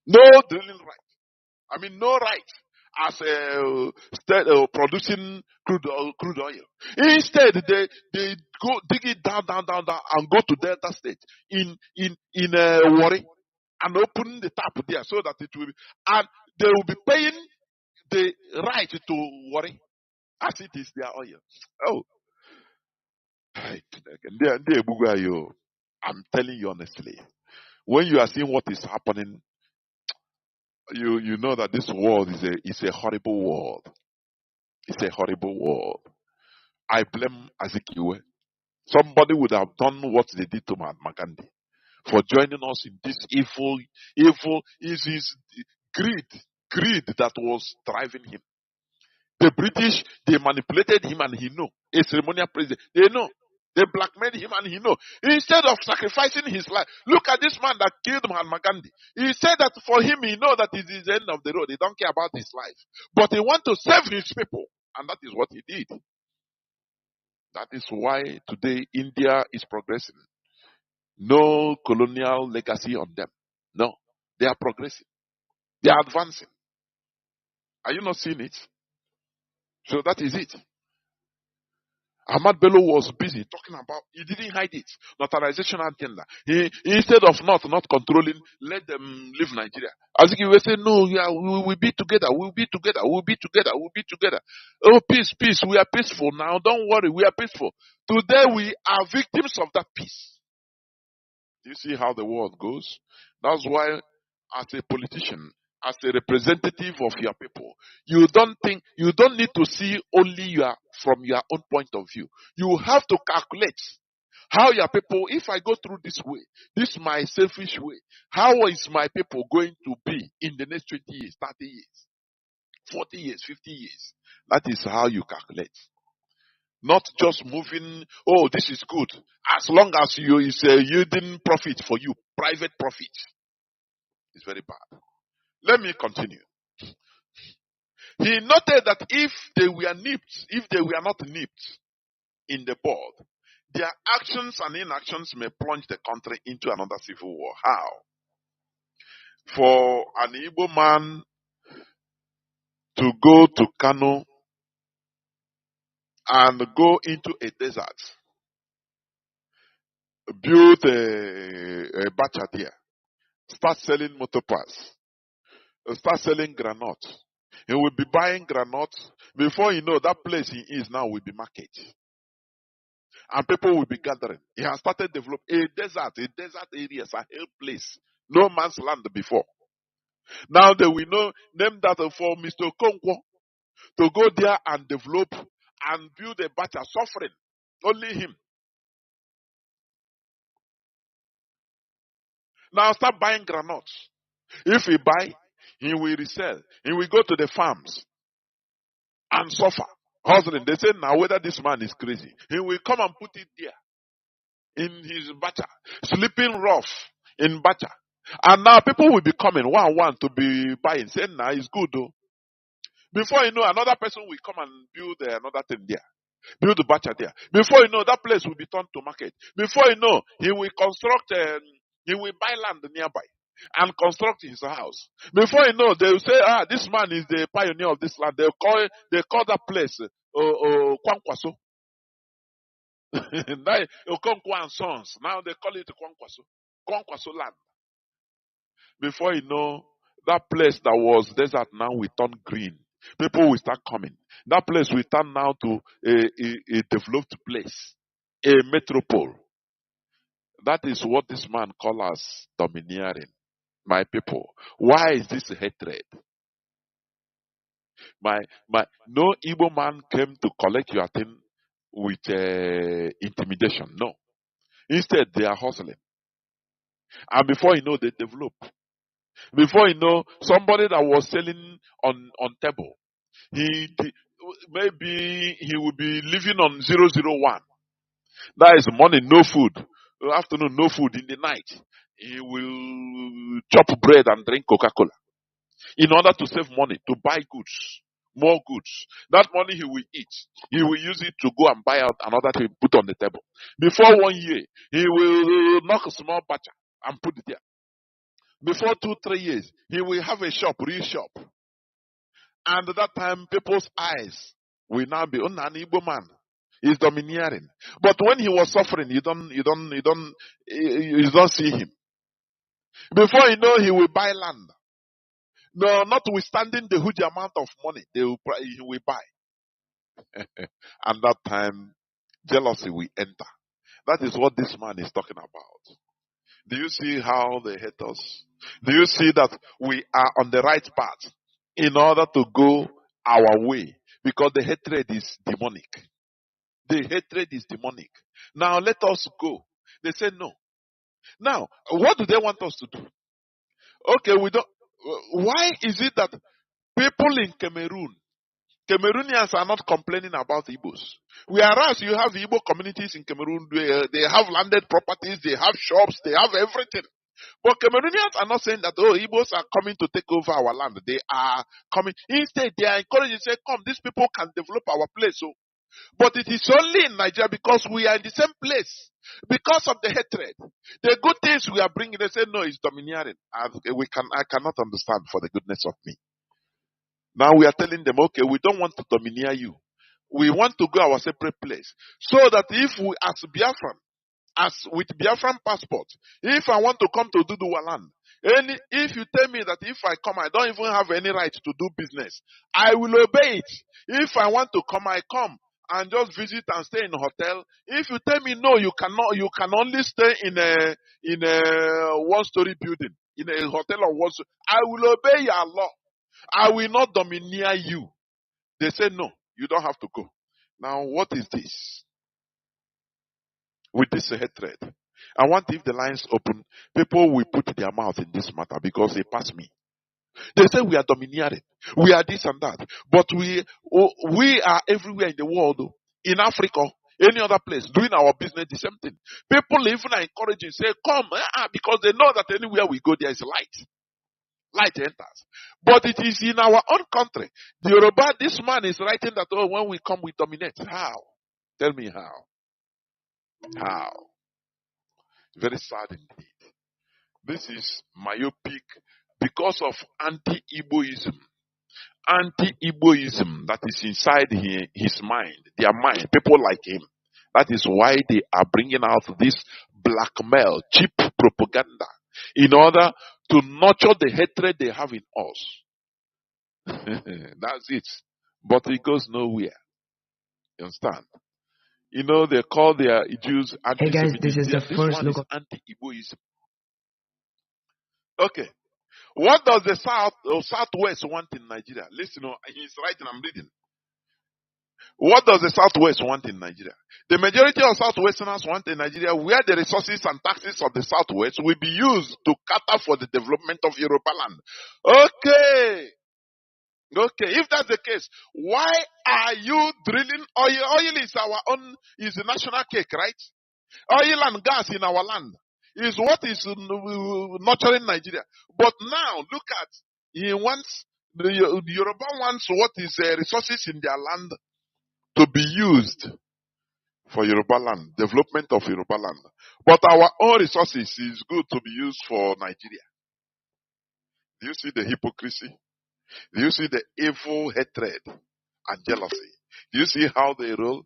No drilling right. I mean, no right as producing crude oil. Instead, they go dig it down, and go to Delta State in Warri and open the tap there so that it will be, and they will be paying the right to Warri as it is their oil. Oh, I'm telling you honestly, when you are seeing what is happening, you know that this world is a horrible world. It's a horrible world. I blame Azikiwe. Somebody would have done what they did to Mahatma Gandhi for joining us in this evil is his greed that was driving him. The British, they manipulated him and he know. A ceremonial president, they know. They blackmailed him and he know. Instead of sacrificing his life, look at this man that killed Mahatma Gandhi. He said that for him, he know that it is the end of the road. He don't care about his life. But he want to save his people. And that is what he did. That is why today India is progressing. No colonial legacy on them. No. They are progressing. They are advancing. Are you not seeing it? So that is it. Ahmad Bello was busy talking about, he didn't hide it, naturalization agenda. He instead of not controlling, let them leave Nigeria. As he will say, no, we will be together, we'll be together, we'll be together, we'll be together. Oh, peace, we are peaceful now, don't worry, we are peaceful. Today we are victims of that peace. Do you see how the world goes? That's why, as a politician, as a representative of your people, you don't need to see only from your own point of view. You have to calculate how your people, if I go through this way, this is my selfish way, how is my people going to be in the next 20 years, 30 years, 40 years, 50 years? That is how you calculate. Not just moving, oh, this is good. As long as it's yielding profit for you, private profit. It's very bad. Let me continue. He noted that if they were not nipped in the bud, their actions and inactions may plunge the country into another civil war. How? For an Igbo man to go to Kanu and go into a desert, build a bacha there, start selling motor parts, start selling granite. He will be buying granite. Before you know, that place he is now will be market. And people will be gathering. He has started developing a desert area, a hill place. No man's land before. Now they will name that for Mr. Okonkwo to go there and develop and build a batch of suffering. Only him. Now start buying granules. If he buy, he will resell. He will go to the farms and suffer. Hustling. They say now whether this man is crazy. He will come and put it there in his bacha, sleeping rough in bacha. And now people will be coming one to be buying, saying now it's good though. Before you know, another person will come and build another thing there. Build the bacha there. Before you know, that place will be turned to market. Before you know, he will construct, he will buy land nearby and construct his house. Before you know, they will say, this man is the pioneer of this land. They call that place Kwankwaso. Okonkwo and Sons. Now they call it Kwankwaso land. Before you know, that place that was desert now will turn green. People will start coming. That place will turn now to a developed place, a metropole. That is what this man calls us domineering. My people, why is this hatred? No Igbo man came to collect your thing with intimidation. No. Instead, they are hustling. And before you know, they develop. Before you know, somebody that was selling on table, maybe he will be living on 001. That is morning, no food. Afternoon, no food. In the night, he will chop bread and drink Coca-Cola in order to save money, to buy goods, more goods. That money he will eat. He will use it to go and buy out another thing, put on the table. Before 1 year, he will knock a small batcher and put it there. Before 2-3 years, he will have a shop, real shop. And at that time, people's eyes will now be on an Igbo man. He's domineering. But when he was suffering, you don't see him. Before you know, he will buy land. No, notwithstanding the huge amount of money he will buy. And that time, jealousy will enter. That is what this man is talking about. Do you see how they hate us? Do you see that we are on the right path in order to go our way? Because the hatred is demonic. The hatred is demonic. Now let us go. They say no. Now, what do they want us to do? Okay, we don't. Why is it that people in Cameroonians are not complaining about Igbos? Whereas you have Igbo communities in Cameroon, they have landed properties, they have shops, they have everything. But Cameroonians are not saying that, oh, Igbos are coming to take over our land. They are coming. Instead, they are encouraging, say, come, these people can develop our place. So, but it is only in Nigeria because we are in the same place. Because of the hatred. The good things we are bringing, they say, no, it's domineering. I cannot understand for the goodness of me. Now we are telling them, okay, we don't want to domineer you. We want to go our separate place. So that if we, as Biafran, as with Biafran passport, if I want to come to Duduwa land, if you tell me that if I come, I don't even have any right to do business, I will obey it. If I want to come, I come and just visit and stay in a hotel. If you tell me no, you cannot, you can only stay in a one-story building, in a hotel or one story, I will obey your law. I will not domineer you. They say no, you don't have to go. Now what is this? With this hatred, I want, if the lines open, people will put their mouth in this matter because they pass me. They say we are domineering, we are this and that, but we are everywhere in the world, in Africa, any other place, doing our business, the same thing. People even are encouraging, say, come, because they know that anywhere we go, there is light. Light enters. But it is in our own country. The Yoruba, this man is writing that, oh, when we come, we dominate. How? Tell me how. How? Very sad indeed. This is myopic because of anti-Igboism. Anti-Igboism that is inside his mind, their mind, people like him. That is why they are bringing out this blackmail, cheap propaganda, in order to nurture the hatred they have in us. That's it. But it goes nowhere. You understand? You know, they call their Jews anti-Semitism. Hey guys, this is the first look. Anti-Igboism. Okay. What does the South or Southwest want in Nigeria? Listen, he's writing, I'm reading. What does the Southwest want in Nigeria? The majority of Southwesterners want in Nigeria where the resources and taxes of the Southwest will be used to cater for the development of Yoruba land. Okay. Okay, if that's the case, why are you drilling oil? Oil is our own, is the national cake, right? Oil and gas in our land is what is nurturing Nigeria. But now, look at, he wants, the Yoruba wants what is resources in their land to be used for Yoruba land, development of Yoruba land. But our own resources is good to be used for Nigeria. Do you see the hypocrisy? Do you see the evil hatred and jealousy? Do you see how they roll?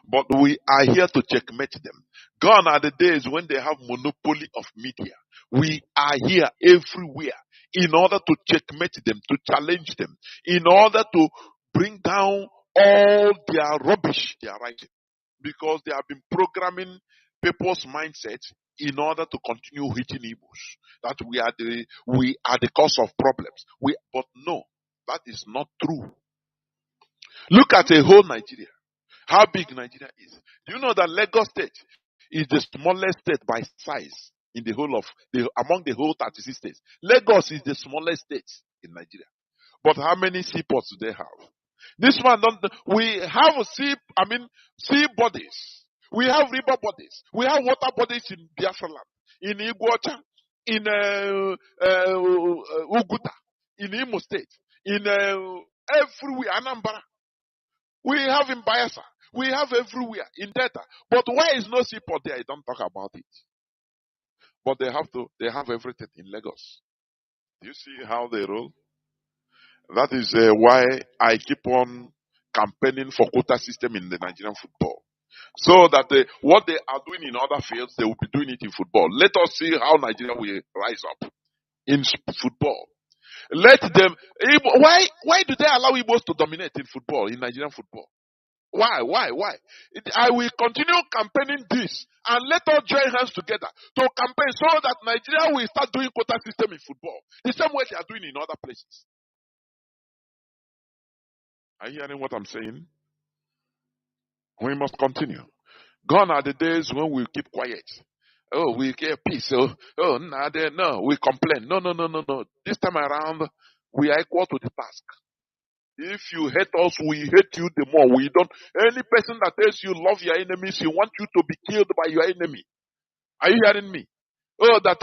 But we are here to checkmate them. Gone are the days when they have monopoly of media. We are here everywhere in order to checkmate them, to challenge them, in order to bring down all their rubbish they are writing. Because they have been programming people's mindsets in order to continue hitting Igbos. That we are the cause of problems. But no, that is not true. Look at a whole Nigeria. How big Nigeria is. Do you know that Lagos State is the smallest state by size in the whole of among the whole 36 states. Lagos is the smallest state in Nigeria. But how many seaports do they have? This one we have sea bodies. We have river bodies. We have water bodies in Biafra land, in Iguacha, in Uguta, in Imo State, in everywhere, Anambra. We have in Bayelsa. We have everywhere in Delta. But why is no seaport there? I don't talk about it. But they have everything in Lagos. Do you see how they roll? That is why I keep on campaigning for quota system in the Nigerian football. So that what they are doing in other fields, they will be doing it in football. Let us see how Nigeria will rise up in football. Let them. Why do they allow Igbos to dominate in football, in Nigerian football? Why? I will continue campaigning this, and let us join hands together to campaign so that Nigeria will start doing quota system in football, the same way they are doing in other places. Are you hearing what I'm saying? We must continue. Gone are the days when we keep quiet. Oh, we get peace. No, we complain. No. This time around, we are equal to the task. If you hate us, we hate you the more. We don't. Any person that tells you love your enemies, he wants you to be killed by your enemy. Are you hearing me? Oh, that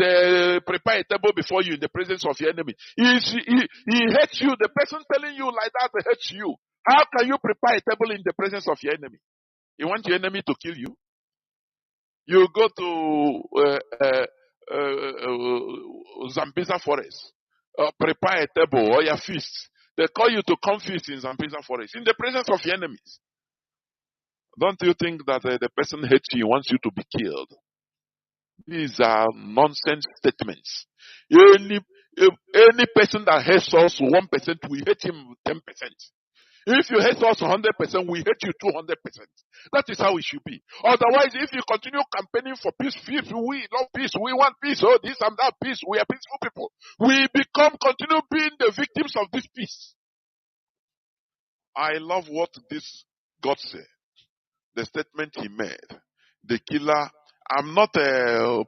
prepare a table before you in the presence of your enemy. He hates you. The person telling you like that hates you. How can you prepare a table in the presence of your enemy? You want your enemy to kill you? You go to Zambiza forest, prepare a table or your feast. They call you to come feast in Zambiza forest in the presence of your enemies. Don't you think that the person hates you, wants you to be killed? These are nonsense statements. Any person that hates us 1%, we hate him 10%. If you hate us 100%, we hate you 200%. That is how it should be. Otherwise, if you continue campaigning for peace, we love peace, we want peace, oh, this and that peace, we are peaceful people. We continue being the victims of this peace. I love what this God said. The statement he made. The killer, I'm not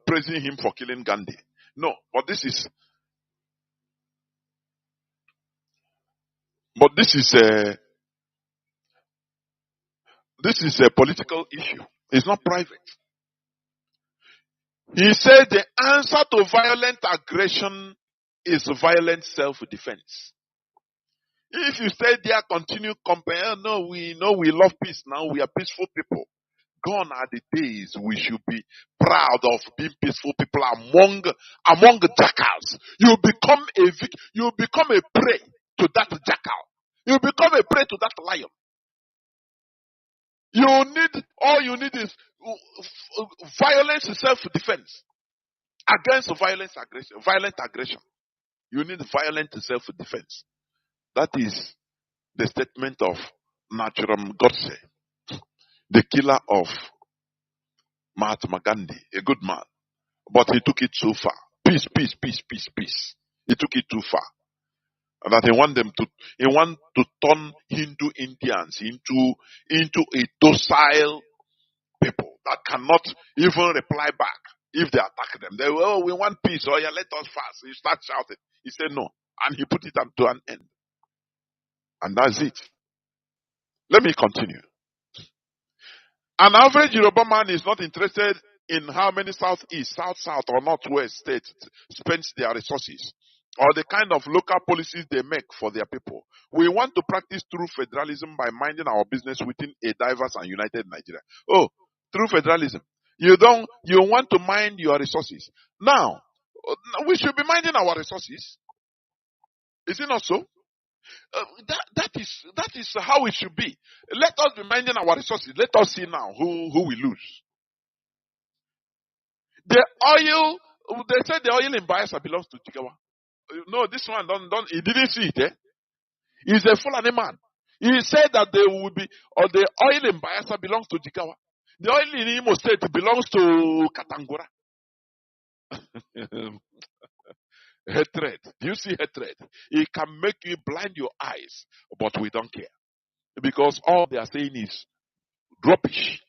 praising him for killing Gandhi. No, but this is a political issue. It's not private. He said the answer to violent aggression is violent self-defense. If you stay there, continue comparing, no, we know we love peace now, we are peaceful people. Gone are the days we should be proud of being peaceful people among jackals. You become a prey to that jackal. You become a prey to that lion. All you need is violence self-defense against violent aggression. You need violent self-defense. That is the statement of Naturam Godse, the killer of Mahatma Gandhi, a good man. But he took it too far. Peace. He took it too far. And that he want to turn Hindu Indians into a docile people that cannot even reply back if they attack them. They will, we want peace. Oh yeah, let us fast. He start shouting. He said no. And he put it to an end. And that's it. Let me continue. An average Yoruba man is not interested in how many southeast, south, or northwest states spends their resources or the kind of local policies they make for their people. We want to practice true federalism by minding our business within a diverse and united Nigeria. Oh, true federalism. You want to mind your resources. Now, we should be minding our resources. Is it not so? That is how it should be. Let us be minding our resources. Let us see now who we lose. The oil, they said the oil in Bayelsa belongs to Jigawa. No, this one he didn't see it. He's a Fulani man. He said that there will be, or the oil in Bayelsa belongs to Jigawa. The oil in Imo State belongs to Katangura. Hatred. Do you see hatred? It can make you blind your eyes, but we don't care. Because all they are saying is rubbish.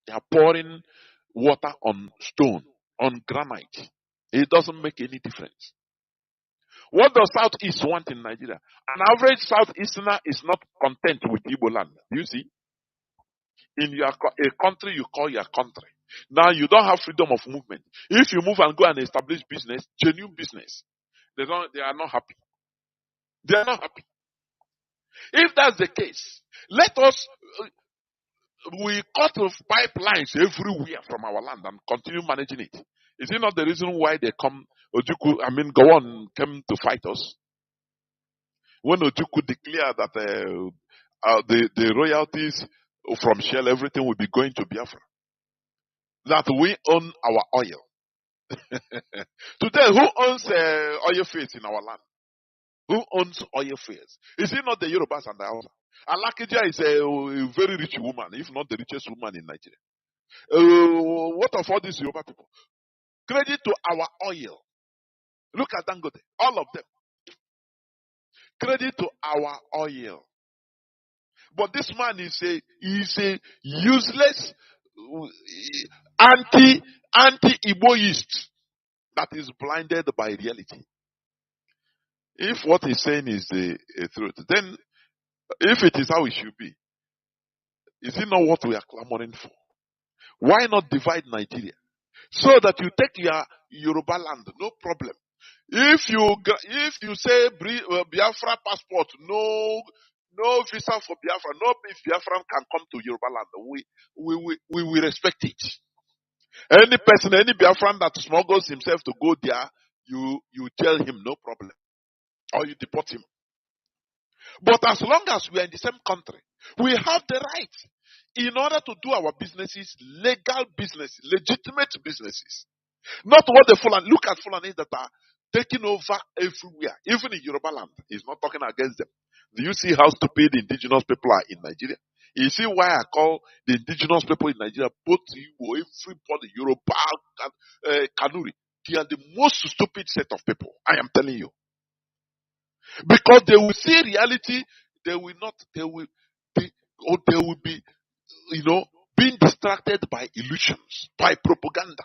They are pouring water on stone on granite. It doesn't make any difference. What does Southeast want in Nigeria? An average Southeasterner is not content with Igbo land. You see? In a country you call your country. Now you don't have freedom of movement. If you move and go and establish business, genuine business, they are not happy. They are not happy. If that's the case, let us we cut off pipelines everywhere from our land and continue managing it. Is it not the reason why they come? Gowon came to fight us when Ojukwu declared that the royalties from Shell, everything will be going to Biafra. That we own our oil. Today, who owns oil fields in our land? Who owns oil fields? Is it not the Yorubas and the Hausa? Alakija is a very rich woman, if not the richest woman in Nigeria. What of all these Yoruba people? Credit to our oil. Look at Dangote. All of them. Credit to our oil. But this man is a useless anti-Igboist that is blinded by reality. If what he's saying is the truth, then if it is how it should be, is it not what we are clamoring for? Why not divide Nigeria so that you take your Yoruba land, no problem. If you say Biafra passport, no visa for Biafra, no Biafran can come to Yoruba land. We will respect it. Any person, any Biafran that smuggles himself to go there, you tell him no problem, or you deport him. But as long as we are in the same country, we have the right, in order to do our businesses, legal business, legitimate businesses. Not what the Fulani, look at Fulani that are taking over everywhere, even in Yoruba land. He's not talking against them. Do you see how stupid indigenous people are in Nigeria? You see why I call the indigenous people in Nigeria, both Igbo, everybody, Yoruba, Kanuri, they are the most stupid set of people. I am telling you. Because they will see reality, they will be, being distracted by illusions, by propaganda.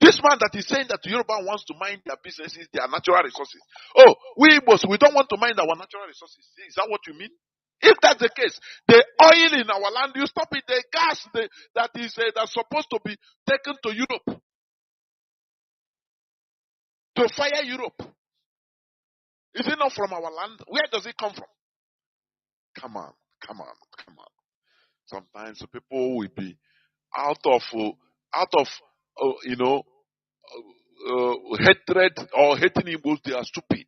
This man that is saying that Yoruba wants to mine their businesses, their natural resources. Oh, we Igbos, we don't want to mine our natural resources. Is that what you mean? If that's the case, the oil in our land, you stop it. The gas that's supposed to be taken to Europe, to fire Europe. Is it not from our land? Where does it come from? Come on. Sometimes people will be out of hatred or hating Igbos. They are stupid.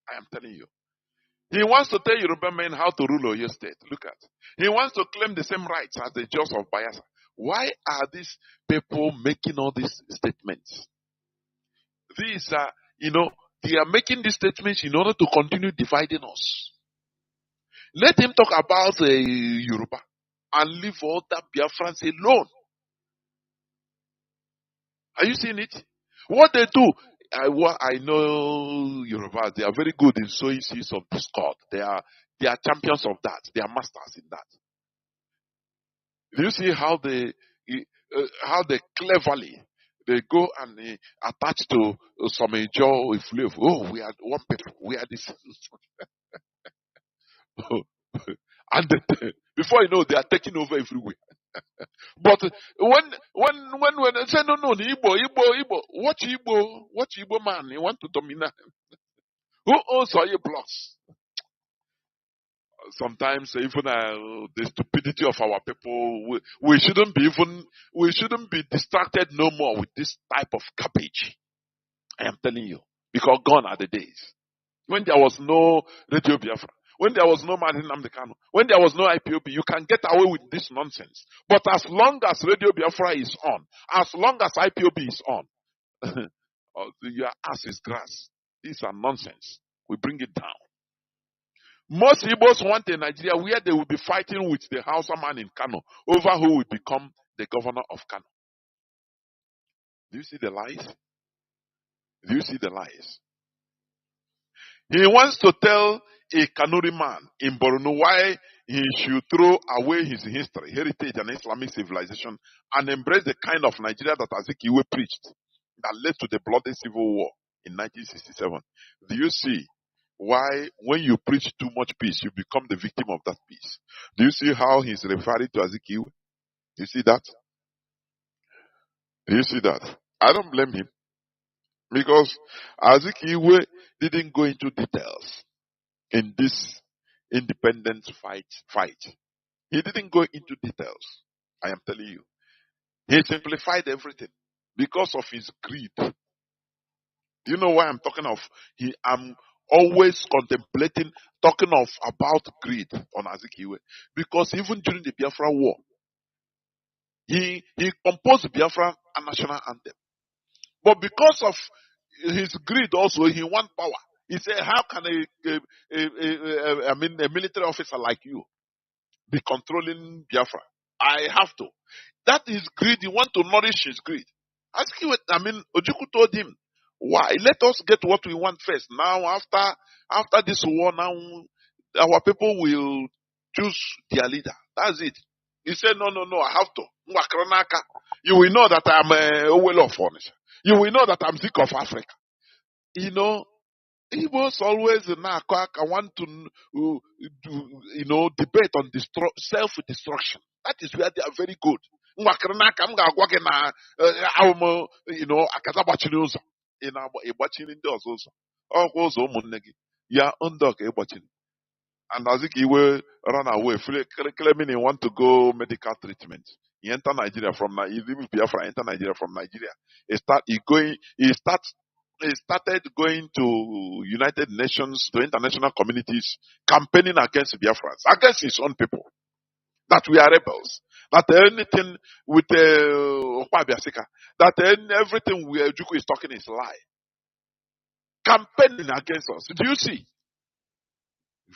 I am telling you. He wants to tell Yoruba men how to rule Oyo State. Look at. He wants to claim the same rights as the Jaws of Bayelsa. Why are these people making all these statements? These are, they are making these statements in order to continue dividing us. Let him talk about Yoruba and leave all that Biafrans alone. Are you seeing it? What they do, I know Yorubas, they are very good in sowing seeds of discord. They are champions of that. They are masters in that. Do you see how they cleverly they go and attach to some Joe with live? Oh, we are one people. We are this. And before you know, they are taking over everywhere. But when they say no, Igbo, watch Igbo man, you want to dominate. Who owns all your blocks? Sometimes even the stupidity of our people, we shouldn't be distracted no more with this type of garbage. I am telling you, because gone are the days when there was no Radio Biafra, when there was no Mazi Nnamdi Kanu, when there was no IPOB. You can get away with this nonsense. But as long as Radio Biafra is on, as long as IPOB is on, your ass is grass. These are nonsense. We bring it down. Most Igbos want a Nigeria where they will be fighting with the Hausa man in Kanu over who will become the governor of Kanu. Do you see the lies? Do you see the lies? He wants to tell a Kanuri man in Borno why he should throw away his history, heritage, and Islamic civilization and embrace the kind of Nigeria that Azikiwe preached that led to the bloody civil war in 1967. Do you see why when you preach too much peace, you become the victim of that peace? Do you see how he's referring to Azikiwe? You see that? Do you see that? I don't blame him because Azikiwe didn't go into details in this independence fight. He didn't go into details. I am telling you. He simplified everything because of his greed. Do you know why I'm talking of? I'm always contemplating, talking of about greed on Azikiwe. Because even during the Biafra war, he composed Biafra a national anthem. But because of his greed also, he wants power. He said, how can a military officer like you be controlling Biafra? I have to. That is greed. He wants to nourish his greed. Ojukwu told him, why? Let us get what we want first. Now, after this war, now our people will choose their leader. That's it. He said, no, I have to. You will know that I'm a well of furniture. You will know that I'm sick of Africa. You know, Igbos always I want to debate on self-destruction. That is where they are very good. And Azikiwe ran away, claiming he want to go medical treatment. He enter Nigeria he leave Biafra, enter Nigeria from Nigeria. He started going to United Nations, to international communities, campaigning against Biafrans, against his own people. That we are rebels. That anything with that everything Juku is talking is lie. Campaigning against us. Do you see?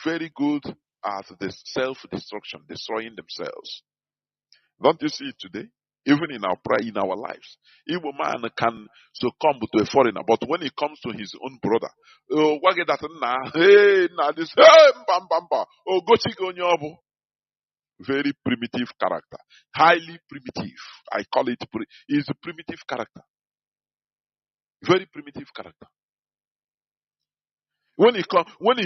Very good at the self-destruction, destroying themselves. Don't you see it today? Even in our prayer, in our lives. Igbo man can succumb to a foreigner, but when it comes to his own brother, very primitive character. Highly primitive. I call it, is a primitive character. Very primitive character. When he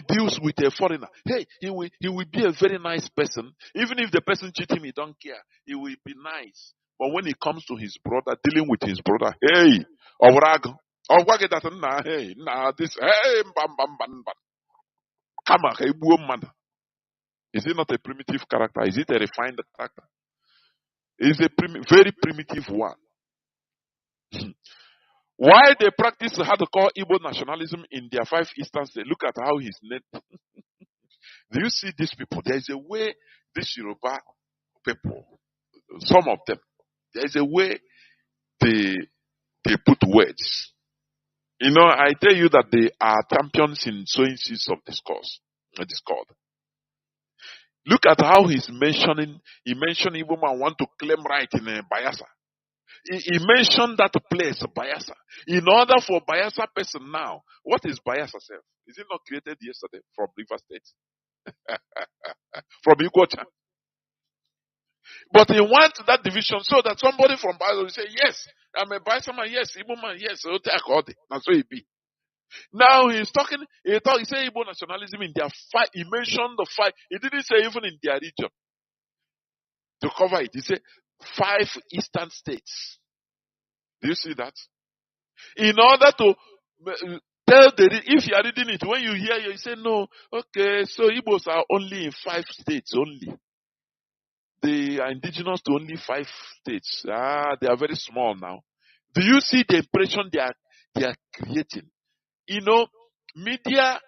deals with a foreigner, hey, he will be a very nice person. Even if the person cheat him, he don't care. He will be nice. But when it comes to his brother, dealing with his brother, hey, this, hey, come on, is it not a primitive character? Is it a refined character? It's a very primitive one. Why they practice how to call Igbo nationalism in their 5 eastern states? Look at how he's named. Do you see these people? There is a way these Yoruba people, some of them, there is a way they put words. You know, I tell you that they are champions in sowing seeds of discord. Look at how he's mentioning. He mentioned Igbo man want to claim right in Bayelsa. He mentioned that place, Bayelsa. In order for Bayelsa person now, what is Bayelsa self? Is it not created yesterday from River State? From Iguacha. But he wants that division so that somebody from Bayelsa will say, yes, I'm a Bayelsa man, yes, Igbo man, yes, and so it be. Now he's talking, he said Igbo nationalism in their fight. He mentioned the fight. He didn't say even in their region. To cover it, he said 5 eastern states. Do you see that? In order to tell if you are reading it, when you hear you say, no, okay, so Igbos are only in 5 states only. They are indigenous to only 5 states. They are very small now. Do you see the impression they are creating? You know, media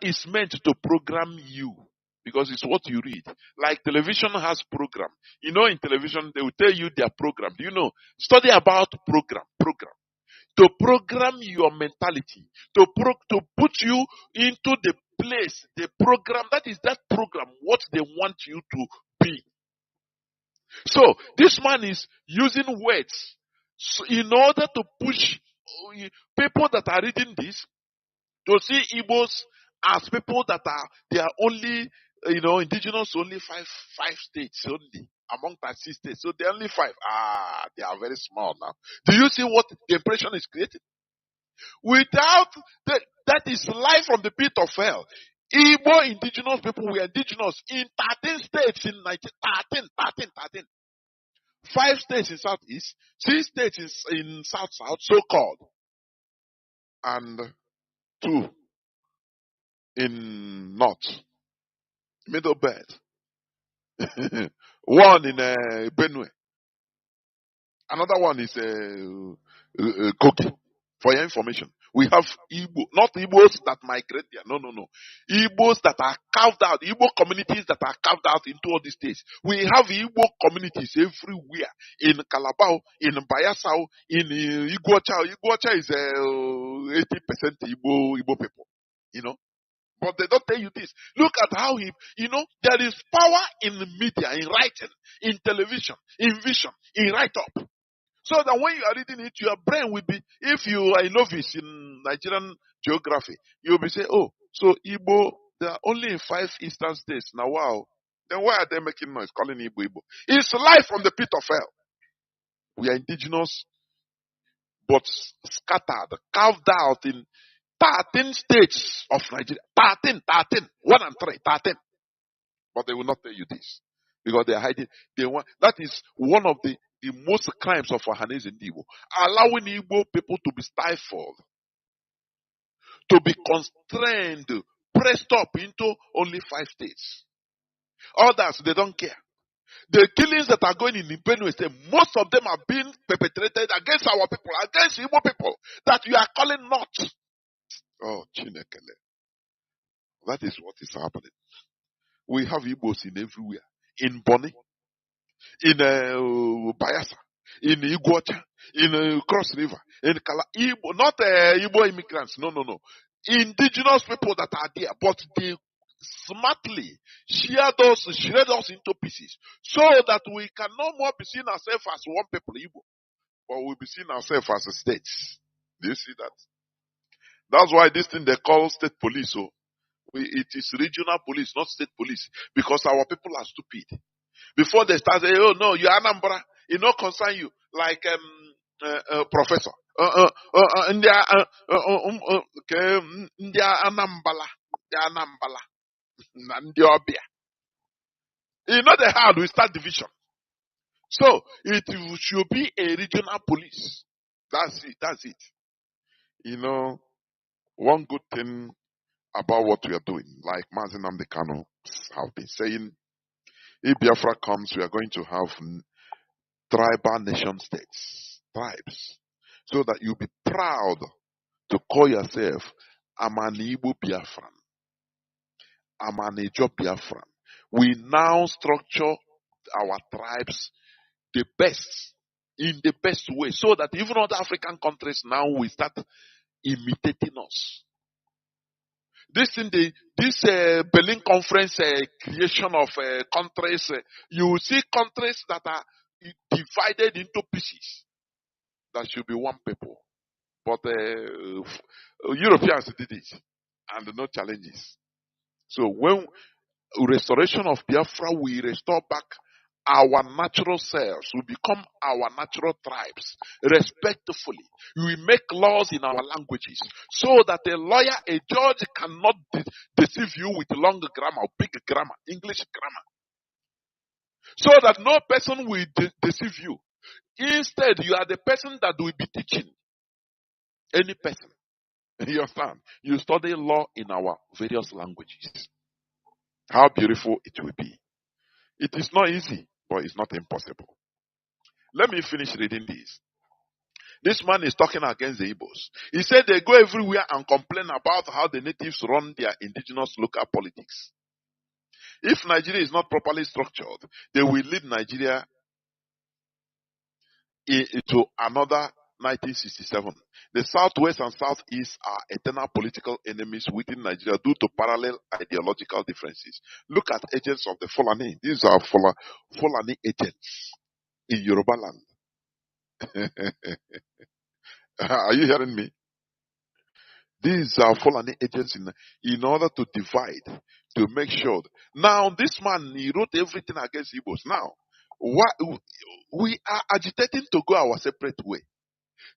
is meant to program you because it's what you read. Like television has program. You know, in television they will tell you their program. Do you know? Study about program. To program your mentality, to put you into the place, the program, that is that program, what they want you to be. So, this man is using words in order to push people that are reading this to see Igbos as people that they are only, indigenous only five states only among 36 states. So they're only 5. They are very small now. Do you see what the impression is created? Without that is life from the pit of hell. Igbo indigenous people were indigenous in 13 states in Nigeria. 13. 5 states in southeast, 6 states in south, so-called, and 2 in north, middle belt. 1 in Benue. Another one is Kogi. For your information, we have Igbo, not Igbos that migrate there. No. Igbos that are carved out, Igbo communities that are carved out into all these states. We have Igbo communities everywhere. In Calabao, in Bayasao, in Iguacha. Iguacha is 80% Igbo people. But they don't tell you this. Look at how there is power in the media, in writing, in television, in vision, in write-up. So that when you are reading it, your brain will be, if you are a novice in Nigerian geography, you'll be saying, oh, so Igbo, they are only in 5 eastern states. Now, wow. Then why are they making noise calling Igbo? It's life from the pit of hell. We are indigenous, but scattered, carved out in 13 states of Nigeria. 13. 1 and 3, 13. But they will not tell you this. Because they are hiding. That is one of the most crimes of Ohanese in Igbo. Allowing Igbo people to be stifled, to be constrained, pressed up into only 5 states. Others, they don't care. The killings that are going in Benue State, most of them are being perpetrated against our people, against Igbo people, that you are calling not. Oh, Chinekele. That is what is happening. We have Igbos in everywhere. In Bonny, in Bayasa, in Iguacha, in Cross River, in Igbo, not Igbo immigrants, no. Indigenous people that are there, but they smartly shred us into pieces, so that we can no more be seen ourselves as one people, Igbo, but we'll be seen ourselves as a state. Do you see that? That's why this thing they call state police. So it is regional police, not state police, because our people are stupid. Before they start saying, oh no, you're Anambra, it don't concern you, like professor. India Anambala, Ndiobia. You know the how we start division. So it should be a regional police. That's it. One good thing about what we are doing, like Mazi and Kanu have been saying, if Biafra comes, we are going to have tribal nation states, tribes, so that you'll be proud to call yourself, I'm an Igbo Biafran, I'm an Ijo Biafran. We now structure our tribes the best, in the best way, so that even other African countries now will start imitating us. This Berlin conference creation of countries, you will see countries that are divided into pieces. That should be one people. But Europeans did it, and no challenges. So when restoration of Biafra, we restore back our natural selves. We become our natural tribes, respectfully. We make laws in our languages, so that a lawyer, a judge cannot deceive you with long grammar, big grammar, English grammar. So that no person will deceive you. Instead, you are the person that will be teaching any person. You understand? You study law in our various languages. How beautiful it will be. It is not easy, but it's not impossible. Let me finish reading this. This man is talking against the Igbos. He said they go everywhere and complain about how the natives run their indigenous local politics. If Nigeria is not properly structured, they will lead Nigeria into another 1967. The Southwest and Southeast are eternal political enemies within Nigeria due to parallel ideological differences. Look at agents of the Fulani. These are Fulani agents in Yoruba land. Are you hearing me? These are Fulani agents in order to divide, to make sure. Now, this man, he wrote everything against Igbos. Now, we are agitating to go our separate way,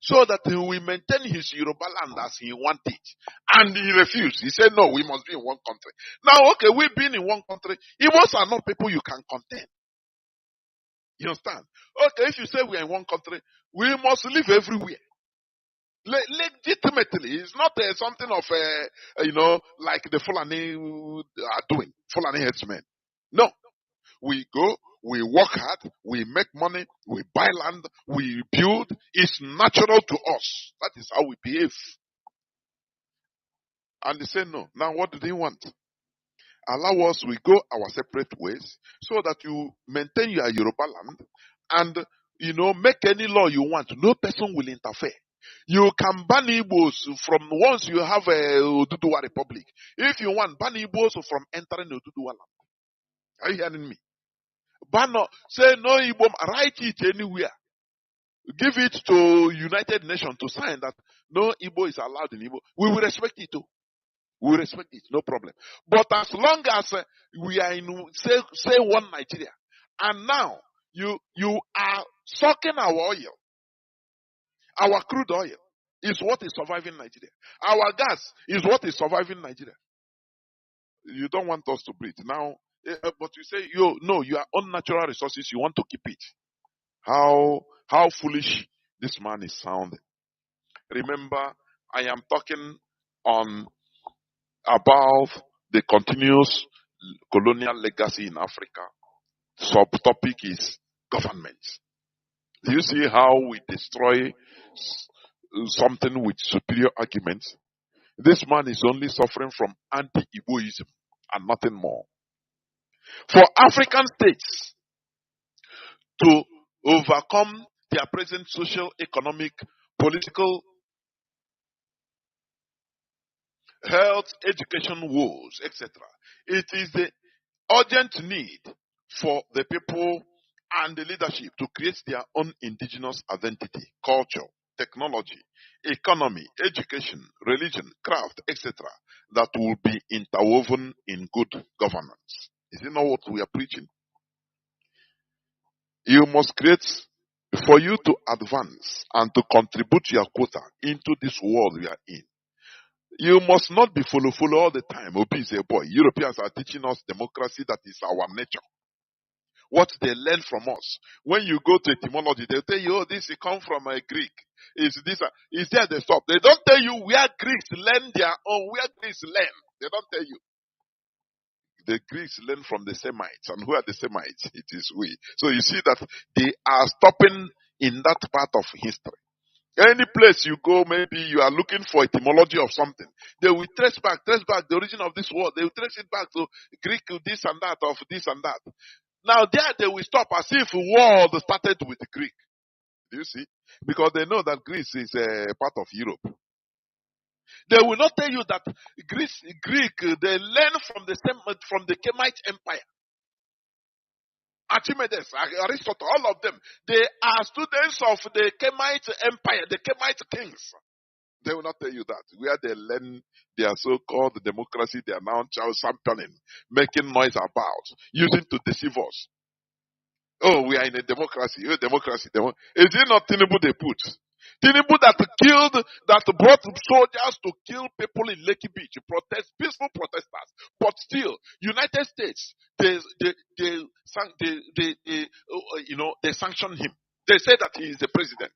so that he will maintain his Yoruba land as he wanted. And he refused. He said, no, we must be in one country. Now, okay, we've been in one country. Igbos are not people you can contain. You understand? Okay, if you say we are in one country, we must live everywhere. Legitimately, it's not something of, like the Fulani are doing, Fulani headsmen. No. We go, we work hard, we make money, we buy land, we build. It's natural to us. That is how we behave. And they say no. Now what do they want? Allow us, we go our separate ways so that you maintain your Yoruba land and, make any law you want. No person will interfere. You can ban Igbos from once you have a Oduduwa Republic. If you want, ban Igbos from entering Oduduwa land. Are you hearing me? Ban, say no Igbo, write it anywhere. Give it to United Nations to sign that no Igbo is allowed in Igbo. We will respect it too. We will respect it, no problem. But as long as we are in, say one Nigeria, and now you are sucking our oil, our crude oil is what is surviving Nigeria. Our gas is what is surviving Nigeria. You don't want us to breathe. Now, but you say, you are unnatural resources, you want to keep it. How foolish this man is sounding. Remember, I am talking on about the continuous colonial legacy in Africa. Subtopic is government. Do you see how we destroy something with superior arguments? This man is only suffering from anti-Igboism and nothing more. For African states to overcome their present social, economic, political, health, education woes, etc., it is the urgent need for the people and the leadership to create their own indigenous identity, culture, technology, economy, education, religion, craft, etc., that will be interwoven in good governance. Is it not what we are preaching? You must create, for you to advance and to contribute your quota into this world we are in. You must not be follow all the time. Obi is a boy. Europeans are teaching us democracy, that is our nature. What they learn from us. When you go to etymology, they'll tell you, this comes from a Greek. Is there they stop. They don't tell you where Greeks learn their own, where Greeks learn. They don't tell you. The Greeks learn from the Semites. And who are the Semites? It is we. So you see that they are stopping in that part of history. Any place you go, maybe you are looking for etymology of something. They will trace back the origin of this word. They will trace it back to Greek, this and that, of this and that. Now there they will stop as if the world started with Greek. Do you see? Because they know that Greece is a part of Europe. They will not tell you that Greek, they learn from the Kemite Empire. Archimedes, Aristotle, all of them, they are students of the Kemite Empire, the Kemite kings. They will not tell you that. Where they learn their so-called democracy, they are now championing, making noise about, using to deceive us. Oh, we are in a democracy. Democracy. Is it not Tinubu they put? Tinubu that brought soldiers to kill people in Lekki Beach, peaceful protesters. But still, United States, they sanctioned him. They say that he is the president.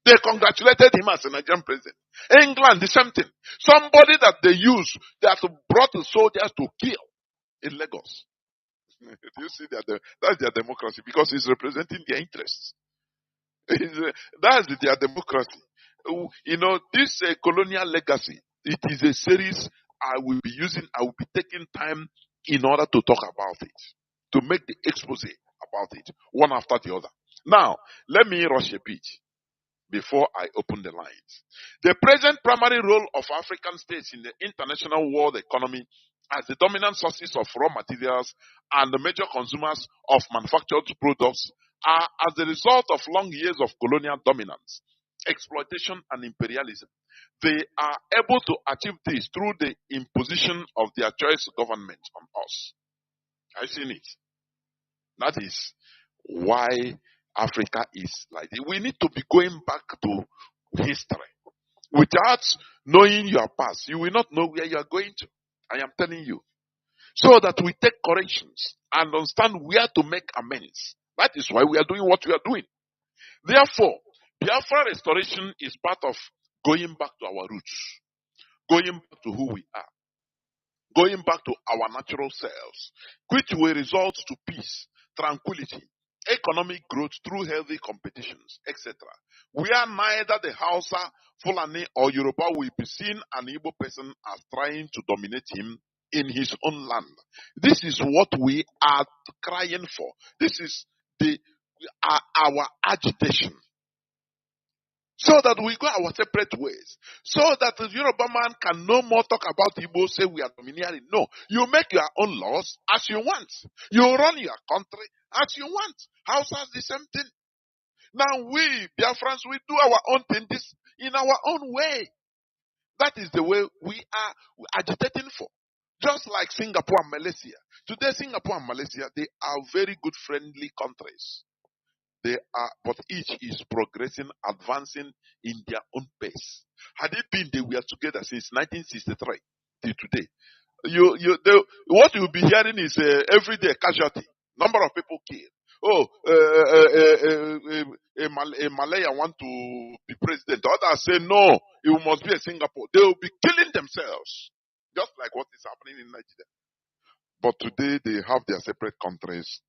They congratulated him as a Nigerian president. England, the same thing. Somebody that they use that brought the soldiers to kill in Lagos. Do you see that? That's their democracy, because it's representing their interests. That's their democracy. This colonial legacy, it is a series I will be taking time in order to talk about it, to make the expose about it, one after the other. Now, let me rush a bit before I open the lines. The present primary role of African states in the international world economy as the dominant sources of raw materials and the major consumers of manufactured products are as a result of long years of colonial dominance exploitation and imperialism. They are able to achieve this through the imposition of their choice government on us. I've seen it. That is why Africa is like this. We need to be going back to history. Without knowing your past, you will not know where you are going to. I am telling you. So that we take corrections and understand where to make amends. That is why we are doing what we are doing. Therefore, Biafra restoration is part of going back to our roots, going back to who we are, going back to our natural selves, which will result to peace, tranquility, economic growth through healthy competitions, etc. Where neither the Hausa, Fulani, or Yoruba will be seen an Igbo person as trying to dominate him in his own land. This is what we are crying for. This is our agitation. So that we go our separate ways. So that the Yoruba man can no more talk about Igbo, say we are domineering. No, you make your own laws as you want. You run your country as you want. Hausa the same thing. Now we, Biafrans, we do our own thing in our own way. That is the way we are agitating for. Just like Singapore and Malaysia. Today, Singapore and Malaysia, they are very good, friendly countries. They are, but each is progressing, advancing in their own pace. Had it been they were together since 1963 till today, what you'll be hearing is everyday casualty, number of people killed. Oh, a Malaya want to be president. Others say no, it must be a Singapore. They will be killing themselves, just like what is happening in Nigeria. But today they have their separate countries,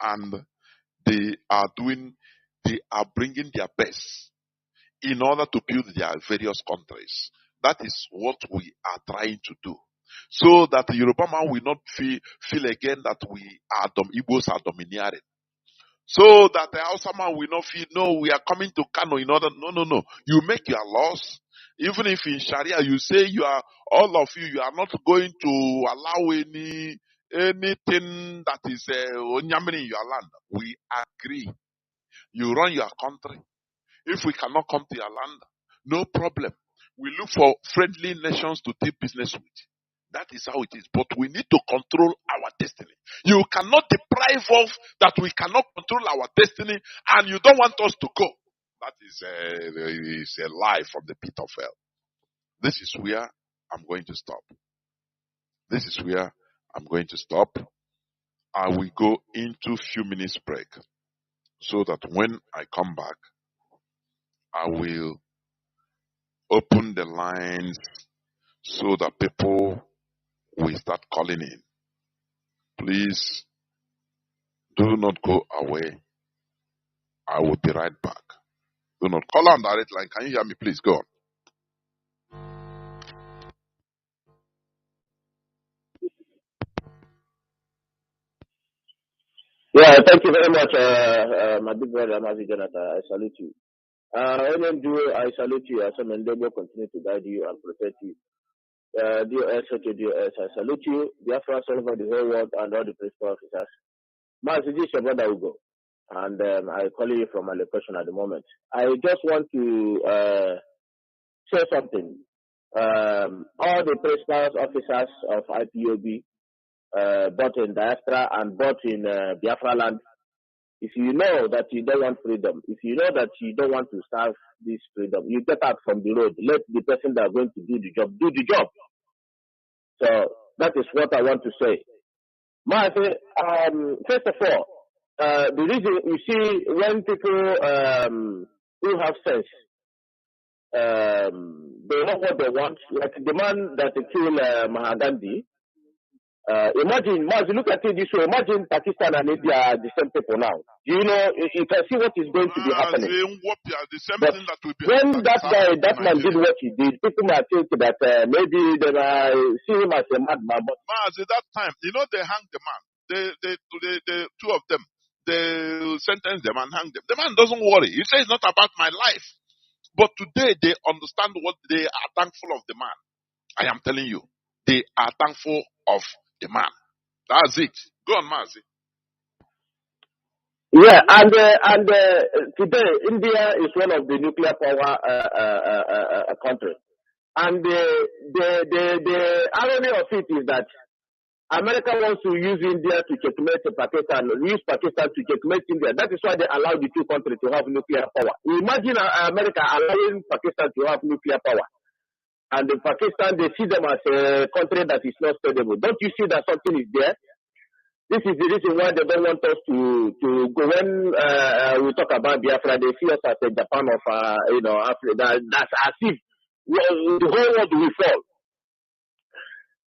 and they are bringing their best in order to build their various countries. That is what we are trying to do. So that the Yoruba man will not feel again that Igbos are domineering. So that the Hausa man will not feel, no, we are coming to Kanu in order. No. You make your laws. Even if in Sharia you say all of you are not going to allow anything that is onyamini in your land. We agree. You run your country. If we cannot come to your land, no problem. We look for friendly nations to do business with. That is how it is. But we need to control our destiny. You cannot deprive us that we cannot control our destiny and you don't want us to go. That is a lie from the pit of hell. This is where I'm going to stop. This is where I'm going to stop. I will go into a few minutes break so that when I come back, I will open the lines so that people will start calling in. Please do not go away. I will be right back. Do not call on direct line. Can you hear me? Please go on. Yeah, thank you very much, my big brother Mazi Jonathan. I salute you. NMDO, I salute you. As Mendebo continue to guide you and protect you. DOS, I salute you. Biafra all over the whole world and all the principal officers. Mazi, this is your brother Ugo. And I call you from my location at the moment. I just want to say something. All the principal officers of IPOB, both in diaspora and both in Biafra land, if you know that you don't want freedom, if you know that you don't want to serve this freedom, you get out from the road. Let the person that is going to do the job. So that is what I want to say. First of all, the reason you see when people who have sense, they know what they want. Like the man that killed Mahatma Gandhi. Imagine, look at it this way. Imagine Pakistan and India are the same people now. You know, you can see what is going to be happening. But when that man did what he did, people might think that maybe they might see him as a madman. But at that time, you know, they hanged the man. The two of them, they sentenced them and hanged them. The man doesn't worry. He says it's not about my life. But today they understand what they are thankful of the man. I am telling you, they are thankful of the man. That's it. Go on, Mazi. Yeah, and today India is one of the nuclear power countries, and the irony of it is that America wants to use India to checkmate Pakistan, use Pakistan to checkmate India. That is why they allow the two countries to have nuclear power. Imagine America allowing Pakistan to have nuclear power. And in Pakistan, they see them as a country that is not stable. Don't you see that something is there? This is the reason why they don't want us to go. When we talk about Biafra, they see us as a Japan of Africa. That's as if the whole world will fall.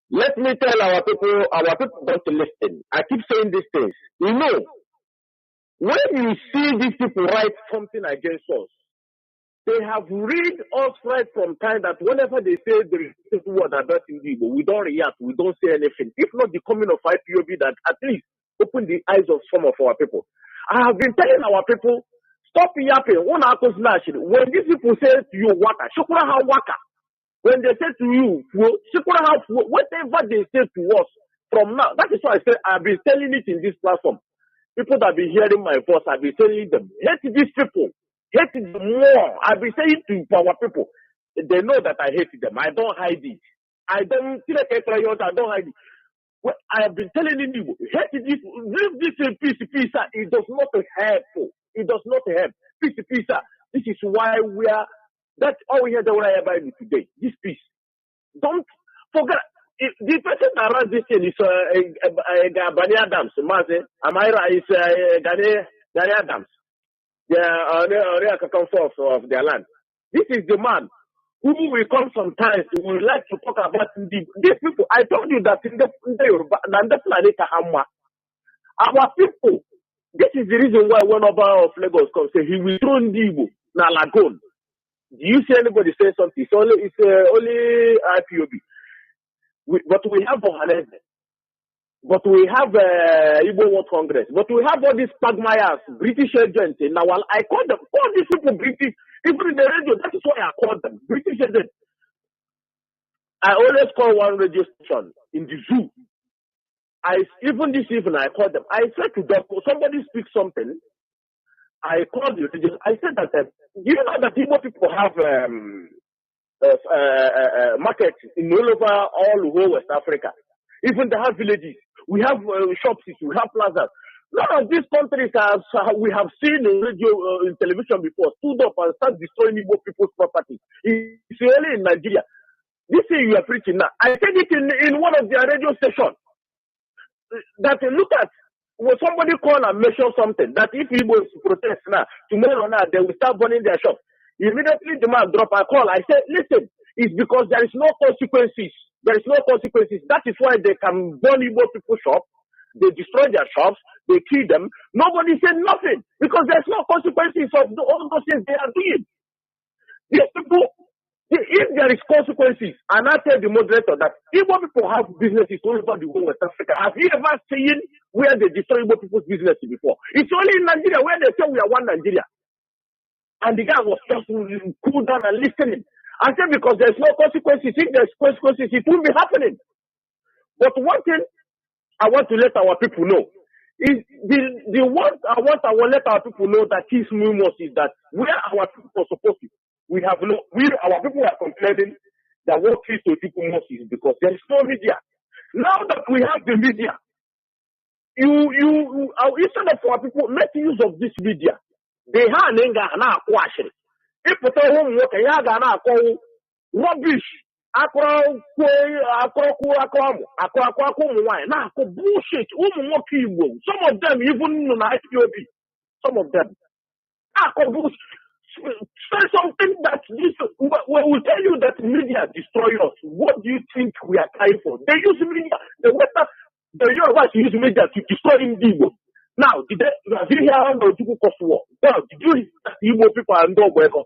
Let me tell our people don't listen. I keep saying these things. You know, when you see these people write something against us, they have read us right from time that whenever they say there is a word about Indigo, we don't react, we don't say anything. If not the coming of IPOB that at least open the eyes of some of our people. I have been telling our people, stop yapping. When these people say to you, waka, shukura ha waka. When they say to you, shukura ha, whatever they say to us from now, that is why I say I've been telling it in this platform. People that have been hearing my voice, I've been telling them, hate these people. Hate them more. I've been saying to our people, they know that I hate them. I don't hide it. I don't hide it. Well, I have been telling you, hate this, leave this peace. It does not help. It does not help. Peace. This is why we are. That's all we have about today. This peace. Don't forget. The person that runs this thing is Gani Adams. Mazi, Amira is Gani Adams. They are of their land. This is the man who will come sometimes. We would like to talk about these people. I told you that in the planet our people. This is the reason why one of our of Lagos comes say he will throw Ndibo na Lagoon. Do you see anybody say something? It's only IPOB. But we have Bohanese. But we have Igbo World Congress. But we have all these Pagmayas, British agents. Now, I call them, all these people British, even in the radio, that is why I call them British agents. I always call one radio station in the zoo. Even this evening, I called them. I said to them, somebody speaks something. I called the radio. I said that, you know that Igbo people have markets in all over West Africa. Even they have villages. We have shops, we have plazas. None of these countries we have seen in radio, in television before, stood up and start destroying Igbo people's property. It's only in Nigeria. This thing you are preaching now. I said it in one of their radio stations. That look at when somebody call and mention something, that if Igbo protest now, tomorrow now, they will start burning their shops. Immediately the man drop a call. I said, listen, it's because there is no consequences. There is no consequences. That is why they can burn Igbo people's shops. They destroy their shops. They kill them. Nobody said nothing because there's no consequences of all those things they are doing. These people, if there is consequences, and I tell the moderator that Igbo people have businesses all over the whole West Africa. Have you ever seen where they destroy Igbo people's businesses before? It's only in Nigeria where they say we are one Nigeria. And the guy was just cool down and listening. I said because there's no consequences. If there's consequences, it won't be happening. But one thing I want to let our people know is I want to let our people know that his most is that where our people are supposed to, our people are complaining that what kills to people most is because there is no media. Now that we have the media, instead of our people make use of this media, they have na question. If you tell him what you are gonna call rubbish, bullshit. Some of them even know IPOB. Some of them. Say something that we will tell you that media destroy us. What do you think we are trying for? They use media. The Yoruba use media to destroy Igbo. Now, have you heard of the Cost War? Now, did you hear that Igbo people are no welcome?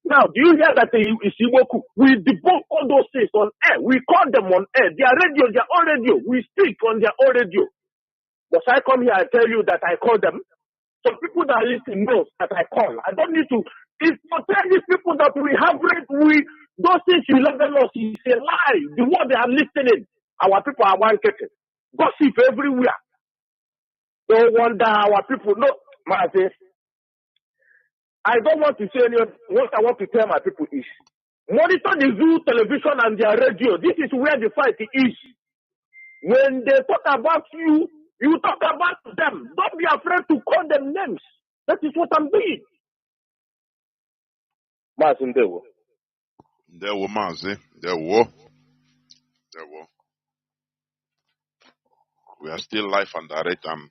Now, do you hear that it's Igbo? We debunk all those things on air. We call them on air. Their radio, their own radio. We speak on their own radio. But I come here and tell you that I call them. Some people that listen know that I call. I don't need to. It's to tell these people that we have read, those things you love us, it's a lie. The word they are listening, our people are one getting. Gossip everywhere. No wonder our people, no, Mazi, I don't want to say anything. What I want to tell my people is, monitor the Zoo television and their radio. This is where the fight is. When they talk about you, you talk about them. Don't be afraid to call them names. That is what I'm doing. Mazi, There were Mazi. There were. We are still live and direct. I'm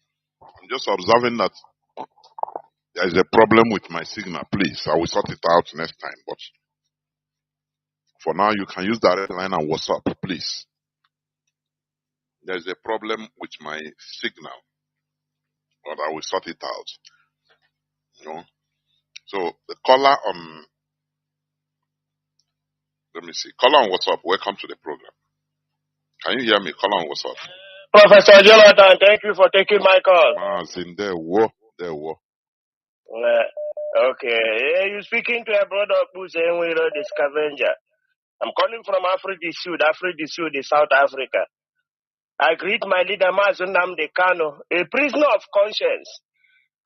just observing that there is a problem with my signal. Please, I will sort it out next time. But for now, you can use direct line and WhatsApp, please. There is a problem with my signal, but I will sort it out. You know. So the caller on, let me see, caller on WhatsApp. Welcome to the program. Can you hear me? Caller on WhatsApp. Professor Jonathan, thank you for taking my call. Mazin, there were. Okay, you speaking to a brother who's the scavenger. I'm calling from Africa du Sud, South Africa. I greet my leader, Mazi Nnamdi Kanu, a prisoner of conscience,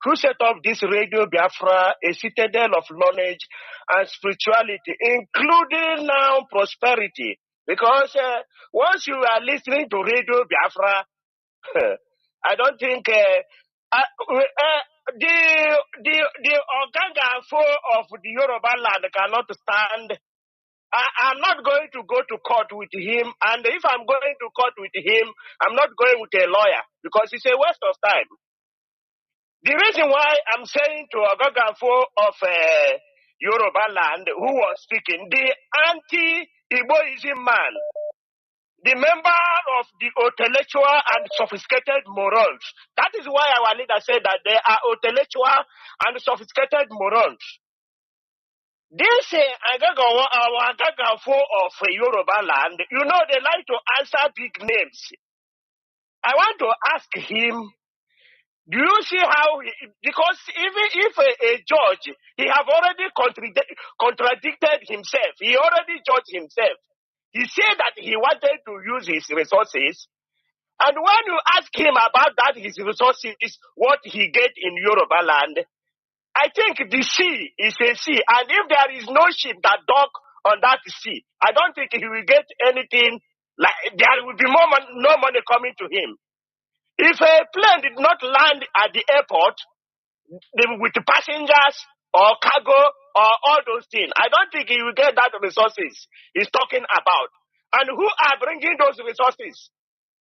who set up this Radio Biafra, a citadel of knowledge and spirituality, including now prosperity. Because once you are listening to Radio Biafra, I don't think the Ogangafo of the Yoruba land cannot stand. I'm not going to go to court with him, and if I'm going to court with him, I'm not going with a lawyer because it's a waste of time. The reason why I'm saying to Ogangafo of Yoruba land who was speaking, the anti-Igboism man, the member of the intellectual and sophisticated morons. That is why our leader said that they are intellectual and sophisticated morons. This our Agagafo of Yoruba land, you know, they like to answer big names. I want to ask him, do you see how, because even if a judge, he have already contradicted himself. He already judged himself. He said that he wanted to use his resources. And when you ask him about that, his resources, what he get in Yoruba land, I think the sea is a sea. And if there is no ship that dock on that sea, I don't think he will get anything, like there will be no money coming to him. If a plane did not land at the airport with passengers or cargo or all those things, I don't think he will get that resources he's talking about. And who are bringing those resources?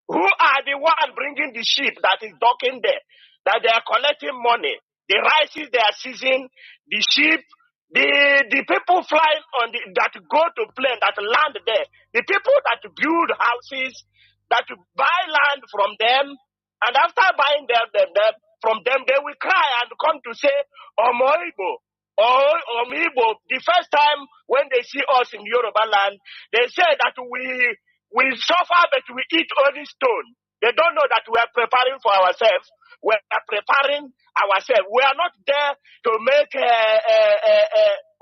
Who are the one bringing the ship that is docking there? That they are collecting money. The rices they are seizing, the ship, the people flying on that go to plane, that land there, the people that build houses, that buy land from them, and after buying from them, they will cry and come to say, Omoibo, or Omibo. The first time when they see us in Yoruba land, they say that we suffer, but we eat only stone. They don't know that we are preparing for ourselves. We are preparing ourselves. We are not there to make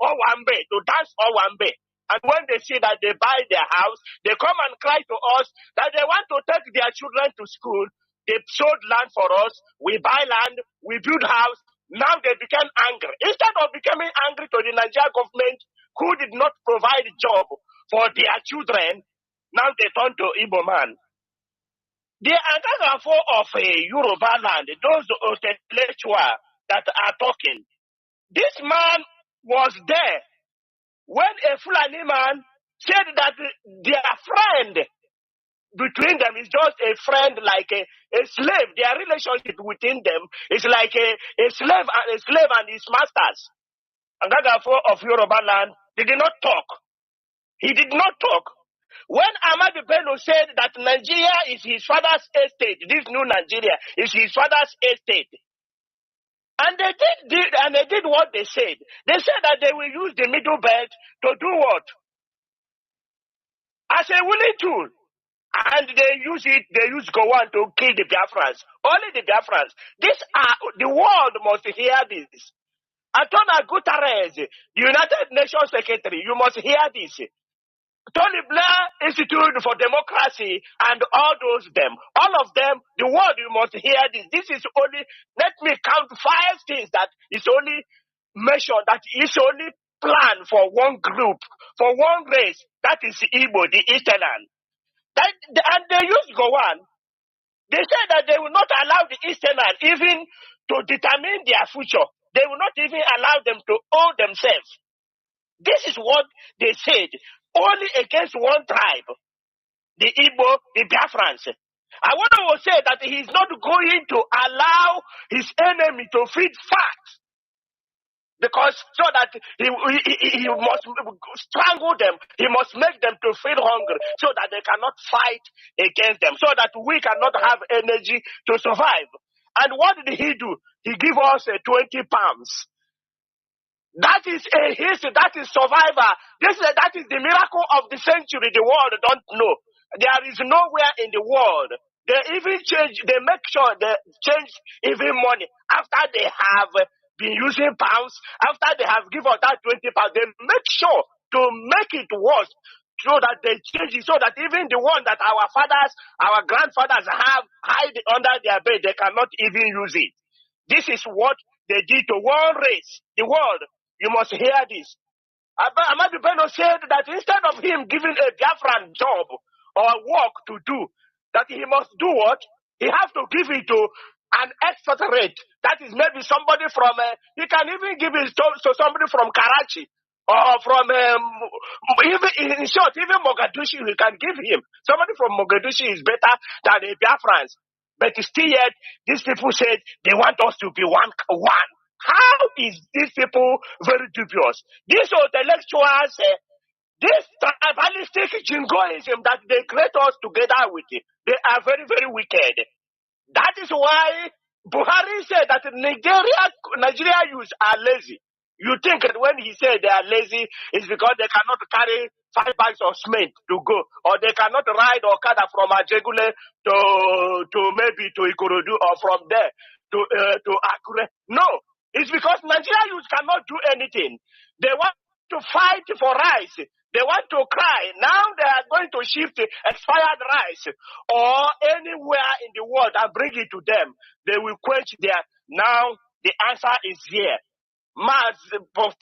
Owambe, to dance Owambe. And when they see that they buy their house, they come and cry to us that they want to take their children to school. They sold land for us. We buy land. We build house. Now they became angry. Instead of becoming angry to the Nigerian government who did not provide job for their children, now they turn to Igbo man. The Agagafo of a Yoruba land, those intellectuals that are talking, this man was there when a Fulani man said that their friend between them is just a friend, like a slave. Their relationship within them is like a slave and his masters. Agagafo of Yoruba land, they did not talk. He did not talk. When Ahmadu Bello said that Nigeria is his father's estate, this new Nigeria is his father's estate, and they did what they said. They said that they will use the Middle Belt to do what? As a willing tool. And they use Gowon to kill the Biafrans. Only the Biafrans. The world must hear this. Antonio Guterres, the United Nations Secretary, you must hear this. Tony Blair Institute for Democracy and all of them, the world, you must hear this. This is only, let me count 5 things that is only mentioned, that is only planned for one group, for one race, that is Igbo, the Easterners. And they used to go on. They said that they will not allow the Easterners even to determine their future. They will not even allow them to own themselves. This is what they said, only against one tribe, the Igbo, the Biafrans. I want to say that he is not going to allow his enemy to feed facts, because so that he must strangle them, he must make them to feel hungry, so that they cannot fight against them, so that we cannot have energy to survive. And what did he do? He gave us 20 pounds. That is a history, that is survivor. That is the miracle of the century the world don't know. There is nowhere in the world. They even change, they make sure they change even money. After they have been using pounds, after they have given us that 20 pounds, they make sure to make it worse, so that they change it, so that even the one that our fathers, our grandfathers have hide under their bed, they cannot even use it. This is what they did to one race, the world. You must hear this. Ahmadu Bello said that instead of him giving a Biafran job or work to do, that he must do what? He has to give it to an expatriate. That is maybe somebody from, he can even give it to somebody from Karachi, or from, even in short, even Mogadishu, he can give him. Somebody from Mogadishu is better than a Biafrans. But still yet, these people said they want us to be one. How is these people very dubious? These intellectuals, this tribalistic jingoism that they create us together with, they are very, very wicked. That is why Buhari said that Nigeria youths are lazy. You think that when he said they are lazy, it's because they cannot carry 5 bags of cement to go, or they cannot ride Okada from Ajegule to maybe to Ikorodu, or from there to Akure. No. It's because Nigeria youth cannot do anything. They want to fight for rice. They want to cry. Now they are going to shift expired rice or anywhere in the world and bring it to them. They will quench there. Now the answer is here.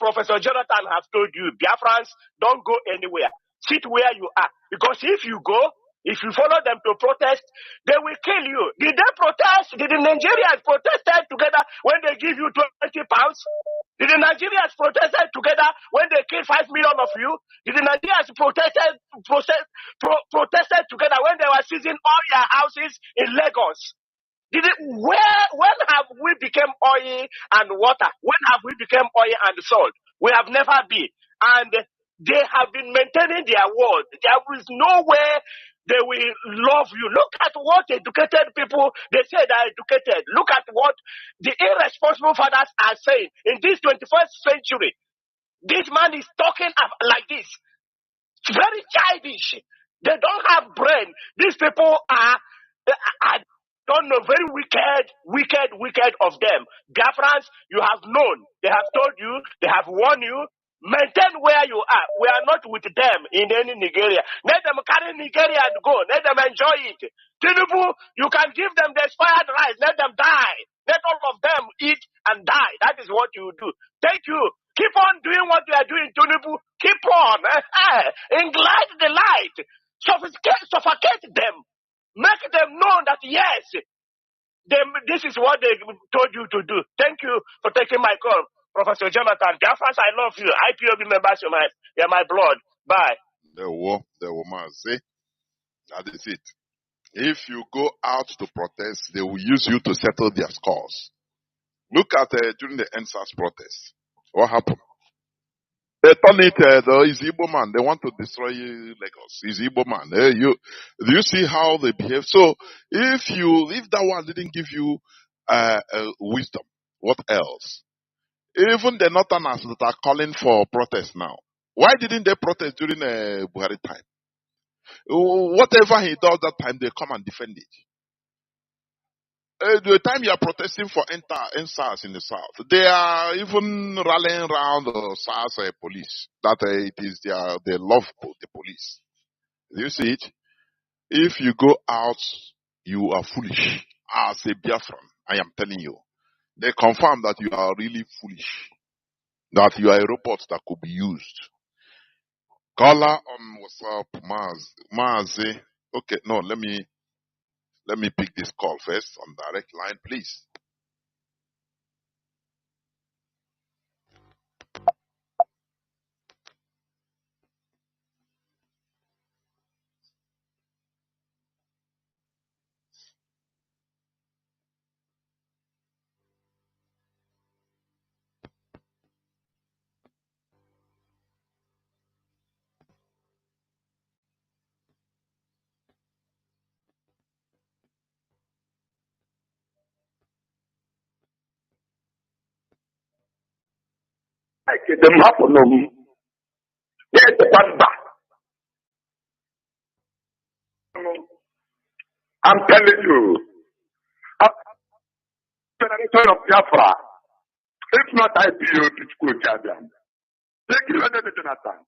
Professor Jonathan has told you, Biafrans, don't go anywhere. Sit where you are. Because if you go, if you follow them to protest, they will kill you. Did they protest? Did the Nigerians protested together when they give you 20 pounds? Did the Nigerians protested together when they killed 5 million of you? Did the Nigerians protested together when they were seizing all your houses in Lagos? When have we become oil and water? When have we become oil and salt? We have never been. And they have been maintaining their word. There is no way they will love you. Look at what educated people, they say they are educated. Look at what the irresponsible fathers are saying. In this 21st century, this man is talking like this. It's very childish. They don't have brain. These people are don't know, very wicked of them. Biafrans, you have known. They have told you, they have warned you. Maintain where you are. We are not with them in any Nigeria. Let them carry Nigeria and go. Let them enjoy it. Tinubu, you can give them the expired rice. Let them die. Let all of them eat and die. That is what you do. Thank you. Keep on doing what you are doing, Tinubu. Keep on. Ignite the light. Suffocate them. Make them know that yes, this is what they told you to do. Thank you for taking my call, Professor Jonathan. Biafrans, I love you. IPOB members, you're my blood. Bye. The Mazi. That is it. If you go out to protest, they will use you to settle their scores. Look at during the NSAS protest. What happened? They turn it, the Igbo man. They want to destroy Lagos. Is Igbo man. Do you see how they behave? So, if that one didn't give you wisdom, what else? Even the Northerners that are calling for protest now, why didn't they protest during Buhari time? Whatever he does that time, they come and defend it. the time you are protesting for NSAS in the south, they are even rallying around the SARS police. That it is they love the police. Do you see it? If you go out, you are foolish. As a Biafran, I am telling you. They confirm that you are really foolish. That you are a robot that could be used. Caller on WhatsApp, Mazi. Okay, no, let me pick this call first on direct line, please. Them happen no. Yes, the panda. I'm telling you, generation of Biafra. If not IPO to school, Jadian. Take you under the Jonathan.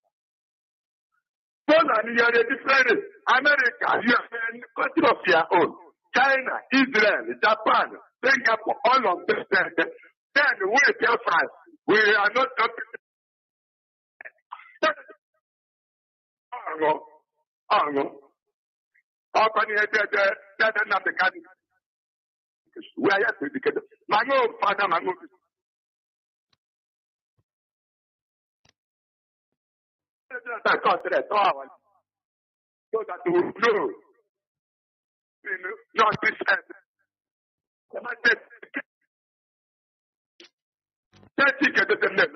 Poland, you are a different. America, you are a country of your own. China, Israel, Japan, Singapore, all of them. Then we Biafrans, we are not talking. Oh no. How can you that Nnamdi Kanu? We are yet to educate. Mango, father, Mango. So that we know, not this end. That's it, get the name.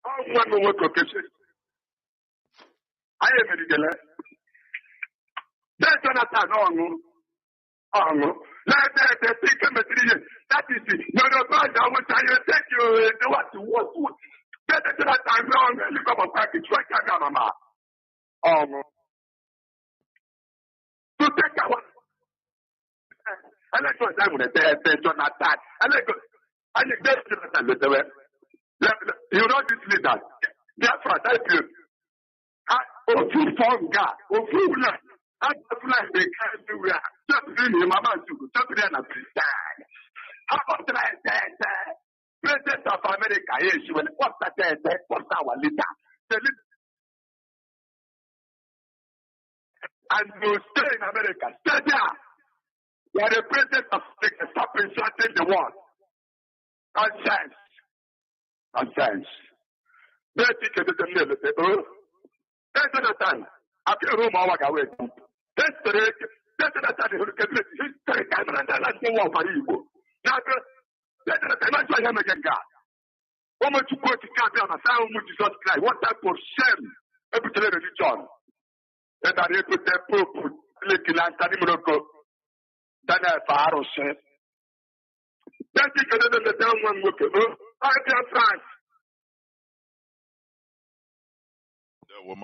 How one more location. I am a regular. That's Jonathan, oh no. Let the think material. That is it. No, God, I will tell you, thank you. What? Let the Jonathan wrong. Look up a package right now, Mama. Oh no. To take our. I like what I'm going to say, Jonathan. I like Jonathan. You know this leader. Biafra, that's you. Oh, two form guy. Oh, two like. I just like the guy everywhere. Just doing him, Mama, just doing a Christian. How about that? President of America, yes, she will. What's that? What's our leader? And you stay in America. Stay there. You are the president of America. Stop insulting the world. Nonsense. Nonsense. They think it is a little bit. That's Jonathan. I can't room our way. That's the Jonathan who can be history. Camera and that's the one for you. Now, that's the time I can go. Woman to go to Canada, sound which is not cry. What type of shame? Every religion. That are able to put little and Tanimoko. Then I far shame. That's the down one look. I can France. There were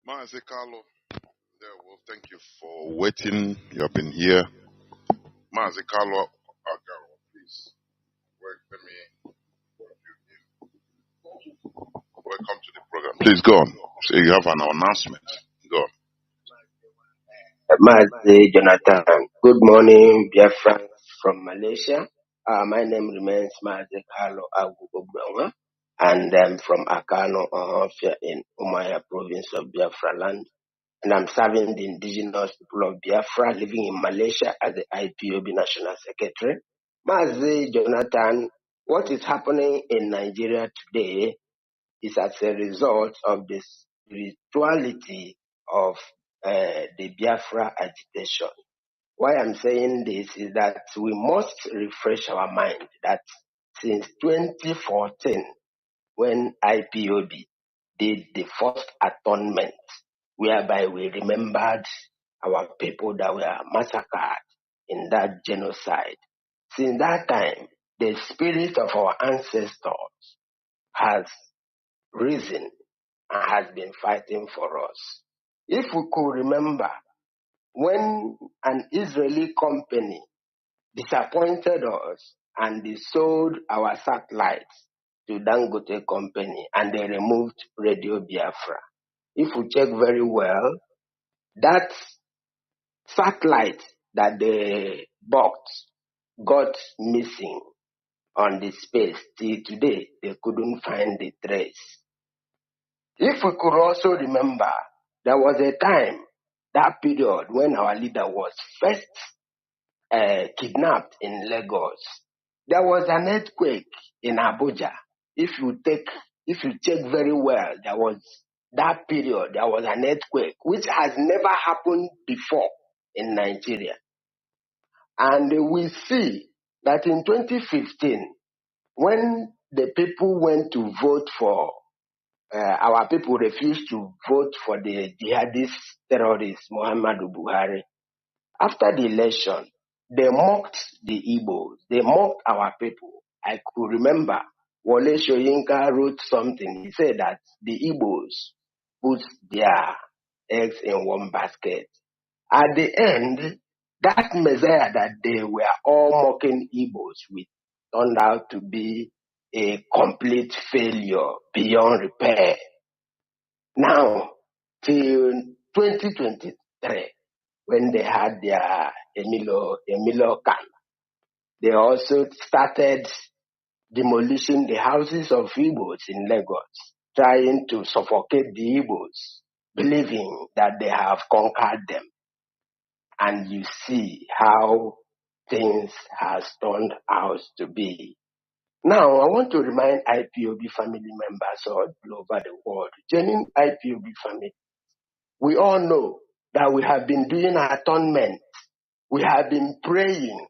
Mazi Carlo. There, well, thank you for waiting. You have been here. Mazi Carlo Agaro, please. Let me welcome to the program. Please go on. So you have an announcement. Go on. Mazi Jonathan. Good morning, Biafrans from Malaysia. My name remains Mazi Carlo Agubobuanga, and I'm from Akano, Ohofia in Umaya province of Biafra land. And I'm serving the indigenous people of Biafra living in Malaysia as the IPOB National Secretary. Mazi Jonathan, what is happening in Nigeria today is as a result of the spirituality of the Biafra agitation. Why I'm saying this is that we must refresh our mind that since 2014, when IPOB did the first atonement, whereby we remembered our people that were massacred in that genocide, since that time, the spirit of our ancestors has risen and has been fighting for us. If we could remember when an Israeli company disappointed us and they sold our satellites to Dangote company and they removed Radio Biafra. If we check very well, that satellite that they bought got missing on the space. Till today, they couldn't find the trace. If we could also remember, there was a time, that period, when our leader was first kidnapped in Lagos. There was an earthquake in Abuja. If you check very well, there was that period, there was an earthquake, which has never happened before in Nigeria. And we see that in 2015, when the people went to vote for, our people refused to vote for the jihadist terrorist Muhammadu Buhari. After the election, they mocked the Igbos. They mocked our people. I could remember Wole Soyinka wrote something. He said that the Igbos put their eggs in one basket. At the end, that Messiah that they were all mocking Igbos with turned out to be a complete failure beyond repair. Now, till 2023, when they had their Emilio camp, they also started demolishing the houses of Igbos in Lagos, trying to suffocate the Igbos, believing that they have conquered them. And you see how things has turned out to be. Now, I want to remind IPOB family members all over the world, genuine IPOB family, we all know that we have been doing atonement. We have been praying.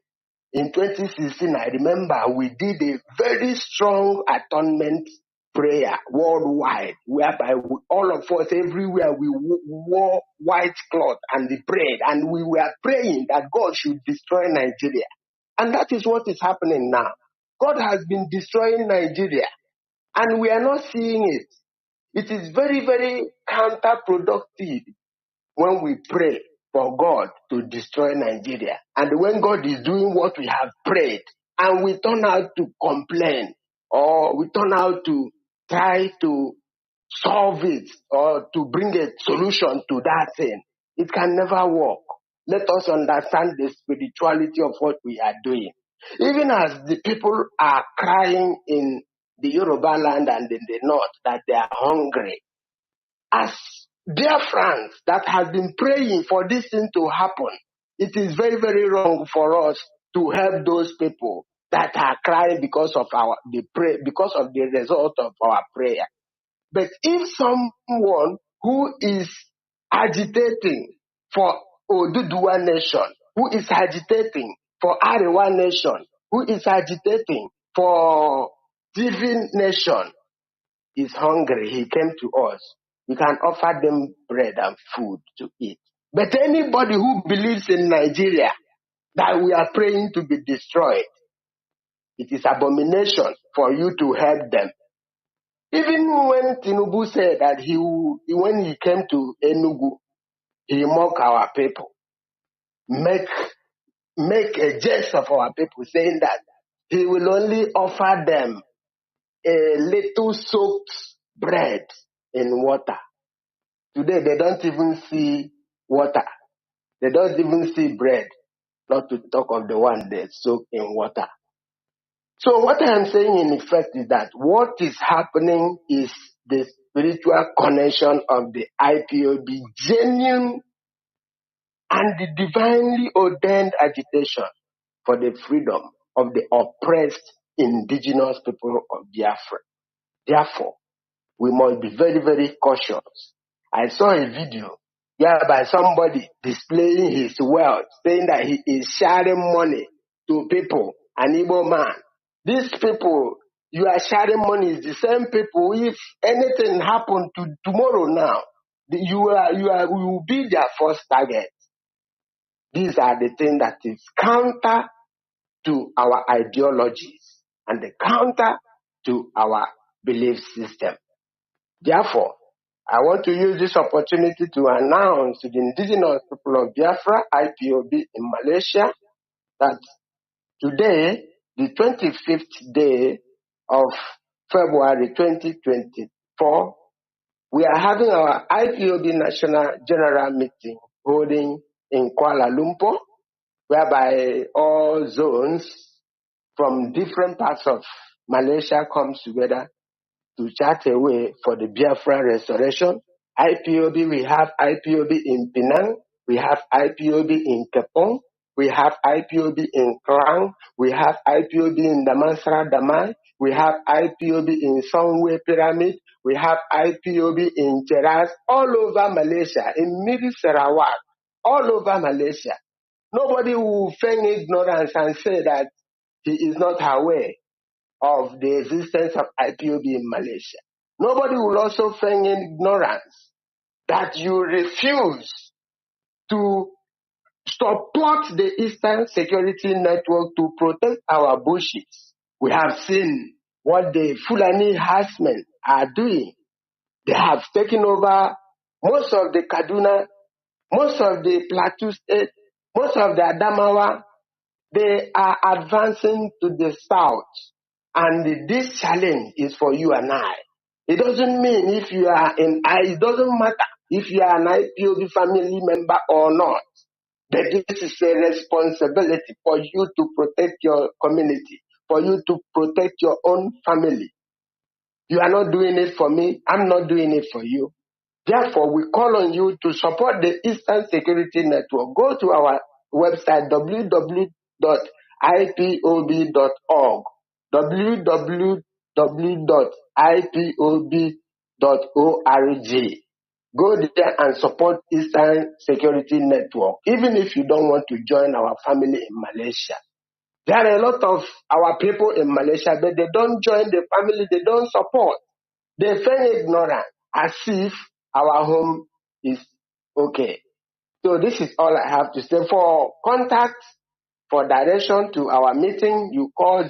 In 2016, I remember we did a very strong atonement prayer worldwide, whereby all of us everywhere, we wore white cloth and we prayed, and we were praying that God should destroy Nigeria. And that is what is happening now. God has been destroying Nigeria, and we are not seeing it. It is very, very counterproductive when we pray for God to destroy Nigeria, and when God is doing what we have prayed, and we turn out to complain, or we turn out to try to solve it, or to bring a solution to that thing, it can never work. Let us understand the spirituality of what we are doing. Even as the people are crying in the Yoruba land and in the north that they are hungry, as Biafrans that have been praying for this thing to happen, it is very, very wrong for us to help those people that are crying because of because of the result of our prayer. But if someone who is agitating for Oduduwa nation, who is agitating for Arewa nation, who is agitating for Divine nation, is hungry, he came to us, we can offer them bread and food to eat. But anybody who believes in Nigeria that we are praying to be destroyed, it is abomination for you to help them. Even when Tinubu said that when he came to Enugu, he mocked our people, make a jest of our people, saying that he will only offer them a little soaked bread in water. Today, they don't even see water. They don't even see bread, not to talk of the one they soak in water. So what I am saying in effect is that what is happening is the spiritual connection of the IPOB, genuine and the divinely ordained agitation for the freedom of the oppressed indigenous people of Biafra. Therefore, we must be very, very cautious. I saw a video by somebody displaying his wealth, saying that he is sharing money to people, an Igbo man. These people, you are sharing money, is the same people, if anything happened to tomorrow now, you will be their first target. These are the things that is counter to our ideologies and the counter to our belief system. Therefore, I want to use this opportunity to announce to the indigenous people of Biafra, IPOB in Malaysia, that today, the 25th day of February 2024, we are having our IPOB National General Meeting holding in Kuala Lumpur, whereby all zones from different parts of Malaysia comes together to chart a way for the Biafra restoration. IPOB, we have IPOB in Penang, we have IPOB in Kepong, we have IPOB in Klang, we have IPOB in Damansara Damai, we have IPOB in Songwe Pyramid, we have IPOB in Cheras, all over Malaysia, in Miri Sarawak, all over Malaysia. Nobody will feign ignorance and say that he is not aware of the existence of IPOB in Malaysia. Nobody will also feign ignorance that you refuse to support the Eastern Security Network to protect our bushes. We have seen what the Fulani herdsmen are doing. They have taken over most of the Kaduna, most of the Plateau State, most of the Adamawa. They are advancing to the south. And this challenge is for you and I. It doesn't mean if you are it doesn't matter if you are an IPOB family member or not. But this is a responsibility for you to protect your community, for you to protect your own family. You are not doing it for me. I'm not doing it for you. Therefore, we call on you to support the Eastern Security Network. Go to our website, www.ipob.org, www.ipob.org. Go there and support Eastern Security Network, even if you don't want to join our family in Malaysia. There are a lot of our people in Malaysia, but they don't join the family, they don't support. They feign ignorant as if our home is okay. So this is all I have to say. For contact, for direction to our meeting, you call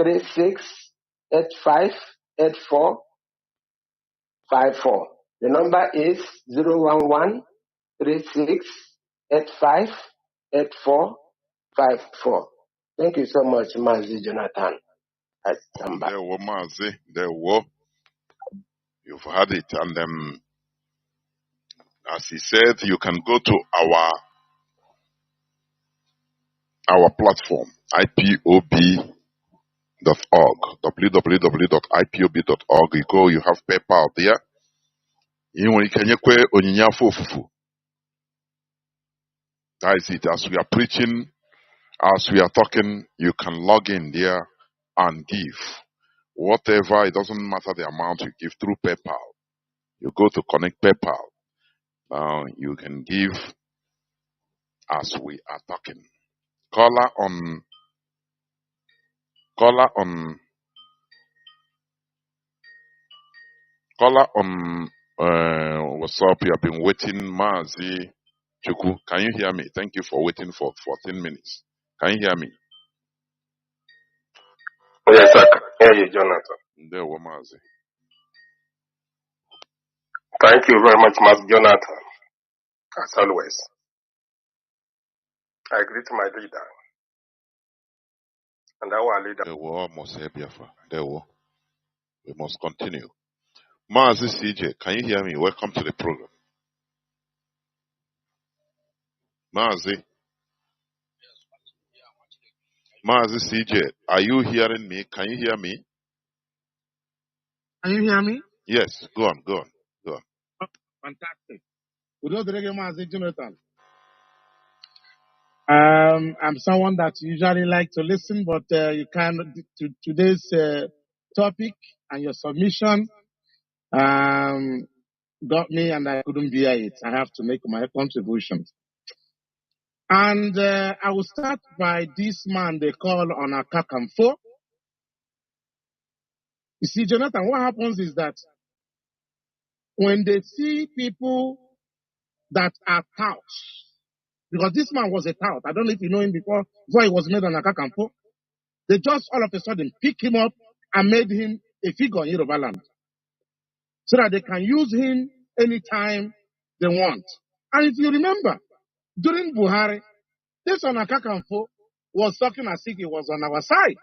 011-3685-8454. The number is 011-3685-8454. Thank you so much, Mazi Jonathan. There were Mazi, there were. You've had it. And as he said, you can go to our platform, ipob.org, www.ipob.org. You go, you have PayPal there. That is it. As we are preaching, as we are talking, you can log in there and give. Whatever, it doesn't matter the amount you give through PayPal. You go to connect PayPal. Now you can give as we are talking. Caller on what's up? You have been waiting, Mazi Chuku. Can you hear me? Thank you for waiting for 14 minutes. Can you hear me? Yes, I can hear you, Jonathan. There were Mazi. Thank you very much, Master Jonathan. As always, I greet my leader and our leader. There were almost here, Biafra. There were. We must continue. Mazi CJ, can you hear me? Welcome to the program. Mazi CJ, are you hearing me? Can you hear me? Can you hear me? Yes, go on. Oh, fantastic. Mazi Jonathan. I'm someone that usually like to listen, but you can to today's topic and your submission got me, and I couldn't bear it. I have to make my contribution. And I will start by this man they call on Akakamfo. You see, Jonathan, what happens is that when they see people that are touts, because this man was a tout, I don't know if you know him before he was made on Akakamfo, they just all of a sudden pick him up and made him a figure in Yoruba land. so that they can use him anytime they want. And if you remember, during Buhari, this Onakakanfo was talking as if he was on our side.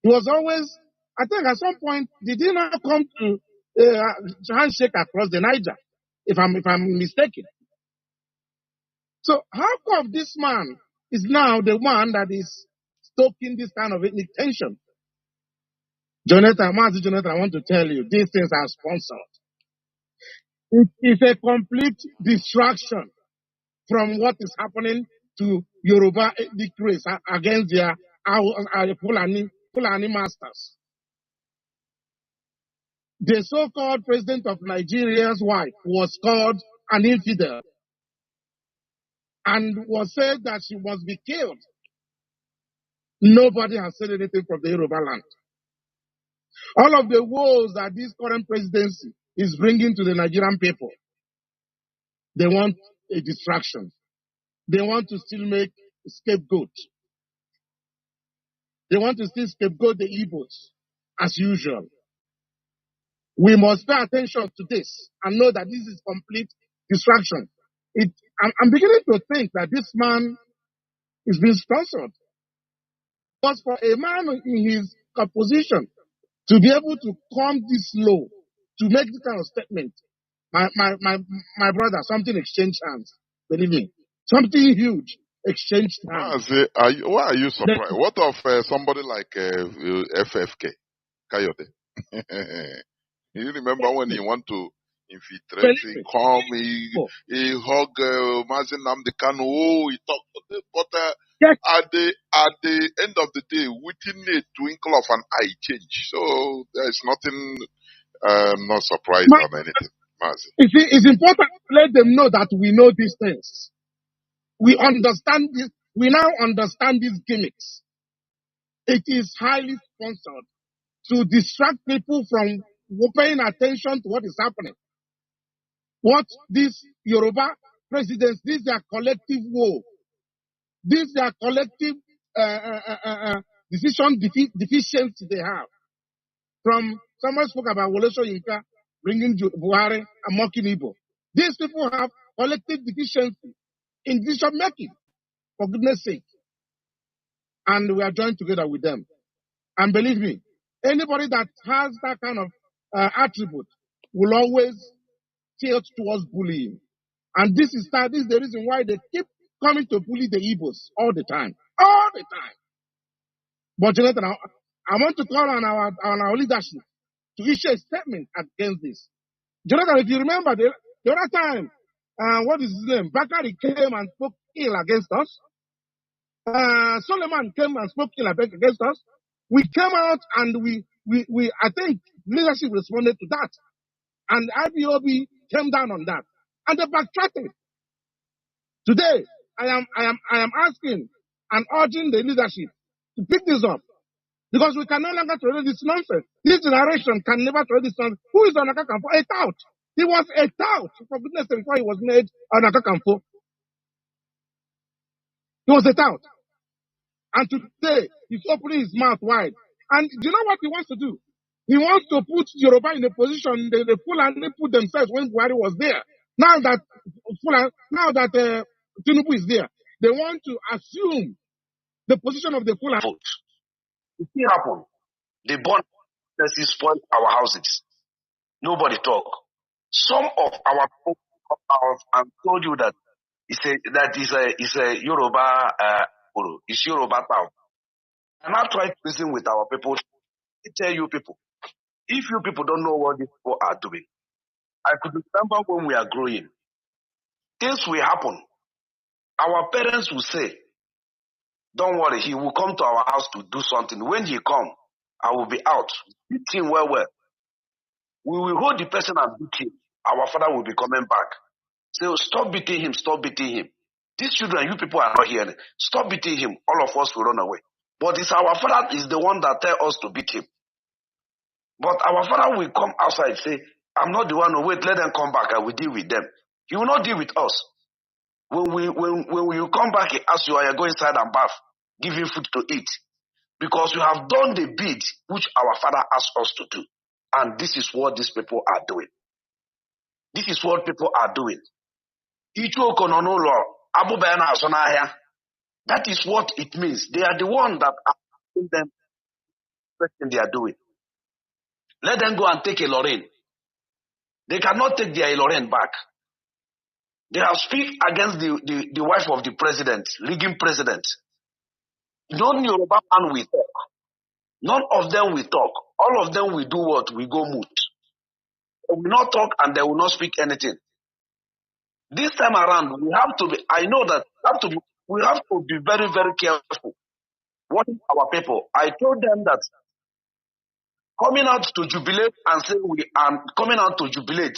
He was always, I think at some point, did he not come to handshake across the Niger, if I'm mistaken? So how come this man is now the one that is stoking this kind of ethnic tension? Mazi Jonathan, I want to tell you, these things are sponsored. It is a complete distraction from what is happening to Yoruba ethnic race against their Fulani masters. The so-called president of Nigeria's wife was called an infidel and was said that she must be killed. Nobody has said anything from the Yoruba land. All of the woes that this current presidency is bringing to the Nigerian people, they want a distraction. They want to still make a scapegoat. They want to still scapegoat the Igbos, as usual. We must pay attention to this and know that this is complete distraction. I'm beginning to think that this man is being sponsored. Because for a man in his position to be able to come this low, to make this kind of statement, my brother, something exchanged hands. Believe me, something huge exchanged hands. Why are you surprised? What of somebody like FFK, Kayode? You remember when he want to infiltrate, he come, he hug Mazi Nnamdi Kanu, he talked, but at the end of the day, within a twinkle of an eye change. So there's nothing, not surprised on anything, Mazi. It's important to let them know that we know these things. We understand this. We now understand these gimmicks. It is highly sponsored to distract people from paying attention to what is happening. What these Yoruba presidents, this is their collective woe. This is their collective decision deficiency they have. From someone spoke about Wole Soyinka bringing Buhari and mocking Igbo. These people have collective deficiency in decision making, for goodness sake. And we are joined together with them. And believe me, anybody that has that kind of attribute will always tilt towards bullying. And this is the reason why they keep coming to bully the Igbos all the time. All the time. But Jonathan, I want to call on our leadership to issue a statement against this. Jonathan, if you remember the other time, what is his name? Bakari came and spoke ill against us. Solomon came and spoke ill against us. We came out and we I think leadership responded to that. And IBOB came down on that. And they backtracked it. Today, I am asking and urging the leadership to pick this up. Because we can no longer tolerate this nonsense. This generation can never tolerate this nonsense. Who is Onakakanfo? A tout. He was a tout, for goodness sake, before he was made Onakakanfo. He was a tout. And today, he's opening his mouth wide. And do you know what he wants to do? He wants to put Yoruba in a position the Fulani put themselves when Buhari was there. Now that Tinubu is there, they want to assume the position of the Fulani. It still happen. They burn businesses, spoil our houses. Nobody talk. Some of our people come out and told you that it's a Yoruba it's Yoruba town. And I try to listen with our people. I tell you people, if you people don't know what these people are doing, I could remember when we are growing, things will happen. Our parents will say, don't worry, he will come to our house to do something. When he come, I will be out. Beat him well. We will hold the person and beat him. Our father will be coming back. So stop beating him, stop beating him. These children, you people are not hearing. Stop beating him. All of us will run away. But it's our father is the one that tell us to beat him. But our father will come outside and say, I'm not the one who wait, let them come back, I will deal with them. He will not deal with us. When you come back, he asks you, I go inside and bath, give him food to eat. Because you have done the bid which our father asked us to do. And this is what these people are doing. This is what people are doing. That is what it means. They are the one that are doing them everything they are doing. Let them go and take a Lorraine. They cannot take their Lorraine back. They have speak against the wife of the president, rigging president. None Yoruba man will talk. None of them will talk. All of them will do what? We go mute. They will not talk and they will not speak anything. This time around, we have to be, I know that we have to be very, very careful. What is our people? I told them that coming out to jubilate and saying we are coming out to jubilate,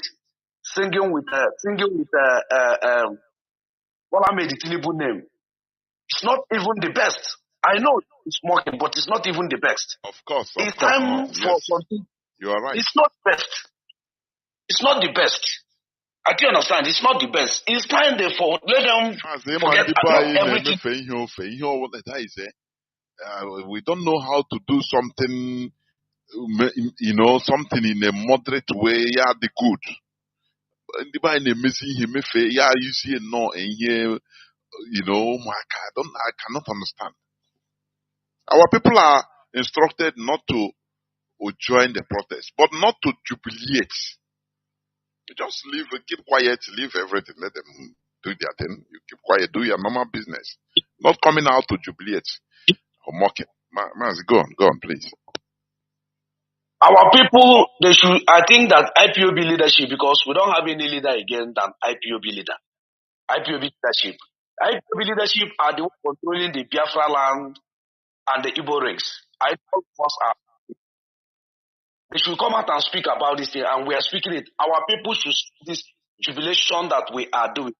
singing with Bola Tinubu name. It's not even the best. I know it's mocking, but it's not even the best. Of course. It's time for something. You are right. It's not best. It's not the best. I can understand. It's not the best. It's time for let them forget about everything. We don't know how to do something, something in a moderate way. Yeah, the good. Yeah, you see, no, and here, I cannot understand. Our people are instructed not to join the protest, but not to jubilate. Just leave, keep quiet, leave everything, let them do their thing. You keep quiet, do your normal business. Not coming out to jubilate or mock it. Mazi, go on, please. Our people, I think that IPOB leadership, because we don't have any leader again than IPOB leader. IPOB leadership. IPOB leadership are the ones controlling the Biafra land and the Igbo rigs. They should come out and speak about this thing, and we are speaking it. Our people should see this jubilation that we are doing.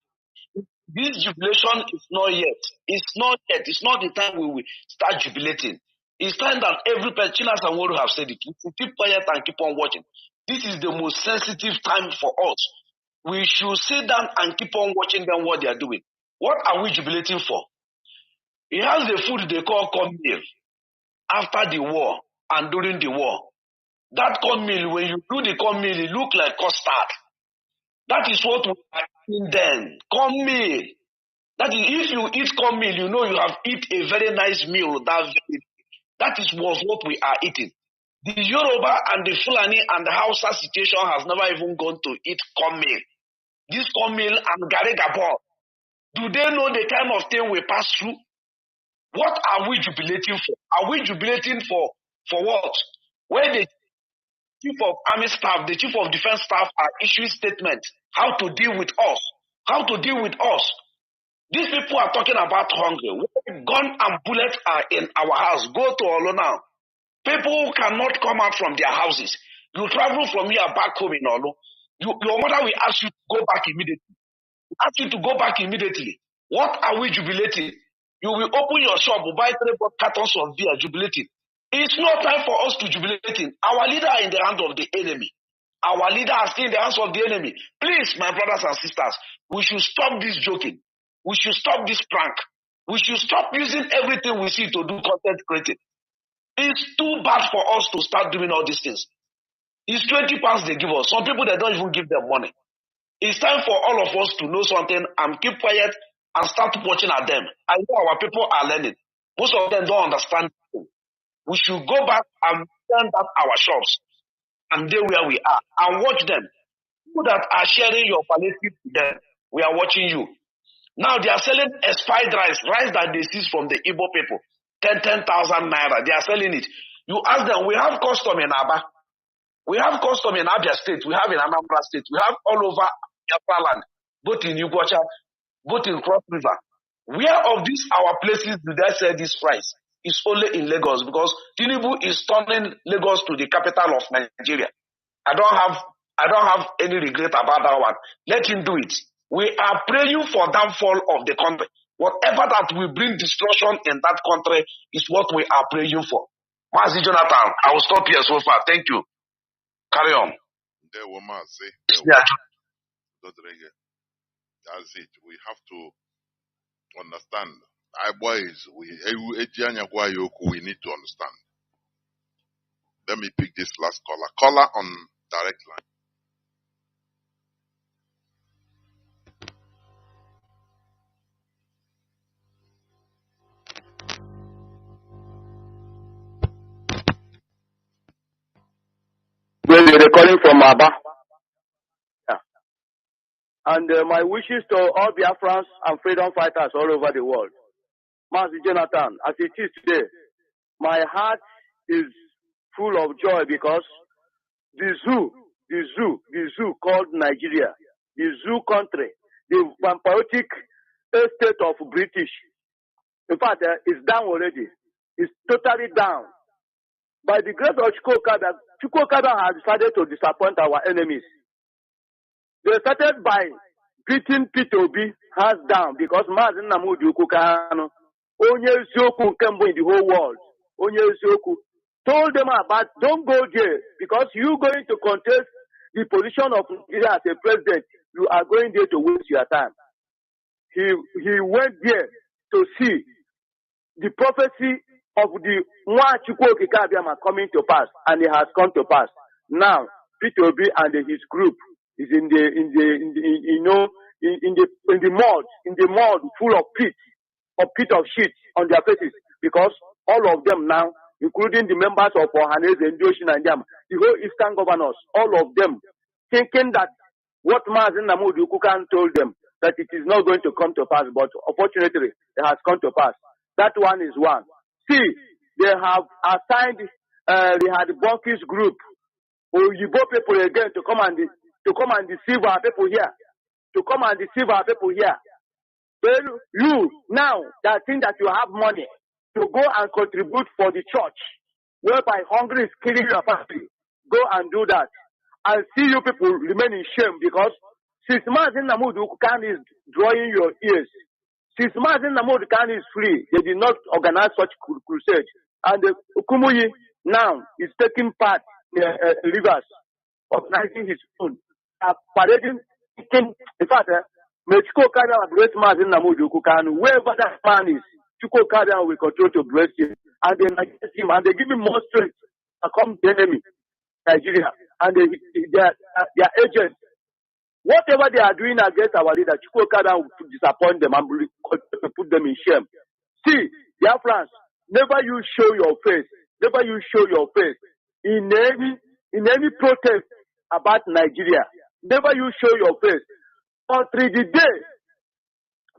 This jubilation is not yet. It's not yet. It's not the time we will start jubilating. It's time that every person, Chinas and Woru have said it. We should keep quiet and keep on watching. This is the most sensitive time for us. We should sit down and keep on watching them what they are doing. What are we jubilating for? It has the food they call corn meal after the war and during the war. That corn meal, when you do the corn meal, it look like custard. That is what we are eating then. Corn meal. That is, if you eat corn meal, you know you have eaten a very nice meal. That was what we are eating. The Yoruba and the Fulani and the Hausa situation has never even gone to eat corn meal. This corn meal and Gare Gabon, do they know the kind of thing we pass through? What are we jubilating for? Are we jubilating for what? Where the Chief of Army Staff, the Chief of Defense Staff are issuing statements how to deal with us. How to deal with us. These people are talking about hunger. Gun and bullets are in our house. Go to Olo now. People cannot come out from their houses. You travel from here back home in Olo. Your mother will ask you to go back immediately. Ask you to go back immediately. What are we jubilating? You will open your shop, buy 3 cartons of beer, jubilating. It's not time for us to jubilating. Our leader are in the hands of the enemy. Our leader are still in the hands of the enemy. Please, my brothers and sisters, we should stop this joking. We should stop this prank. We should stop using everything we see to do content creating. It's too bad for us to start doing all these things. It's 20 pounds they give us. Some people, they don't even give them money. It's time for all of us to know something and keep quiet and start watching at them. I know our people are learning. Most of them don't understand. We should go back and stand at our shops and there where we are and watch them. People that are sharing your palliative to them, we are watching you. Now they are selling expired rice that they seize from the Igbo people. 10,000 naira. They are selling it. You ask them, we have custom in Aba. We have custom in Abia State. We have in Anambra State. We have all over Biafra land. Both in Ugwacha, both in Cross River. Where of these our places do they sell this price? It's only in Lagos because Tinubu is turning Lagos to the capital of Nigeria. I don't have any regret about that one. Let him do it. We are praying for downfall of the country. Whatever that will bring destruction in that country is what we are praying for. Mazi Jonathan, I will stop here so far. Thank you. Carry on. There were Mazi. That's it. We have to understand. Our boys, we need to understand. Let me pick this last caller. Caller on direct line. Well, they're calling from Aba. Yeah. And my wishes to all Biafrans and freedom fighters all over the world. Mazi Jonathan, as it is today, my heart is full of joy because the zoo called Nigeria, the zoo country, the vampiric estate of British, in fact, it's down already. It's totally down. By the grace of Chukwokada has decided to disappoint our enemies. They started by beating P2B hands down because Mazi Nnamdi Kanu, onye eziokwu nke mbụ in the whole world, onye eziokwu, told them about don't go there because you going to contest the position of Nigeria as a president. You are going there to waste your time. He went there to see the prophecy of the Nwachukwu Okike coming to pass, and it has come to pass. Now, P2B and his group is in the mud, full of pit of shit on their faces, because all of them now, including the members of Ohanese and Joshin and them, the whole Eastern governors, all of them thinking that what Mazi Nnamdi Kanu told them, that it is not going to come to pass, but unfortunately, it has come to pass. That one is one. See, they have assigned, they had the Bonkis group, Oyibo people again, to come and deceive our people here. Then you, now, that think that you have money to go and contribute for the church, whereby hunger is killing your family, go and do that. And see you people remain in shame, because since Mazi Nnamdi Kanu is drawing your ears, since Mazi Nnamdi Kanu is free, they did not organize such crusade. And Ukumuyi now is taking part in rivers, organizing his own, parading, in fact, may Chukwokada bless Mazi Nnamdi Kanu. Wherever that man is, Chukwokada will continue to bless him. And they bless him, and they give him more strength to come the enemy, Nigeria, and their agents. Whatever they are doing against our leader, Chukwokada will disappoint them and put them in shame. See, Biafrans, never you show your face in any protest about Nigeria. Never you show your face. Until the day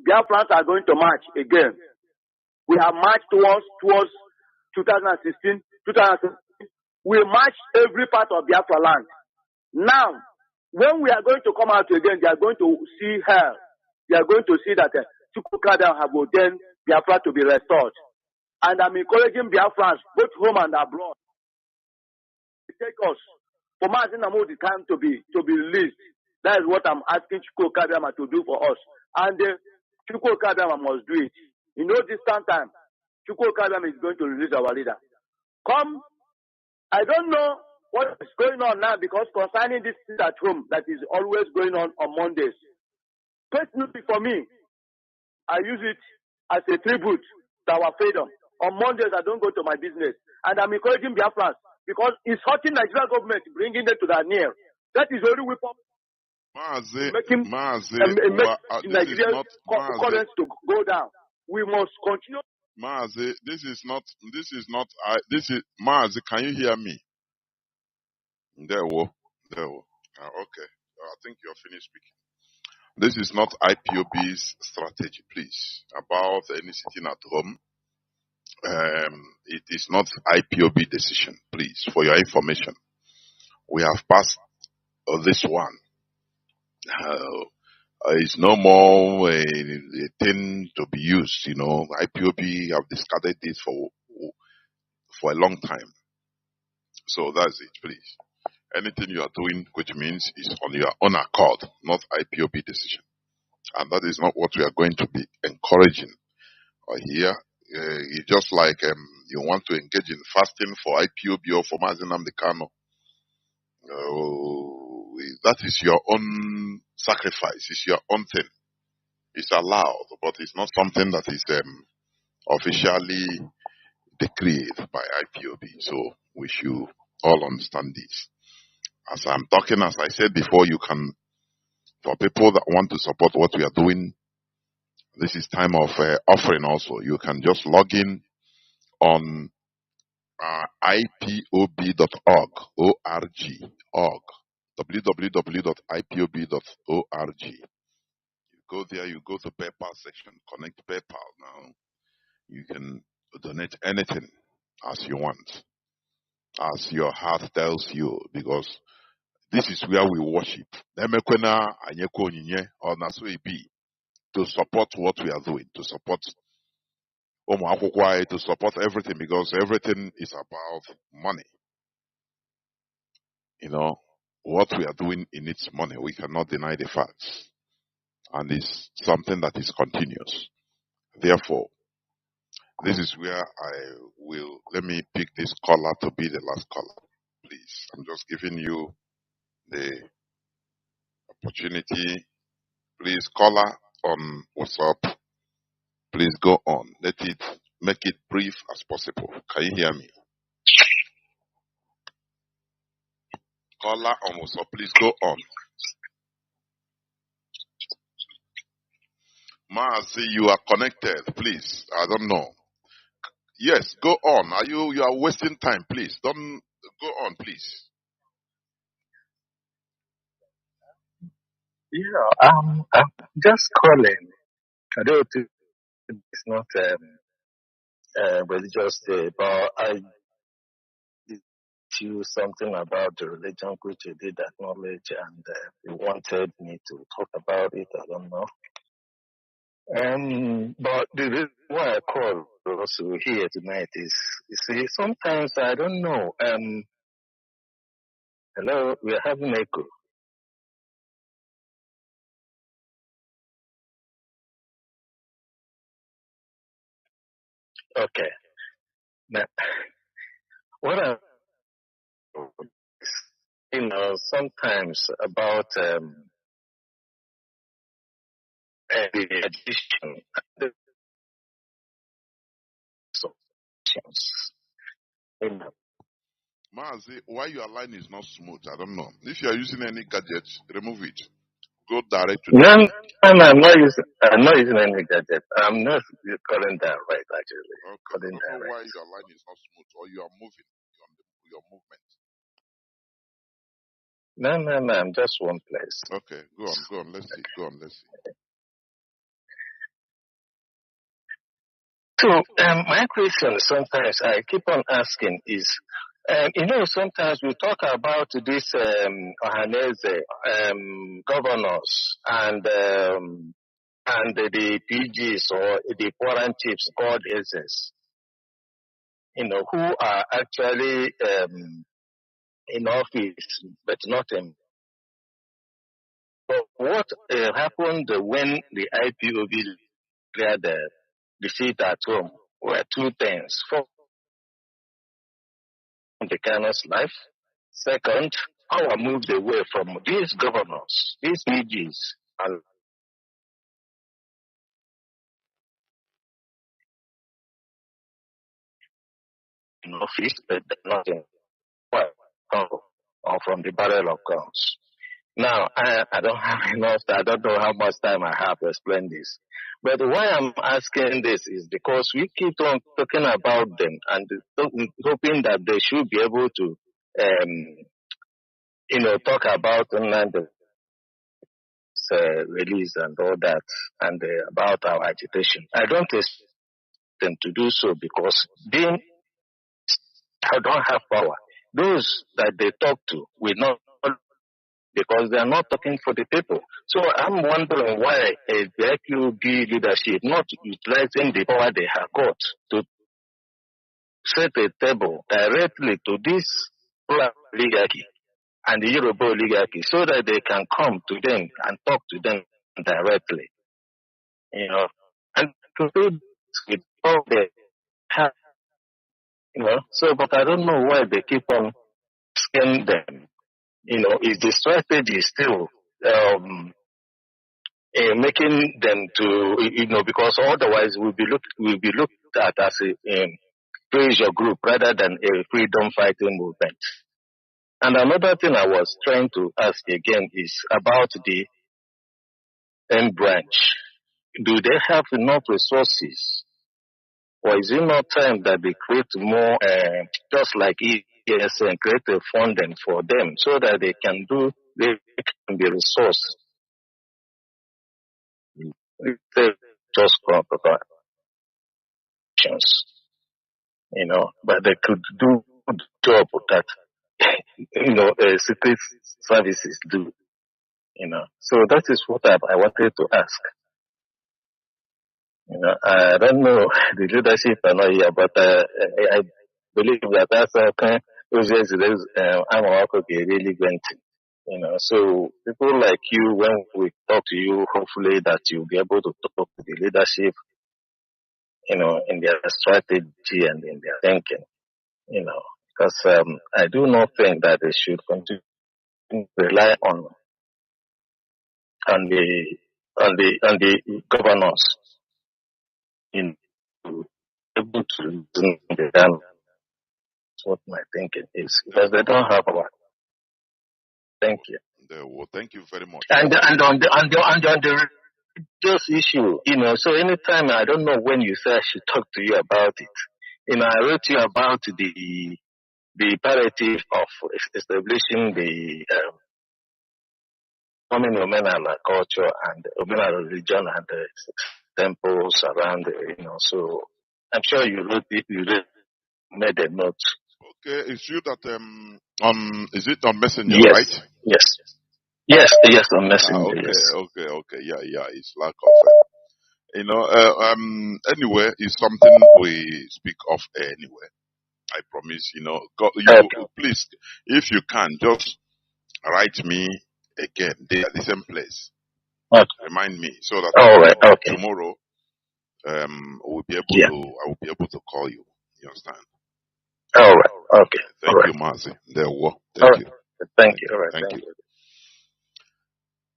Biafrans are going to march again. We have marched towards 2016. We marched every part of Biafra land. Now, when we are going to come out again, they are going to see hell. They are going to see that Chukwokada have ordained Biafra to be restored. And I'm encouraging Biafrans, both home and abroad, to take us for Mazi Nnamdi Kanu to be released. That is what I'm asking Chukwokada to do for us. And Chukwokada must do it. In no distant time, Chukwokada is going to release our leader. Come, I don't know what is going on now, because concerning this thing at home that is always going on Mondays. Personally, for me, I use it as a tribute to our freedom. On Mondays, I don't go to my business. And I'm encouraging Biafrans, because it's hurting Nigerian government, bringing them to their near. That is the only weapon. Mazi, Nigerian currents to go down. We must continue. Mazi, Mazi, can you hear me? There we go. Okay. I think you're finished speaking. This is not IPOB's strategy, please. About any sitting at home. It is not IPOB decision, please, for your information. We have passed this one. It's no more a thing to be used, IPOB have discarded this for a long time. So that's it, please. Anything you are doing, which means is on your own accord, not IPOB decision. And that is not what we are going to be encouraging here. It's just like you want to engage in fasting for IPOB or for Mazi Nnamdi Kanu. That is your own sacrifice. It's your own thing. It's allowed, but it's not something that is officially decreed by IPOB. So we should all understand this. As I'm talking, as I said before, you can, for people that want to support what we are doing, this is time of offering also. You can just log in on ipob.org, org, www.ipob.org. You go there, you go to PayPal section, connect PayPal now. You can donate anything as you want, as your heart tells you, because this is where we worship. To support what we are doing, to support to support everything, because everything is about money. You know, what we are doing, it needs money. We cannot deny the facts. And it's something that is continuous. Therefore, this is where let me pick this caller to be the last caller. Please, I'm just giving you the opportunity. Please, caller on WhatsApp, please go on. Make it brief as possible. Can you hear me? Caller on WhatsApp, please go on. Mazi, you are connected, please. I don't know. Yes, go on. You are wasting time, please. Don't go on, please. Yeah, I'm just calling. I don't think it's not religious day, but I did you something about the religion which you did acknowledge, and you wanted me to talk about it. I don't know. But the reason why I called also here tonight is, you see, sometimes I don't know. Hello, we are having echo. Okay. Now, what I, sometimes about the addition, the solutions, Mazi, why your line is not smooth? I don't know. If you are using any gadget, remove it. Go direct to the No, I'm not using any gadget. I'm not calling that right, actually. Okay. Calling I don't that know right. why your line is not smooth, or you are moving your movement. No, I'm just one place. Okay, go on. Let's see. So, my question sometimes I keep on asking is, sometimes we talk about this Ohaneze, governors and the PGs or the foreign chiefs called SS, who are actually in office but not in. But what happened when the IPOB cleared the seat at home were two things. First, the Kanu's life. Second, power moved away from these governors, these PGs, and in office, but not in or from the barrel of guns. Now, I don't have enough. I don't know how much time I have to explain this. But why I'm asking this is because we keep on talking about them and hoping that they should be able to, talk about Nnamdi release and all that, and about our agitation. I don't expect them to do so because they don't have power. Those that they talk to will not, because they are not talking for the people. So I'm wondering why the IQB leadership not utilizing the power they have got to set a table directly to this oligarchy and the Yoruba oligarchy so that they can come to them and talk to them directly. And to do this with all they have, so, but I don't know why they keep on scaring them. Is the strategy still making them to, because otherwise we'll be looked at as a pressure group rather than a freedom fighting movement. And another thing I was trying to ask again is about the end branch. Do they have enough resources? Or is it not time that they create more, just like ESN, create a funding for them so that they can be resourced? Just corporations, but they could do the job that, secret services do, So that is what I wanted to ask. I don't know the leadership are not here, but I believe that that's I'm really went. So people like you, when we talk to you, hopefully that you'll be able to talk to the leadership, in their strategy and in their thinking, because I do not think that they should continue to rely on the governors to be able to reason the done. That's what my thinking is, because they don't have our. Thank you. Well, thank you very much. And on the just issue, so anytime, I don't know when you say I should talk to you about it. I wrote you about the imperative of establishing the common Omenala culture and Omenala religion and the temples around, so I'm sure you made a note. Okay, it's you that is it on Messenger, Yes, right? Yes, on Messenger. Okay, yes. okay, yeah. It's lack of anyway, it's something we speak of anyway. I promise, please, if you can, just write me again. They are the same place. Okay. Remind me so that All right. Okay. tomorrow, we'll be able to. I will be able to call you. You understand? All right. Okay. Thank you, Mazi. Thank you. Thank you. All right. Thank you.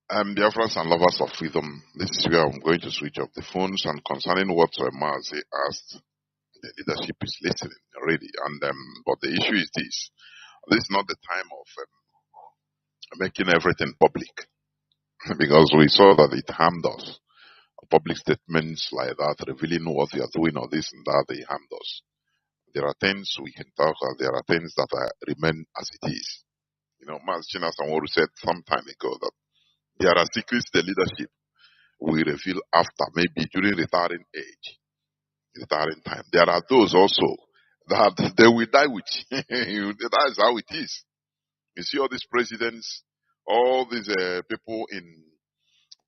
Biafrans and lovers of freedom, this is where I'm going to switch off the phones, and concerning what Mazi asked, the leadership is listening already. And but the issue is this: this is not the time of making everything public, because we saw that it harmed us. Public statements like that revealing what we are doing or this and that, they harmed us. There are things we can talk about. There are things that remain as it is. Mazi Chinedu said some time ago that there are secrets the leadership will reveal after, maybe during retiring age, retiring time. There are those also that they will die with. That is how it is. You see all these presidents, all these people in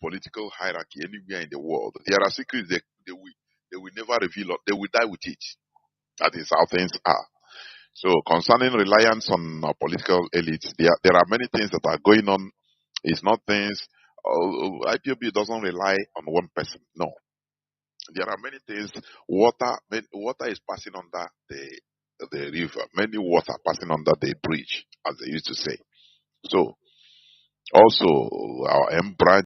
political hierarchy anywhere in the world. There are secrets they will never reveal. They will die with it. That is how things are. So concerning reliance on political elites, there are many things that are going on. It's not things. IPOB doesn't rely on one person. No, there are many things. Water is passing under the river. Many water passing under the bridge, as they used to say. So also our M branch